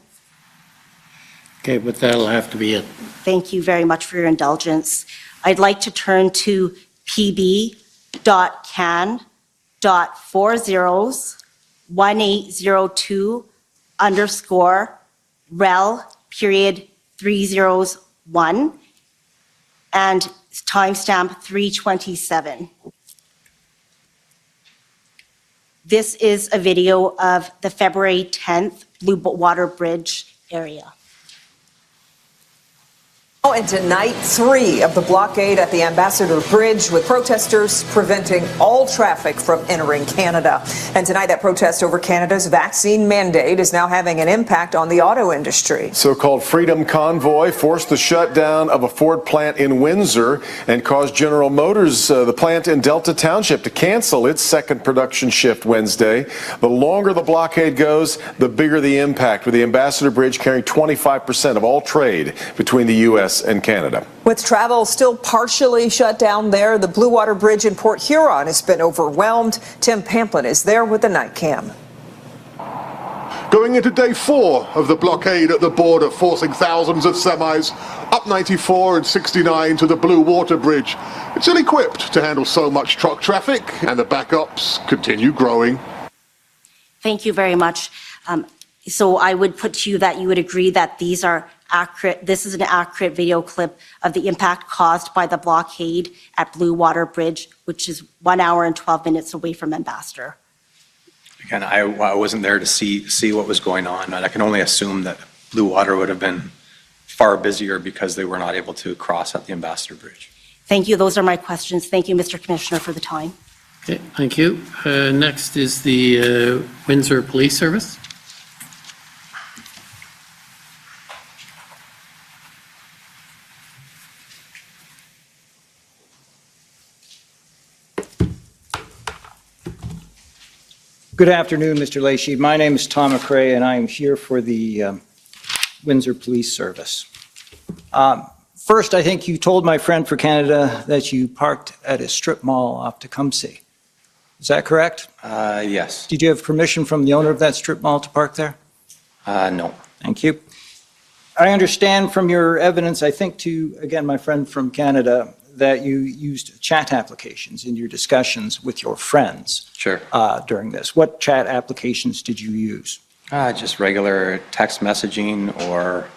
Okay, but that'll have to be it. Thank you very much for your indulgence. I'd like to turn to pb.can.401800_rel_301 and timestamp 327. This is a video of the February 10th Blue Water Bridge area. Oh, into night 3 of the blockade at the Ambassador Bridge, with protesters preventing all traffic from entering Canada. And tonight, that protest over Canada's vaccine mandate is now having an impact on the auto industry. So-called Freedom Convoy forced the shutdown of a Ford plant in Windsor and caused General Motors, the plant in Delta Township, to cancel its second production shift Wednesday. The longer the blockade goes, the bigger the impact, with the Ambassador Bridge carrying 25% of all trade between the U.S. and Canada. With travel still partially shut down there, the Blue Water Bridge in Port Huron has been overwhelmed. Tim Pamplin is there with the night cam. Going into day 4 of the blockade at the border, forcing thousands of semis up 94 and 69 to the Blue Water Bridge. It's ill-equipped to handle so much truck traffic, and the backups continue growing. Thank you very much. So I would put to you that you would agree that these are accurate. This is an accurate video clip of the impact caused by the blockade at Blue Water Bridge, which is 1 hour and 12 minutes away from Ambassador. Again, I wasn't there to see what was going on, and I can only assume that Blue Water would have been far busier because they were not able to cross at the Ambassador Bridge. Thank you. Those are my questions. Thank you, Mr. Commissioner, for the time. Okay, thank you. Next is the Windsor Police Service. Good afternoon, Mr. Leahy. My name is Tom McRae, and I am here for the Windsor Police Service. First, I think you told my friend for Canada that you parked at a strip mall off Tecumseh. Is that correct? Yes. Did you have permission from the owner of that strip mall to park there? No. Thank you. I understand from your evidence, I think to, again, my friend from Canada, that you used chat applications in your discussions with your friends. Sure. During this. What chat applications did you use? Just regular text messaging or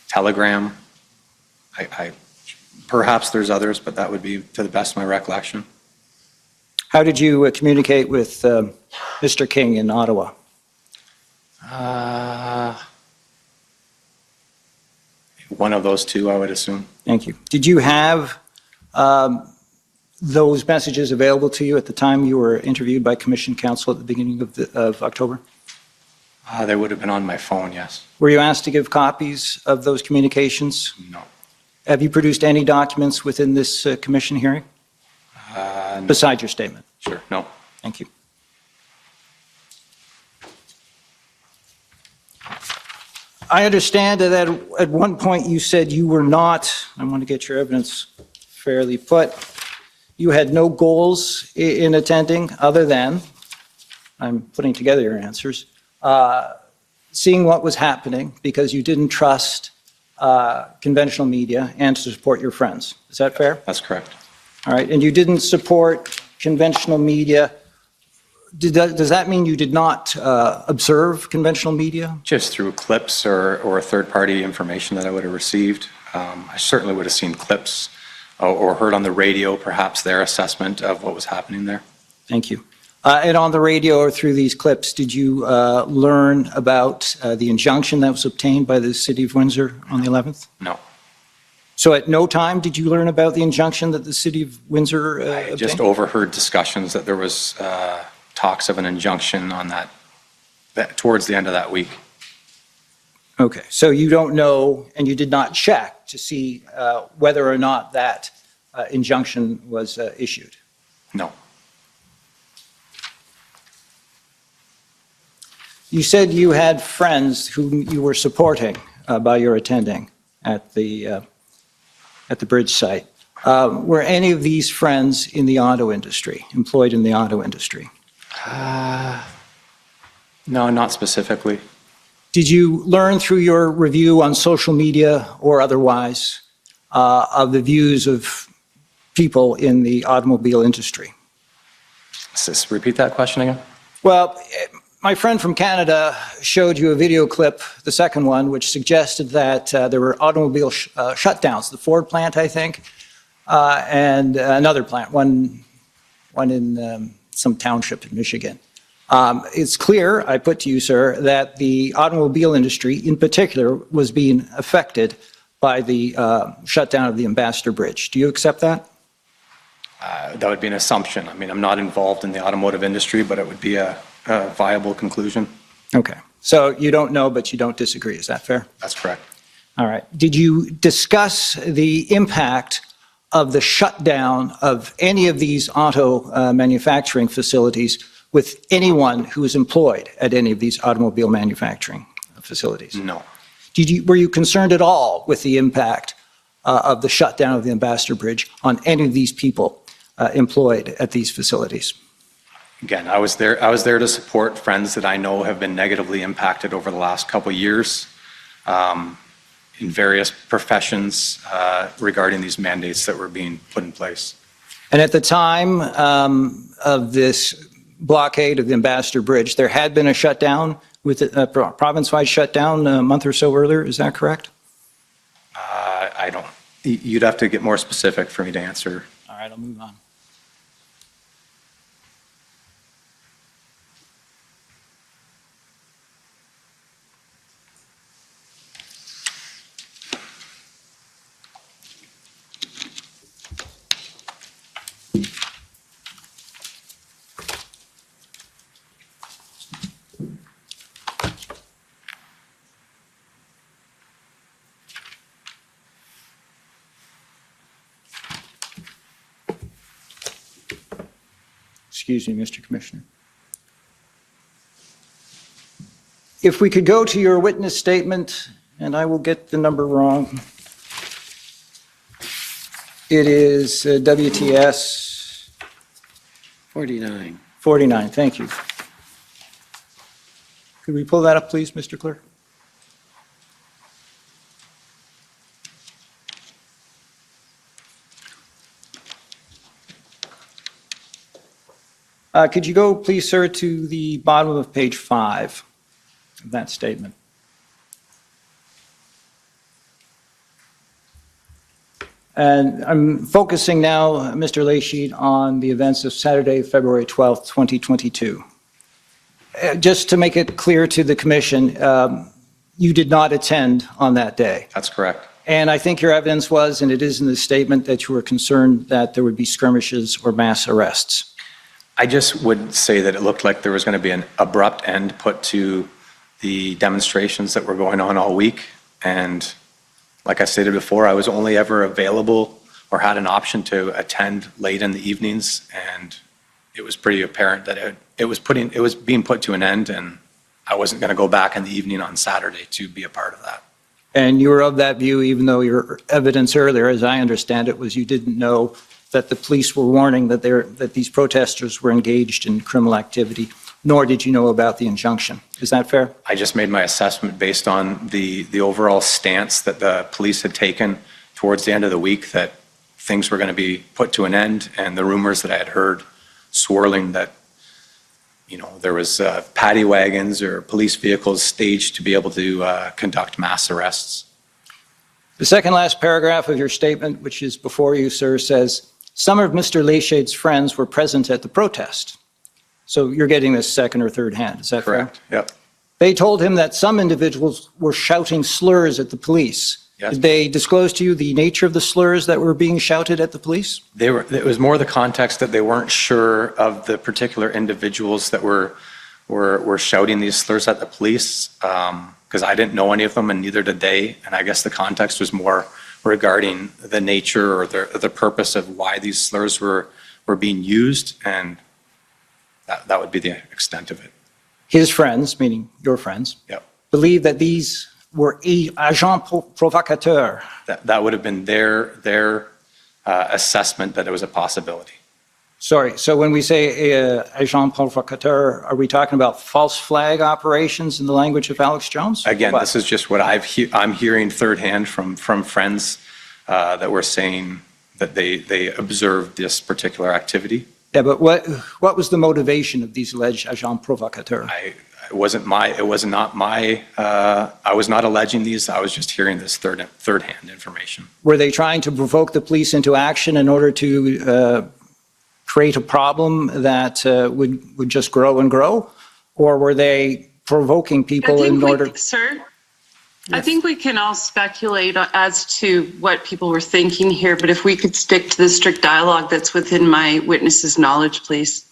Telegram. Perhaps there's others, but that would be to the best of my recollection. How did you communicate with Mr. King in Ottawa? One of those two, I would assume. Thank you. Did you have those messages available to you at the time you were interviewed by Commission Counsel at the beginning of October? They would have been on my phone, yes. Were you asked to give copies of those communications? No. Have you produced any documents within this commission hearing? No. Besides your statement? Sure, no. Thank you. I understand that at one point you said you were not, I want to get your evidence fairly put, you had no goals in attending other than, I'm putting together your answers, seeing what was happening because you didn't trust conventional media and to support your friends. Is that fair? That's correct. All right, and you didn't support conventional media. Does that mean you did not observe conventional media? Just through clips or third-party information that I would have received. I certainly would have seen clips or heard on the radio, perhaps, their assessment of what was happening there. Thank you. And on the radio or through these clips, did you learn about the injunction that was obtained by the City of Windsor on the 11th? No. So at no time did you learn about the injunction that the City of Windsor obtained? I just overheard discussions that there was talks of an injunction on that towards the end of that week. Okay, so you don't know and you did not check to see whether or not that injunction was issued? No. You said you had friends whom you were supporting by your attending at the bridge site. Were any of these friends in the auto industry, employed in the auto industry? No, not specifically. Did you learn through your review on social media or otherwise of the views of people in the automobile industry? Repeat that question again? Well, my friend from Canada showed you a video clip, the second one, which suggested that there were automobile shutdowns, the Ford plant, I think, and another plant, one in some township in Michigan. It's clear, I put to you, sir, that the automobile industry in particular was being affected by the shutdown of the Ambassador Bridge. Do you accept that? That would be an assumption. I mean, I'm not involved in the automotive industry, but it would be a viable conclusion. Okay. So you don't know, but you don't disagree. Is that fair? That's correct. All right. Did you discuss the impact of the shutdown of any of these auto manufacturing facilities with anyone who is employed at any of these automobile manufacturing facilities? No. Were you concerned at all with the impact of the shutdown of the Ambassador Bridge on any of these people employed at these facilities? Again, I was there to support friends that I know have been negatively impacted over the last couple of years in various professions regarding these mandates that were being put in place. And at the time of this blockade of the Ambassador Bridge, there had been a shutdown, with a province-wide shutdown a month or so earlier. Is that correct? I don't. You'd have to get more specific for me to answer. All right, I'll move on. Excuse me, Mr. Commissioner. If we could go to your witness statement, and I will get the number wrong. It is WTS 49. 49, thank you. Could we pull that up, please, Mr. Clerk? Could you go, please, sir, to the bottom of page 5 of that statement? And I'm focusing now, Mr. Leysheet, on the events of Saturday, February 12th, 2022. Just to make it clear to the Commission, you did not attend on that day. That's correct. And I think your evidence was, and it is in the statement, that you were concerned that there would be skirmishes or mass arrests. I just would say that it looked like there was going to be an abrupt end put to the demonstrations that were going on all week. And like I stated before, I was only ever available or had an option to attend late in the evenings. And it was pretty apparent that it was being put to an end, and I wasn't going to go back in the evening on Saturday to be a part of that. And you were of that view, even though your evidence earlier, as I understand it, was you didn't know that the police were warning that these protesters were engaged in criminal activity, nor did you know about the injunction. Is that fair? I just made my assessment based on the overall stance that the police had taken towards the end of the week, that things were going to be put to an end, and the rumors that I had heard swirling that, you know, there was paddy wagons or police vehicles staged to be able to conduct mass arrests. The second last paragraph of your statement, which is before you, sir, says, some of Mr. Leysheet's friends were present at the protest. So you're getting this second or third hand, is that correct? Yep. They told him that some individuals were shouting slurs at the police. Yes. Did they disclose to you the nature of the slurs that were being shouted at the police? It was more the context that they weren't sure of the particular individuals that were shouting these slurs at the police, because I didn't know any of them and neither did they. And I guess the context was more regarding the nature or the purpose of why these slurs were being used, and that would be the extent of it. His friends, meaning your friends, believe that these were agents provocateurs. That would have been their assessment that it was a possibility. Sorry, so when we say agent provocateur, are we talking about false flag operations in the language of Alex Jones? Again, this is just what I'm hearing third hand from friends that were saying that they observed this particular activity. Yeah, but what was the motivation of these alleged agents provocateurs? I was not alleging these. I was just hearing this third hand information. Were they trying to provoke the police into action in order to create a problem that would just grow and grow? Or were they provoking people in order? Sir, I think we can all speculate as to what people were thinking here, but if we could stick to the strict dialogue that's within my witness's knowledge, please.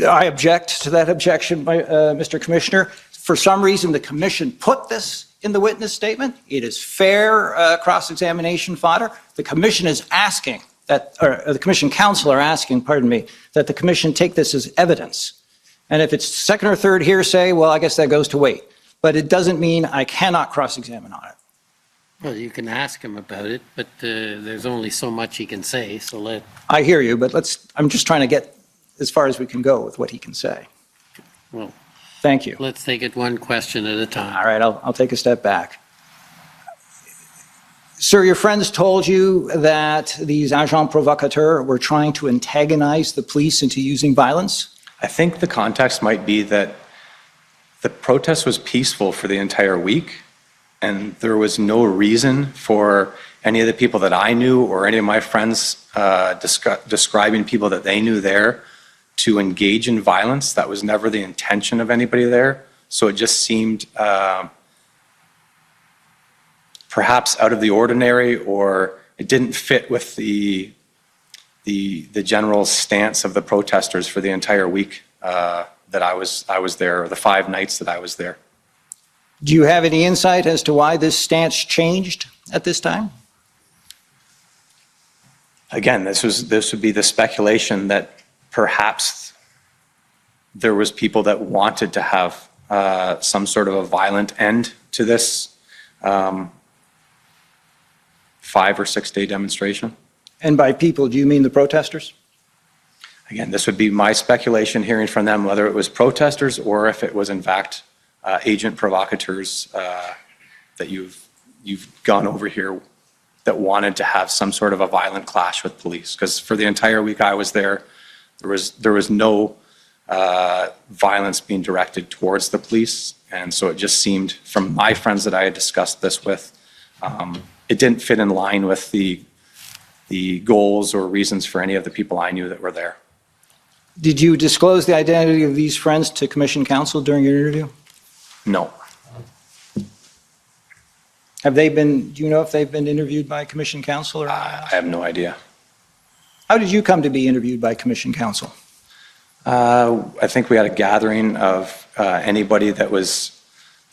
I object to that objection, Mr. Commissioner. For some reason, the commission put this in the witness statement. It is fair cross-examination fodder. The commission is asking that, or the commission counsel are asking, pardon me, that the commission take this as evidence. And if it's second or third hearsay, well, I guess that goes to wait. But it doesn't mean I cannot cross-examine on it. Well, you can ask him about it, but there's only so much he can say, so let... I hear you, but I'm just trying to get as far as we can go with what he can say. Well, thank you. Let's take it one question at a time. All right, I'll take a step back. Sir, your friends told you that these agents provocateurs were trying to antagonize the police into using violence? I think the context might be that the protest was peaceful for the entire week, and there was no reason for any of the people that I knew or any of my friends describing people that they knew there to engage in violence. That was never the intention of anybody there. So it just seemed perhaps out of the ordinary, or it didn't fit with the general stance of the protesters for the entire week that I was there, or the 5 nights that I was there. Do you have any insight as to why this stance changed at this time? Again, this would be the speculation that perhaps there was people that wanted to have some sort of a violent end to this 5 or 6 day demonstration. And by people, do you mean the protesters? Again, this would be my speculation, hearing from them whether it was protesters or if it was in fact agent provocateurs that you've gone over here that wanted to have some sort of a violent clash with police. Because for the entire week I was there, there was no violence being directed towards the police. And so it just seemed, from my friends that I had discussed this with, it didn't fit in line with the goals or reasons for any of the people I knew that were there. Did you disclose the identity of these friends to Commission Counsel during your interview? No. Do you know if they've been interviewed by Commission Counsel or not? I have no idea. How did you come to be interviewed by Commission Counsel? I think we had a gathering of anybody that was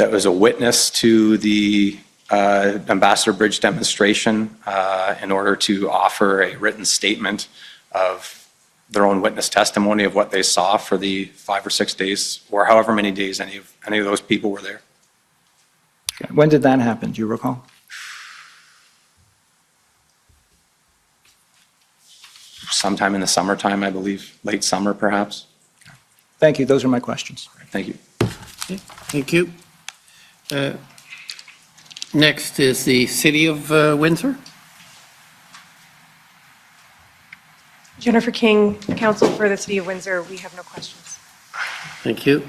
a witness to the Ambassador Bridge demonstration in order to offer a written statement of their own witness testimony of what they saw for the 5 or 6 days, or however many days any of those people were there. Okay. When did that happen? Do you recall? Sometime in the summertime, I believe, late summer perhaps. Thank you. Those are my questions. Thank you. Okay, thank you. Next is the City of Windsor. Jennifer King, Counsel for the City of Windsor. We have no questions. Thank you.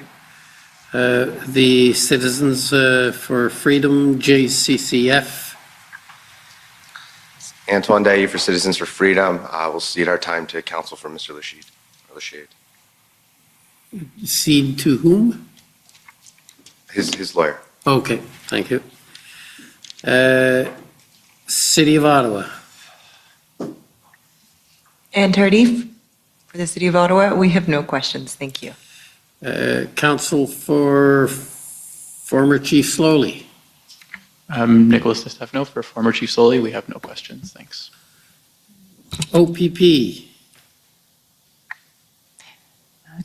The Citizens for Freedom, JCCF. Antoine Daye for Citizens for Freedom. We'll cede our time to counsel for Mr. Lachide. Cede to whom? His lawyer. Okay, thank you. City of Ottawa. Ann Tardif for the City of Ottawa. We have no questions. Thank you. Counsel for former Chief Slowly. Nicholas DeStefano for former Chief Slowly. We have no questions. Thanks. OPP.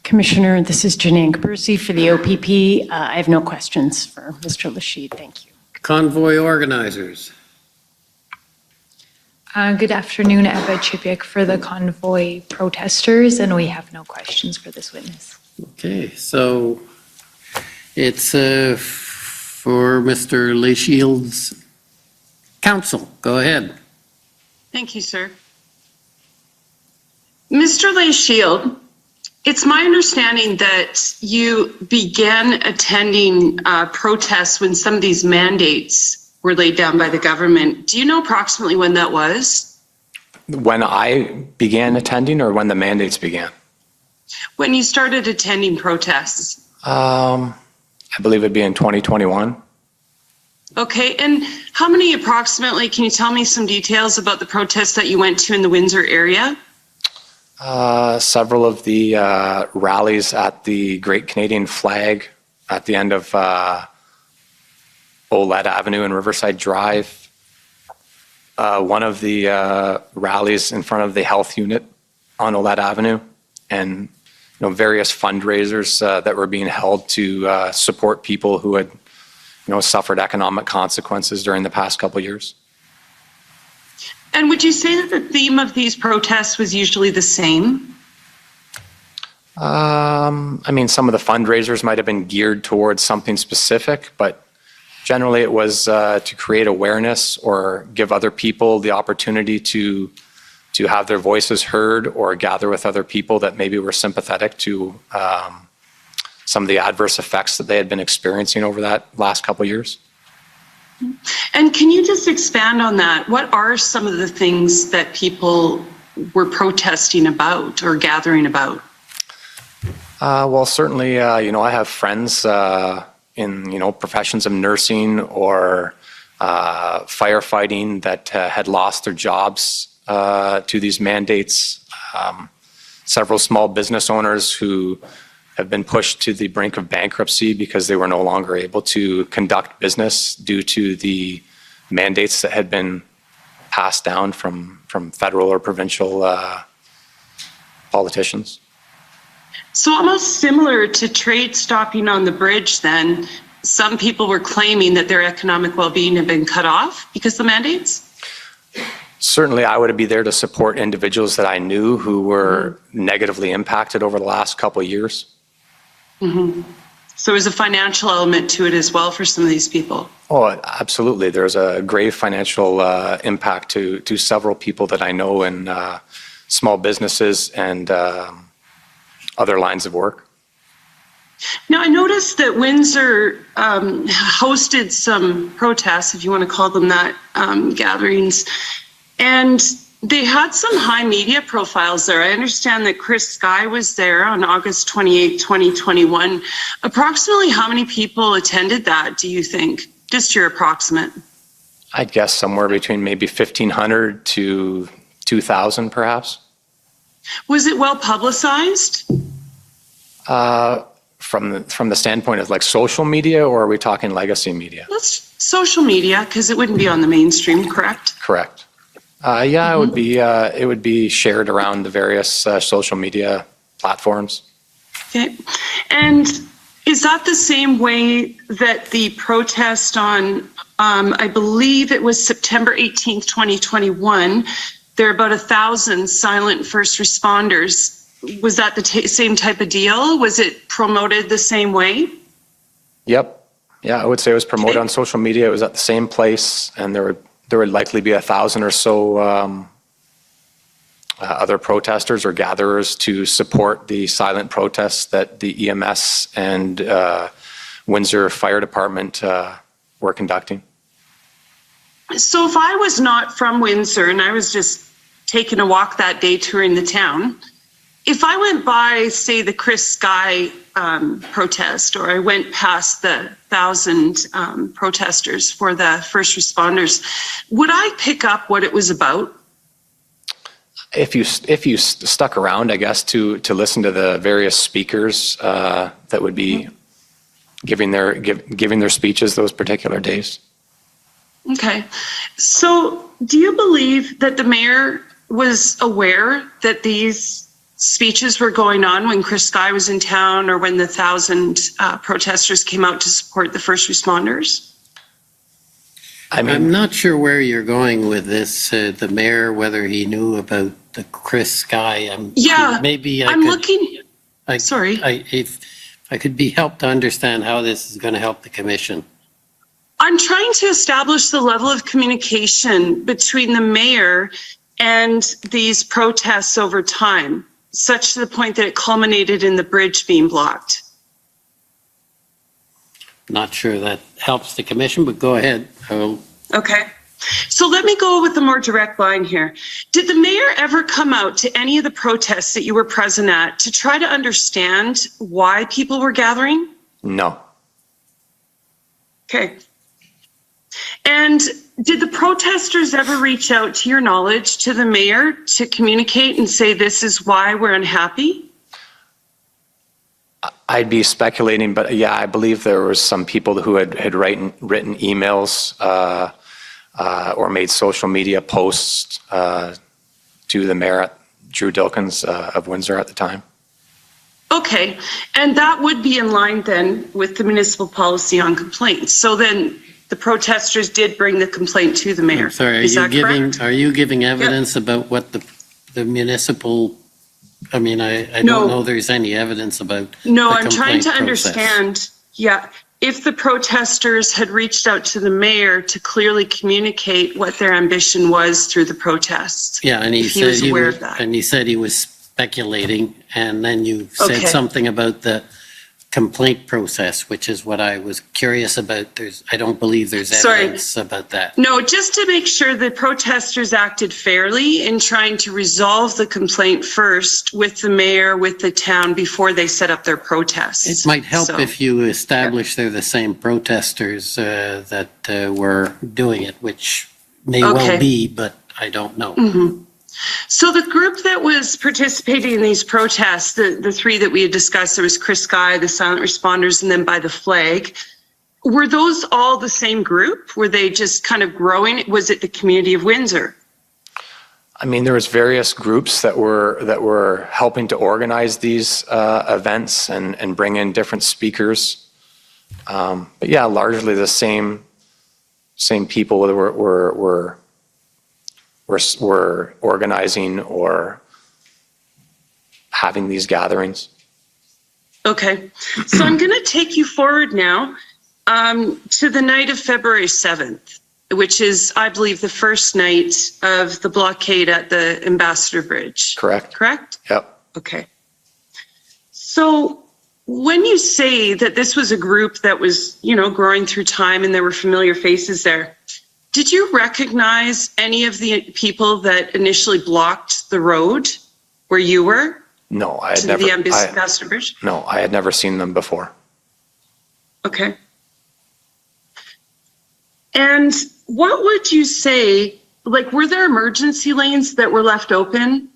Commissioner, this is Janine Cabersi for the OPP. I have no questions for Mr. Lachide. Thank you. Convoy organizers. Good afternoon, Eva Chipiak for the convoy protesters, and we have no questions for this witness. Okay, so it's for Mr. Lachilde's counsel. Go ahead. Thank you, sir. Mr. Lachilde, it's my understanding that you began attending protests when some of these mandates were laid down by the government. Do you know approximately when that was? When I began attending or when the mandates began? When you started attending protests? I believe it'd be in 2021. Okay, and how many approximately, can you tell me some details about the protests that you went to in the Windsor area? Several of the rallies at the Great Canadian Flag at the end of Olette Avenue and Riverside Drive. One of the rallies in front of the health unit on Olette Avenue, and various fundraisers that were being held to support people who had suffered economic consequences during the past couple of years. And would you say that the theme of these protests was usually the same? I mean, some of the fundraisers might have been geared towards something specific, but generally it was to create awareness or give other people the opportunity to have their voices heard or gather with other people that maybe were sympathetic to some of the adverse effects that they had been experiencing over that last couple of years. And can you just expand on that? What are some of the things that people were protesting about or gathering about? Well, certainly, I have friends in, professions of nursing or firefighting that had lost their jobs to these mandates. Several small business owners who have been pushed to the brink of bankruptcy because they were no longer able to conduct business due to the mandates that had been passed down from federal or provincial politicians. So almost similar to trade stopping on the bridge then, some people were claiming that their economic well-being had been cut off because of the mandates? Certainly, I would be there to support individuals that I knew who were negatively impacted over the last couple of years. Mm-hmm. So there's a financial element to it as well for some of these people. Oh, absolutely. There's a grave financial impact to several people that I know in small businesses and other lines of work. Now, I noticed that Windsor hosted some protests, if you want to call them that, gatherings, and they had some high media profiles there. I understand that Chris Sky was there on August 28, 2021. Approximately how many people attended that, do you think? Just your approximate. I'd guess somewhere between maybe 1,500 to 2,000, perhaps. Was it well publicized? From the standpoint of like social media, or are we talking legacy media? That's social media, because it wouldn't be on the mainstream, correct? Correct. Yeah, it would be shared around the various social media platforms. Okay. And is that the same way that the protest on, I believe it was September 18th, 2021, there are about 1,000 silent first responders. Was that the same type of deal? Was it promoted the same way? Yep. Yeah, I would say it was promoted on social media. It was at the same place, and there would likely be 1,000 or so other protesters or gatherers to support the silent protests that the EMS and Windsor Fire Department were conducting. So if I was not from Windsor and I was just taking a walk that day touring the town, if I went by, say, the Chris Sky protest, or I went past the 1,000 protesters for the first responders, would I pick up what it was about? If you stuck around, I guess, to listen to the various speakers that would be giving their speeches those particular days. Okay. So do you believe that the mayor was aware that these speeches were going on when Chris Sky was in town, or when the 1,000 protesters came out to support the first responders? I'm not sure where you're going with this, the mayor, whether he knew about the Chris Sky. Sorry. If I could be helped to understand how this is going to help the commission. I'm trying to establish the level of communication between the mayor and these protests over time, such to the point that it culminated in the bridge being blocked. Not sure that helps the commission, but go ahead. Okay. So let me go with a more direct line here. Did the mayor ever come out to any of the protests that you were present at to try to understand why people were gathering? No. Okay. And did the protesters ever reach out, to your knowledge, to the mayor to communicate and say, this is why we're unhappy? I'd be speculating, but yeah, I believe there was some people who had written emails or made social media posts to the mayor, Drew Dilkins of Windsor at the time. Okay, and that would be in line then with the municipal policy on complaints. So then the protesters did bring the complaint to the mayor. I'm sorry, Is that correct? are you giving evidence about what the municipal, I mean, I No. don't know there's any evidence about No, the I'm trying to complaint process. understand, if the protesters had reached out to the mayor to clearly communicate what their ambition was through the protests. Yeah, and if he was aware of that. and he said he was speculating, and then you said Okay. something about the complaint process, which is what I was curious about. I don't believe there's Sorry. evidence about that. No, just to make sure the protesters acted fairly in trying to resolve the complaint first with the mayor, with the town, before they set up their protests. It might help So- if you establish they're the same protesters that were doing it, which may well Okay. be, but I don't know. Mhm. So the group that was participating in these protests, the three that we had discussed, there was Chris Guy, the Silent Responders, and then By the Flag. Were those all the same group? Were they just kind of growing? Was it the community of Windsor? I mean, there was various groups that were helping to organize these events and bring in different speakers. But yeah, largely the same people that were organizing or having these gatherings. Okay, so I'm going to take you forward now to the night of February 7th, which is, I believe, the first night of the blockade at the Ambassador Bridge. Correct. Correct? Yep. Okay. So when you say that this was a group that was, growing through time and there were familiar faces there, did you recognize any of the people that initially blocked the road where you were? No, I had To never. the Ambassador Bridge? No, I had never seen them before. Okay. And what would you say, were there emergency lanes that were left open?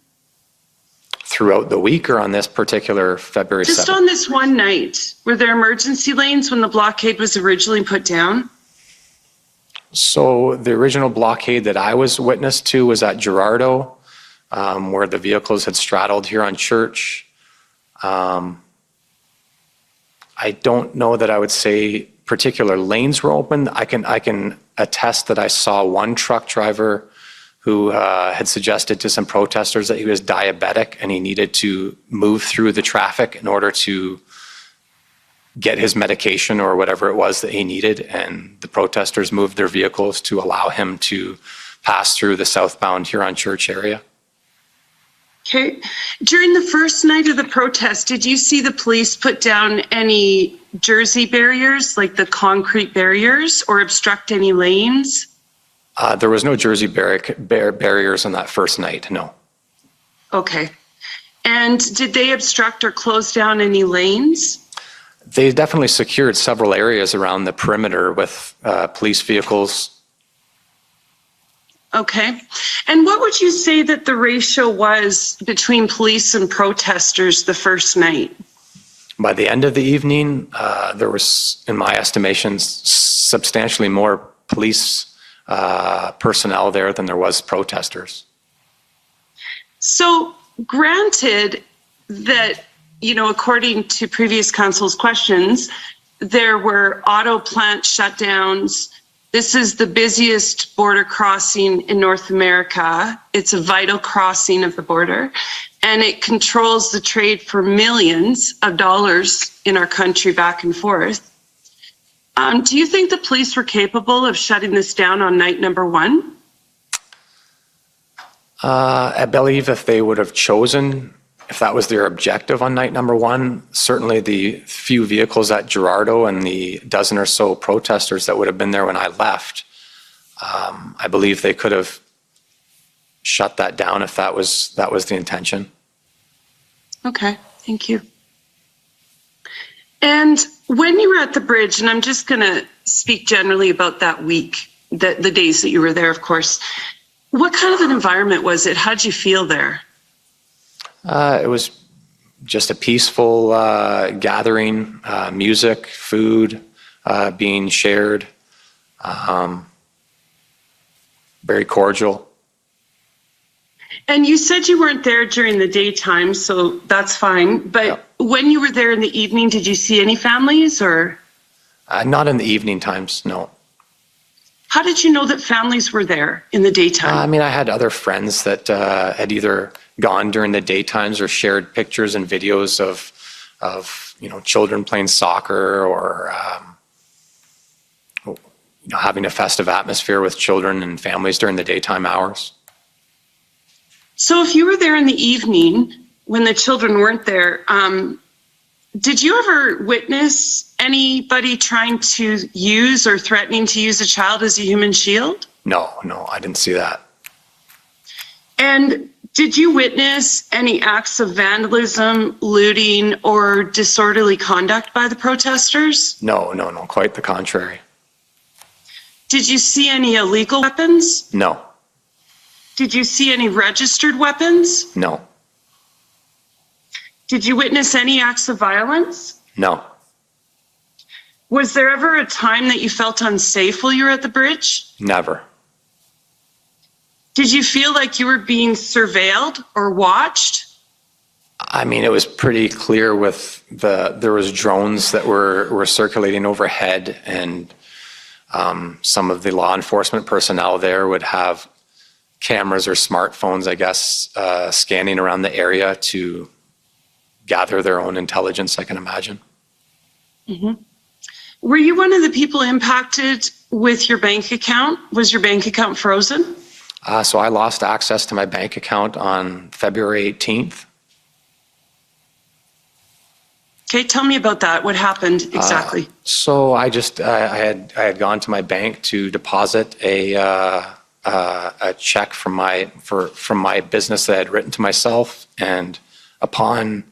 Throughout the week or on this particular February 7th? Just on this one night, were there emergency lanes when the blockade was originally put down? So the original blockade that I was witness to was at Gerardo, where the vehicles had straddled here on Church. I don't know that I would say particular lanes were open. I can attest that I saw one truck driver who had suggested to some protesters that he was diabetic and he needed to move through the traffic in order to get his medication or whatever it was that he needed, and the protesters moved their vehicles to allow him to pass through the southbound Huron Church area. Okay. During the first night of the protest, did you see the police put down any jersey barriers, like the concrete barriers, or obstruct any lanes? There was no jersey barriers on that first night, no. Okay. And did they obstruct or close down any lanes? They definitely secured several areas around the perimeter with police vehicles. Okay. And what would you say that the ratio was between police and protesters the first night? By the end of the evening, there was, in my estimation, substantially more police personnel there than there was protesters. So granted that, according to previous council's questions, there were auto plant shutdowns. This is the busiest border crossing in North America. It's a vital crossing of the border, and it controls the trade for millions of dollars in our country back and forth. Do you think the police were capable of shutting this down on night number one? I believe if they would have chosen, if that was their objective on night number one, certainly the few vehicles at Gerardo and the dozen or so protesters that would have been there when I left, I believe they could have shut that down if that was the intention. Okay, thank you. And when you were at the bridge, and I'm just going to speak generally about that week, the days that you were there, of course, what kind of an environment was it? How'd you feel there? It was just a peaceful gathering, music, food being shared, very cordial. And you said you weren't there during the daytime, so that's fine. But when you were there in the evening, did you see any families or? Not in the evening times, no. How did you know that families were there in the daytime? I mean, I had other friends that had either gone during the daytimes or shared pictures and videos of children playing soccer or having a festive atmosphere with children and families during the daytime hours. So if you were there in the evening when the children weren't there, did you ever witness anybody trying to use or threatening to use a child as a human shield? No, I didn't see that. And did you witness any acts of vandalism, looting, or disorderly conduct by the protesters? No, quite the contrary. Did you see any illegal weapons? No. Did you see any registered weapons? No. Did you witness any acts of violence? No. Was there ever a time that you felt unsafe while you were at the bridge? Never. Did you feel like you were being surveilled or watched? I mean, it was pretty clear with there was drones that were circulating overhead, and some of the law enforcement personnel there would have cameras or smartphones, I guess, scanning around the area to gather their own intelligence, I can imagine. Mm-hmm. Were you one of the people impacted with your bank account? Was your bank account frozen? So I lost access to my bank account on February 18th. Okay, tell me about that. What happened exactly? So I had gone to my bank to deposit a check from my business that I had written to myself, and upon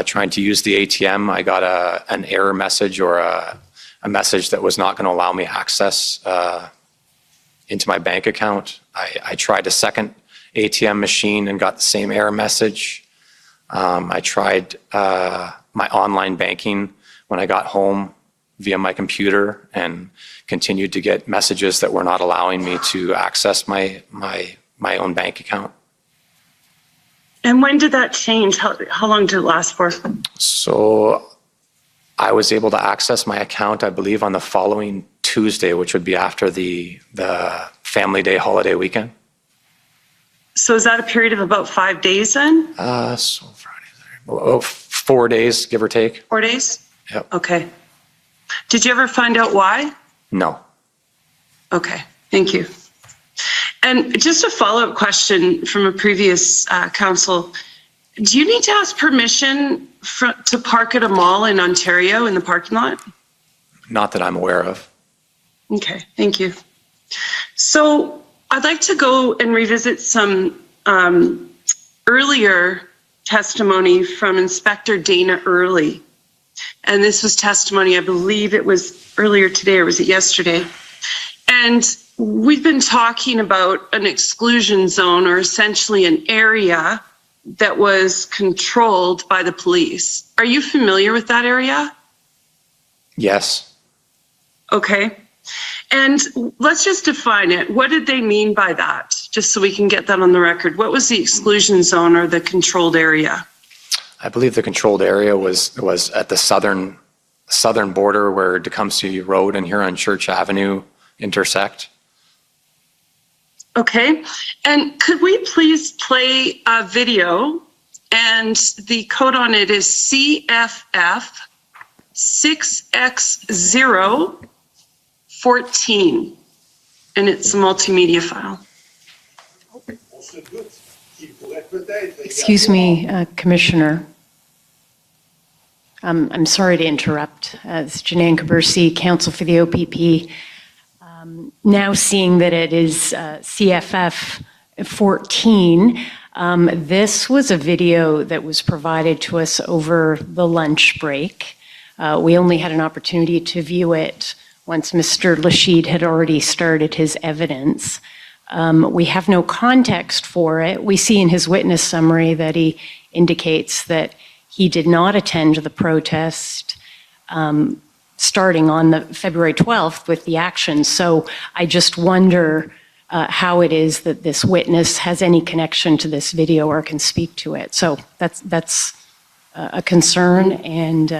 trying to use the ATM, I got an error message or a message that was not going to allow me access into my bank account. I tried a second ATM machine and got the same error message. I tried my online banking when I got home via my computer and continued to get messages that were not allowing me to access my own bank account. And when did that change? How long did it last for? So I was able to access my account, I believe, on the following Tuesday, which would be after the Family Day holiday weekend. So is that a period of about 5 days then? So Friday, 4 days, give or take. 4 days? Yep. Okay. Did you ever find out why? No. Okay, thank you. And just a follow-up question from a previous council. Do you need to ask permission to park at a mall in Ontario in the parking lot? Not that I'm aware of. Okay, thank you. So I'd like to go and revisit some earlier testimony from Inspector Dana Early. And this was testimony, I believe it was earlier today, or was it yesterday? And we've been talking about an exclusion zone, or essentially an area that was controlled by the police. Are you familiar with that area? Yes. Okay. And let's just define it. What did they mean by that? Just so we can get that on the record. What was the exclusion zone or the controlled area? I believe the controlled area was at the southern border where Tecumseh Road and Huron Church Avenue intersect. Okay. And could we please play a video? And the code on it is CFF 6X014. And it's a multimedia file. Excuse me, Commissioner. I'm sorry to interrupt. It's Janine Cabersi, Counsel for the OPP. Now seeing that it is CFF 14, this was a video that was provided to us over the lunch break. We only had an opportunity to view it once Mr. Lashid had already started his evidence. We have no context for it. We see in his witness summary that he indicates that he did not attend the protest starting on the February 12th with the action. So I just wonder how it is that this witness has any connection to this video or can speak to it. So that's a concern, and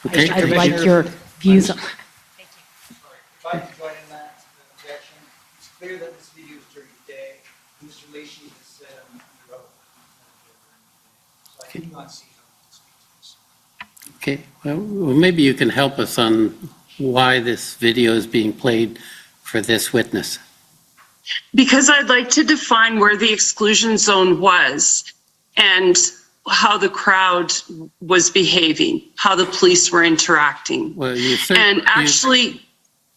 I'd like your views on. If I can join in that objection, it's clear that this video is during the day. Mr. Lacey has said on the road. So I do not see how to speak to this. Okay, well, maybe you can help us on why this video is being played for this witness. Because I'd like to define where the exclusion zone was and how the crowd was behaving, how the police were interacting. Well,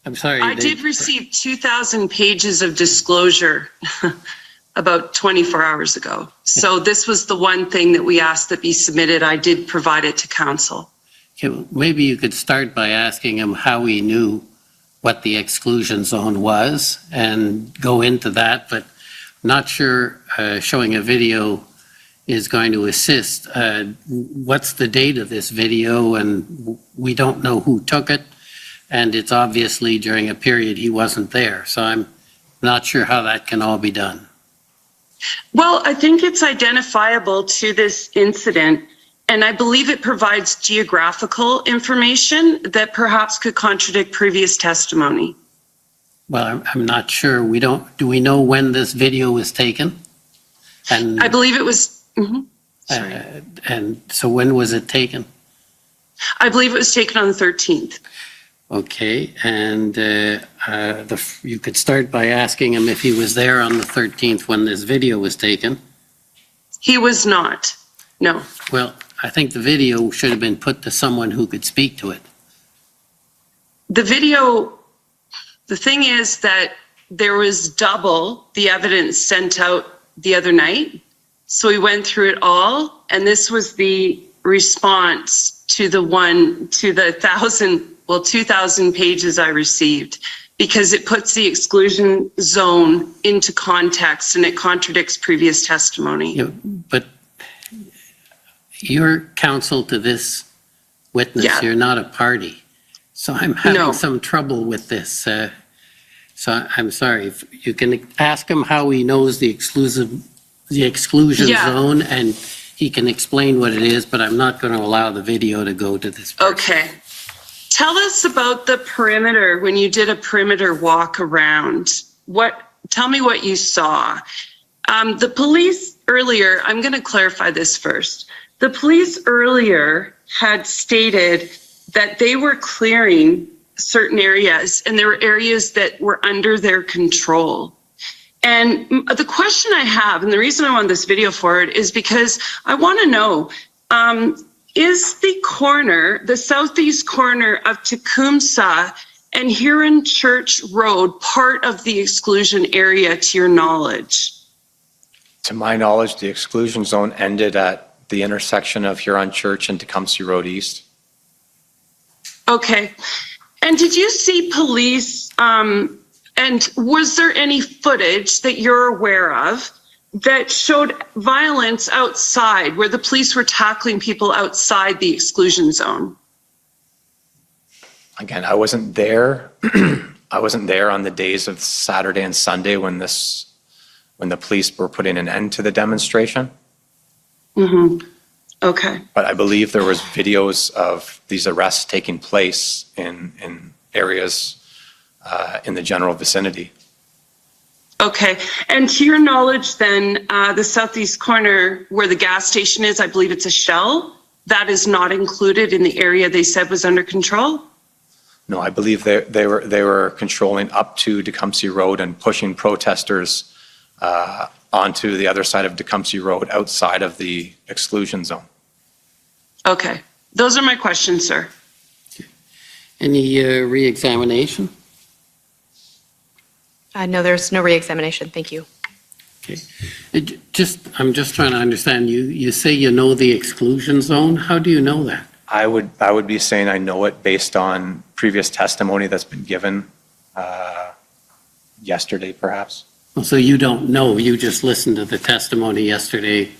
I'm sorry. I did receive 2,000 pages of disclosure about 24 hours ago. So this was the one thing that we asked that be submitted. I did provide it to council. Okay, well, maybe you could start by asking him how he knew what the exclusion zone was and go into that, but not sure showing a video is going to assist. What's the date of this video? And we don't know who took it. And it's obviously during a period he wasn't there. So I'm not sure how that can all be done. Well, I think it's identifiable to this incident, and I believe it provides geographical information that perhaps could contradict previous testimony. Well, I'm not sure. Do we know when this video was taken? And I believe it was, and so when was it taken? I believe it was taken on the 13th. Okay, and you could start by asking him if he was there on the 13th when this video was taken. He was not, no. Well, I think the video should have been put to someone who could speak to it. The video, the thing is that there was double the evidence sent out the other night. So we went through it all, and this was the response to the 2,000 pages I received, because it puts the exclusion zone into context and it contradicts previous testimony. Yeah, but you're counsel to this witness. Yeah. You're not a party. So I'm having some trouble with this. So I'm sorry. If you can ask him how he knows the exclusion zone, and he can explain what it is, but I'm not going to allow the video to go to this person. Okay. Tell us about the perimeter when you did a perimeter walk around. Tell me what you saw. The police earlier, I'm going to clarify this first. The police earlier had stated that they were clearing certain areas, and there were areas that were under their control. And the question I have, and the reason I want this video forward, is because I want to know, is the southeast corner of Tecumseh and Huron Church Road part of the exclusion area to your knowledge? To my knowledge, the exclusion zone ended at the intersection of Huron Church and Tecumseh Road East. Okay. And did you see police, and was there any footage that you're aware of that showed violence outside, where the police were tackling people outside the exclusion zone? Again, I wasn't there. I wasn't there on the days of Saturday and Sunday when the police were putting an end to the demonstration. Mm-hmm. Okay. But I believe there was videos of these arrests taking place in areas in the general vicinity. Okay. And to your knowledge then, the southeast corner where the gas station is, I believe it's a Shell, that is not included in the area they said was under control? No, I believe they were controlling up to Tecumseh Road and pushing protesters onto the other side of Tecumseh Road outside of the exclusion zone. Okay. Those are my questions, sir. Any re-examination? No, there's no re-examination. Thank you. Okay. I'm just trying to understand, you say you know the exclusion zone, how do you know that? I would be saying I know it based on previous testimony that's been given yesterday, perhaps. Well, so you don't know, you just listened to the testimony yesterday.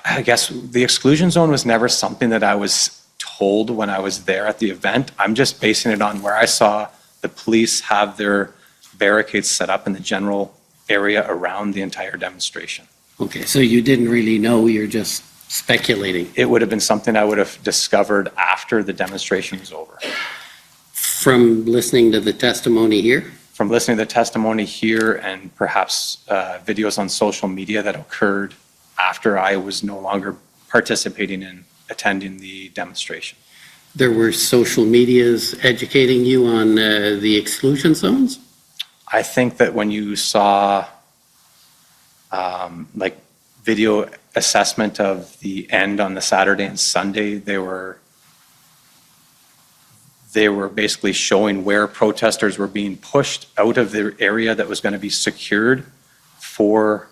I guess the exclusion zone was never something that I was told when I was there at the event. I'm just basing it on where I saw the police have their barricades set up in the general area around the entire demonstration. Okay, so you didn't really know, you're just speculating. It would have been something I would have discovered after the demonstration was over. From listening to the testimony here? From listening to the testimony here and perhaps videos on social media that occurred after I was no longer participating in attending the demonstration. There were social medias educating you on the exclusion zones? I think that when you saw like video assessment of the end on the Saturday and Sunday, they were basically showing where protesters were being pushed out of the area that was going to be secured for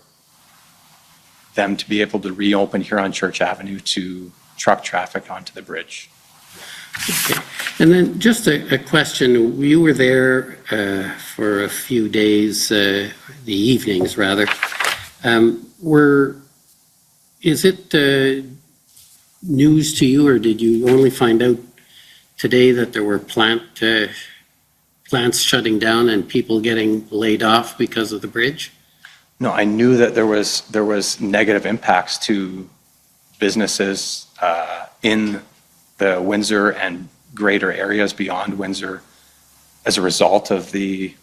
them to be able to reopen here on Church Avenue to truck traffic onto the bridge. Okay. And then just a question, you were there for a few days, the evenings rather. Is it news to you, or did you only find out today that there were plants shutting down and people getting laid off because of the bridge? No, I knew that there was negative impacts to businesses in the Windsor and greater areas beyond Windsor as a result of the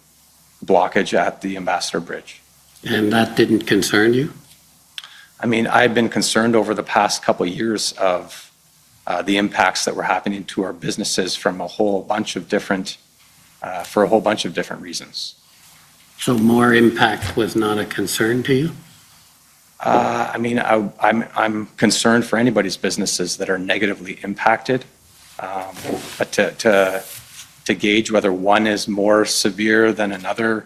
blockage at the Ambassador Bridge. And that didn't concern you? I mean, I've been concerned over the past couple of years of the impacts that were happening to our businesses from a whole bunch of different, for a whole bunch of different reasons. So more impact was not a concern to you? I mean, I'm concerned for anybody's businesses that are negatively impacted, but to gauge whether one is more severe than another,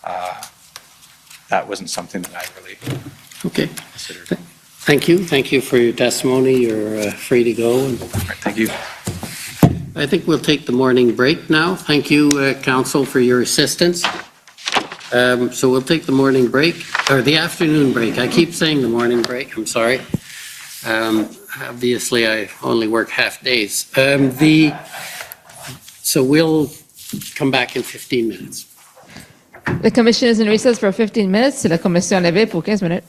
that wasn't something that I really considered. Thank you. Thank you for your testimony. You're free to go. Thank you. I think we'll take the morning break now. Thank you, Council, for your assistance. So we'll take the morning break, or the afternoon break. I keep saying the morning break, I'm sorry. Obviously, I only work half days. So we'll come back in 15 minutes. The commission is in recess for 15 minutes. La commission levée pour 15 minutes.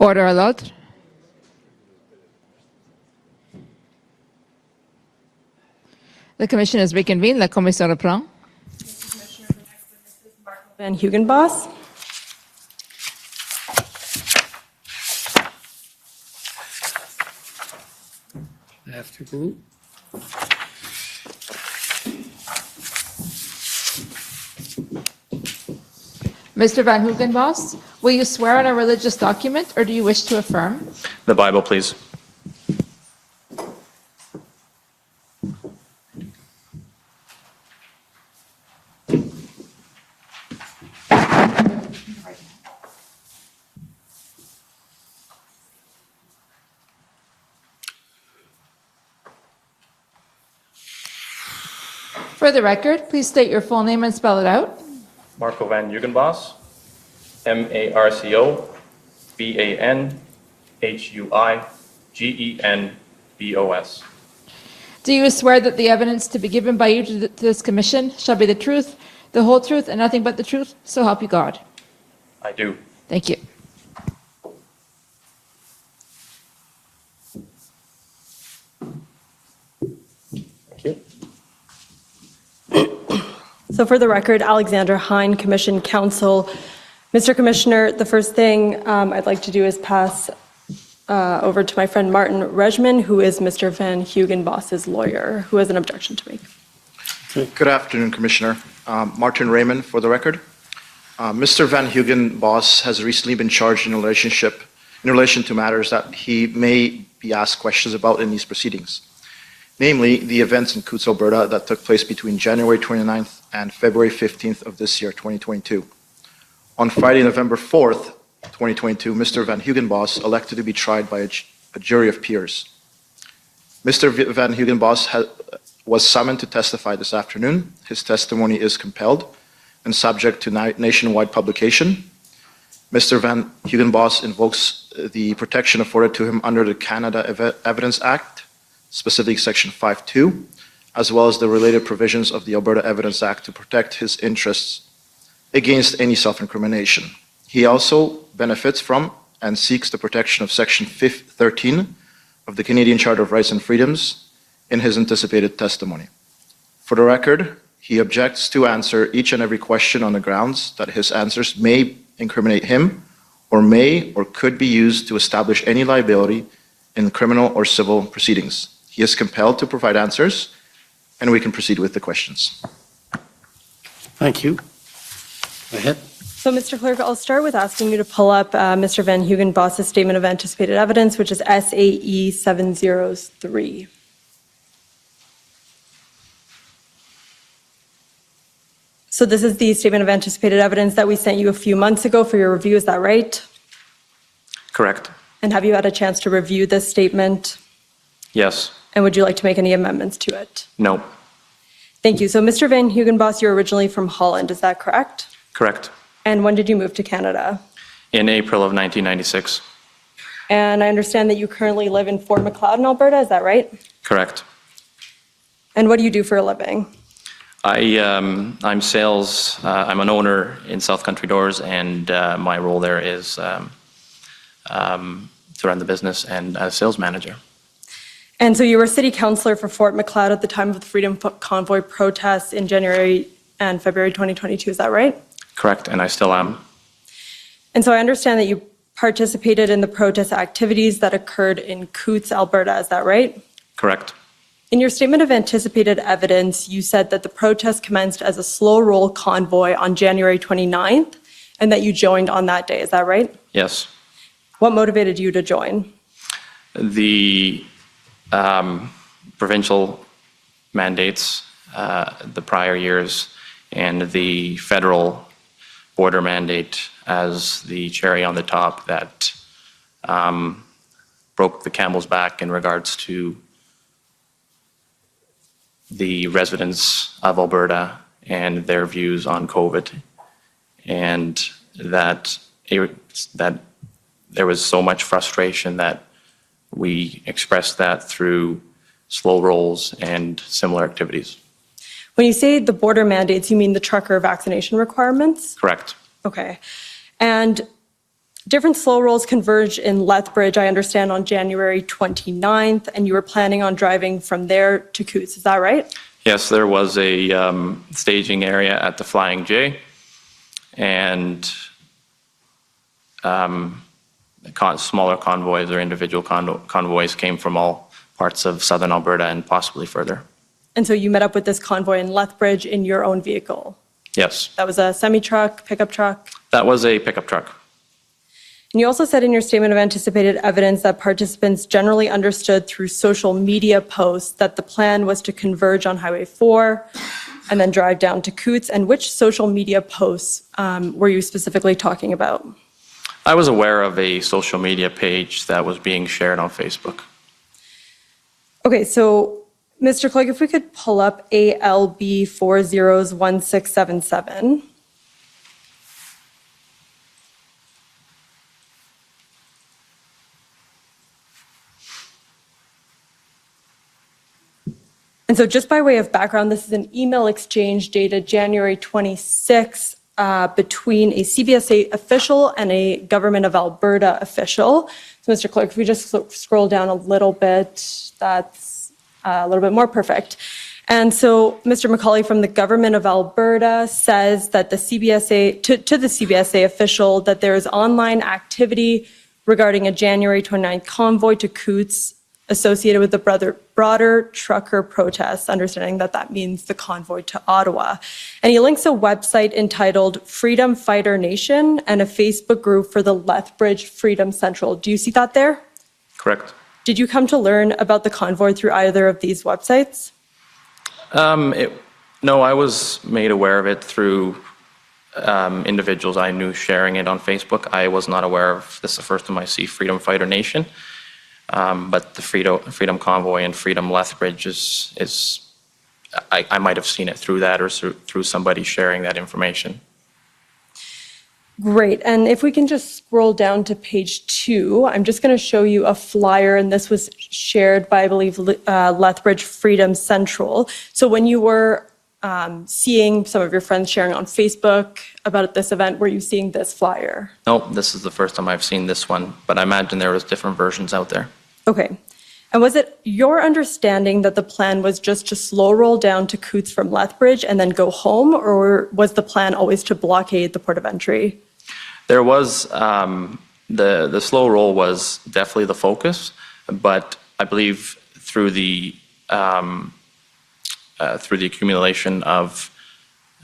Order à l'ordre. The commission has reconvened. La commission reprend. Van Hugenbos. Afternoon. Mr. Van Hugenbos, will you swear on a religious document or do you wish to affirm? The Bible, please. For the record, please state your full name and spell it out. Marco Van Hugenbos, MarcoVanHugenBos. Do you swear that the evidence to be given by you to this commission shall be the truth, the whole truth, and nothing but the truth? So help you God. I do. Thank you. Thank you. So for the record, Alexander Hine, Commission Counsel. Mr. Commissioner, the first thing I'd like to do is pass over to my friend Martin Regman, who is Mr. Van Hugenbos's lawyer, who has an objection to make. Good afternoon, Commissioner. Martin Raymond, for the record. Mr. Van Hugenbos has recently been charged in relation to matters that he may be asked questions about in these proceedings, namely the events in Coutts, Alberta that took place between January 29th and February 15th of this year, 2022. On Friday, November 4th, 2022, Mr. Van Hugenbos elected to be tried by a jury of peers. Mr. Van Hugenbos was summoned to testify this afternoon. His testimony is compelled and subject to nationwide publication. Mr. Van Hugenbos invokes the protection afforded to him under the Canada Evidence Act, specifically Section 5.2, as well as the related provisions of the Alberta Evidence Act to protect his interests against any self-incrimination. He also benefits from and seeks the protection of Section 13 of the Canadian Charter of Rights and Freedoms in his anticipated testimony. For the record, he objects to answer each and every question on the grounds that his answers may incriminate him or may or could be used to establish any liability in criminal or civil proceedings. He is compelled to provide answers, and we can proceed with the questions. Thank you. Go ahead. So, Mr. Clerk, I'll start with asking you to pull up Mr. Van Hugenbos's Statement of Anticipated Evidence, which is SAE 703. So this is the Statement of Anticipated Evidence that we sent you a few months ago for your review, is that right? Correct. And have you had a chance to review this statement? Yes. And would you like to make any amendments to it? No. Thank you. So, Mr. Van Hugenbos, you're originally from Holland, is that correct? Correct. And when did you move to Canada? In April of 1996. And I understand that you currently live in Fort Macleod in Alberta, is that right? Correct. And what do you do for a living? I'm sales. I'm an owner in South Country Doors, and my role there is to run the business and as sales manager. And so you were city councillor for Fort Macleod at the time of the Freedom Convoy protests in January and February 2022, is that right? Correct, and I still am. And so I understand that you participated in the protest activities that occurred in Coutts, Alberta, is that right? Correct. In your Statement of Anticipated Evidence, you said that the protest commenced as a slow roll convoy on January 29th and that you joined on that day, is that right? Yes. What motivated you to join? The provincial mandates the prior years and the federal border mandate as the cherry on the top that broke the camel's back in regards to the residents of Alberta and their views on COVID, and that there was so much frustration that we expressed that through slow rolls and similar activities. When you say the border mandates, you mean the trucker vaccination requirements? Correct. Okay. And Different slow rolls converged in Lethbridge, I understand, on January 29th, and you were planning on driving from there to Coutts. Is that right? Yes, there was a staging area at the Flying J, and smaller convoys or individual convoys came from all parts of southern Alberta and possibly further. And so you met up with this convoy in Lethbridge in your own vehicle? Yes, That was a semi-truck, pickup truck? that was a pickup truck. And you also said in your statement of anticipated evidence that participants generally understood through social media posts that the plan was to converge on Highway 4 and then drive down to Coutts. And which social media posts were you specifically talking about? I was aware of a social media page that was being shared on Facebook. Okay, so Mr. Clerk, if we could pull up ALB 401677. And so just by way of background, this is an email exchange dated January 26 between a CBSA official and a Government of Alberta official. So Mr. Clerk, if we just scroll down a little bit, that's a little bit more perfect. And so Mr. McCauley from the Government of Alberta says that the CBSA, to the CBSA official, that there is online activity regarding a January 29th convoy to Coutts associated with the broader trucker protests, understanding that that means the convoy to Ottawa. And he links a website entitled Freedom Fighter Nation and a Facebook group for the Lethbridge Freedom Central. Do you see that there? Correct. Did you come to learn about the convoy through either of these websites? No, I was made aware of it through individuals I knew sharing it on Facebook. I was not aware of this. The first time I see Freedom Fighter Nation. But the Freedom Convoy and Freedom Lethbridge I might have seen it through that or through somebody sharing that information. Great. And if we can just scroll down to page 2, I'm just going to show you a flyer, and this was shared by, I believe, Lethbridge Freedom Central. So when you were seeing some of your friends sharing on Facebook about this event, were you seeing this flyer? No, this is the first time I've seen this one, but I imagine there was different versions out there. Okay. And was it your understanding that the plan was just to slow roll down to Coutts from Lethbridge and then go home, or was the plan always to blockade the port of entry? There was, the slow roll was definitely the focus, but I believe through the accumulation of,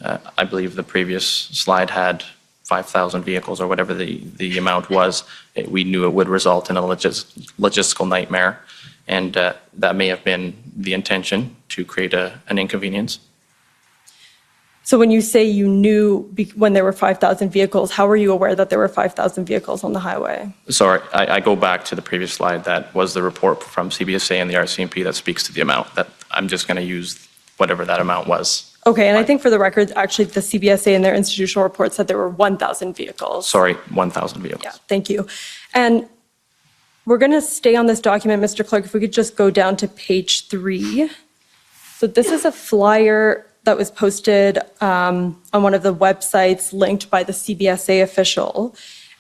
I believe the previous slide had 5,000 vehicles or whatever the amount was, we knew it would result in a logistical nightmare. And that may have been the intention, to create an inconvenience. So when you say you knew when there were 5,000 vehicles, how were you aware that there were 5,000 vehicles on the highway? Sorry, I go back to the previous slide. That was the report from CBSA and the RCMP that speaks to the amount. That I'm just going to use whatever that amount was. Okay, and I think for the record, actually, the CBSA in their institutional report said there were 1,000 vehicles. Sorry, 1,000 vehicles. Yeah, thank you. And we're going to stay on this document, Mr. Clerk, if we could just go down to page 3. So this is a flyer that was posted on one of the websites linked by the CBSA official.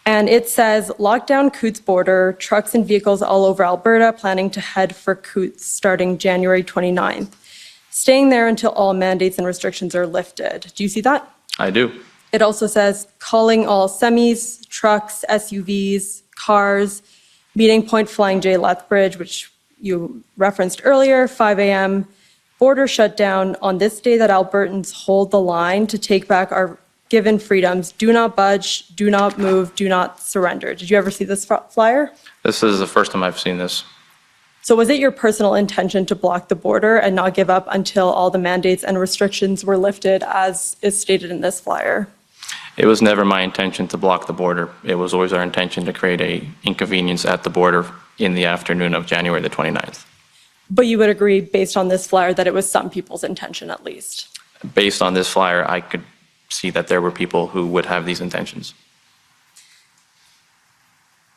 And it says, lockdown Coutts border, trucks and vehicles all over Alberta planning to head for Coutts starting January 29th. Staying there until all mandates and restrictions are lifted. Do you see that? I do. It also says, calling all semis, trucks, SUVs, cars, meeting point Flying J Lethbridge, which you referenced earlier, 5 a.m., border shutdown on this day that Albertans hold the line to take back our given freedoms. Do not budge, do not move, do not surrender. Did you ever see this flyer? This is the first time I've seen this. So was it your personal intention to block the border and not give up until all the mandates and restrictions were lifted, as is stated in this flyer? It was never my intention to block the border. It was always our intention to create an inconvenience at the border in the afternoon of January the 29th. But you would agree, based on this flyer, that it was some people's intention at least? Based on this flyer, I could see that there were people who would have these intentions.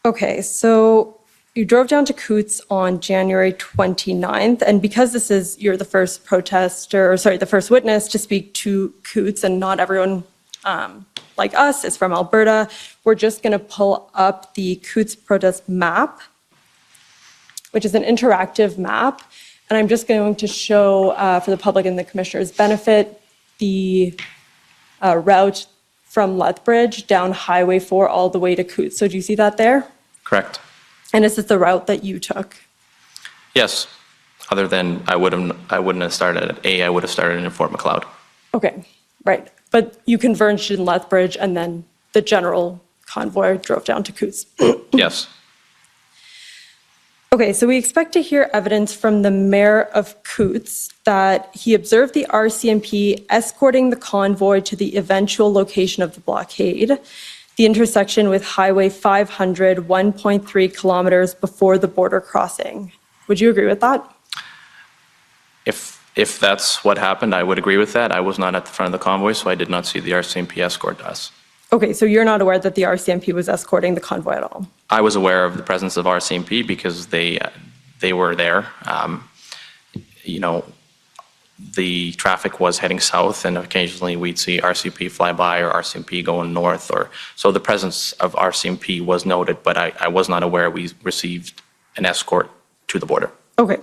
Okay, so you drove down to Coutts on January 29th, and because you're the first the first witness to speak to Coutts, and not everyone like us, is from Alberta. We're just going to pull up the Coutts protest map, which is an interactive map. And I'm just going to show, for the public and the commissioner's benefit, the route from Lethbridge down Highway 4 all the way to Coutts. So do you see that there? Correct. And is this the route that you took? Yes. Other than I wouldn't have started at A, I would have started in Fort McLeod. Okay, right. But you converged in Lethbridge and then the general convoy drove down to Coutts. Yes. Okay, so we expect to hear evidence from the mayor of Coutts that he observed the RCMP escorting the convoy to the eventual location of the blockade, the intersection with Highway 500, 1.3 kilometers before the border crossing. Would you agree with that? If that's what happened, I would agree with that. I was not at the front of the convoy, so I did not see the RCMP escort us. Okay, so you're not aware that the RCMP was escorting the convoy at all? I was aware of the presence of RCMP because they were there. The traffic was heading south, and occasionally we'd see RCMP fly by or RCMP going north. So the presence of RCMP was noted, but I was not aware we received an escort to the border. Okay.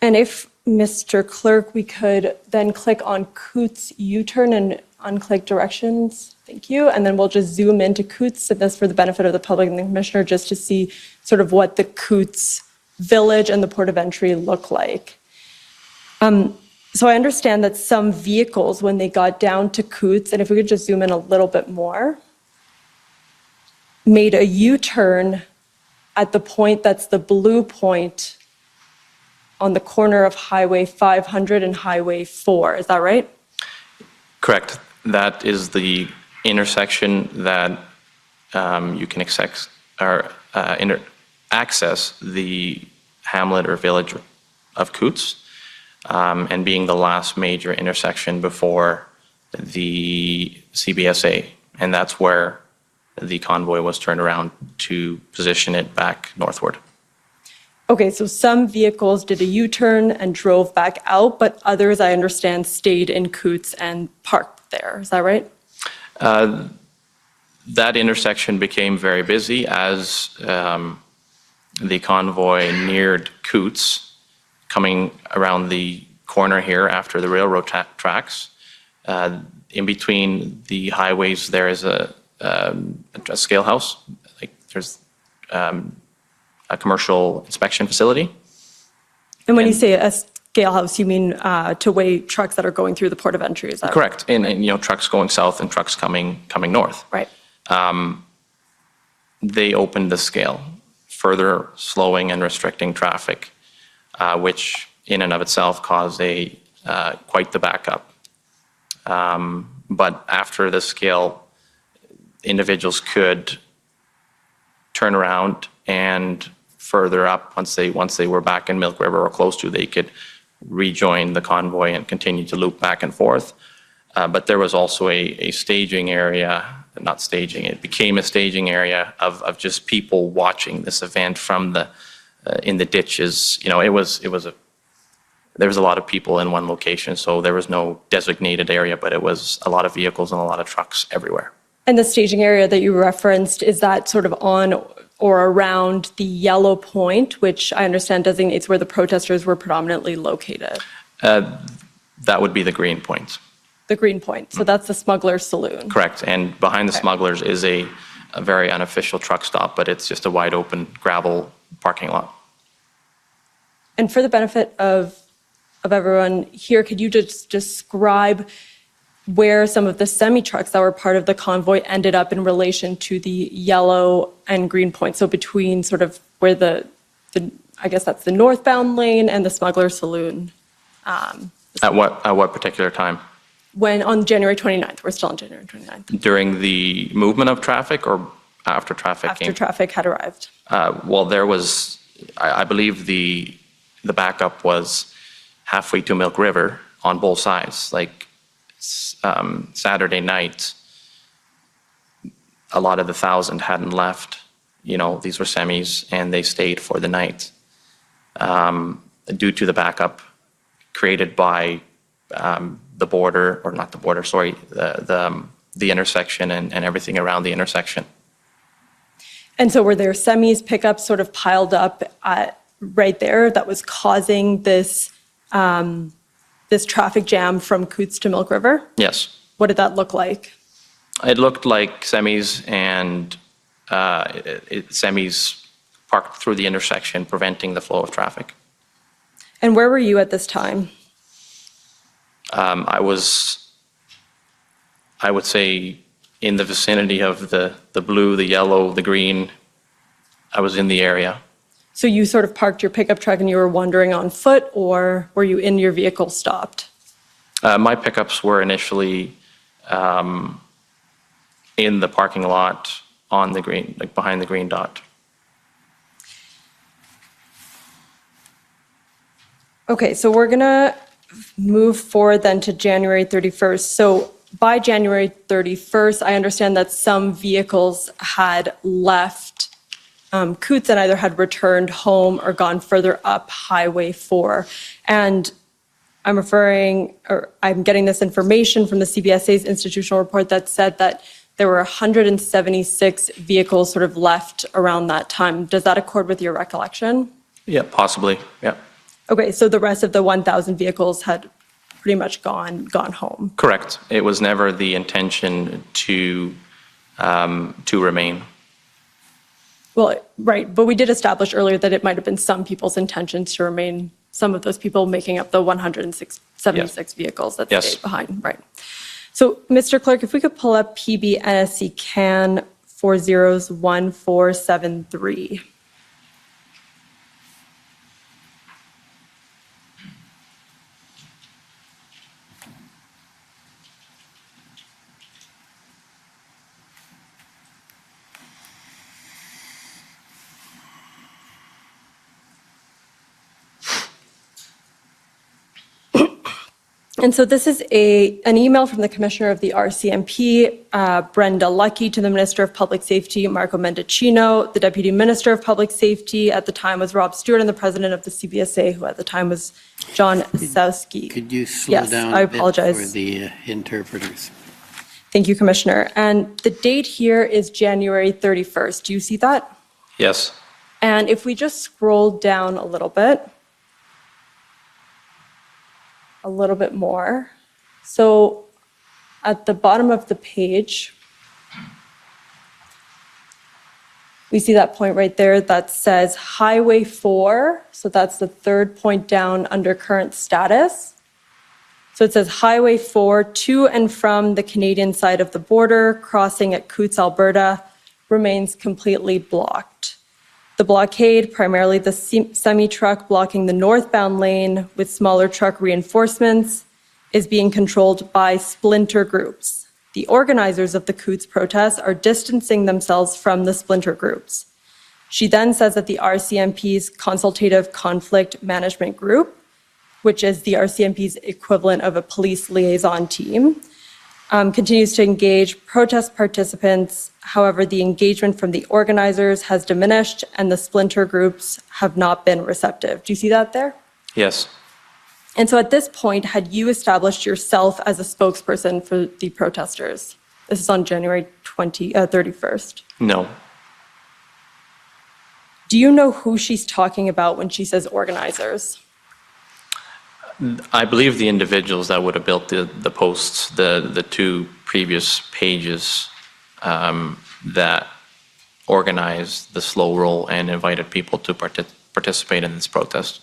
And if, Mr. Clerk, we could then click on Coutts U-turn and unclick directions. Thank you. And then we'll just zoom into Coutts, and this for the benefit of the public and the commissioner, just to see sort of what the Coutts village and the port of entry look like. So I understand that some vehicles, when they got down to Coutts, and if we could just zoom in a little bit more, made a U-turn at the point that's the blue point on the corner of Highway 500 and Highway 4. Is that right? Correct. That is the intersection that you can access the hamlet or village of Coutts, and being the last major intersection before the CBSA. And that's where the convoy was turned around to position it back northward. Okay, so some vehicles did a U-turn and drove back out, but others, I understand, stayed in Coutts and parked there. Is that right? That intersection became very busy as the convoy neared Coutts, coming around the corner here after the railroad tracks. In between the highways, there is a scale house. Like there's a commercial inspection facility. And when you say a scale house, you mean to weigh trucks that are going through the port of entry, is that correct? And trucks going south and trucks coming north. Right. They opened the scale, further slowing and restricting traffic, which in and of itself caused quite the backup. But after the scale, individuals could turn around and further up, once they were back in Milk River or close to, they could rejoin the convoy and continue to loop back and forth. But there was also a staging area, not staging, it became a staging area of just people watching this event from in the ditches. There was a lot of people in one location, so there was no designated area, but it was a lot of vehicles and a lot of trucks everywhere. And the staging area that you referenced, is that sort of on or around the yellow point, which I understand designates where the protesters were predominantly located? That would be the green point. The green point. So that's the Smuggler's Saloon. Correct. And behind the Smugglers is a very unofficial truck stop, but it's just a wide open gravel parking lot. And for the benefit of everyone here, could you just describe where some of the semi-trucks that were part of the convoy ended up in relation to the yellow and green point? So between sort of where I guess that's the northbound lane and the Smuggler's Saloon. At what particular time? When on January 29th, we're still on January 29th. During the movement of traffic or after traffic After traffic had arrived. Well, there was, I believe the backup was halfway to Milk River on both sides. Like Saturday night, a lot of the 1,000 hadn't left. These were semis, and they stayed for the night due to the backup created by the border, or not the border, sorry, the intersection and everything around the intersection. And so were there semis, pickups sort of piled up right there that was causing this, this traffic jam from Coots to Milk River? Yes. What did that look like? It looked like semis and semis parked through the intersection, preventing the flow of traffic. And where were you at this time? I would say, in the vicinity of the blue, the yellow, the green. I was in the area. So you sort of parked your pickup truck and you were wandering on foot, or were you in your vehicle stopped? My pickups were initially in the parking lot on the green, like behind the green dot. Okay, so we're gonna move forward then to January 31st. So by January 31st, I understand that some vehicles had left Coots and either had returned home or gone further up Highway 4. And I'm getting this information from the CBSA's institutional report that said that there were 176 vehicles sort of left around that time. Does that accord with your recollection? Yeah, possibly, yeah. Okay, so the rest of the 1,000 vehicles had pretty much gone home. Correct. It was never the intention to remain. Well, right, but we did establish earlier that it might have been some people's intentions to remain, some of those people making up the 176 vehicles that stayed behind, right? So, Mr. Clerk, if we could pull up PB NSC CAN 401473. And so this is an email from the Commissioner of the RCMP, Brenda Lucky, to the Minister of Public Safety, Marco Mendicino. The Deputy Minister of Public Safety at the time was Rob Stewart, and the President of the CBSA, who at the time was John Sowski. Could you slow down I a bit apologize. for the interpreters? Thank you, Commissioner. And the date here is January 31st. Do you see that? Yes. And if we just scroll down a little bit more. So at the bottom of the page, we see that point right there that says Highway 4. So that's the third point down under current status. So it says Highway 4 to and from the Canadian side of the border, crossing at Coots, Alberta, remains completely blocked. The blockade, primarily the semi-truck blocking the northbound lane with smaller truck reinforcements, is being controlled by splinter groups. The organizers of the Coots protests are distancing themselves from the splinter groups. She then says that the RCMP's Consultative Conflict Management Group, which is the RCMP's equivalent of a police liaison team, continues to engage protest participants. However, the engagement from the organizers has diminished and the splinter groups have not been receptive. Do you see that there? Yes. And so at this point, had you established yourself as a spokesperson for the protesters? This is on January 31st. No. Do you know who she's talking about when she says organizers? I believe the individuals that would have built the posts, the two previous pages that organized the slow roll and invited people to participate in this protest.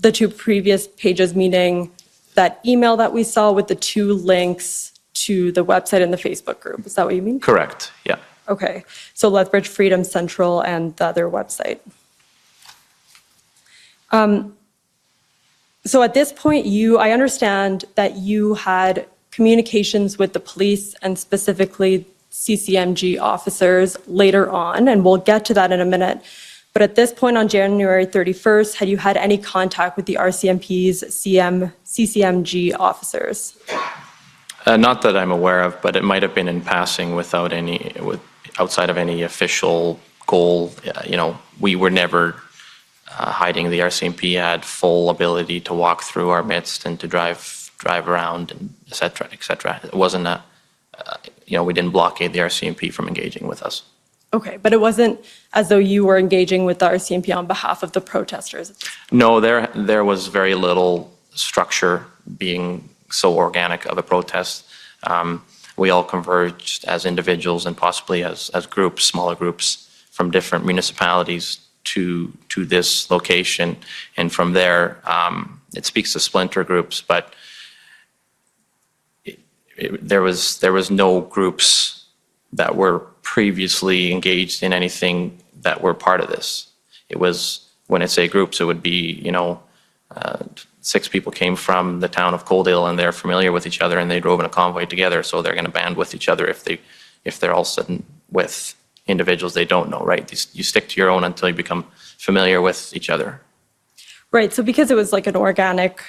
The two previous pages, meaning that email that we saw with the two links to the website and the Facebook group. Is that what you mean? Correct, yeah. Okay, so Lethbridge Freedom Central and the other website. So at this point, I understand that you had communications with the police and specifically CCMG officers later on, and we'll get to that in a minute. But at this point on January 31st, had you had any contact with the RCMP's CCMG officers? Not that I'm aware of, but it might have been in passing outside of any official goal. We were never hiding. The RCMP had full ability to walk through our midst and to drive drive around, and et cetera, et cetera. It wasn't we didn't blockade the RCMP from engaging with us. Okay, but it wasn't as though you were engaging with the RCMP on behalf of the protesters? No, there was very little structure being so organic of a protest. We all converged as individuals and possibly as groups, smaller groups from different municipalities to this location. And from there, it speaks to splinter groups, but there was no groups that were previously engaged in anything that were part of this. It was, when I say groups, it would be, 6 people came from the town of Coaldale and they're familiar with each other and they drove in a convoy together, so they're going to band with each other if they're all sitting with individuals they don't know, right? You stick to your own until you become familiar with each other. Right, so because it was like an organic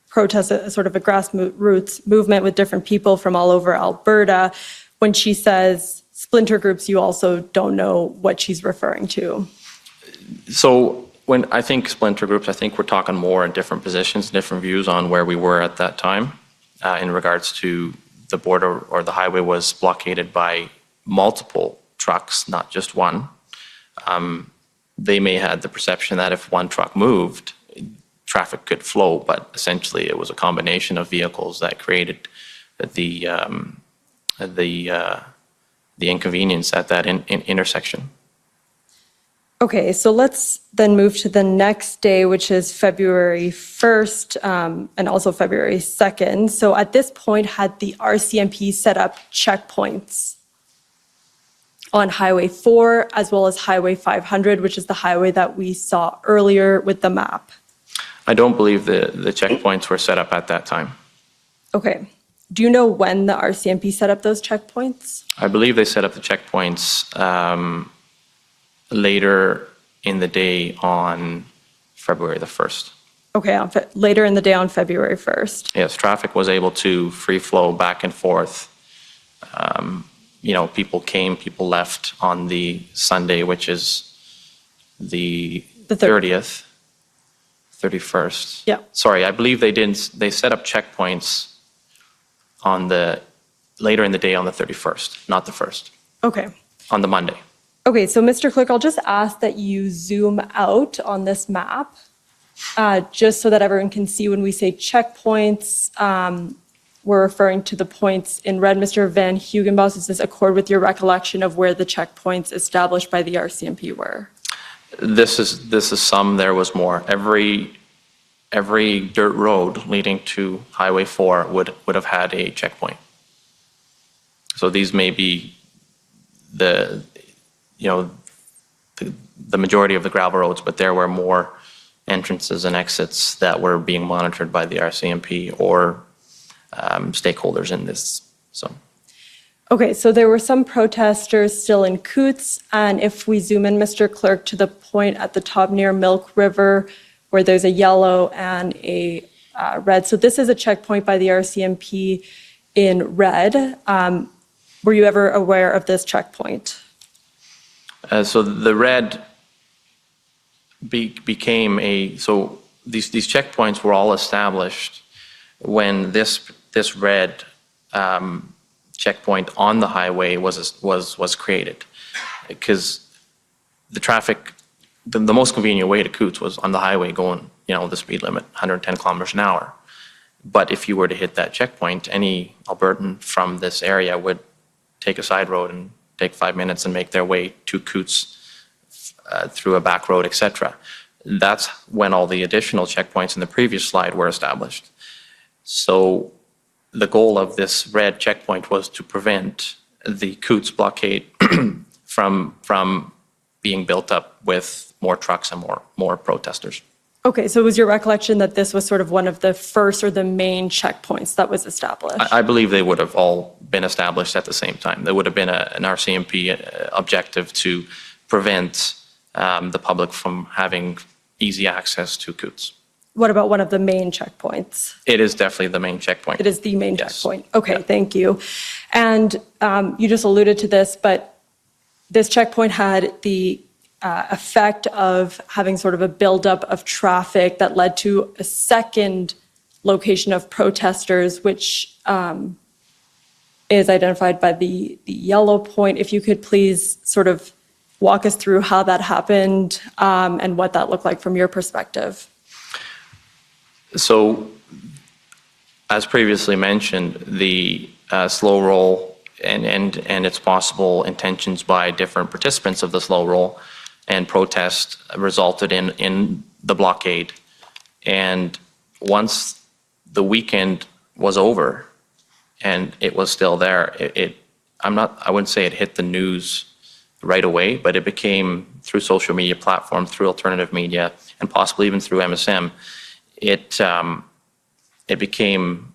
protest, a sort of a grassroots movement with different people from all over Alberta, when she says splinter groups, you also don't know what she's referring to. So when I think splinter groups, I think we're talking more in different positions, different views on where we were at that time in regards to the border or the highway was blockaded by multiple trucks, not just one. They may have had the perception that if one truck moved, traffic could flow, but essentially it was a combination of vehicles that created the inconvenience at that intersection. Okay, so let's then move to the next day, which is February 1st and also February 2nd. So at this point, had the RCMP set up checkpoints on Highway 4 as well as Highway 500, which is the highway that we saw earlier with the map? I don't believe the checkpoints were set up at that time. Okay. Do you know when the RCMP set up those checkpoints? I believe they set up the checkpoints later in the day on February the 1st. Okay, later in the day on February 1st. Yes, traffic was able to free flow back and forth. People came, people left on the Sunday, which is the 30th, 31st. Yeah. Sorry, I believe they set up checkpoints later in the day on the 31st, not the 1st. Okay. On the Monday. Okay, so Mr. Clerk, I'll just ask that you zoom out on this map, just so that everyone can see when we say checkpoints, we're referring to the points in red. Mr. Van Hugenbos, does this accord with your recollection of where the checkpoints established by the RCMP were? This is some, there was more. Every dirt road leading to Highway 4 would have had a checkpoint. So these may be the majority of the gravel roads, but there were more entrances and exits that were being monitored by the RCMP or stakeholders in this. So. Okay, so there were some protesters still in Coots, and if we zoom in, Mr. Clerk, to the point at the top near Milk River, where there's a yellow and a red. So this is a checkpoint by the RCMP in red. Were you ever aware of this checkpoint? So the red became so these checkpoints were all established when this red checkpoint on the highway was created, because the traffic, the most convenient way to Coots was on the highway going, the speed limit, 110 kilometers an hour. But if you were to hit that checkpoint, any Albertan from this area would take a side road and take 5 minutes and make their way to Coots through a back road, etc. That's when all the additional checkpoints in the previous slide were established. So the goal of this red checkpoint was to prevent the Coots blockade from being built up with more trucks and more protesters. Okay, so was your recollection that this was sort of one of the first or the main checkpoints that was established? I believe they would have all been established at the same time. There would have been an RCMP objective to prevent the public from having easy access to Coots. What about one of the main checkpoints? It is definitely the main checkpoint. It is the main checkpoint. Okay, thank you. And you just alluded to this, but this checkpoint had the effect of having sort of a buildup of traffic that led to a second location of protesters, which is identified by the yellow point. If you could please sort of walk us through how that happened and what that looked like from your perspective. So, as previously mentioned, the slow roll and its possible intentions by different participants of the slow roll and protest resulted in the blockade. And once the weekend was over and it was still there, I wouldn't say it hit the news right away, but it became, through social media platforms, through alternative media, and possibly even through MSM, it became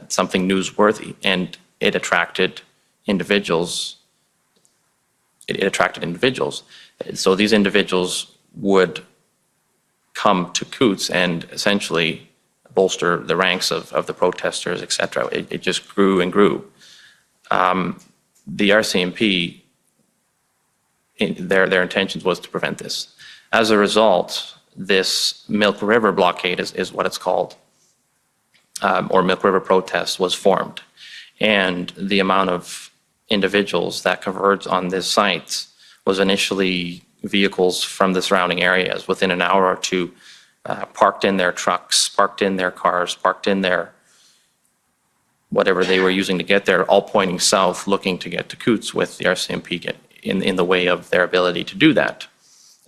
something newsworthy, and it attracted individuals. It attracted individuals. So these individuals would come to Coots and essentially bolster the ranks of the protesters, et cetera. It just grew and grew. The RCMP, their intentions was to prevent this. As a result, this Milk River blockade is what it's called, or Milk River protest was formed. And the amount of individuals that converged on this site was initially vehicles from the surrounding areas within an hour or two, parked in their trucks, parked in their cars, parked in their whatever they were using to get there, all pointing south, looking to get to Coots, with the RCMP in the way of their ability to do that.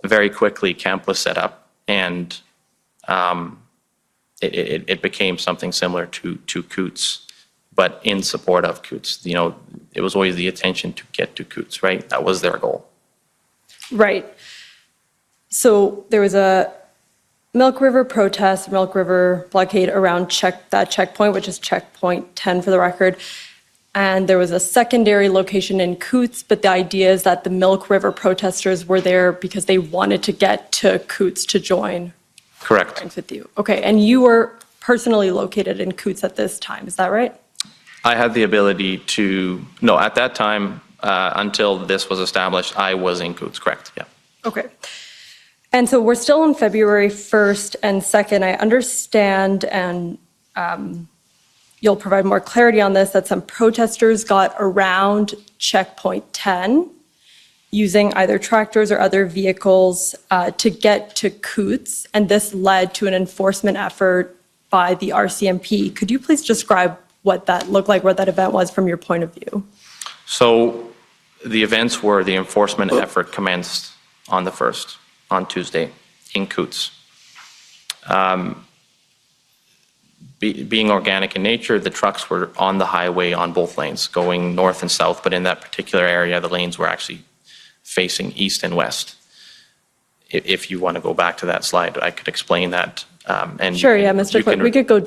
Very quickly, camp was set up, and it became something similar to Coots, but in support of Coots. You know, it was always the intention to get to Coots, right? That was their goal. Right. So there was a Milk River protest, Milk River blockade around that checkpoint, which is checkpoint 10 for the record. And there was a secondary location in Coots, but the idea is that the Milk River protesters were there because they wanted to get to Coots to join. Correct. With you. Okay, and you were personally located in Coots at this time, is that right? I had the ability to, no, at that time, until this was established, I was in Coots, correct, yeah. Okay. And so we're still on February 1st and 2nd. I understand, and you'll provide more clarity on this, that some protesters got around checkpoint 10 using either tractors or other vehicles to get to Coots, and this led to an enforcement effort by the RCMP. Could you please describe what that looked like, what that event was from your point of view? So the events were, the enforcement effort commenced on the 1st, on Tuesday, in Coots. Being organic in nature, the trucks were on the highway on both lanes, going north and south, but in that particular area, the lanes were actually facing east and west. If you want to go back to that slide, I could explain that. Sure, yeah, Mr. Clerk, we could go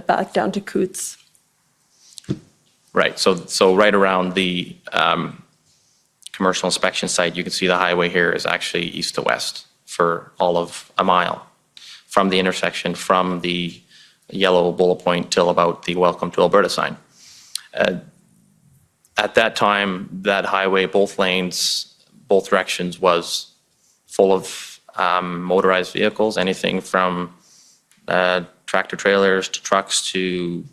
back down to Coots. Right, so right around the commercial inspection site, you can see the highway here is actually east to west for all of a mile from the intersection, from the yellow bullet point till about the Welcome to Alberta sign. At that time, that highway, both lanes, both directions, was full of motorized vehicles, anything from tractor trailers to trucks to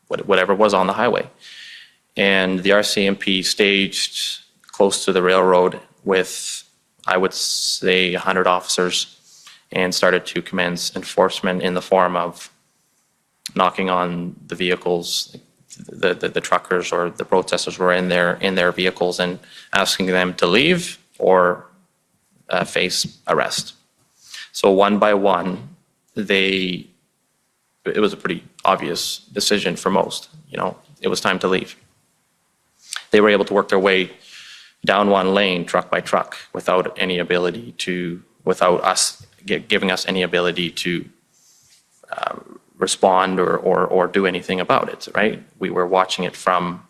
whatever was on the highway. And the RCMP staged close to the railroad with, I would say, 100 officers, and started to commence enforcement in the form of knocking on the vehicles. The truckers or the protesters were in their vehicles and asking them to leave or face arrest. So one by one, it was a pretty obvious decision for most. You know, it was time to leave. They were able to work their way down one lane, truck by truck, without us giving us any ability to respond or do anything about it, right? We were watching it from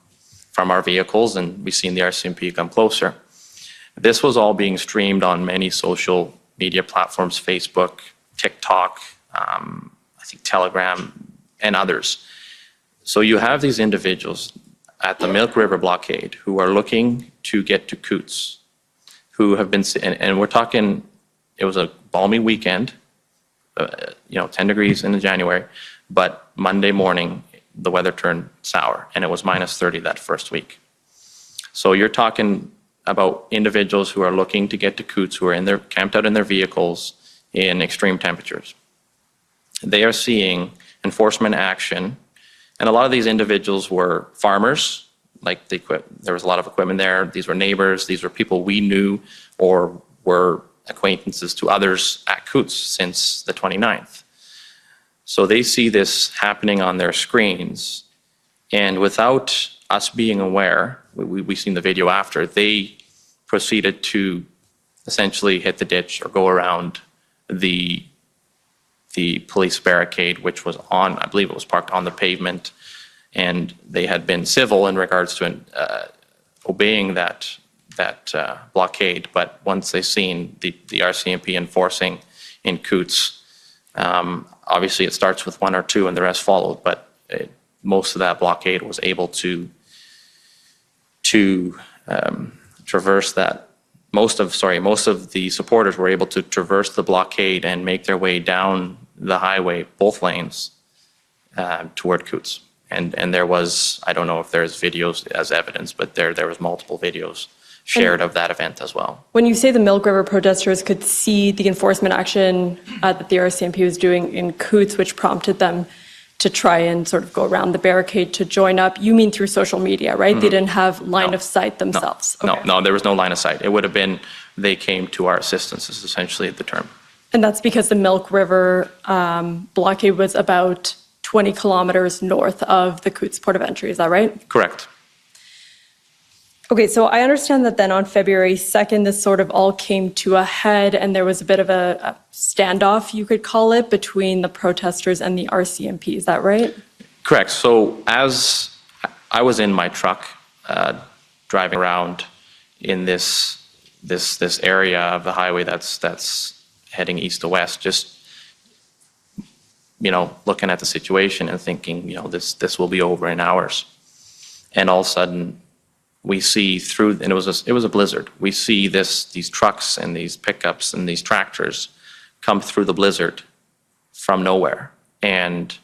our vehicles, and we seen the RCMP come closer. This was all being streamed on many social media platforms, Facebook, TikTok, I think Telegram, and others. So you have these individuals at the Milk River blockade who are looking to get to Coots, who have been, and we're talking, it was a balmy weekend, 10 degrees in January, but Monday morning, the weather turned sour, and it was minus 30 that first week. So you're talking about individuals who are looking to get to Coots, who are camped out in their vehicles in extreme temperatures. They are seeing enforcement action, and a lot of these individuals were farmers, like there was a lot of equipment there. These were neighbors, these were people we knew or were acquaintances to others at Coots since the 29th. So they see this happening on their screens, and without us being aware, we've seen the video after, they proceeded to essentially hit the ditch or go around the police barricade, which was on, I believe it was parked on the pavement, and they had been civil in regards to obeying that blockade. But once they seen the RCMP enforcing in Coots, obviously it starts with one or two and the rest followed, but most of that blockade was able to traverse that. Most of the supporters were able to traverse the blockade and make their way down the highway, both lanes, toward Coots. And there was, I don't know if there's videos as evidence, but there was multiple videos shared of that event as well. When you say the Milk River protesters could see the enforcement action that the RCMP was doing in Coots, which prompted them to try and sort of go around the barricade to join up, you mean through social media, right? Mm-hmm. They didn't have line of sight themselves. No, there was no line of sight. It would have been, they came to our assistance is essentially the term. And that's because the Milk River blockade was about 20 kilometers north of the Coots port of entry, is that right? Correct. Okay, so I understand that then on February 2nd, this sort of all came to a head and there was a bit of a standoff, you could call it, between the protesters and the RCMP, is that right? Correct. So as I was in my truck driving around in this area of the highway that's heading east to west, just looking at the situation and thinking, this will be over in hours. And all of a sudden, we see through, and it was a blizzard. We see these trucks and these pickups and these tractors come through the blizzard from nowhere, and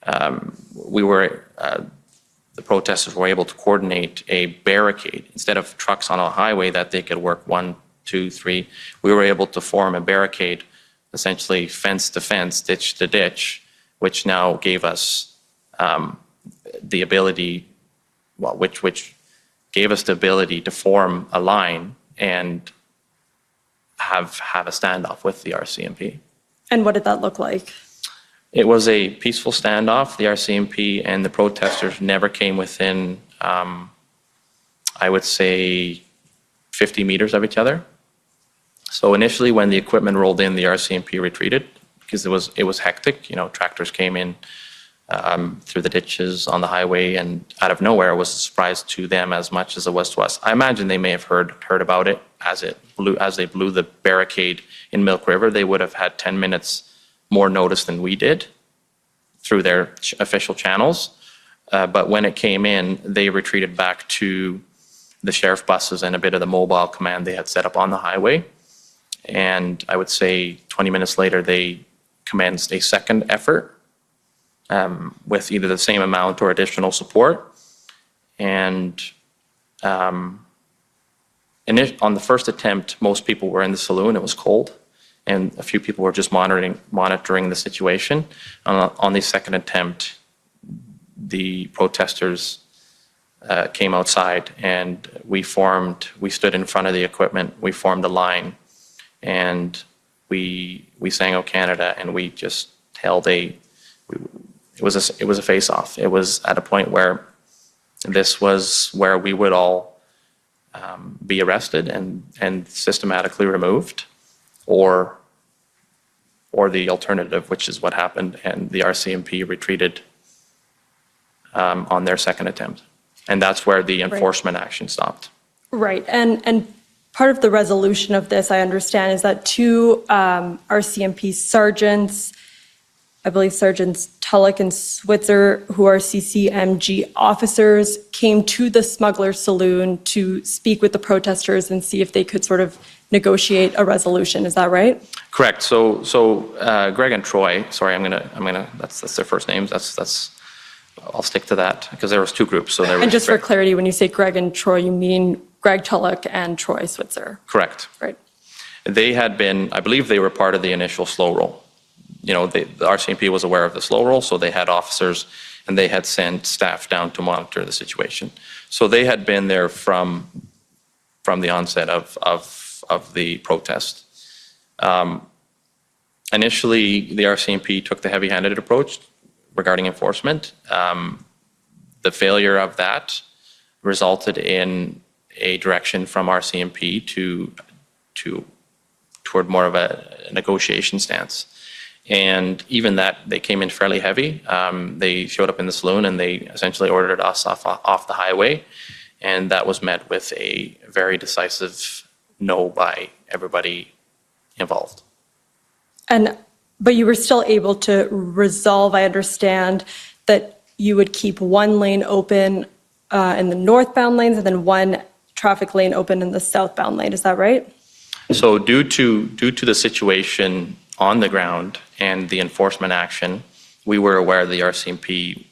the protesters were able to coordinate a barricade instead of trucks on a highway that they could work 1, 2, 3. We were able to form a barricade, essentially fence to fence, ditch to ditch, which now gave us the ability, which gave us the ability to form a line and have a standoff with the RCMP. And what did that look like? It was a peaceful standoff. The RCMP and the protesters never came within, I would say, 50 meters of each other. So initially when the equipment rolled in, the RCMP retreated because it was hectic. Tractors came in through the ditches on the highway, and out of nowhere, it was a surprise to them as much as it was to us. I imagine they may have heard about it as they blew the barricade in Milk River. They would have had 10 minutes more notice than we did through their official channels. But when it came in, they retreated back to the sheriff buses and a bit of the mobile command they had set up on the highway. And I would say 20 minutes later, they commenced a second effort with either the same amount or additional support. And on the first attempt, most people were in the saloon. It was cold, and a few people were just monitoring the situation. On the second attempt, the protesters came outside, and we stood in front of the equipment, we formed a line, and we sang "O Canada," and we just held it was a face-off. It was at a point where this was where we would all be arrested and systematically removed, or the alternative, which is what happened, and the RCMP retreated on their second attempt. And that's where the enforcement action stopped. Right, and part of the resolution of this, I understand, is that two RCMP sergeants I believe Sergeants Tulloch and Switzer, who are CCMG officers, came to the smuggler saloon to speak with the protesters and see if they could sort of negotiate a resolution. Is that right? Correct. So Greg and Troy, sorry, that's their first names. I'll stick to that because there was two groups. So there was And just for clarity, when you say Greg and Troy, you mean Greg Tulloch and Troy Switzer? Correct. Right. They had been, I believe they were part of the initial slow roll. You know, the RCMP was aware of the slow roll, so they had officers and they had sent staff down to monitor the situation. So they had been there from the onset of the protest. Initially, the RCMP took the heavy-handed approach regarding enforcement. The failure of that resulted in a direction from RCMP toward more of a negotiation stance. And even that, they came in fairly heavy. They showed up in the saloon and they essentially ordered us off the highway. And that was met with a very decisive no by everybody involved. But you were still able to resolve, I understand, that you would keep one lane open in the northbound lanes and then one traffic lane open in the southbound lane. Is that right? So due to the situation on the ground and the enforcement action, we were aware of the RCMP.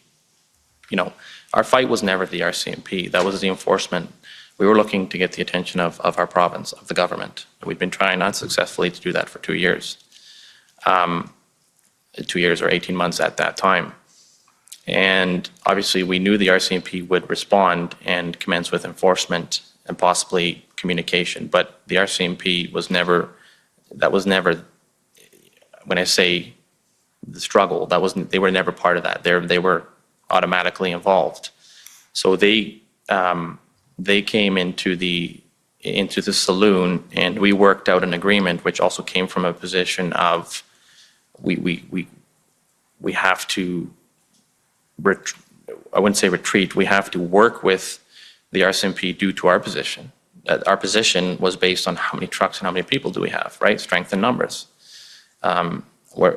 You know, our fight was never the RCMP. That was the enforcement. We were looking to get the attention of our province, of the government. We've been trying unsuccessfully to do that for 2 years. 2 years or 18 months at that time. And obviously we knew the RCMP would respond and commence with enforcement and possibly communication, but the RCMP was never, when I say the struggle, they were never part of that. They were automatically involved. So they came into the saloon and we worked out an agreement which also came from a position of we have to, I wouldn't say retreat, we have to work with the RCMP due to our position. Our position was based on how many trucks and how many people do we have, right? Strength in numbers. If we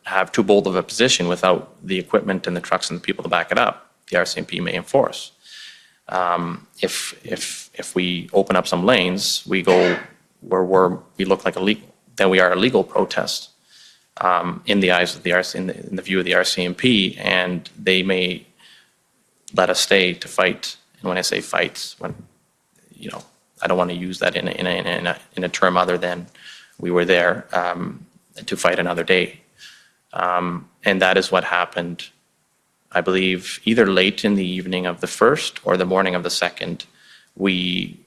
have too bold of a position without the equipment and the trucks and the people to back it up, the RCMP may enforce. If we open up some lanes, we go where we look like then we are a legal protest in the eyes of the in the view of the RCMP, and they may let us stay to fight. And when I say fight, I don't want to use that in a term other than we were there to fight another day, and that is what happened. I believe either late in the evening of the 1st or the morning of the 2nd, we,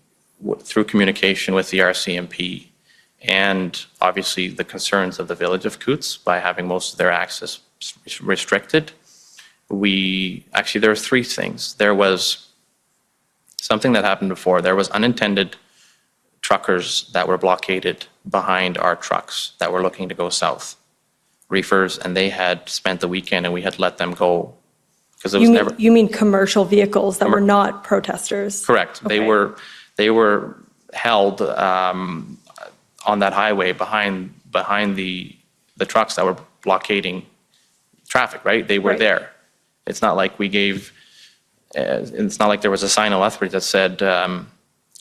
through communication with the RCMP and obviously the concerns of the village of Coots by having most of their access restricted, there were 3 things. There was something that happened before. There was unintended truckers that were blockaded behind our trucks that were looking to go south, reefers, and they had spent the weekend and we had let them go. You mean commercial vehicles that were not protesters? Correct. Okay. They were held on that highway behind the trucks that were blockading traffic, right? They were there. It's not like it's not like there was a sign on Lethbridge that said,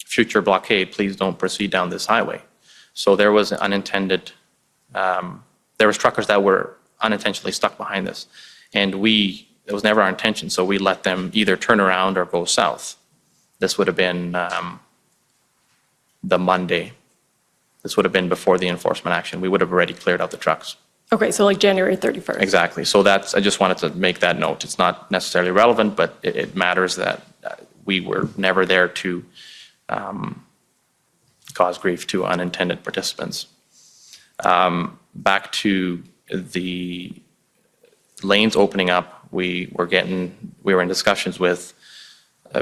future blockade, please don't proceed down this highway. So there was unintended, there was truckers that were unintentionally stuck behind this. And it was never our intention, so we let them either turn around or go south. This would have been the Monday. This would have been before the enforcement action. We would have already cleared out the trucks. Okay, so like January 31st. Exactly. So I just wanted to make that note. It's not necessarily relevant, but it matters that we were never there to cause grief to unintended participants. Back to the lanes opening up, we were in discussions with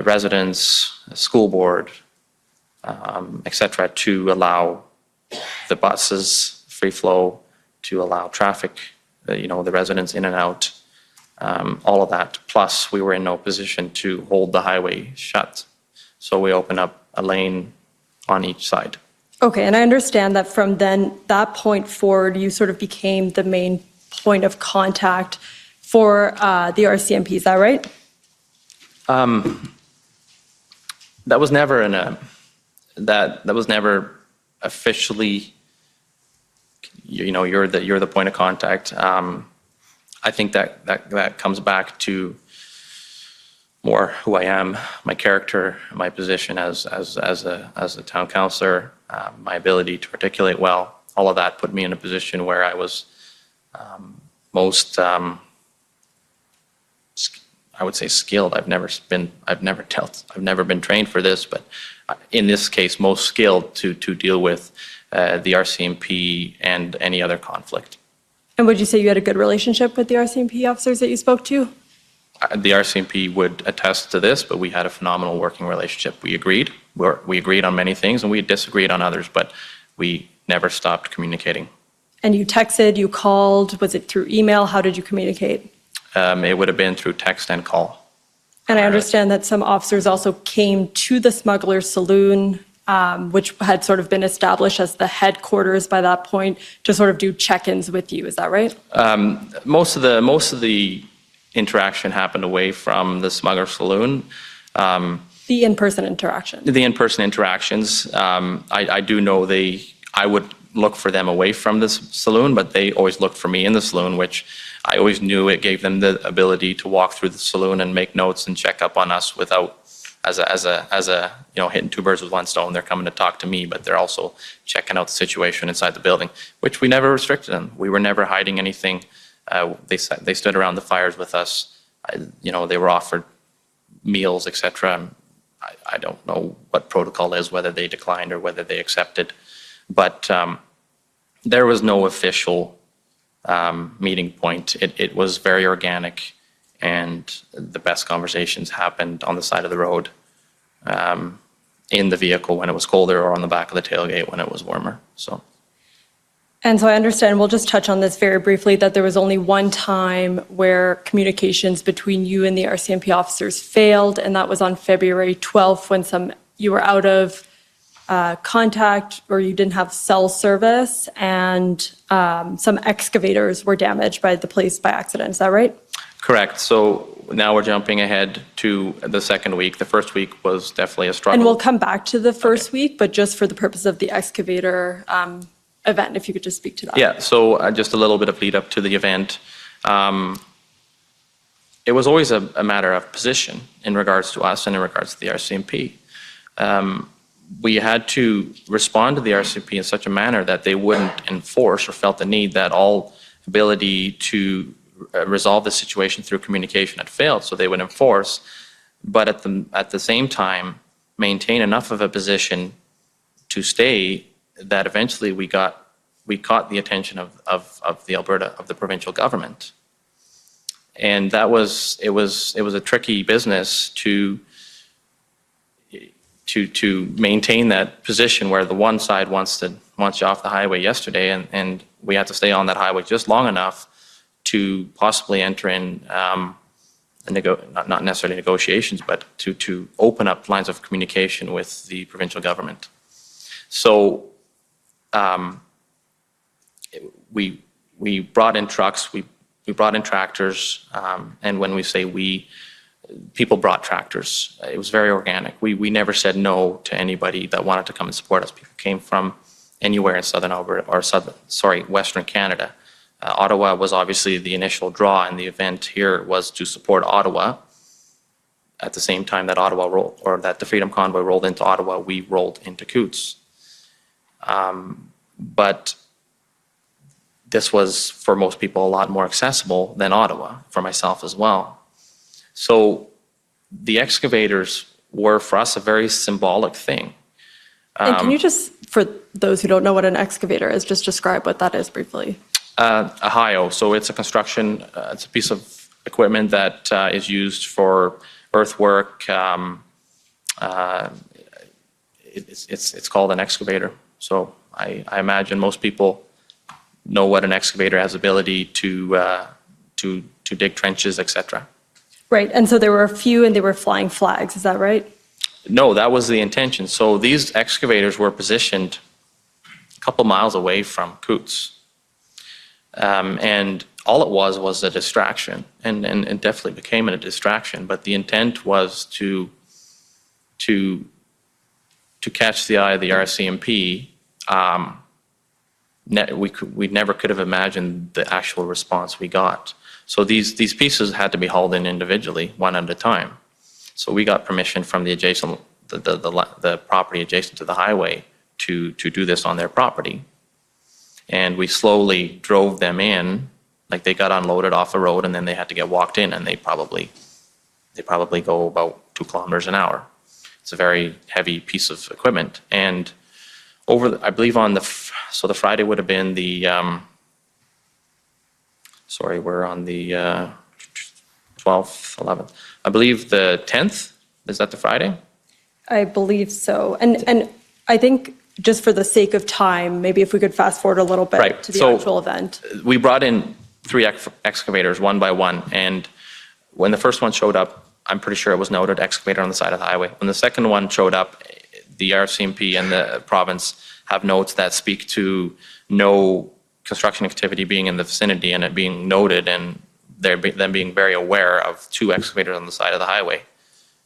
residents, school board, et cetera, to allow the buses free flow, to allow traffic, the residents in and out, all of that. Plus, we were in no position to hold the highway shut. So we opened up a lane on each side. Okay, and I understand that from then, that point forward, you sort of became the main point of contact for the RCMP, is that right? That was never that was never officially, you're the point of contact. I think that comes back to more who I am, my character, my position as a town councillor, my ability to articulate well. All of that put me in a position where I was most, I would say, skilled. I've never been trained for this, but in this case, most skilled to deal with the RCMP and any other conflict. And would you say you had a good relationship with the RCMP officers that you spoke to? The RCMP would attest to this, but we had a phenomenal working relationship. We agreed. We agreed on many things, and we disagreed on others, but we never stopped communicating. And you texted, you called, was it through email? How did you communicate? It would have been through text and call. And I understand that some officers also came to the Smuggler's Saloon, which had sort of been established as the headquarters by that point, to sort of do check-ins with you. Is that right? Most of the interaction happened away from the Smuggler's Saloon. The in-person interaction. The in-person interactions, I do know I would look for them away from the saloon, but they always looked for me in the saloon, which I always knew it gave them the ability to walk through the saloon and make notes and check up on us without, as a hitting two birds with one stone. They're coming to talk to me, but they're also checking out the situation inside the building, which we never restricted them. We were never hiding anything. They stood around the fires with us. They were offered meals, etc. I don't know what protocol is, whether they declined or whether they accepted, but there was no official meeting point. It was very organic, and the best conversations happened on the side of the road, in the vehicle when it was colder, or on the back of the tailgate when it was warmer. And so I understand, we'll just touch on this very briefly, that there was only one time where communications between you and the RCMP officers failed, and that was on February 12th when you were out of contact, or you didn't have cell service, and some excavators were damaged by the police by accident. Is that right? Correct. So now we're jumping ahead to the second week. The first week was definitely a struggle. And we'll come back to the first week, but just for the purpose of the excavator event, if you could just speak to that. Yeah, so just a little bit of lead up to the event. It was always a matter of position in regards to us and in regards to the RCMP. We had to respond to the RCMP in such a manner that they wouldn't enforce, or felt the need that all ability to resolve the situation through communication had failed, so they would enforce, but at the same time maintain enough of a position to stay that eventually we caught the attention of the provincial government. And it was a tricky business to maintain that position where the one side wants you off the highway yesterday, and we had to stay on that highway just long enough to possibly enter in not necessarily negotiations, but to open up lines of communication with the provincial government. So we brought in trucks, we brought in tractors, and when we say we, people brought tractors. It was very organic. We never said no to anybody that wanted to come and support us. People came from anywhere in southern Alberta, or Western Canada. Ottawa was obviously the initial draw, and the event here was to support Ottawa. At the same time that that the Freedom Convoy rolled into Ottawa, we rolled into Coutts. But this was, for most people, a lot more accessible than Ottawa, for myself as well. So the excavators were, for us, a very symbolic thing. And can you just, for those who don't know what an excavator is, just describe what that is briefly? A HIO, so it's a construction, it's a piece of equipment that is used for earthwork. It's called an excavator. So I imagine most people know what an excavator has ability to dig trenches, etc. Right, and so there were a few, and they were flying flags, is that right? No, that was the intention. So these excavators were positioned couple miles away from Coots. And all it was a distraction, and it definitely became a distraction, but the intent was to catch the eye of the RCMP. We never could have imagined the actual response we got. So these pieces had to be hauled in individually, one at a time. So we got permission from the adjacent, the property adjacent to the highway to do this on their property. And we slowly drove them in, like they got unloaded off the road and then they had to get walked in, and they probably go about 2 kilometers an hour. It's a very heavy piece of equipment. And I believe on the Friday would have been the, we're on the 12th, 11th. I believe the 10th, is that the Friday? I believe so. And I think just for the sake of time, maybe if we could fast forward a little bit to the actual event. We brought in 3 excavators one by one, and when the first one showed up, I'm pretty sure it was noted excavator on the side of the highway. When the second one showed up, the RCMP and the province have notes that speak to no construction activity being in the vicinity and it being noted, and them being very aware of 2 excavators on the side of the highway,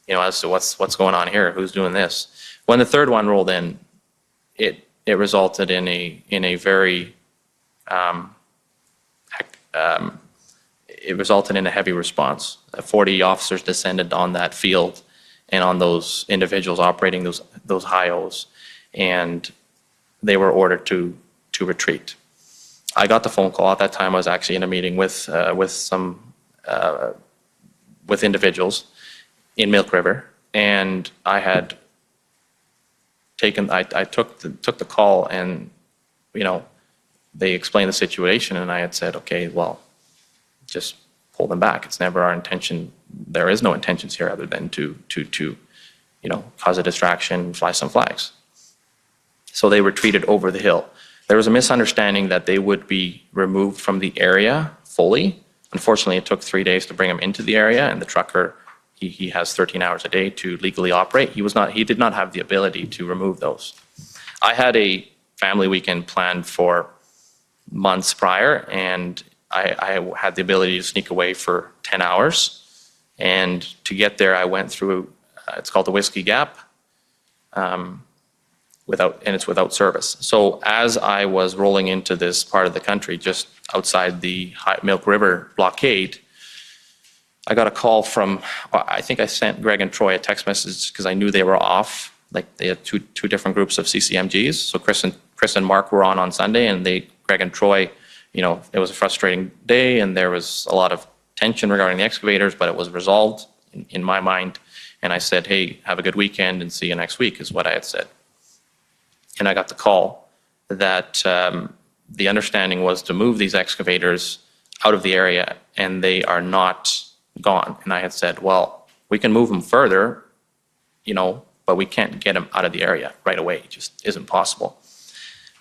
as to what's going on here, who's doing this. When the third one rolled in, it resulted in a very it resulted in a heavy response. 40 officers descended on that field and on those individuals operating those high-Os, and they were ordered to retreat. I got the phone call. At that time, I was actually in a meeting with individuals in Milk River, and I had I took the call, and they explained the situation, and I had said, okay, well, just pull them back. It's never our intention. There is no intentions here other than to cause a distraction, fly some flags. So they retreated over the hill. There was a misunderstanding that they would be removed from the area fully. Unfortunately, it took 3 days to bring them into the area, and the trucker, he has 13 hours a day to legally operate. He did not have the ability to remove those. I had a family weekend planned for months prior, and I had the ability to sneak away for 10 hours. And to get there, I went through, it's called the Whiskey Gap, it's without service. So as I was rolling into this part of the country, just outside the Milk River blockade, I got a call from, I think I sent Greg and Troy a text message because I knew they were off. Like they had two different groups of CCMGs. So Chris and Mark were on Sunday, and Greg and Troy, it was a frustrating day, and there was a lot of tension regarding the excavators, but it was resolved in my mind. And I said, hey, have a good weekend and see you next week, is what I had said. And I got the call that the understanding was to move these excavators out of the area, and they are not gone. And I had said, well, we can move them further, but we can't get them out of the area right away. It just isn't possible.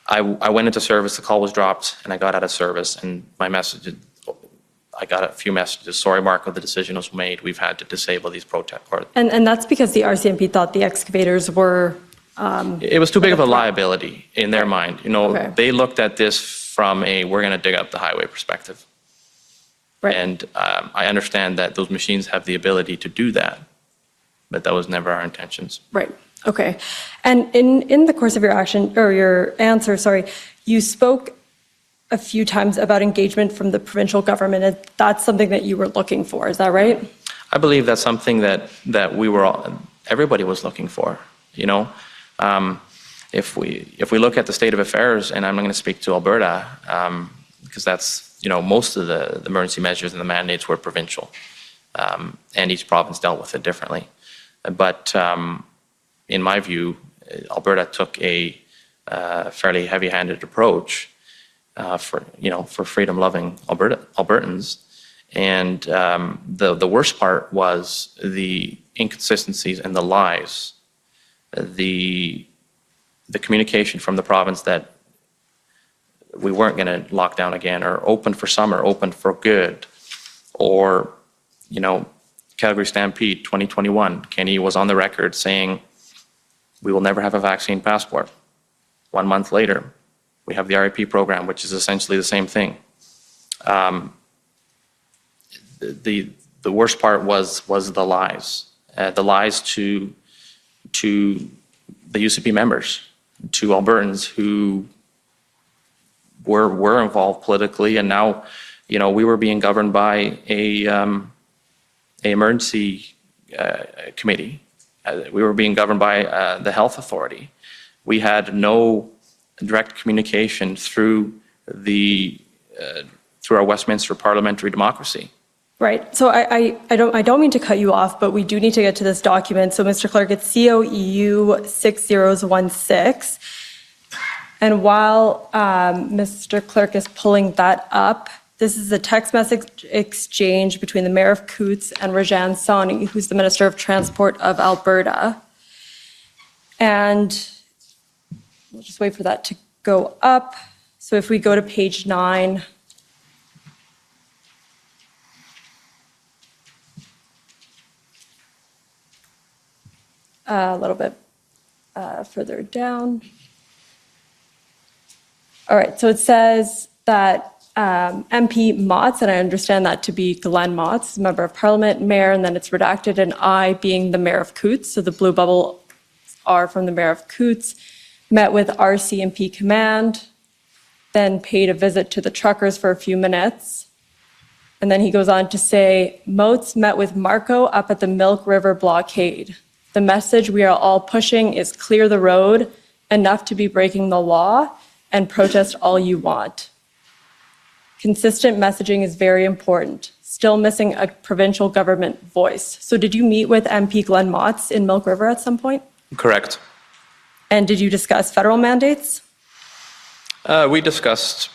I went into service, the call was dropped, and I got out of service, and I got a few messages. Sorry, Marco, the decision was made. We've had to disable these protests. And that's because the RCMP thought the excavators were... it was too big of a liability in their mind. Okay. They looked at this from we're going to dig up the highway perspective. Right. And I understand that those machines have the ability to do that, but that was never our intentions. Right. Okay. And in the course of your answer, you spoke a few times about engagement from the provincial government, and that's something that you were looking for. Is that right? I believe that's something that everybody was looking for. If we look at the state of affairs, and I'm not going to speak to Alberta, because that's, most of the emergency measures and the mandates were provincial, and each province dealt with it differently. But in my view, Alberta took a fairly heavy-handed approach for freedom-loving Albertans. And the worst part was the inconsistencies and the lies, the communication from the province that we weren't going to lock down again, or open for summer, open for good, or Calgary Stampede 2021. Kenny was on the record saying we will never have a vaccine passport. 1 month later, We have the RIP program, which is essentially the same thing. The worst part was the lies. The lies to the UCP members, to Albertans who were involved politically, and now, we were being governed by a emergency committee. We were being governed by the health authority. We had no direct communication through our Westminster parliamentary democracy. Right. So I don't mean to cut you off, but we do need to get to this document. So Mr. Clerk, it's COEU 6016. And while Mr. Clerk is pulling that up, this is a text message exchange between the Mayor of Coutts and Rajan Sawhney, who's the Minister of Transport of Alberta. And we'll just wait for that to go up. So if we go to page 9. A little bit further down. All right, so it says that MP Motts, and I understand that to be Glenn Motts, Member of Parliament, Mayor, and then it's redacted, and I being the Mayor of Coutts, so the blue bubble are from the Mayor of Coutts, met with RCMP Command, then paid a visit to the truckers for a few minutes. And then he goes on to say, Motts met with Marco up at the Milk River blockade. The message we are all pushing is clear the road, enough to be breaking the law, and protest all you want. Consistent messaging is very important. Still missing a provincial government voice. So did you meet with MP Glenn Motts in Milk River at some point? Correct. And did you discuss federal mandates? We discussed,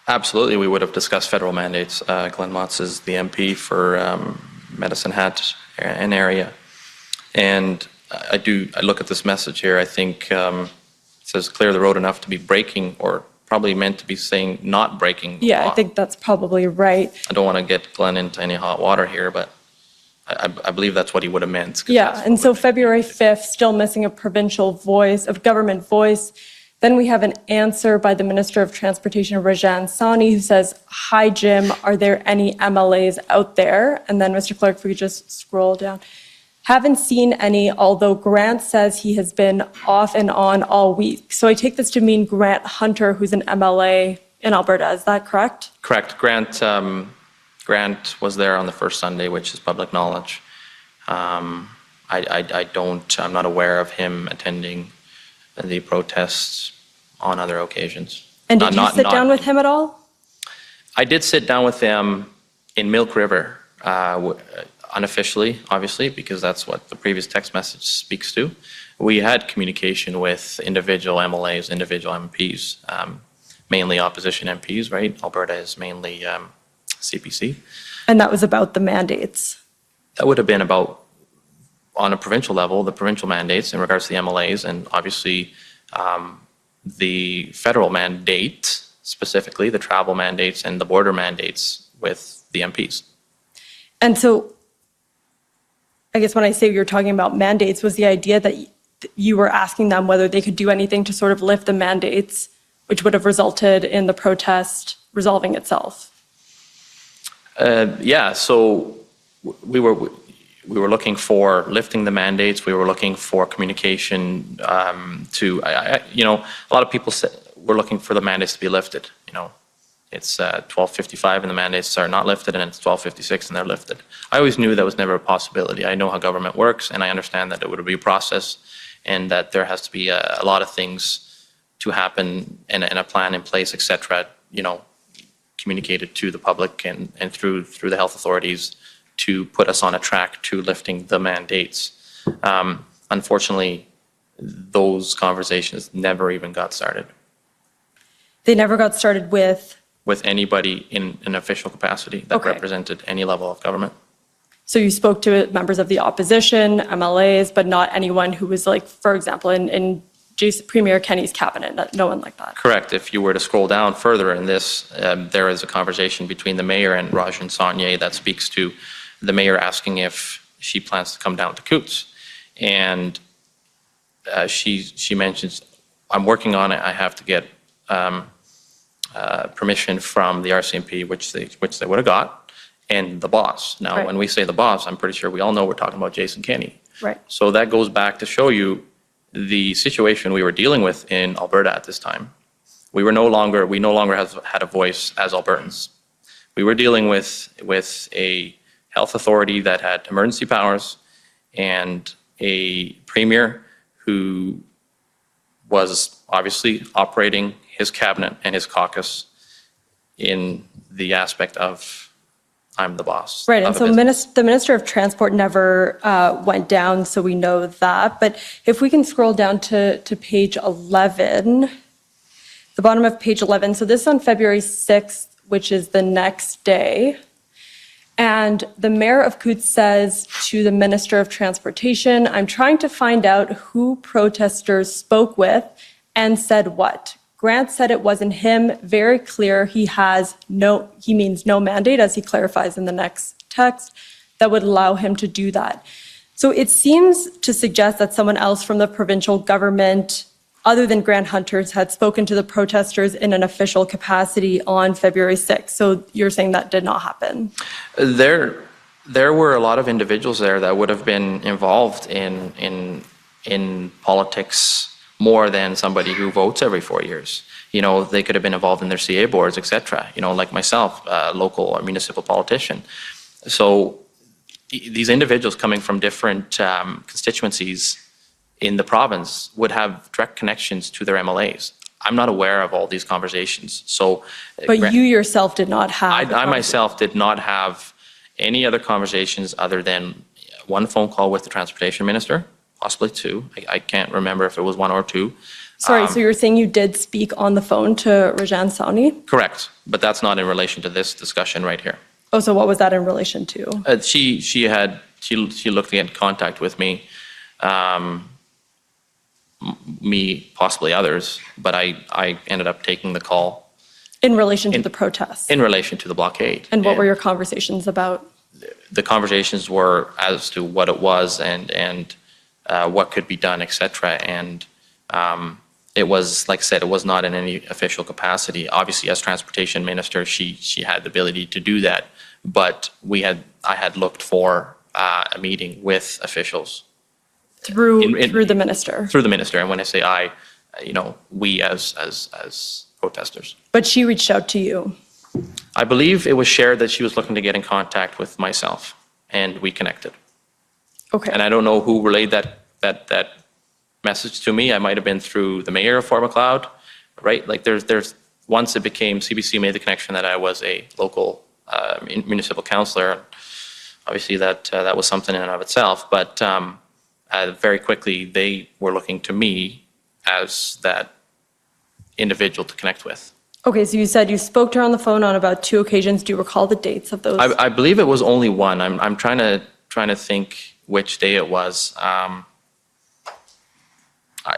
absolutely, we would have discussed federal mandates. Glenn Motts is the MP for Medicine Hat and area. And I look at this message here, I think it says clear the road enough to be breaking, or probably meant to be saying not breaking the Yeah, law. I think that's probably right. I don't want to get Glenn into any hot water here, but I believe that's what he would have meant. Yeah, and so February 5th, still missing a provincial voice, of government voice. Then we have an answer by the Minister of Transportation, Rajan Sawhney, who says, hi, Jim, are there any MLAs out there? And then, Mr. Clerk, if we could just scroll down. Haven't seen any, although Grant says he has been off and on all week. So I take this to mean Grant Hunter, who's an MLA in Alberta. Is that correct? Correct. Grant was there on the first Sunday, which is public knowledge. I'm not aware of him attending the protests on other occasions. And did you sit down with him at all? I did sit down with him in Milk River, unofficially, obviously, because that's what the previous text message speaks to. We had communication with individual MLAs, individual MPs, mainly opposition MPs, right? Alberta is mainly CPC. And that was about the mandates. That would have been about, on a provincial level, the provincial mandates in regards to the MLAs, and obviously the federal mandate, specifically the travel mandates and the border mandates with the MPs. And so I guess when I say you're talking about mandates, was the idea that you were asking them whether they could do anything to sort of lift the mandates, which would have resulted in the protest resolving itself? Yeah, so we were looking for lifting the mandates. We were looking for communication a lot of people said we're looking for the mandates to be lifted. It's 12:55 and the mandates are not lifted, and it's 12:56 and they're lifted. I always knew that was never a possibility. I know how government works, and I understand that it would be a process, and that there has to be a lot of things to happen and a plan in place, etc. Communicated to the public and through the health authorities to put us on a track to lifting the mandates. Unfortunately, those conversations never even got started. They never got started with anybody in an official capacity that represented any level of government. So you spoke to members of the opposition, MLAs, but not anyone who was like, for example, in Premier Kenney's cabinet, no one like that. Correct. If you were to scroll down further in this, there is a conversation between the mayor and Rajan Sawhney that speaks to the mayor asking if she plans to come down to Coutts. And she mentions, I'm working on it. I have to get permission from the RCMP, which they would have got, and the boss. Now, Right. when we say the boss, I'm pretty sure we all know we're talking about Jason Kenney. Right. So that goes back to show you the situation we were dealing with in Alberta at this time. We no longer had a voice as Albertans. We were dealing with a health authority that had emergency powers and a premier who was obviously operating his cabinet and his caucus in the aspect of I'm the boss. Right, and of a so business. the Minister of Transport never went down, so we know that. But if we can scroll down to page 11, the bottom of page 11, so this is on February 6th, which is the next day. And the mayor of Coutts says to the Minister of Transportation, I'm trying to find out who protesters spoke with and said what. Grant said it wasn't him. Very clear he means no mandate, as he clarifies in the next text, that would allow him to do that. So it seems to suggest that someone else from the provincial government, other than Grant Hunters, had spoken to the protesters in an official capacity on February 6th. So you're saying that did not happen? There were a lot of individuals there that would have been involved in politics more than somebody who votes every 4 years. You know, they could have been involved in their CA boards, et cetera, you know, like myself, local or municipal politician. So these individuals coming from different constituencies in the province would have direct connections to their MLAs. I'm not aware of all these conversations. So, But you yourself did not have. I myself did not have any other conversations other than one phone call with the transportation minister, possibly two. I can't remember if it was one or two. Sorry, so you're saying you did speak on the phone to Rajan Sawhney? Correct, but that's not in relation to this discussion right here. Oh, so what was that in relation to? She looked to get in contact with me, me, possibly others, but I ended up taking the call. In relation to the protests? In relation to the blockade. And what were your conversations about? The conversations were as to what it was and what could be done, et cetera. And it was, like I said, it was not in any official capacity. Obviously, as transportation minister, she had the ability to do that. But I had looked for a meeting with officials. Through the minister? Through the minister. And when I say I, we as protesters. But she reached out to you? I believe it was shared that she was looking to get in contact with myself, and we connected. Okay. And I don't know who relayed that message to me. I might have been through the mayor of Fort McLeod, right? Like there's once it became, CBC made the connection that I was a local municipal councillor. Obviously that was something in and of itself, but very quickly they were looking to me as that individual to connect with. Okay, so you said you spoke to her on the phone on about 2 occasions. Do you recall the dates of those? I believe it was only one. I'm trying to think which day it was.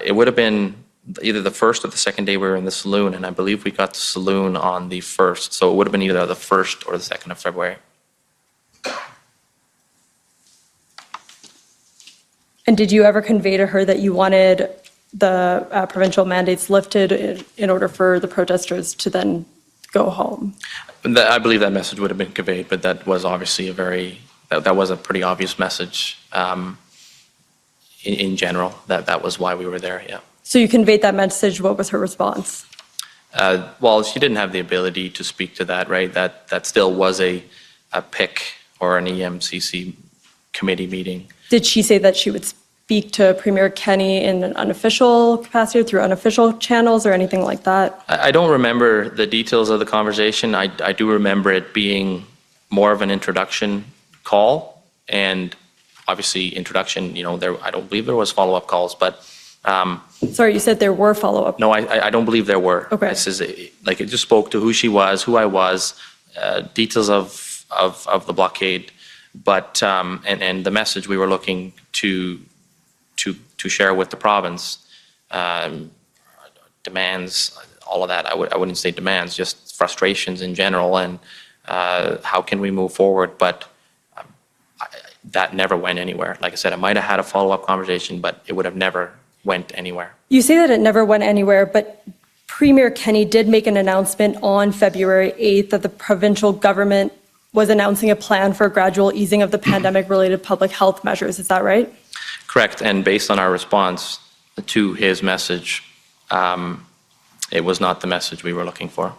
It would have been either the first or the second day we were in the saloon, and I believe we got the saloon on the 1st, so it would have been either the 1st or the 2nd of February. And did you ever convey to her that you wanted the provincial mandates lifted in order for the protesters to then go home? I believe that message would have been conveyed, but that was obviously that was a pretty obvious message in general. That was why we were there, yeah. So you conveyed that message. What was her response? Well, she didn't have the ability to speak to that, right? That still was a PIC or an EMCC committee meeting. Did she say that she would speak to Premier Kenney in an unofficial capacity or through unofficial channels or anything like that? I don't remember the details of the conversation. I do remember it being more of an introduction call, and obviously introduction, I don't believe there was follow-up calls, but sorry, you said there were follow-up. No, I don't believe there were. Okay. This is like it just spoke to who she was, who I was, details of the blockade, but and the message we were looking to share with the province, demands, all of that. I wouldn't say demands, just frustrations in general, and how can we move forward? But that never went anywhere. Like I said, I might have had a follow-up conversation, but it would have never went anywhere. You say that it never went anywhere, but Premier Kenny did make an announcement on February 8th that the provincial government was announcing a plan for a gradual easing of the pandemic-related public health measures. Is that right? Correct, and based on our response to his message, it was not the message we were looking for.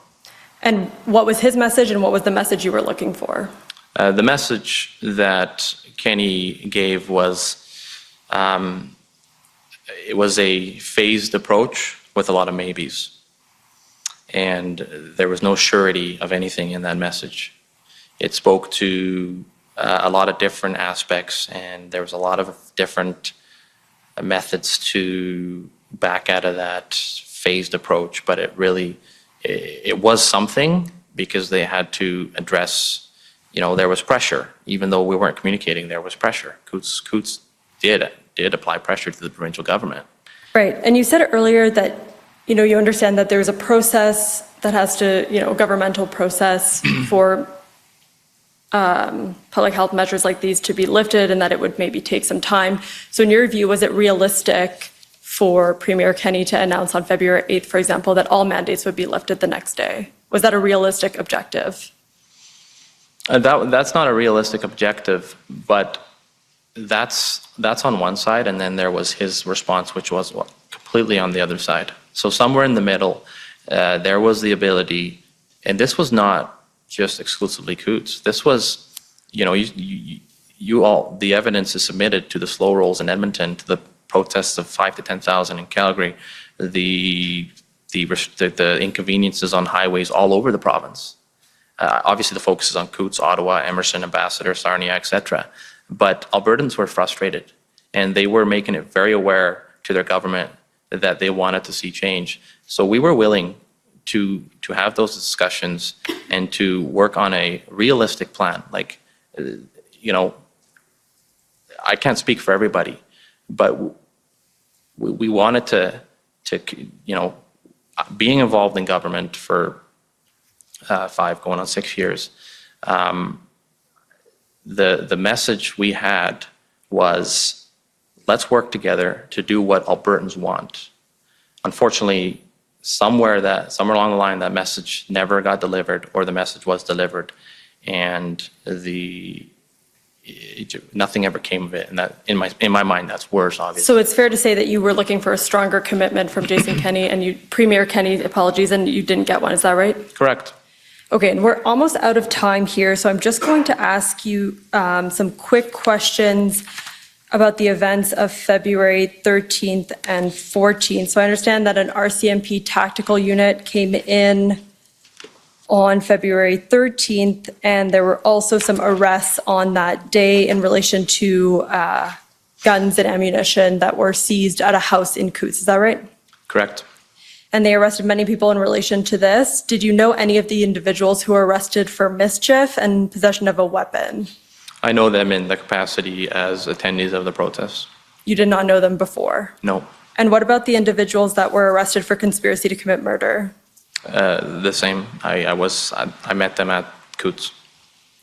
And what was his message and what was the message you were looking for? The message that Kenny gave was, it was a phased approach with a lot of maybes. And there was no surety of anything in that message. It spoke to a lot of different aspects, and there was a lot of different methods to back out of that phased approach, but it was something because they had to address, there was pressure. Even though we weren't communicating, there was pressure. Coots did apply pressure to the provincial government. Right, and you said earlier that, you understand that there's a process that has to, governmental process for public health measures like these to be lifted, and that it would maybe take some time. So in your view, was it realistic for Premier Kenny to announce on February 8th, for example, that all mandates would be lifted the next day? Was that a realistic objective? That's not a realistic objective, but that's on one side, and then there was his response, which was completely on the other side. So somewhere in the middle, there was the ability, and this was not just exclusively Coots. This was, the evidence is submitted to the slow rolls in Edmonton, to the protests of 5,000 to 10,000 in Calgary, the inconveniences on highways all over the province. Obviously, the focus is on Coots, Ottawa, Emerson, Ambassador, Sarnia, etc. But Albertans were frustrated, and they were making it very aware to their government that they wanted to see change. So we were willing to have those discussions and to work on a realistic plan. Like, I can't speak for everybody, but we wanted to being involved in government for 5 going on 6 years, the message we had was, let's work together to do what Albertans want. Unfortunately, somewhere along the line, that message never got delivered, or the message was delivered, and nothing ever came of it. And that, in my mind, that's worse, obviously. So it's fair to say that you were looking for a stronger commitment from Jason Kenney, and Premier Kenney, apologies, and you didn't get one. Is that right? Correct. Okay, and we're almost out of time here, so I'm just going to ask you some quick questions about the events of February 13th and 14th. So I understand that an RCMP tactical unit came in on February 13th, and there were also some arrests on that day in relation to guns and ammunition that were seized at a house in Coots. Is that right? Correct. And they arrested many people in relation to this. Did you know any of the individuals who were arrested for mischief and possession of a weapon? I know them in the capacity as attendees of the protests. You did not know them before? No. And what about the individuals that were arrested for conspiracy to commit murder? The same. I met them at Coots.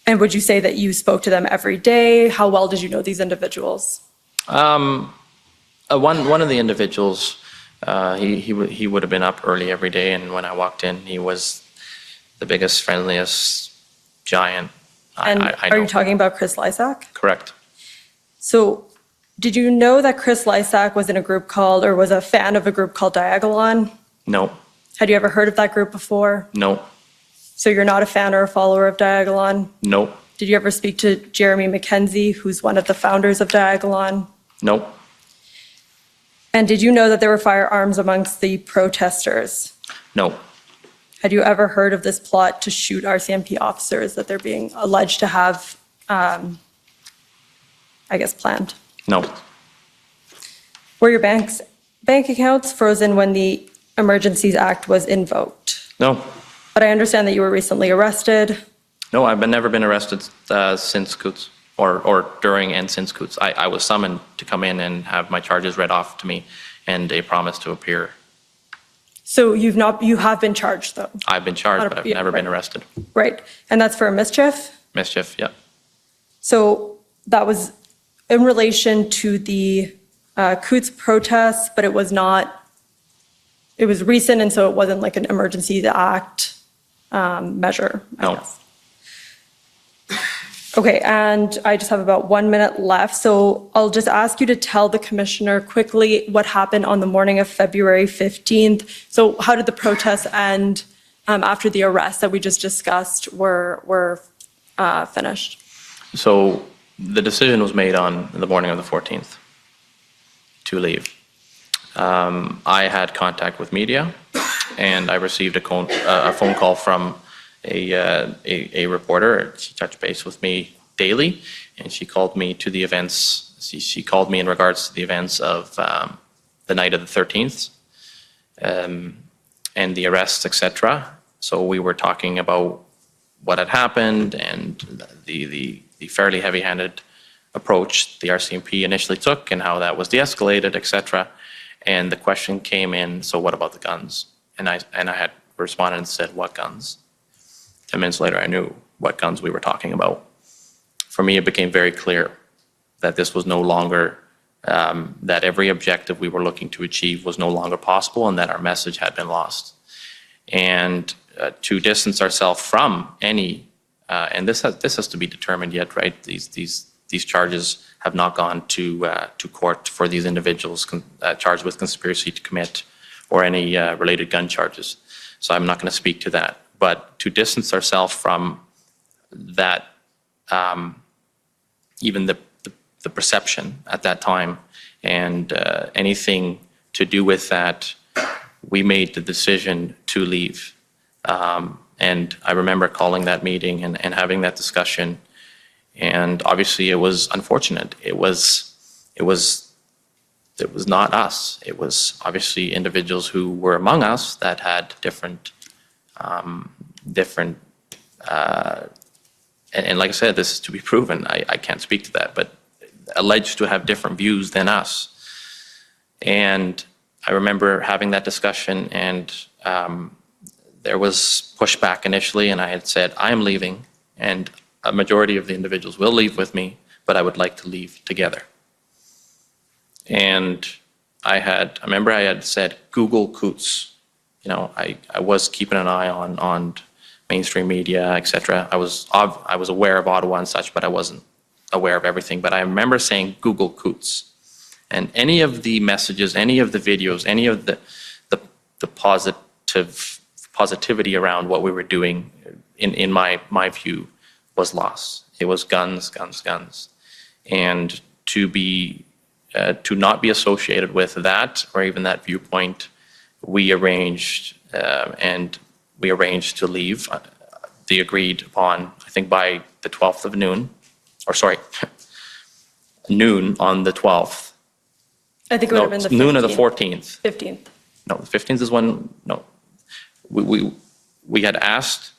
And would you say that you spoke to them every day? How well did you know these individuals? One of the individuals, he would have been up early every day, and when I walked in, he was the biggest, friendliest giant. And I are know. you talking about Chris Lysak? Correct. So did you know that Chris Lysak was in a group called, or was a fan of a group called Diagolon? No. Had you ever heard of that group before? No. So you're not a fan or a follower of Diagolon? No. Did you ever speak to Jeremy McKenzie, who's one of the founders of Diagolon? No. And did you know that there were firearms amongst the protesters? No. Had you ever heard of this plot to shoot RCMP officers that they're being alleged to have, planned? No. Were your bank accounts frozen when the Emergencies Act was invoked? No. But I understand that you were recently arrested. No, I've never been arrested since Coots, or during and since Coots. I was summoned to come in and have my charges read off to me, and a promise to appear. So you have been charged, though? I've been charged, but I've never been arrested. Right. And that's for mischief? Mischief, yeah. So that was in relation to the Coots protests, but it was it was recent, and so it wasn't like an Emergencies Act measure, I No. guess. Okay, and I just have about 1 minute left, so I'll just ask you to tell the commissioner quickly what happened on the morning of February 15th. So how did the protests end after the arrests that we just discussed were finished? So the decision was made on the morning of the 14th to leave. I had contact with media, and I received a phone call from a reporter. She touched base with me daily, and she called me to the events. She called me in regards to the events of the night of the 13th and the arrests, etc. So we were talking about what had happened and the fairly heavy-handed approach the RCMP initially took and how that was de-escalated, etc. And the question came in, so what about the guns? And I had responded and said, what guns? 10 minutes later, I knew what guns we were talking about. For me, it became very clear that this was no longer, that every objective we were looking to achieve was no longer possible and that our message had been lost. And to distance ourselves from any, and this has to be determined yet, right? These charges have not gone to court for these individuals charged with conspiracy to commit or any related gun charges. So I'm not going to speak to that. But to distance ourselves from that, even the perception at that time and anything to do with that, we made the decision to leave. And I remember calling that meeting and having that discussion. And obviously it was unfortunate. It was not us. It was obviously individuals who were among us that had different, and like I said, this is to be proven. I can't speak to that, but alleged to have different views than us. And I remember having that discussion, and there was pushback initially, and I had said, I am leaving, and a majority of the individuals will leave with me, but I would like to leave together. And I remember I had said, Google Coots. You know, I was keeping an eye on mainstream media, etc. I was aware of Ottawa and such, but I wasn't aware of everything. But I remember saying Google Coots. And any of the messages, any of the videos, any of the positivity around what we were doing, in my view, was lost. It was guns, guns, guns. And to not be associated with that or even that viewpoint, we arranged to leave. They agreed upon, I think by the 12th of noon, or sorry, noon on the 12th. I think it would have been the 15th. Noon of the 14th. 15th. No, the 15th is when, no. We had asked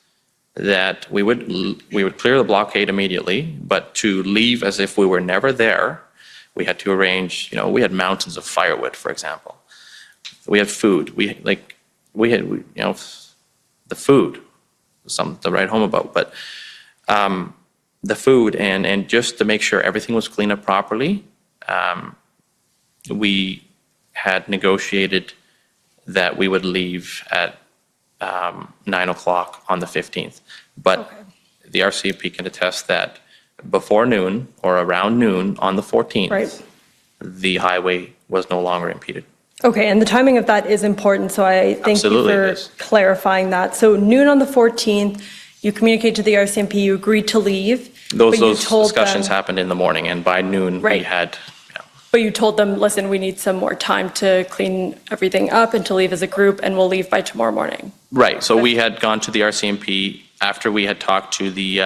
that we would clear the blockade immediately, but to leave as if we were never there, we had to arrange, you know, we had mountains of firewood, for example. We had food. We had, you know, the food, something to write home about, but the food and just to make sure everything was cleaned up properly, we had negotiated that we would leave at 9 o'clock on the 15th. But the RCMP can attest that before noon or around noon on the 14th, Right. the highway was no longer impeded. Okay, and the timing of that is important, so I thank Absolutely you it for is. clarifying that. So noon on the 14th, you communicate to the RCMP, you agreed to leave. but you Those told discussions them- happened in the morning, and by noon we Right. had, But you told them, listen, we need some more time to clean everything up and to leave as a group, and we'll leave by tomorrow morning. right, so we had gone to the RCMP after we had talked to the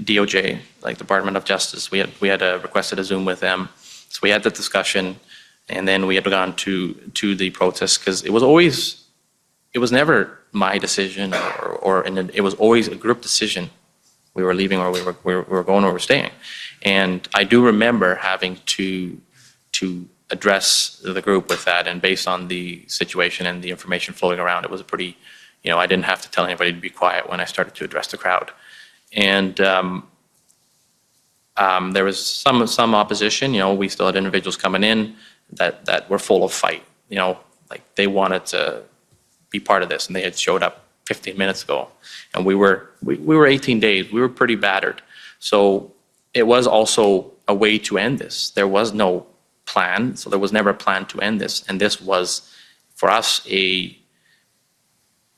DOJ, like Department of Justice. We had requested a Zoom with them. So we had the discussion, and then we had gone to the protest, because it was never my decision, it was always a group decision. We were leaving, or we were going, or we were staying. And I do remember having to address the group with that, and based on the situation and the information floating around, it was a pretty, you know, I didn't have to tell anybody to be quiet when I started to address the crowd. And there was some opposition. You know, we still had individuals coming in that were full of fight. You know, Like, they wanted to be part of this, and they had showed up 15 minutes ago. And we were 18 days. We were pretty battered. So it was also a way to end this. There was no plan, so there was never a plan to end this. And this was, for us, a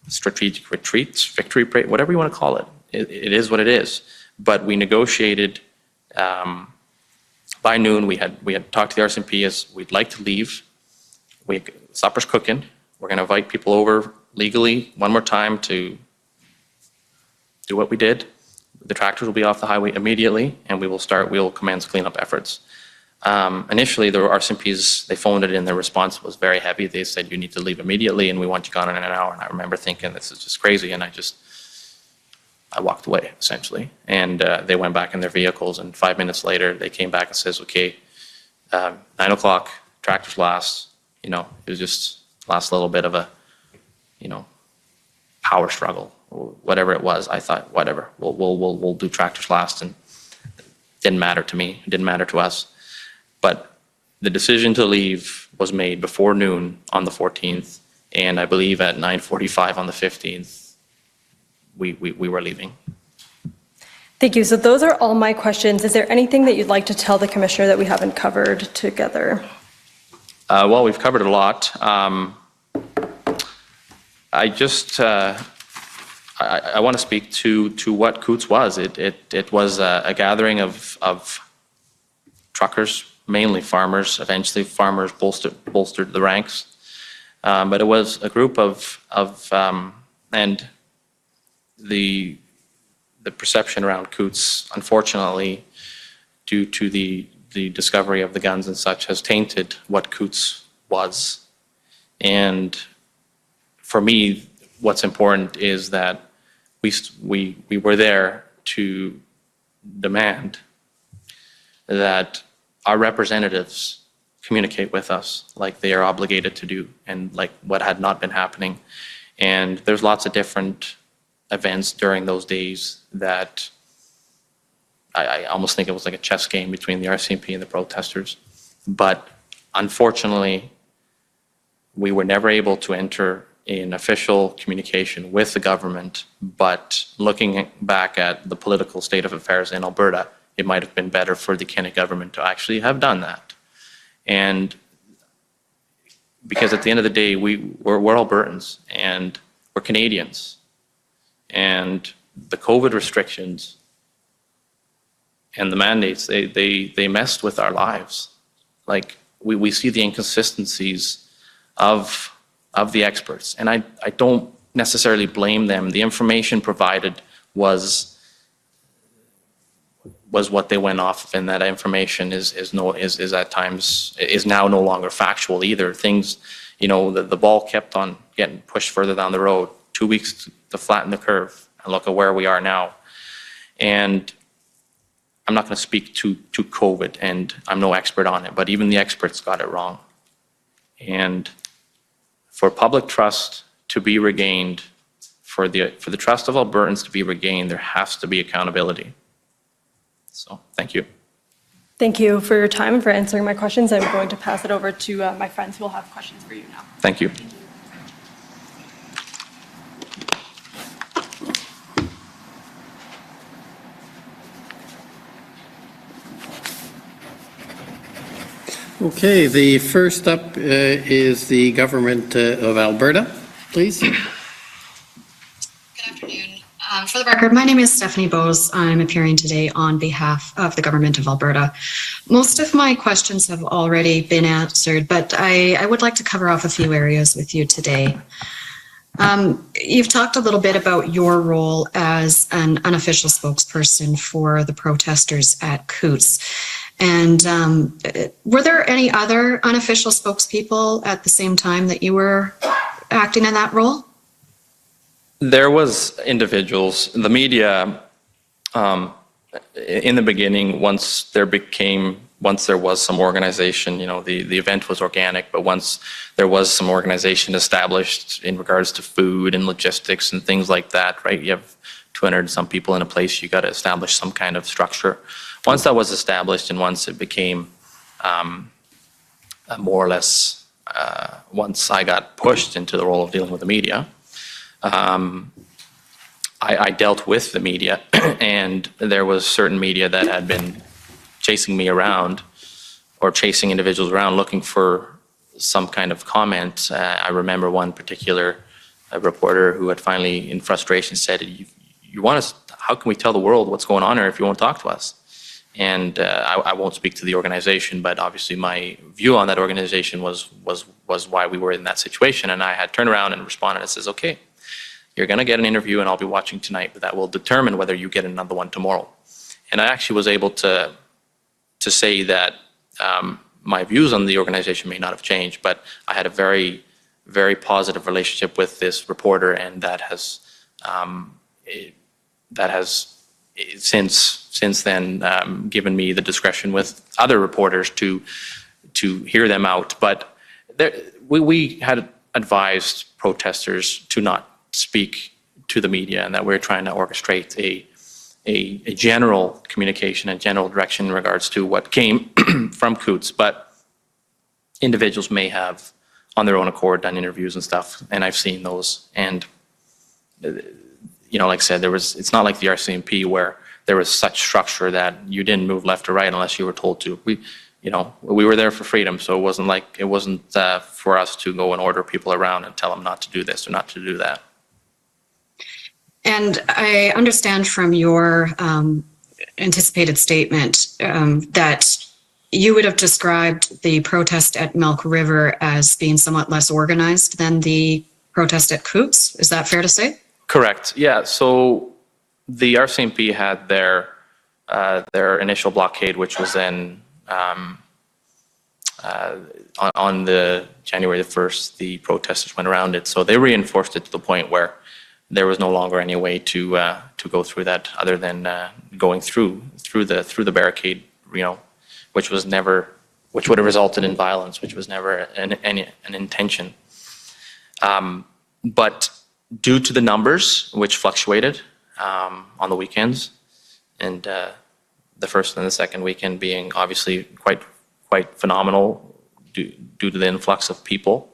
strategic retreat, victory parade, whatever you want to call it. It is what it is. But we negotiated. By noon, we had talked to the RCMP as we'd like to leave. Supper's cooking. We're going to invite people over legally one more time to do what we did. The tractors will be off the highway immediately, and we'll commence cleanup efforts. Initially, the RCMPs, they phoned it in. Their response was very heavy. They said, you need to leave immediately, and we want you gone in an hour. And I remember thinking, this is just crazy, and I walked away, essentially. And they went back in their vehicles, and 5 minutes later, they came back and says, okay, 9 o'clock, tractors last. You know, it was just last little bit of a, power struggle, or whatever it was. I thought, whatever, we'll do tractors last, and it didn't matter to me. It didn't matter to us. But the decision to leave was made before noon on the 14th, and I believe at 9:45 on the 15th, we were leaving. Thank you. So those are all my questions. Is there anything that you'd like to tell the commissioner that we haven't covered together? Well, we've covered a lot. I want to speak to what Coots was. It was a gathering of truckers, mainly farmers. Eventually, farmers bolstered the ranks. But it was a group and the perception around Coots, unfortunately, due to the discovery of the guns and such, has tainted what Coots was. And for me, what's important is that we were there to demand that our representatives communicate with us like they are obligated to do, and like what had not been happening. And there's lots of different events during those days that I almost think it was like a chess game between the RCMP and the protesters. But unfortunately, we were never able to enter in official communication with the government. But looking back at the political state of affairs in Alberta, it might have been better for the Kennett government to actually have done that. And because at the end of the day, we're Albertans and we're Canadians. And the COVID restrictions and the mandates, they messed with our lives. Like, we see the inconsistencies of the experts. And I don't necessarily blame them. The information provided was what they went off of, and that information is at times now no longer factual either. Things, the ball kept on getting pushed further down the road. 2 weeks to flatten the curve, and look at where we are now. And I'm not going to speak to COVID, and I'm no expert on it, but even the experts got it wrong. And for public trust to be regained, for the trust of Albertans to be regained, there has to be accountability. So, thank you. Thank you for your time and for answering my questions. I'm going to pass it over to my friends who will have questions for you now. Thank you. Okay, the first up is the Government of Alberta, please. Good afternoon. For the record, my name is Stephanie Bose. I'm appearing today on behalf of the Government of Alberta. Most of my questions have already been answered, but I would like to cover off a few areas with you today. You've talked a little bit about your role as an unofficial spokesperson for the protesters at Coots. And were there any other unofficial spokespeople at the same time that you were acting in that role? There was individuals. The media, in the beginning, once there was some organization, the event was organic, but once there was some organization established in regards to food and logistics and things like that, right? You have 200 some people in a place, you got to establish some kind of structure. Once that was established and once it became more or less once I got pushed into the role of dealing with the media, I dealt with the media, and there was certain media that had been chasing me around or chasing individuals around looking for some kind of comment. I remember one particular reporter who had finally, in frustration, said, "You want us? How can we tell the world what's going on here if you won't talk to us?" And I won't speak to the organization, but obviously my view on that organization was why we were in that situation. And I had turned around and responded and says, "Okay, you're going to get an interview and I'll be watching tonight, but that will determine whether you get another one tomorrow." And I actually was able to say that my views on the organization may not have changed, but I had a very, very positive relationship with this reporter, and that has since then given me the discretion with other reporters to hear them out. But we had advised protesters to not speak to the media, and that we're trying to orchestrate a general communication and general direction in regards to what came from Coots. But individuals may have, on their own accord, done interviews and stuff, and I've seen those. And like I said, it's not like the RCMP where there was such structure that you didn't move left or right unless you were told to. We were there for freedom, so it wasn't for us to go and order people around and tell them not to do this or not to do that. And I understand from your anticipated statement that you would have described the protest at Milk River as being somewhat less organized than the protest at Coots. Is that fair to say? Correct. Yeah. So the RCMP had their initial blockade, which was then on the January the 1st, the protesters went around it. So they reinforced it to the point where there was no longer any way to go through that other than going through the barricade, which would have resulted in violence, which was never an intention. But due to the numbers, which fluctuated on the weekends, and the first and the second weekend being obviously quite phenomenal due to the influx of people.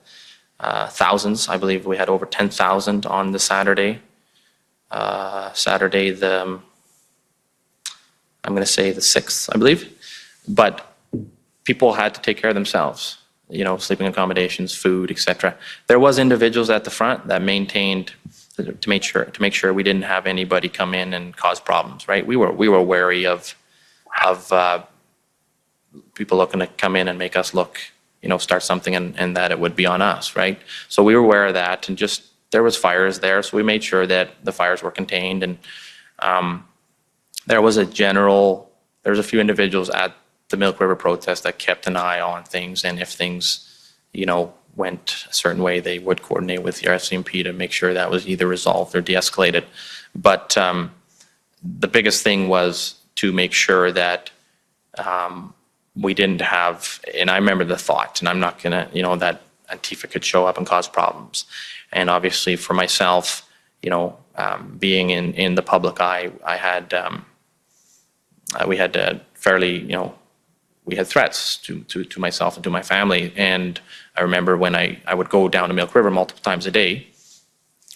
Thousands, I believe we had over 10,000 on the Saturday. I'm going to say the 6th, I believe. But people had to take care of themselves, sleeping accommodations, food, etc. There was individuals at the front that maintained to make sure we didn't have anybody come in and cause problems, right? We were wary of people looking to come in and make us look, start something and that it would be on us, right? So we were aware of that, and just there was fires there, so we made sure that the fires were contained. And there was a few individuals at the Milk River protest that kept an eye on things, and if things, went a certain way, they would coordinate with the RCMP to make sure that was either resolved or de-escalated. But the biggest thing was to make sure that we didn't have, and I remember the thought, and I'm not gonna, that Antifa could show up and cause problems. And obviously for myself, being in the public eye, I had, we had fairly, we had threats to myself and to my family. And I remember when I would go down to Milk River multiple times a day,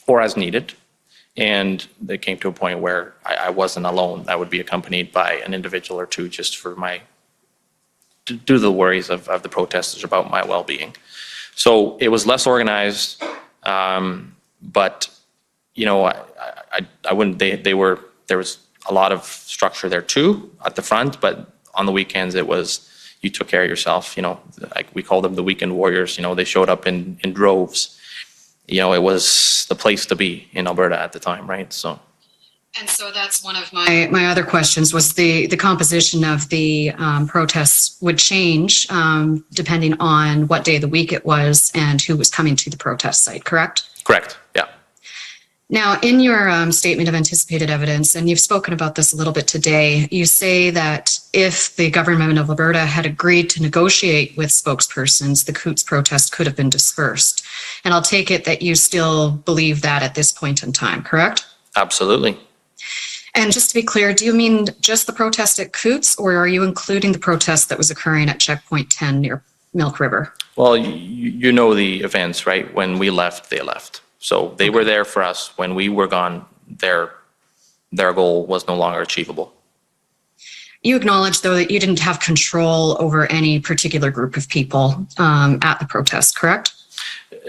or as needed. And it came to a point where I wasn't alone. I would be accompanied by an individual or two just for due to the worries of the protesters about my well-being. So it was less organized, but, I wouldn't, there was a lot of structure there too at the front, but on the weekends it was, you took care of yourself, like we call them the weekend warriors, they showed up in droves. It was the place to be in Alberta at the time, right? So. And so that's one of my other questions, was the composition of the protests would change depending on what day of the week it was and who was coming to the protest site, correct? Correct, yeah. Now, in your statement of anticipated evidence, and you've spoken about this a little bit today, you say that if the government of Alberta had agreed to negotiate with spokespersons, the Coots protest could have been dispersed. And I'll take it that you still believe that at this point in time, correct? Absolutely. And just to be clear, do you mean just the protest at Coots, or are you including the protest that was occurring at Checkpoint 10 near Milk River? Well, you know the events, right? When we left, they left. So they were there for us. When we were gone, their goal was no longer achievable. You acknowledge, though, that you didn't have control over any particular group of people at the protest, correct?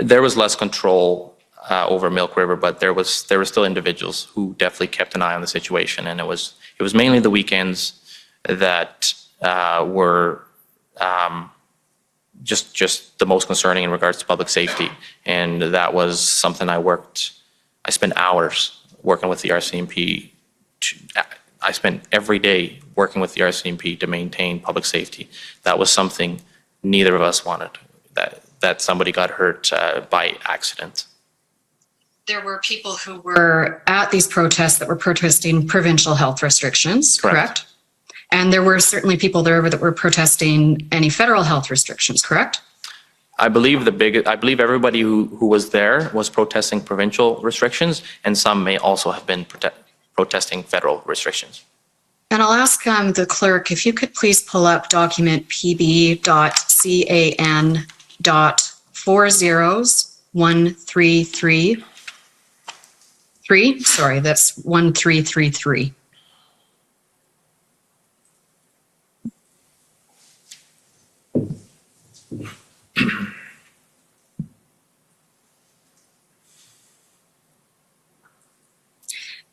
There was less control over Milk River, but there were still individuals who definitely kept an eye on the situation, and it was mainly the weekends that were just the most concerning in regards to public safety, and that was something I spent hours working with the RCMP. I spent every day working with the RCMP to maintain public safety. That was something neither of us wanted, that somebody got hurt by accident. There were people who were at these protests that were protesting provincial health restrictions, correct? And there were certainly people there that were protesting any federal health restrictions, correct? I believe everybody who was there was protesting provincial restrictions, and some may also have been protesting federal restrictions. And I'll ask the clerk if you could please pull up document PB.CAN.401333. Sorry, that's 1333.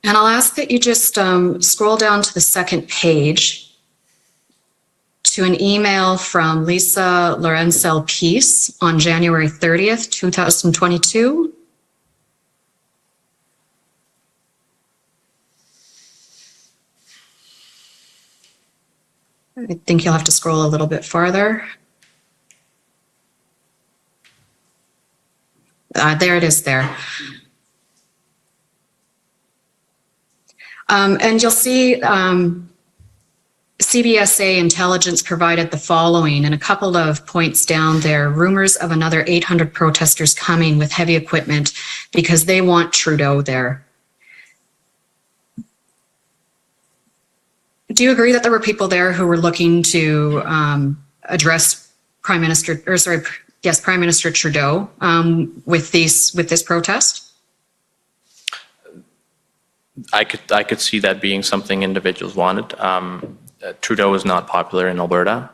And I'll ask that you just scroll down to the second page to an email from Lisa Lorencel Peace on January 30th, 2022. I think you'll have to scroll a little bit farther. There it is there. And you'll see CBSA intelligence provided the following, and a couple of points down there: rumors of another 800 protesters coming with heavy equipment because they want Trudeau there. Do you agree that there were people there who were looking to address Prime Minister Trudeau with this protest? I could see that being something individuals wanted. Trudeau is not popular in Alberta.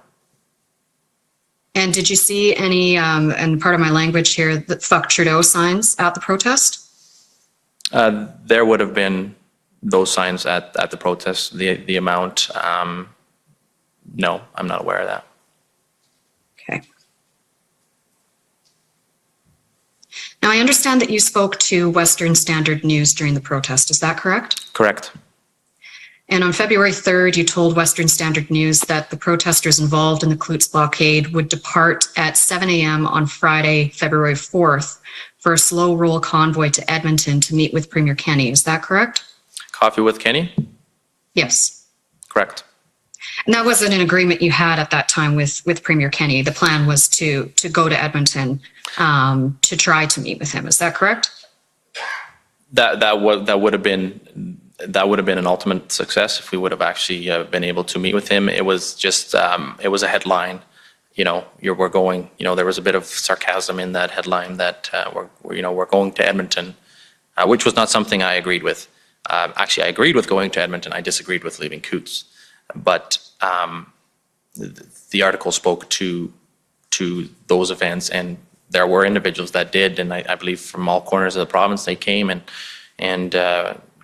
And did you see any, and part of my language here, the fuck Trudeau signs at the protest? There would have been those signs at the protest. The amount, no, I'm not aware of that. Okay. Now, I understand that you spoke to Western Standard News during the protest. Is that correct? Correct. And on February 3rd, you told Western Standard News that the protesters involved in the Klutz blockade would depart at 7 a.m. on Friday, February 4th, for a slow roll convoy to Edmonton to meet with Premier Kenney. Is that correct? Coffee with Kenney? Yes. Correct. And that wasn't an agreement you had at that time with Premier Kenney. The plan was to go to Edmonton to try to meet with him. Is that correct? That would have been an ultimate success if we would have actually been able to meet with him. It was just it was a headline. You know, we're going. You know, there was a bit of sarcasm in that headline that we're going to Edmonton, which was not something I agreed with. Actually, I agreed with going to Edmonton. I disagreed with leaving Coutts. But the article spoke to those events, and there were individuals that did, and I believe from all corners of the province they came and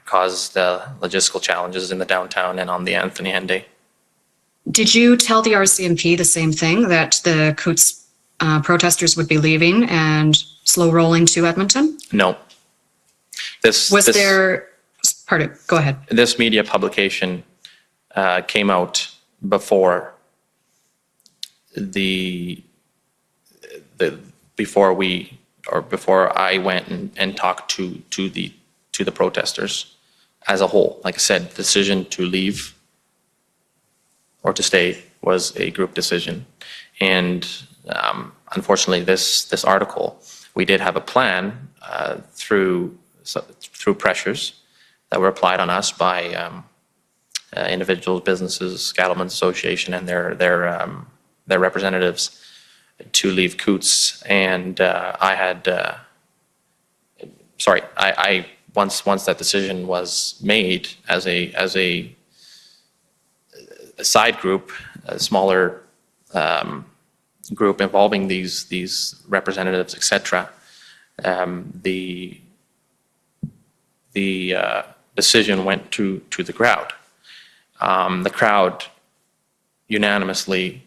caused logistical challenges in the downtown and on the Anthony Henday. Did you tell the RCMP the same thing, that the Coutts protesters would be leaving and slow rolling to Edmonton? No. Go ahead. This media publication came out before before I went and talked to the protesters as a whole. Like I said, the decision to leave or to stay was a group decision, and unfortunately, this article, we did have a plan through pressures that were applied on us by individuals, businesses, Cattlemen's Association, and their representatives to leave Coots, and once that decision was made as a side group, a smaller group involving these representatives, etc. The decision went to the crowd. The crowd unanimously,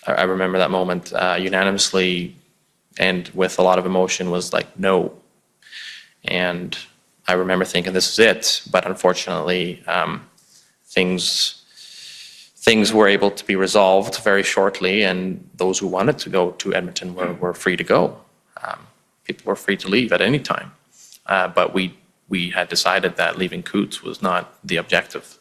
I remember that moment, unanimously and with a lot of emotion was like, no. And I remember thinking, this is it. But unfortunately, things were able to be resolved very shortly, and those who wanted to go to Edmonton were free to go. People were free to leave at any time. But we had decided that leaving Coots was not the objective.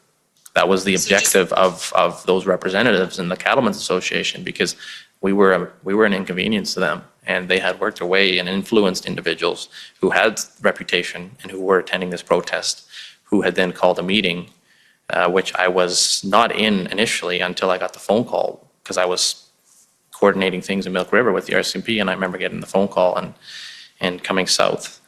That was the objective of those representatives in the Cattlemen's Association, because we were an inconvenience to them, and they had worked away and influenced individuals who had reputation and who were attending this protest, who had then called a meeting, which I was not in initially until I got the phone call, because I was coordinating things in Milk River with the RCMP, and I remember getting the phone call and coming south,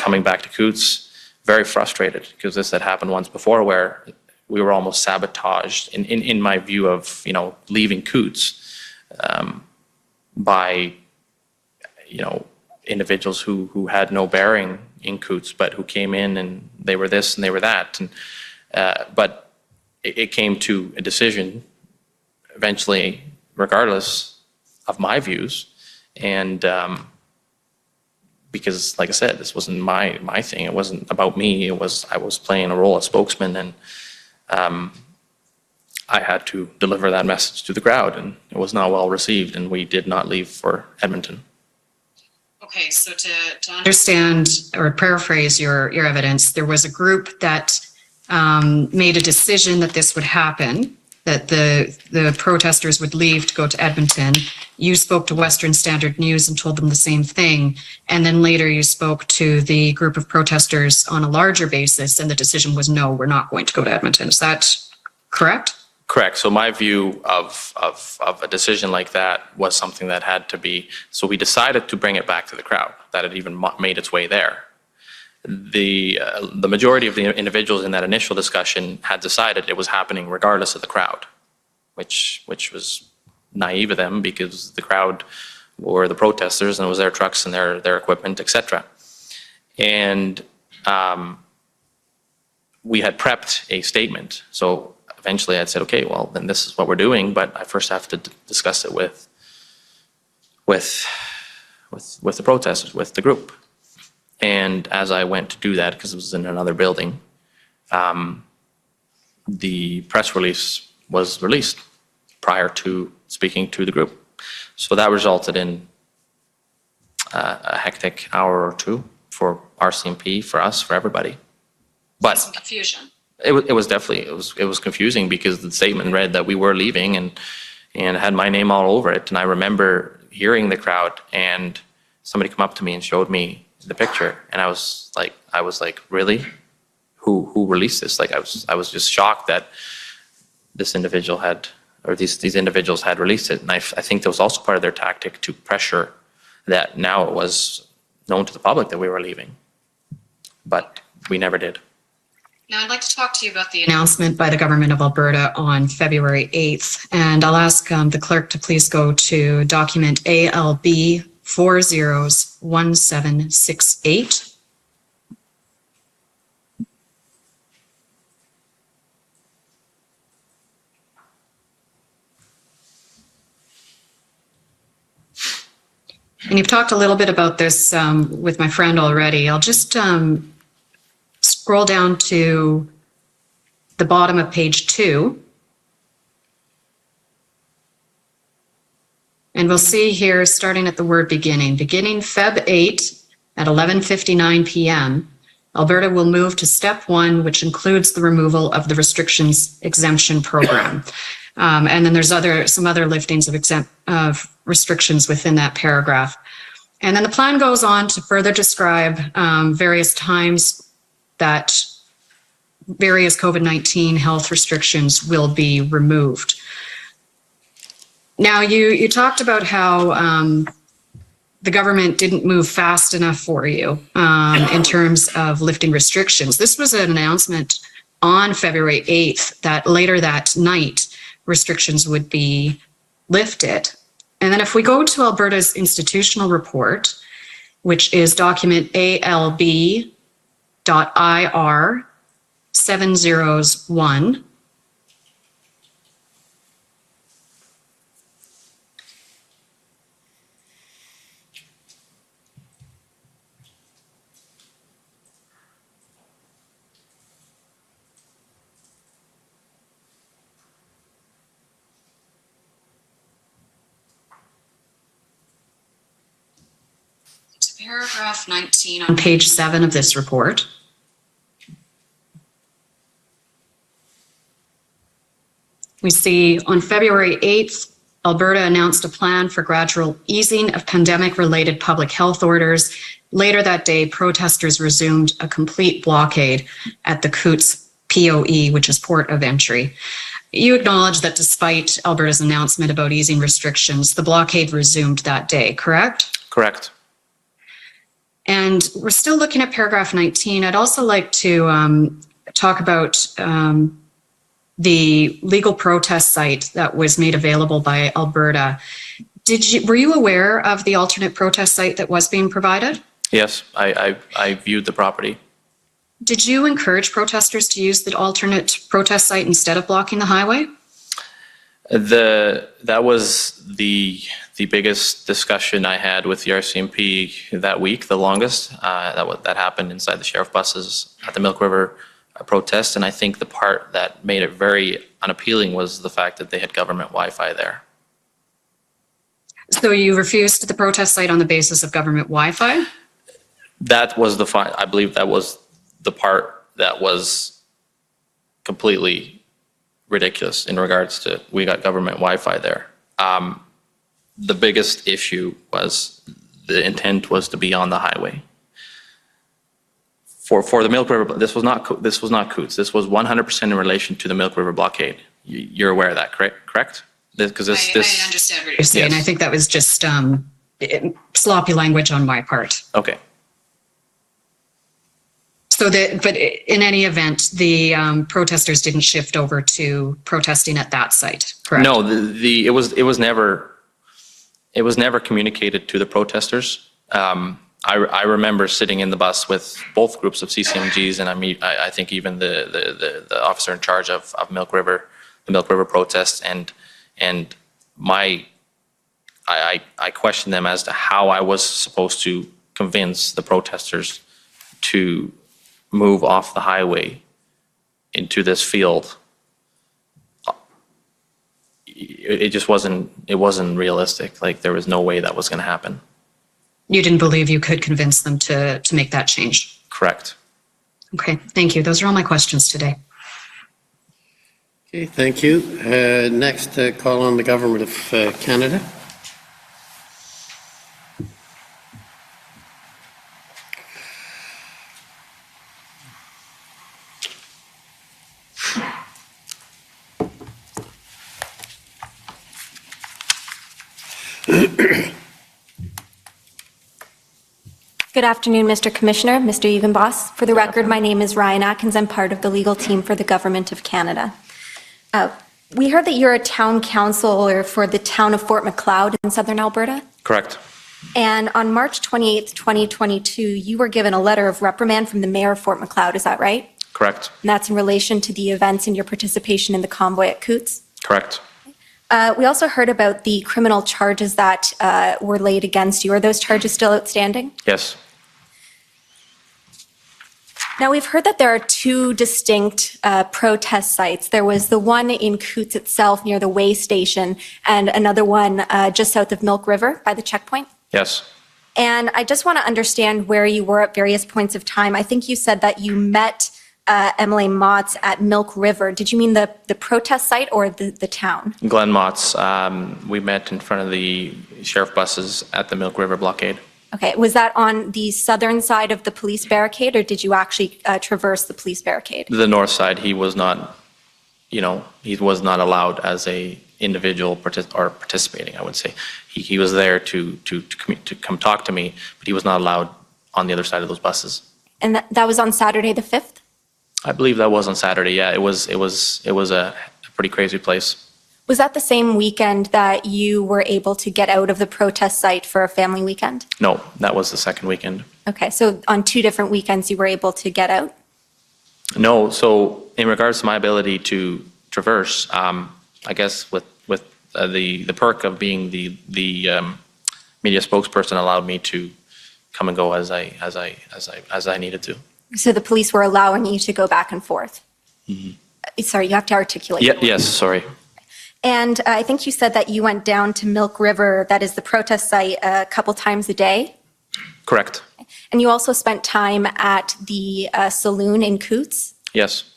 coming back to Coots, very frustrated, because this had happened once before where we were almost sabotaged in my view of, leaving Coots by, individuals who had no bearing in Coots, but who came in and they were this and they were that. And, but it came to a decision eventually, regardless of my views. And because, like I said, this wasn't my thing. It wasn't about me. I was playing a role as spokesman, and I had to deliver that message to the crowd, and it was not well received, and we did not leave for Edmonton. Okay, so to understand or paraphrase your evidence, there was a group that made a decision that this would happen, that the protesters would leave to go to Edmonton. You spoke to Western Standard News and told them the same thing, and then later you spoke to the group of protesters on a larger basis, and the decision was, no, we're not going to go to Edmonton. Is that correct? Correct. So my view of a decision like that was something that had to be, so we decided to bring it back to the crowd, that it even made its way there. The majority of the individuals in that initial discussion had decided it was happening regardless of the crowd, which was naive of them, because the crowd were the protesters and it was their trucks and their equipment, etc. And we had prepped a statement. So eventually I'd said, okay, well, then this is what we're doing, but I first have to discuss it with the protesters, with the group. And as I went to do that, because it was in another building, the press release was released prior to speaking to the group. So that resulted in a hectic hour or two for RCMP, for us, for everybody. But Some confusion. it was definitely, it was confusing, because the statement read that we were leaving and had my name all over it. And I remember hearing the crowd, and somebody come up to me and showed me the picture, and I was like, really? Who released this? Like, I was just shocked that this individual had, or these individuals had released it. And I think that was also part of their tactic to pressure that now it was known to the public that we were leaving. But we never did. Now, I'd like to talk to you about the announcement by the Government of Alberta on February 8th, and I'll ask the clerk to please go to document ALB 401768. And you've talked a little bit about this with my friend already. I'll just scroll down to the bottom of page 2. And we'll see here, starting at the word beginning. Beginning Feb 8 at 11:59 p.m., Alberta will move to step 1, which includes the removal of the restrictions exemption program. And then there's some other liftings of restrictions within that paragraph. And then the plan goes on to further describe various times that various COVID-19 health restrictions will be removed. Now, you talked about how the government didn't move fast enough for you in terms of lifting restrictions. This was an announcement on February 8th that later that night, restrictions would be lifted. And then if we go to Alberta's institutional report, which is document ALB.IR 701, paragraph 19 on page 7 of this report. We see on February 8th, Alberta announced a plan for gradual easing of pandemic-related public health orders. Later that day, protesters resumed a complete blockade at the Coutts POE, which is port of entry. You acknowledge that despite Alberta's announcement about easing restrictions, the blockade resumed that day, correct? Correct. And we're still looking at paragraph 19. I'd also like to talk about the legal protest site that was made available by Alberta. Were you aware of the alternate protest site that was being provided? Yes, I viewed the property. Did you encourage protesters to use the alternate protest site instead of blocking the highway? That was the biggest discussion I had with the RCMP that week, the longest. That happened inside the sheriff buses at the Milk River protest, and I think the part that made it very unappealing was the fact that they had government Wi-Fi there. So you refused the protest site on the basis of government Wi-Fi? That was I believe that was the part that was completely ridiculous in regards to we got government Wi-Fi there. The biggest issue was the intent was to be on the highway. For the Milk River, this was not Coutts. This was 100% in relation to the Milk River blockade. You're aware of that, correct? Because I understand what you're saying. Yes. I think that was just sloppy language on my part. Okay. So but in any event, the protesters didn't shift over to protesting at that site, correct? No, it was never communicated to the protesters. I remember sitting in the bus with both groups of CCMGs, and I think even the officer in charge of the Milk River protests, and I questioned them as to how I was supposed to convince the protesters to move off the highway into this field. It just wasn't realistic. Like, there was no way that was going to happen. You didn't believe you could convince them to make that change? Correct. Okay, thank you. Those are all my questions today. Okay, thank you. Next, call on the Government of Canada. Good afternoon, Mr. Commissioner, Mr. Evenboss. For the record, my name is Ryan Atkins. I'm part of the legal team for the Government of Canada. We heard that you're a town councillor for the town of Fort Macleod in southern Alberta. Correct. And on March 28th, 2022, you were given a letter of reprimand from the mayor of Fort Macleod, is that right? Correct. And that's in relation to the events and your participation in the convoy at Coutts? Correct. We also heard about the criminal charges that were laid against you. Are those charges still outstanding? Yes. Now, we've heard that there are two distinct protest sites. There was the one in Coutts itself near the way station and another one just south of Milk River by the checkpoint. Yes. And I just want to understand where you were at various points of time. I think you said that you met Emily Motts at Milk River. Did you mean the protest site or the town? Glenn Motts. We met in front of the sheriff buses at the Milk River blockade. Okay, was that on the southern side of the police barricade, or did you actually traverse the police barricade? The north side, he was not allowed as a individual participating, I would say. He was there to come talk to me, but he was not allowed on the other side of those buses. And that was on Saturday the 5th? I believe that was on Saturday. Yeah, it was a pretty crazy place. Was that the same weekend that you were able to get out of the protest site for a family weekend? No, that was the second weekend. Okay, so on 2 different weekends you were able to get out? No, so in regards to my ability to traverse, I guess with the perk of being the media spokesperson allowed me to come and go as I needed to. So the police were allowing you to go back and forth? Sorry, you have to articulate. Yes, sorry. And I think you said that you went down to Milk River, that is the protest site, a couple times a day? Correct. And you also spent time at the saloon in Coots? Yes.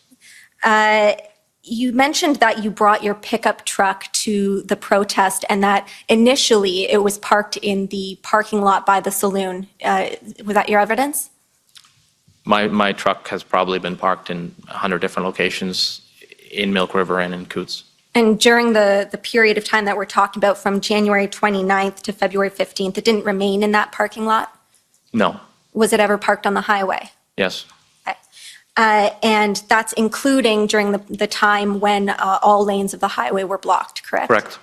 You mentioned that you brought your pickup truck to the protest and that initially it was parked in the parking lot by the saloon. Was that your evidence? My truck has probably been parked in 100 different locations in Milk River and in Coots. And during the period of time that we're talking about from January 29th to February 15th, it didn't remain in that parking lot? No. Was it ever parked on the highway? Yes. Okay. And that's including during the time when all lanes of the highway were blocked, correct? Correct.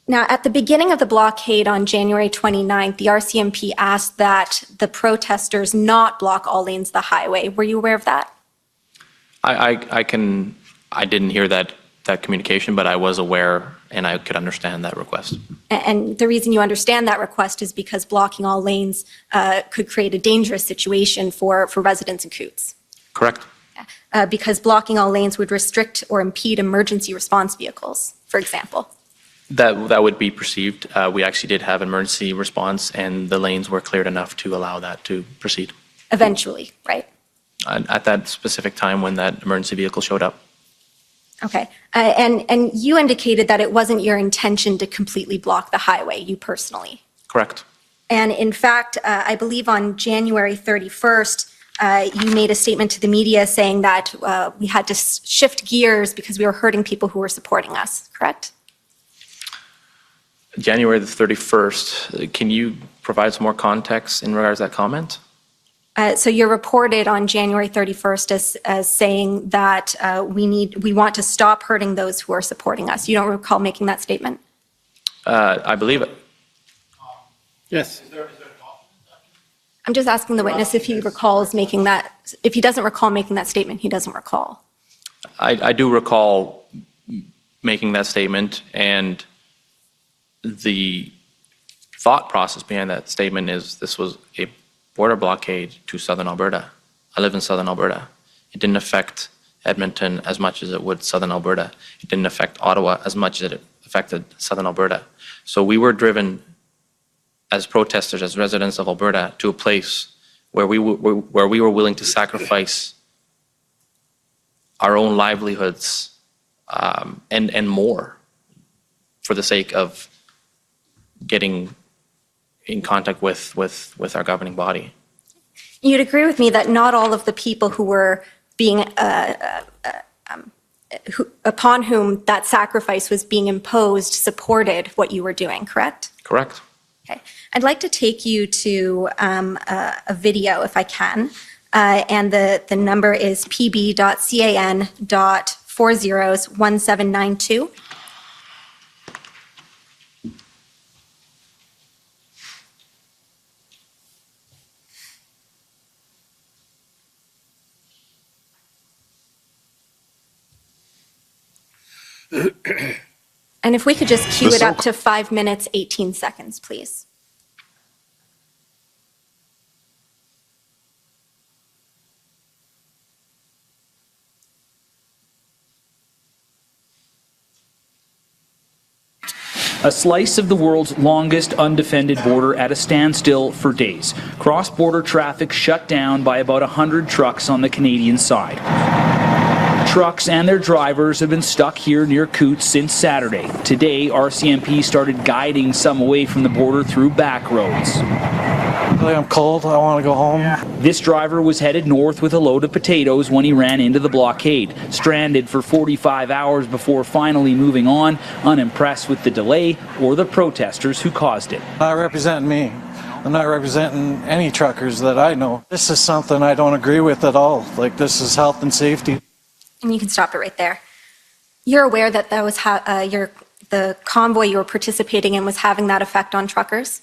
Now, at the beginning of the blockade on January 29th, the RCMP asked that the protesters not block all lanes of the highway. Were you aware of that? I didn't hear that communication, but I was aware and I could understand that request. And the reason you understand that request is because blocking all lanes could create a dangerous situation for residents in Coots. Correct. Because blocking all lanes would restrict or impede emergency response vehicles, for example. That would be perceived. We actually did have emergency response and the lanes were cleared enough to allow that to proceed. Eventually, right? At that specific time when that emergency vehicle showed up. Okay. And you indicated that it wasn't your intention to completely block the highway, you personally. Correct. And in fact, I believe on January 31st, you made a statement to the media saying that we had to shift gears because we were hurting people who were supporting us, correct? January the 31st, can you provide some more context in regards to that comment? So you're reported on January 31st as saying that we want to stop hurting those who are supporting us. You don't recall making that statement? I believe it. Yes. I'm just asking the witness if he recalls making that, if he doesn't recall making that statement, he doesn't recall. I do recall making that statement, and the thought process behind that statement is this was a border blockade to southern Alberta. I live in southern Alberta. It didn't affect Edmonton as much as it would southern Alberta. It didn't affect Ottawa as much as it affected southern Alberta. So we were driven as protesters, as residents of Alberta, to a place where we were willing to sacrifice our own livelihoods and more for the sake of getting in contact with our governing body. You'd agree with me that not all of the people who were being, upon whom that sacrifice was being imposed supported what you were doing, correct? Correct. Okay. I'd like to take you to a video if I can. And the number is pb.can.401792. And if we could just cue it up to 5 minutes, 18 seconds, please. A slice of the world's longest undefended border at a standstill for days. Cross-border traffic shut down by about 100 trucks on the Canadian side. Trucks and their drivers have been stuck here near Coots since Saturday. Today, RCMP started guiding some away from the border through back roads. I'm cold. I want to go home. This driver was headed north with a load of potatoes when he ran into the blockade, stranded for 45 hours before finally moving on, unimpressed with the delay or the protesters who caused it. Not representing me. I'm not representing any truckers that I know. This is something I don't agree with at all. Like, this is health and safety. And you can stop it right there. You're aware that that was the convoy you were participating in was having that effect on truckers?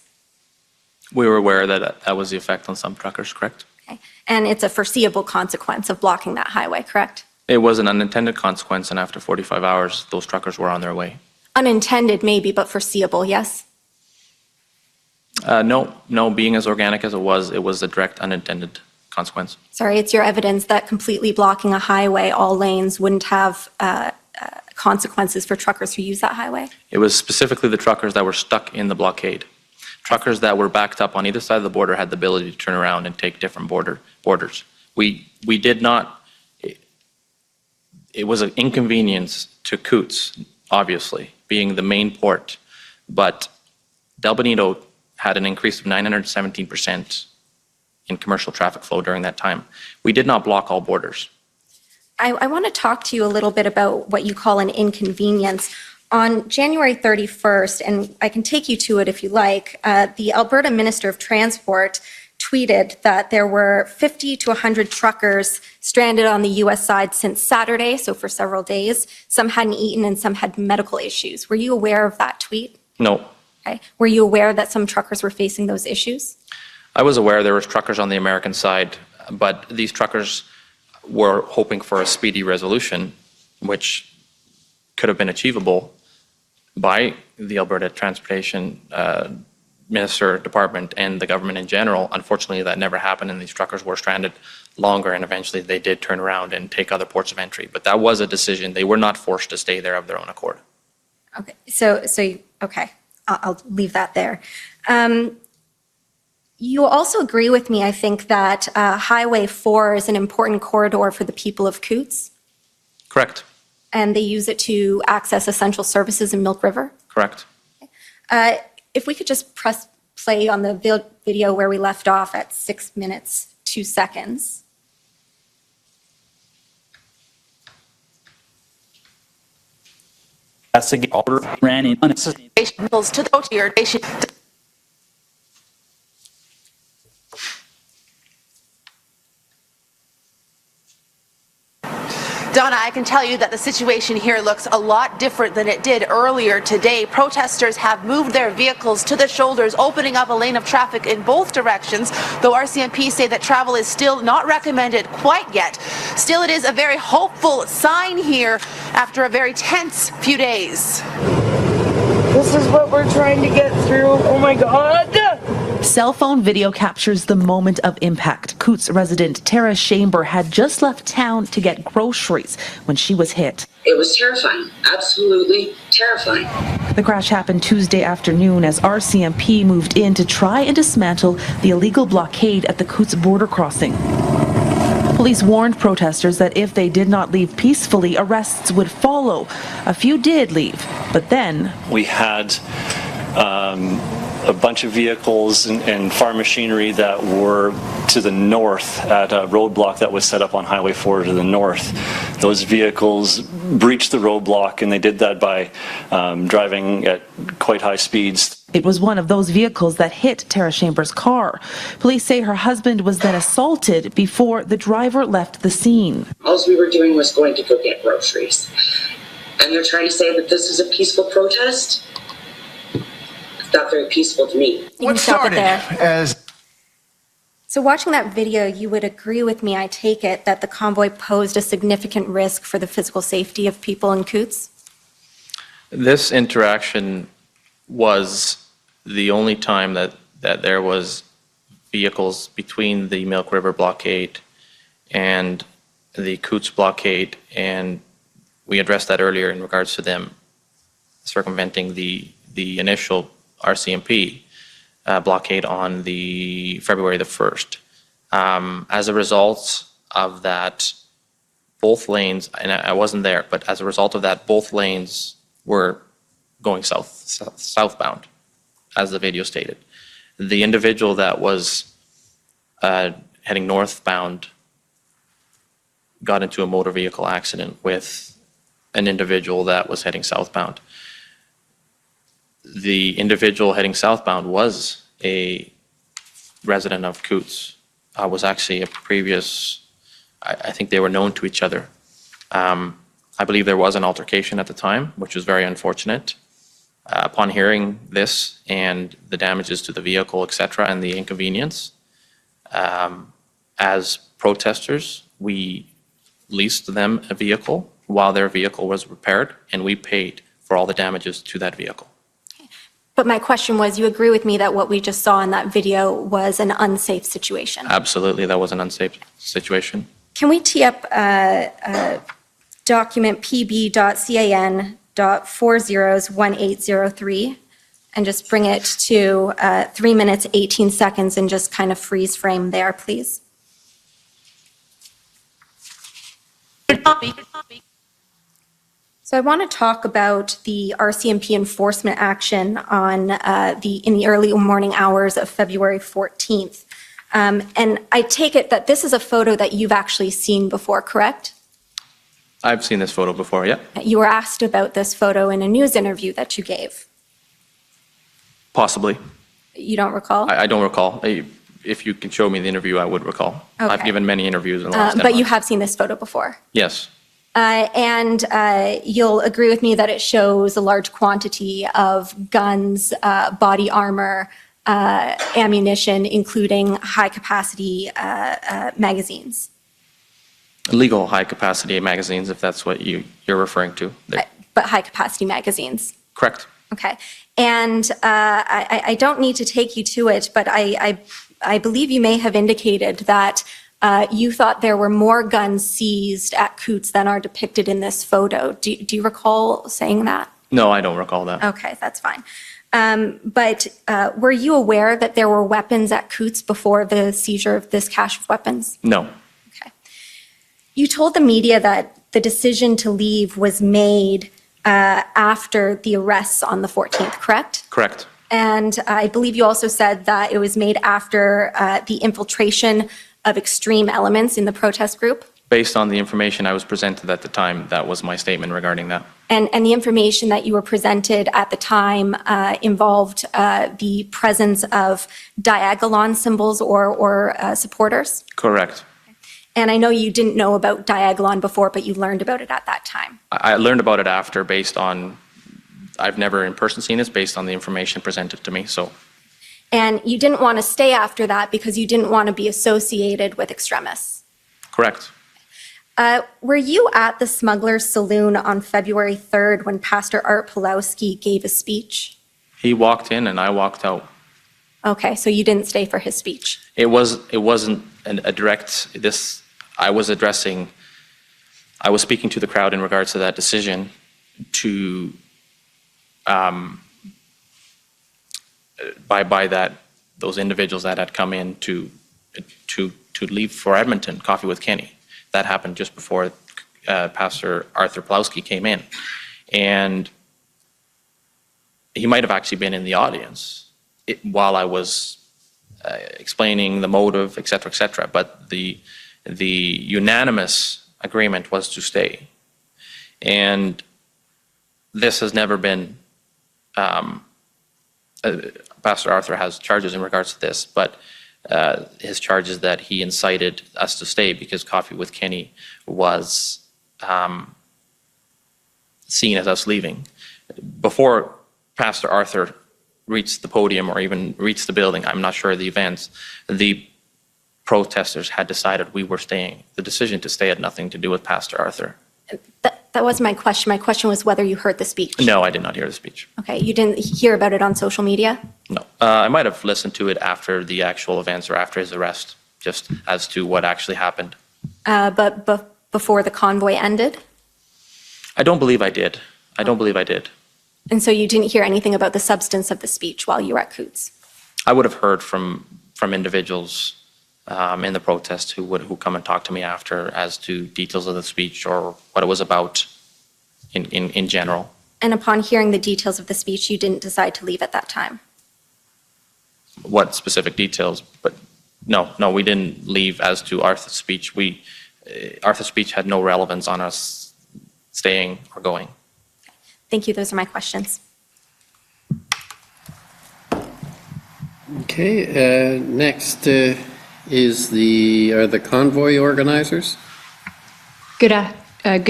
We were aware that that was the effect on some truckers, correct? Okay. And it's a foreseeable consequence of blocking that highway, correct? It was an unintended consequence, and after 45 hours, those truckers were on their way. Unintended maybe, but foreseeable, yes? No, being as organic as it was a direct unintended consequence. Sorry, it's your evidence that completely blocking a highway, all lanes, wouldn't have consequences for truckers who use that highway? It was specifically the truckers that were stuck in the blockade. Truckers that were backed up on either side of the border had the ability to turn around and take different borders. We did not, it was an inconvenience to Coots, obviously, being the main port, but Del Bonito had an increase of 917% in commercial traffic flow during that time. We did not block all borders. I want to talk to you a little bit about what you call an inconvenience. On January 31st, and I can take you to it if you like, the Alberta Minister of Transport tweeted that there were 50 to 100 truckers stranded on the U.S. side since Saturday, so for several days. Some hadn't eaten and some had medical issues. Were you aware of that tweet? No. Okay. Were you aware that some truckers were facing those issues? I was aware there were truckers on the American side, but these truckers were hoping for a speedy resolution, which could have been achievable by the Alberta Transportation Minister Department and the government in general. Unfortunately, that never happened, and these truckers were stranded longer, and eventually they did turn around and take other ports of entry. But that was a decision. They were not forced to stay there of their own accord. Okay, okay, I'll leave that there. You also agree with me, I think, that Highway 4 is an important corridor for the people of Coots, Correct. and they use it to access essential services in Milk River. Correct. If we could just press play on the video where we left off at 6 minutes, 2 seconds. Ran in. To go to your station. Donna, I can tell you that the situation here looks a lot different than it did earlier today. Protesters have moved their vehicles to the shoulders, opening up a lane of traffic in both directions, though RCMP say that travel is still not recommended quite yet. Still, it is a very hopeful sign here after a very tense few days. This is what we're trying to get through. Oh my God! Cell phone video captures the moment of impact. Coots resident Tara Chamber had just left town to get groceries when she was hit. It was terrifying, absolutely terrifying. The crash happened Tuesday afternoon as RCMP moved in to try and dismantle the illegal blockade at the Coots border crossing. Police warned protesters that if they did not leave peacefully, arrests would follow. A few did leave, but then we had a bunch of vehicles and farm machinery that were to the north at a roadblock that was set up on Highway 4 to the north. Those vehicles breached the roadblock, and they did that by driving at quite high speeds. it was one of those vehicles that hit Tara Chamber's car. Police say her husband was then assaulted before the driver left the scene. All we were doing was going to go get groceries. And they're trying to say that this is a peaceful protest? It's not very peaceful to me. What started as... So watching that video, you would agree with me, I take it, that the convoy posed a significant risk for the physical safety of people in Coots? This interaction was the only time that there was vehicles between the Milk River blockade and the Coots blockade, and we addressed that earlier in regards to them circumventing the initial RCMP blockade on the February the 1st. As a result of that, both lanes, and I wasn't there, but as a result of that, both lanes were going southbound, as the video stated. The individual that was heading northbound got into a motor vehicle accident with an individual that was heading southbound. The individual heading southbound was a resident of Coots, was actually a previous, I think they were known to each other. I believe there was an altercation at the time, which was very unfortunate. Upon hearing this and the damages to the vehicle, et cetera, and the inconvenience, as protesters, we leased them a vehicle while their vehicle was repaired, and we paid for all the damages to that vehicle. But my question was, you agree with me that what we just saw in that video was an unsafe situation? Absolutely, that was an unsafe situation. Can we tee up document pb.can.401803 and just bring it to 3 minutes, 18 seconds and just kind of freeze frame there, please? So I want to talk about the RCMP enforcement action on in the early morning hours of February 14th. And I take it that this is a photo that you've actually seen before, correct? I've seen this photo before, yeah. You were asked about this photo in a news interview that you gave. Possibly. You don't recall? I don't recall. If you can show me the interview, I would recall. Okay. I've given many interviews in the last 10 but you months. have seen this photo before? Yes. And you'll agree with me that it shows a large quantity of guns, body armor, ammunition, including high-capacity magazines. Legal high-capacity magazines, if that's what you're referring to. But high-capacity magazines. Correct. Okay. And I don't need to take you to it, but I believe you may have indicated that you thought there were more guns seized at Coots than are depicted in this photo. Do you recall saying that? No, I don't recall that. Okay, that's fine. But were you aware that there were weapons at Coots before the seizure of this cache of weapons? No. You told the media that the decision to leave was made after the arrests on the 14th, correct? Correct. And I believe you also said that it was made after the infiltration of extreme elements in the protest group. Based on the information I was presented at the time, that was my statement regarding that. And the information that you were presented at the time involved the presence of diagolon symbols or supporters? Correct. And I know you didn't know about diagolon before, but you learned about it at that time. I learned about it after, based on, I've never in person seen this, based on the information presented to me, so. And you didn't want to stay after that because you didn't want to be associated with extremists. Correct. Were you at the Smuggler's Saloon on February 3rd when Pastor Art Pulowski gave a speech? He walked in and I walked out. Okay, so you didn't stay for his speech. It wasn't a direct, I was speaking to the crowd in regards to that decision to, by those individuals that had come in to leave for Edmonton, Coffee with Kenny. That happened just before Pastor Arthur Pulowski came in. And he might have actually been in the audience while I was explaining the motive, et cetera, but the unanimous agreement was to stay. And this has never been, Pastor Arthur has charges in regards to this, but his charge is that he incited us to stay because Coffee with Kenny was seen as us leaving. Before Pastor Arthur reached the podium or even reached the building, I'm not sure of the events, the protesters had decided we were staying. The decision to stay had nothing to do with Pastor Arthur. That wasn't my question. My question was whether you heard the speech. No, I did not hear the speech. Okay, you didn't hear about it on social media? No. I might have listened to it after the actual events or after his arrest, just as to what actually happened. But before the convoy ended? I don't believe I did. I don't believe I did. And so you didn't hear anything about the substance of the speech while you were at Coots? I would have heard from individuals in the protest who come and talk to me after as to details of the speech or what it was about in general. And upon hearing the details of the speech, you didn't decide to leave at that time? what specific details, but no, we didn't leave as to Arthur's speech. Arthur's speech had no relevance on us staying or going. Thank you. Those are my questions. Okay, next is the convoy organizers. Good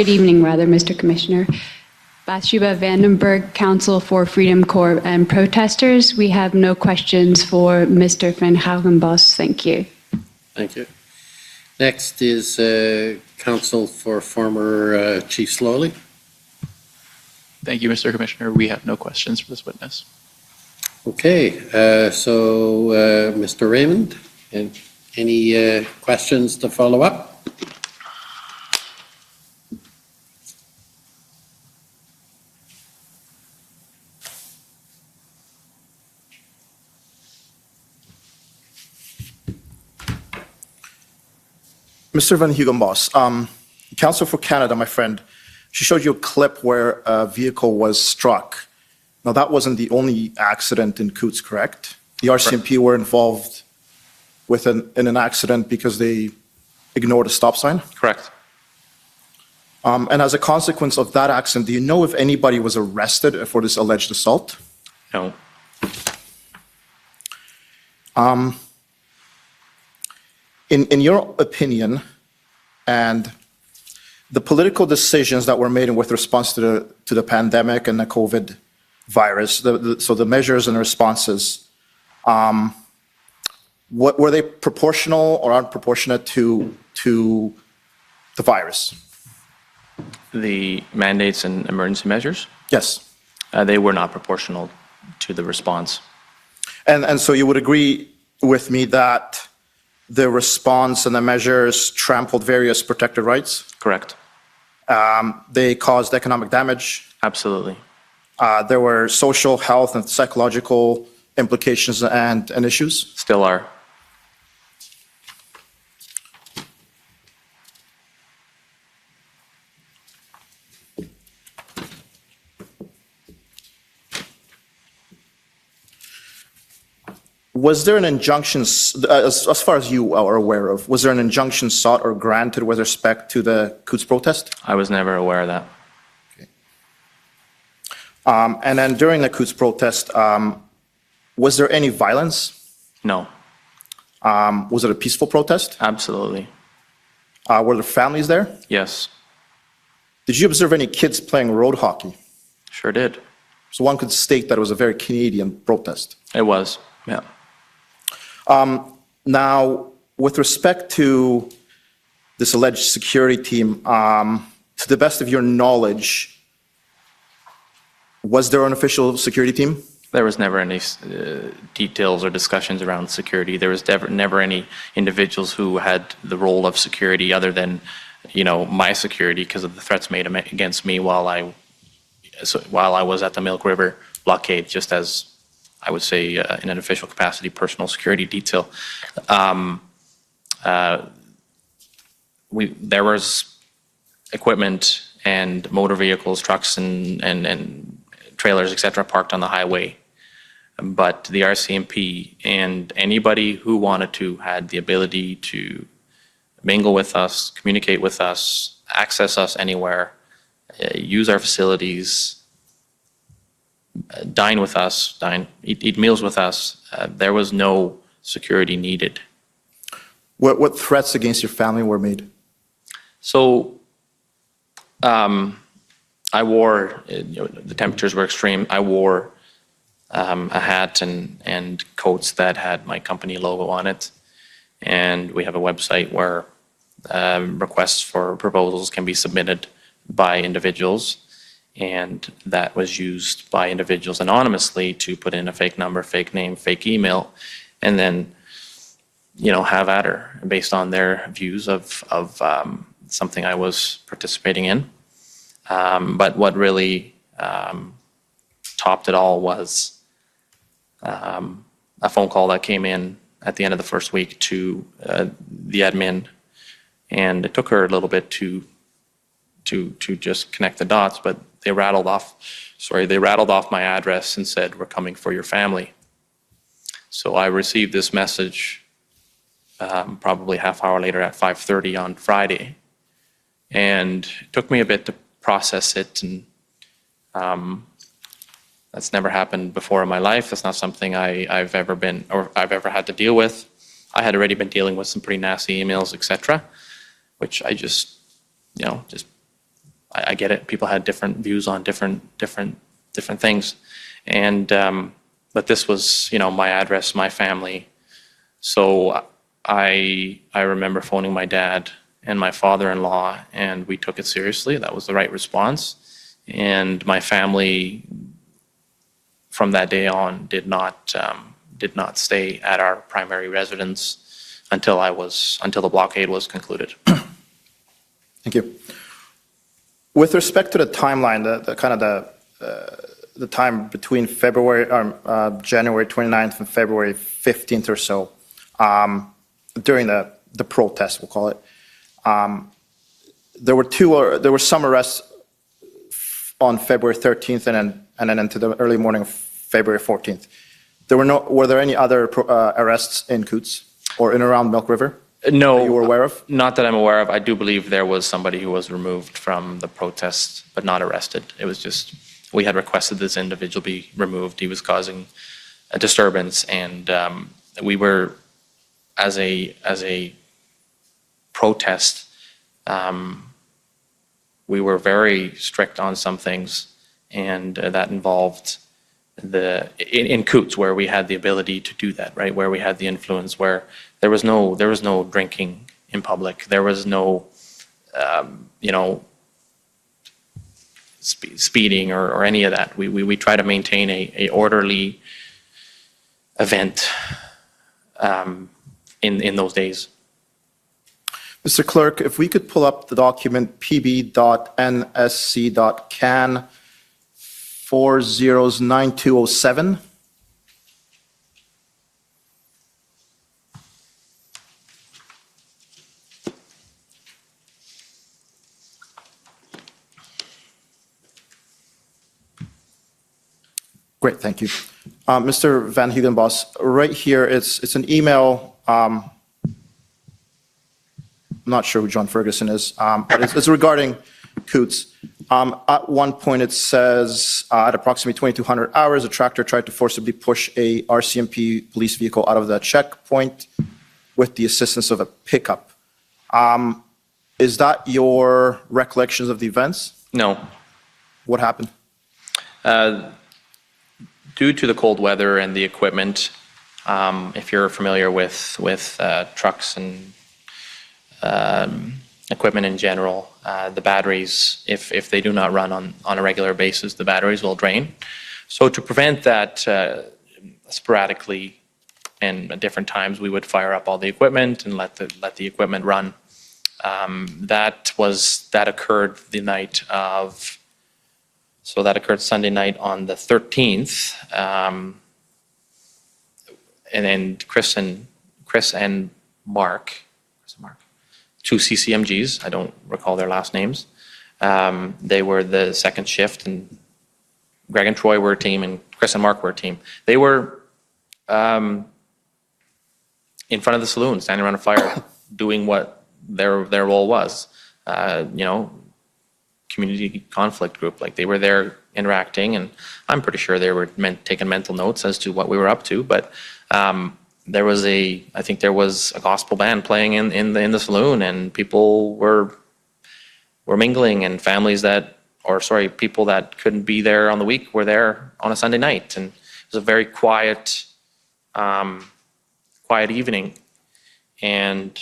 evening, Mr. Commissioner. Bathsheba Vandenberg, Council for Freedom Corps and protesters. We have no questions for Mr. Van Hougenbos. Thank you. Thank you. Next is Council for former Chief Slowly. Thank you, Mr. Commissioner. We have no questions for this witness. Okay, so Mr. Raymond, any questions to follow up? Mr. Van Hougenbos, Council for Canada, my friend, she showed you a clip where a vehicle was struck. Now, that wasn't the only accident in Coutts, correct? The RCMP were involved in an accident because they ignored a stop sign? Correct. And as a consequence of that accident, do you know if anybody was arrested for this alleged assault? No. In your opinion, and the political decisions that were made with response to the pandemic and the COVID virus, so the measures and responses, what were they proportional or unproportionate to the virus? The mandates and emergency measures? Yes. They were not proportional to the response. And so you would agree with me that the response and the measures trampled various protected rights? Correct. They caused economic damage? Absolutely. There were social, health, and psychological implications and issues? Still are. Was there an injunction, as far as you are aware of, was there an injunction sought or granted with respect to the Coutts protest? I was never aware of that. Okay. And then during the Coutts protest, was there any violence? No. Was it a peaceful protest? Absolutely. Were there families there? Yes. Did you observe any kids playing road hockey? Sure did. So one could state that it was a very Canadian protest. It was, yeah. Now, with respect to this alleged security team, to the best of your knowledge, was there an official security team? There was never any details or discussions around security. There was never any individuals who had the role of security other than, my security because of the threats made against me while I was at the Milk River blockade, just as I would say in an official capacity, personal security detail. There was equipment and motor vehicles, trucks and trailers, et cetera, parked on the highway. But the RCMP and anybody who wanted to had the ability to mingle with us, communicate with us, access us anywhere, use our facilities, dine with us, eat meals with us. There was no security needed. What threats against your family were made? So I wore, the temperatures were extreme. I wore a hat and coats that had my company logo on it. And we have a website where requests for proposals can be submitted by individuals. And that was used by individuals anonymously to put in a fake number, fake name, fake email, and then, have at her based on their views of something I was participating in. But what really topped it all was a phone call that came in at the end of the first week to the admin, and it took her a little bit to just connect the dots, but they rattled off my address and said, "We're coming for your family." So I received this message probably half hour later at 5:30 on Friday. And it took me a bit to process it, and that's never happened before in my life. That's not something I've ever had to deal with. I had already been dealing with some pretty nasty emails, etc., which I just, I get it. People had different views on different things, and but this was, my address, my family. So I remember phoning my dad and my father-in-law, and we took it seriously. That was the right response, and my family from that day on did not stay at our primary residence until the blockade was concluded. Thank you. With respect to the timeline, the time between January 29th and February 15th or so, during the protest, we'll call it, there were some arrests on February 13th and then into the early morning of February 14th. Were there any other arrests in Coutts or in around Milk River? No, that you were aware of? Not that I'm aware of. I do believe there was somebody who was removed from the protest, but not arrested. It was just, we had requested this individual be removed. He was causing a disturbance, and we were, as a protest, we were very strict on some things, and that involved in Coutts, where we had the ability to do that, right? Where we had the influence, where there was no drinking in public. There was no, speeding or any of that. We try to maintain a orderly event in those days. Mr. Clerk, if we could pull up the document pb.nsc.can 409207. Great, thank you. Mr. Van Hugenbos, right here, it's an email. I'm not sure who John Ferguson is, but it's regarding Coutts. At one point it says, at approximately 2200 hours, a tractor tried to forcibly push a RCMP police vehicle out of the checkpoint with the assistance of a pickup. Is that your recollections of the events? No. What happened? Due to the cold weather and the equipment, if you're familiar with trucks and equipment in general, the batteries, if they do not run on a regular basis, the batteries will drain. So to prevent that, sporadically and at different times, we would fire up all the equipment and let the equipment run. That occurred the night of. So that occurred Sunday night on the 13th, and then Chris and Mark, two CCMGs, I don't recall their last names. They were the second shift, and Greg and Troy were a team, and Chris and Mark were a team. They were in front of the saloon, standing around a fire, doing what their role was. Community conflict group, like they were there interacting, and I'm pretty sure they were taking mental notes as to what we were up to. But I think there was a gospel band playing in the saloon, and people were mingling, and people that couldn't be there on the week were there on a Sunday night, and it was a very quiet evening, and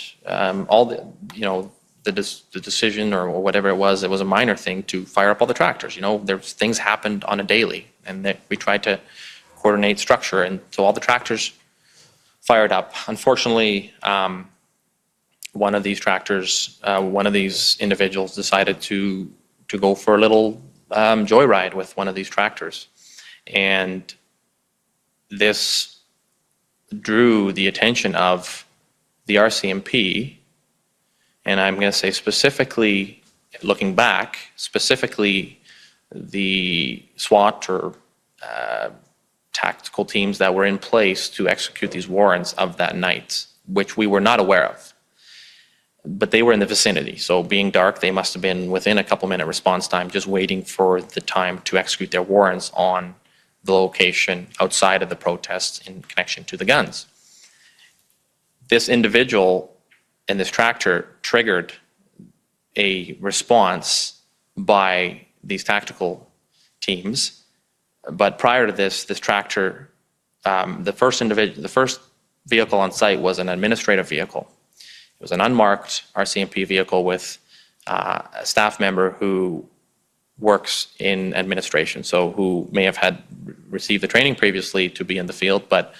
the decision or whatever it was a minor thing to fire up all the tractors. Things happened on a daily, and we tried to coordinate structure, and so all the tractors fired up. Unfortunately, one of these individuals decided to go for a little joyride with one of these tractors, and this drew the attention of the RCMP. And I'm going to say specifically, looking back, the SWAT or tactical teams that were in place to execute these warrants of that night, which we were not aware of. But they were in the vicinity, so being dark, they must have been within a couple-minute response time, just waiting for the time to execute their warrants on the location outside of the protests in connection to the guns. This individual in this tractor triggered a response by these tactical teams. But prior to this tractor, the first vehicle on site was an administrative vehicle. It was an unmarked RCMP vehicle with a staff member who works in administration, so who may have had received the training previously to be in the field, but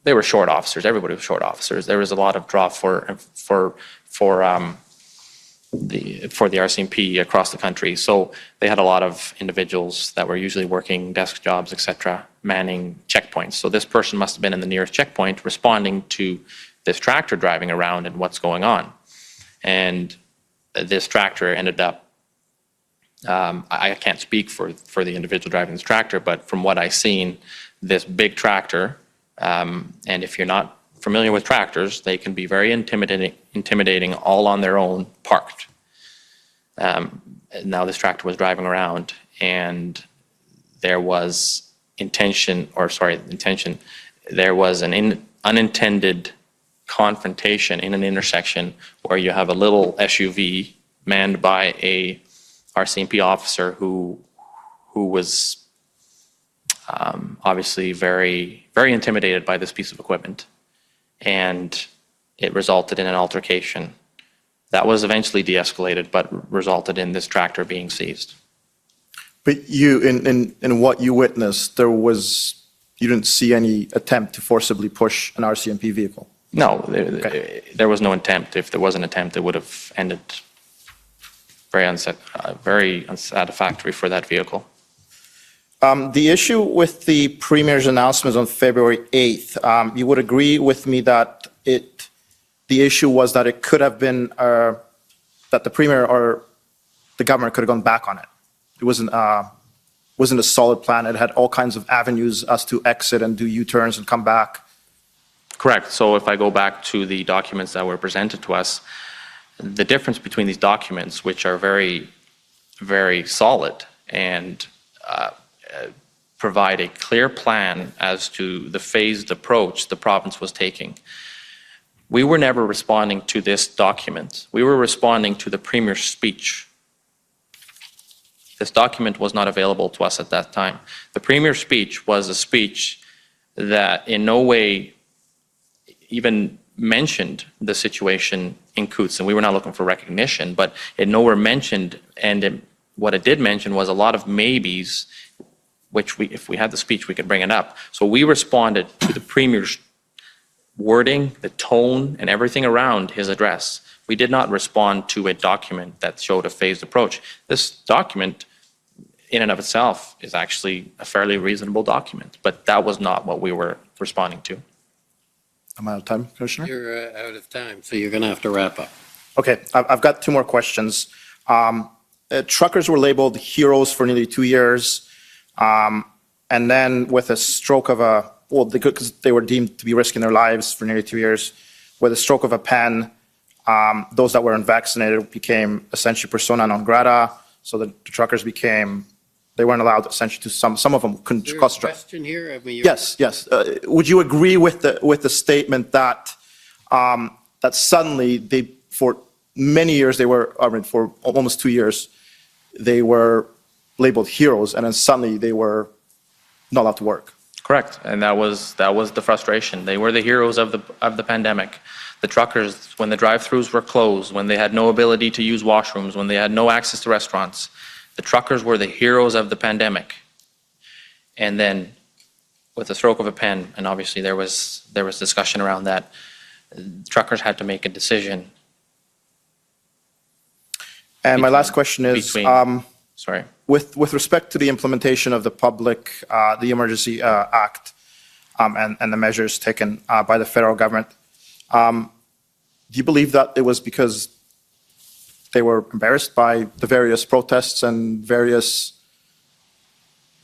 they were short officers. Everybody was short officers. There was a lot of draw for the RCMP across the country. So they had a lot of individuals that were usually working desk jobs, etc., manning checkpoints. So this person must have been in the nearest checkpoint responding to this tractor driving around and what's going on. And this tractor ended up, I can't speak for the individual driving this tractor, but from what I've seen, this big tractor, and if you're not familiar with tractors, they can be very intimidating all on their own, parked. Now this tractor was driving around, and there was there was an unintended confrontation in an intersection where you have a little SUV manned by a RCMP officer who was obviously very, very intimidated by this piece of equipment. And it resulted in an altercation that was eventually de-escalated, but resulted in this tractor being seized. But you, in what you witnessed, you didn't see any attempt to forcibly push an RCMP vehicle? No, there was no attempt. If there was an attempt, it would have ended very unsatisfactory for that vehicle. The issue with the Premier's announcements on February 8th, you would agree with me that the issue was that it could have been, that the Premier or the government could have gone back on it. It wasn't a solid plan. It had all kinds of avenues as to exit and do U-turns and come back. Correct. So if I go back to the documents that were presented to us, the difference between these documents, which are very, very solid and provide a clear plan as to the phased approach the province was taking. We were never responding to this document. We were responding to the Premier's speech. This document was not available to us at that time. The Premier's speech was a speech that in no way even mentioned the situation in Coutts, and we were not looking for recognition, but it nowhere mentioned, and what it did mention was a lot of maybes, which if we had the speech, we could bring it up. So we responded to the Premier's wording, the tone, and everything around his address. We did not respond to a document that showed a phased approach. This document, in and of itself, is actually a fairly reasonable document, but that was not what we were responding to. Am I out of time, Commissioner? You're out of time, so you're going to have to wrap up. Okay, I've got two more questions. Truckers were labeled heroes for nearly 2 years, and then with a stroke of because they were deemed to be risking their lives for nearly 2 years, with a stroke of a pen, those that were unvaccinated became essentially persona non grata, so the truckers they weren't allowed essentially to some of them couldn't cross the Question here? I mean, Yes. Would you agree with the statement that that suddenly for many years for almost 2 years, they were labeled heroes, and then suddenly they were not allowed to work? Correct, and that was the frustration. They were the heroes of the pandemic. The truckers, when the drive-thrus were closed, when they had no ability to use washrooms, when they had no access to restaurants, the truckers were the heroes of the pandemic. And then, with the stroke of a pen, and obviously there was discussion around that, truckers had to make a decision. And my last question is, with respect to the implementation of the Emergency Act, and the measures taken by the federal government, do you believe that it was because they were embarrassed by the various protests and various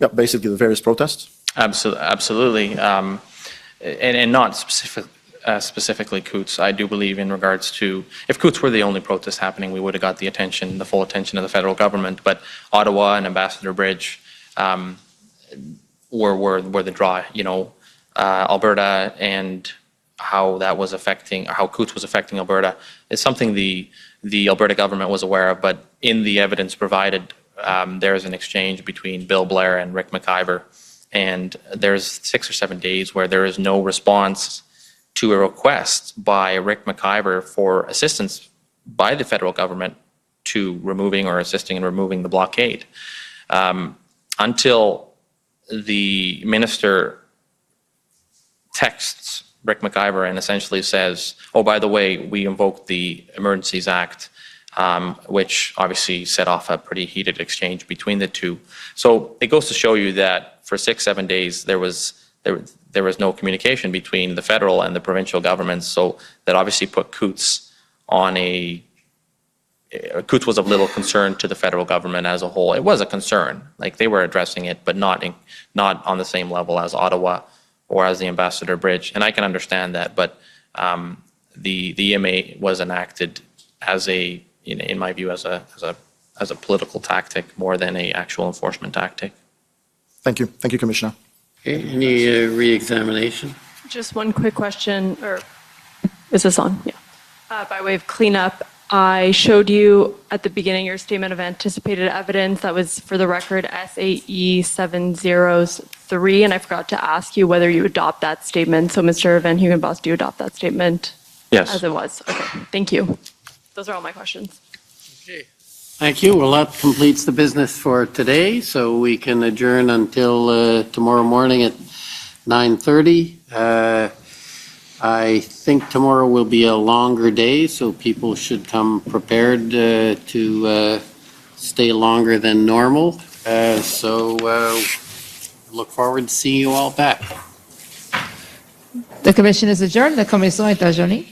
Yeah, basically the various protests. Absolutely. And not specifically Coots. I do believe in regards to, if Coots were the only protest happening, we would have got the full attention of the federal government. But Ottawa and Ambassador Bridge were the draw. Alberta and how Coots was affecting Alberta is something the Alberta government was aware of. But in the evidence provided, there is an exchange between Bill Blair and Rick McIver. And there's 6 or 7 days where there is no response to a request by Rick McIver for assistance by the federal government to removing or assisting in removing the blockade. Until the minister texts Rick McIver and essentially says, oh, by the way, we invoked the Emergencies Act, which obviously set off a pretty heated exchange between the two. So it goes to show you that for 6-7 days, there was no communication between the federal and the provincial governments. So that obviously put Coots on Coots was of little concern to the federal government as a whole. It was a concern, like they were addressing it, but not on the same level as Ottawa or as the Ambassador Bridge. And I can understand that, but the EMA was enacted as in my view, as a political tactic more than an actual enforcement tactic. Thank you. Thank you, Commissioner. Okay, any re-examination? Just one quick question, or is this on? Yeah. By way of cleanup, I showed you at the beginning your statement of anticipated evidence. That was, for the record, SAE 703, and I forgot to ask you whether you adopt that statement. So, Mr. Van Hugenbos, do you adopt that statement? Yes. As it was. Okay, thank you. Those are all my questions. Okay. Thank you. Well, that completes the business for today, so we can adjourn until tomorrow morning at 9:30. I think tomorrow will be a longer day, so people should come prepared to stay longer than normal. Look forward to seeing you all back. The commission is adjourned. La commission est adjournée.